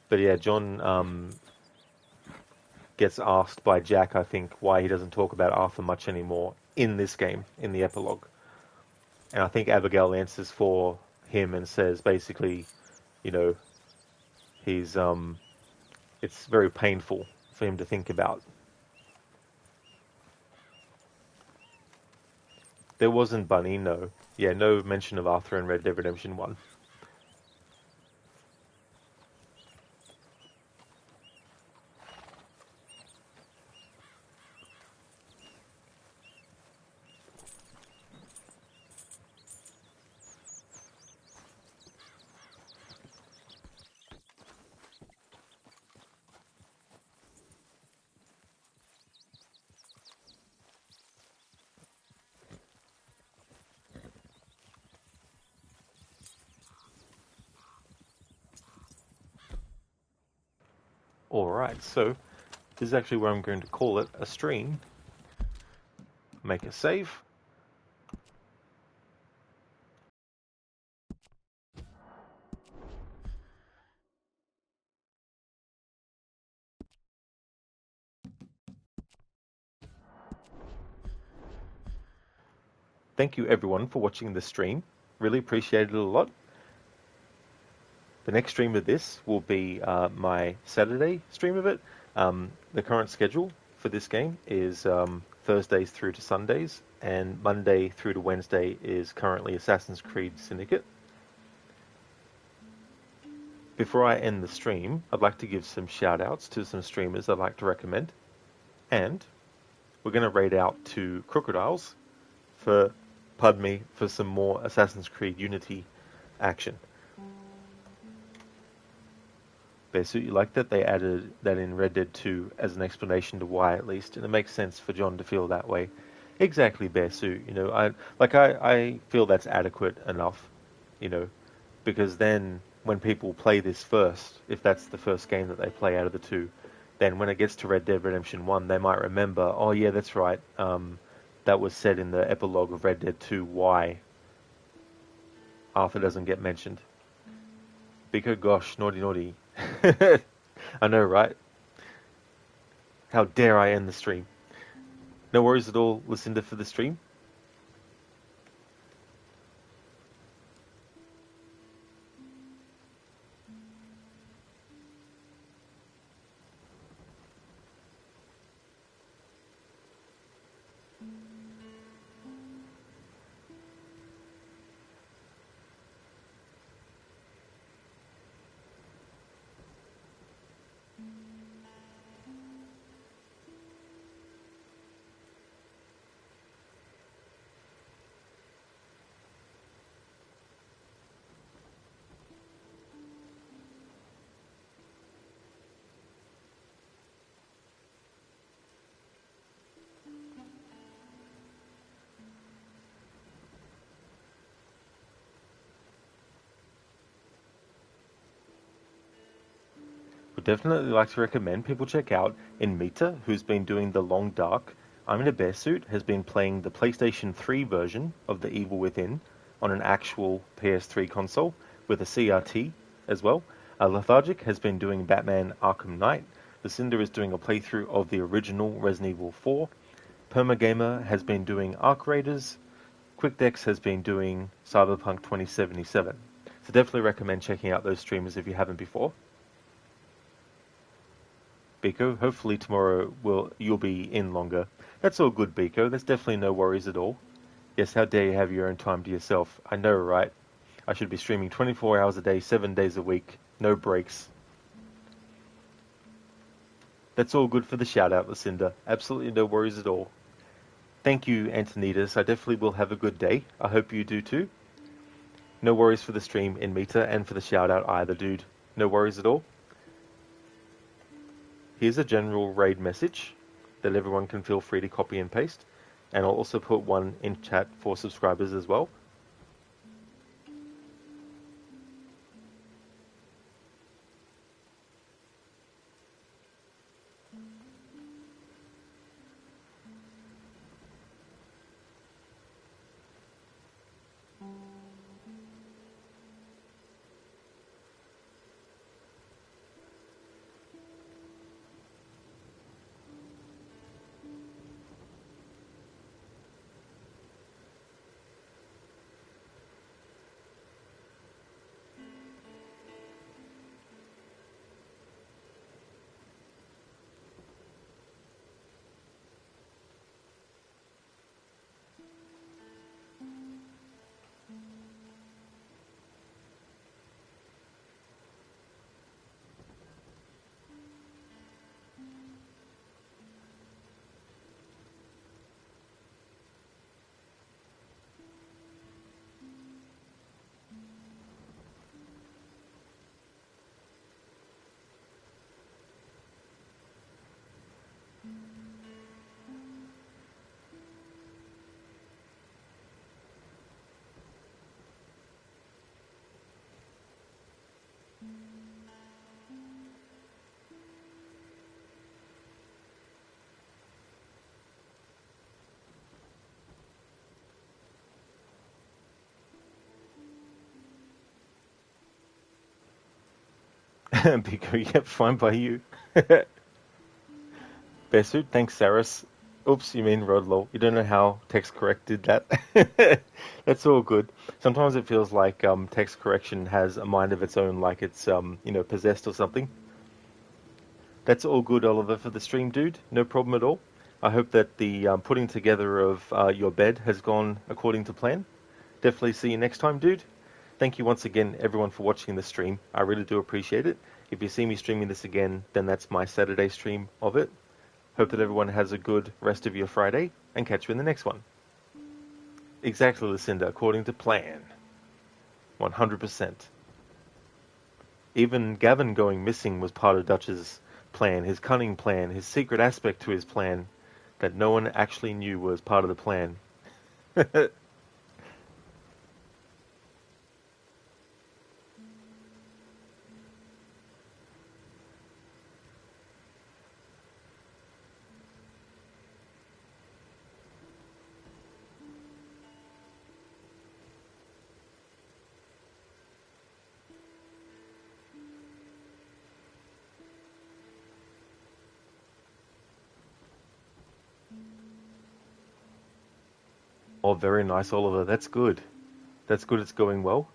But yeah, John gets asked by Jack, I think, why he doesn't talk about Arthur much anymore in this game, in the epilogue. And I think Abigail answers for him and says basically, you know, he's it's very painful for him to think about. There wasn't Bunny, no. Yeah, no mention of Arthur in Red Dead Redemption 1. Alright, so this is actually where I'm going to call it a stream. Make a save. Thank you everyone for watching the stream. Really appreciate it a lot. The next stream of this will be my Saturday stream of it. The current schedule for this game is Thursdays through to Sundays, and Monday through to Wednesday is currently Assassin's Creed Syndicate. Before I end the stream, I'd like to give some shout-outs to some streamers I'd like to recommend. And we're going to raid out to Crocodiles for some more Assassin's Creed Unity action. Bearsuit, you like that they added that in Red Dead 2 as an explanation to why, at least, and it makes sense for John to feel that way. Exactly, Bearsuit. I feel that's adequate enough, you know, because then when people play this first, if that's the first game that they play out of the two, then when it gets to Red Dead Redemption 1, they might remember, oh yeah, that's right, that was said in the epilogue of Red Dead 2 why Arthur doesn't get mentioned. Biko, gosh, naughty, naughty. I know, right? How dare I end the stream? No worries at all, Lucinda, for the stream. Would definitely like to recommend people check out Inmita, who's been doing The Long Dark. I'm in a bear suit, has been playing the PlayStation 3 version of The Evil Within on an actual PS3 console with a CRT as well. Lethargic has been doing Batman Arkham Knight. Lucinda is doing a playthrough of the original Resident Evil 4. Permagamer has been doing Arc Raiders. QuickDex has been doing Cyberpunk 2077. So definitely recommend checking out those streamers if you haven't before. Biko, hopefully tomorrow you'll be in longer. That's all good, Biko. There's definitely no worries at all. Yes, how dare you have your own time to yourself? I know, right? I should be streaming 24 hours a day, 7 days a week, no breaks. That's all good for the shout-out, Lucinda. Absolutely no worries at all. Thank you, Antonitas. I definitely will have a good day. I hope you do too. No worries for the stream in Meta and for the shout-out either, dude. No worries at all. Here's a general raid message that everyone can feel free to copy and paste. And I'll also put one in chat for subscribers as well. Biko, yep, fine by you. Bearsuit, thanks, Saris. Oops, you mean Rodlow. You don't know how text correct did that. That's all good. Sometimes it feels like text correction has a mind of its own, like it's possessed or something. That's all good, Oliver, for the stream, dude. No problem at all. I hope that the putting together of your bed has gone according to plan. Definitely see you next time, dude. Thank you once again, everyone, for watching the stream. I really do appreciate it. If you see me streaming this again, then that's my Saturday stream of it. Hope that everyone has a good rest of your Friday, and catch you in the next one. Exactly, Lucinda, according to plan. 100%. Even Gavin going missing was part of Dutch's plan, his cunning plan, his secret aspect to his plan that no one actually knew was part of the plan. Oh, very nice, Oliver. That's good. That's good. It's going well.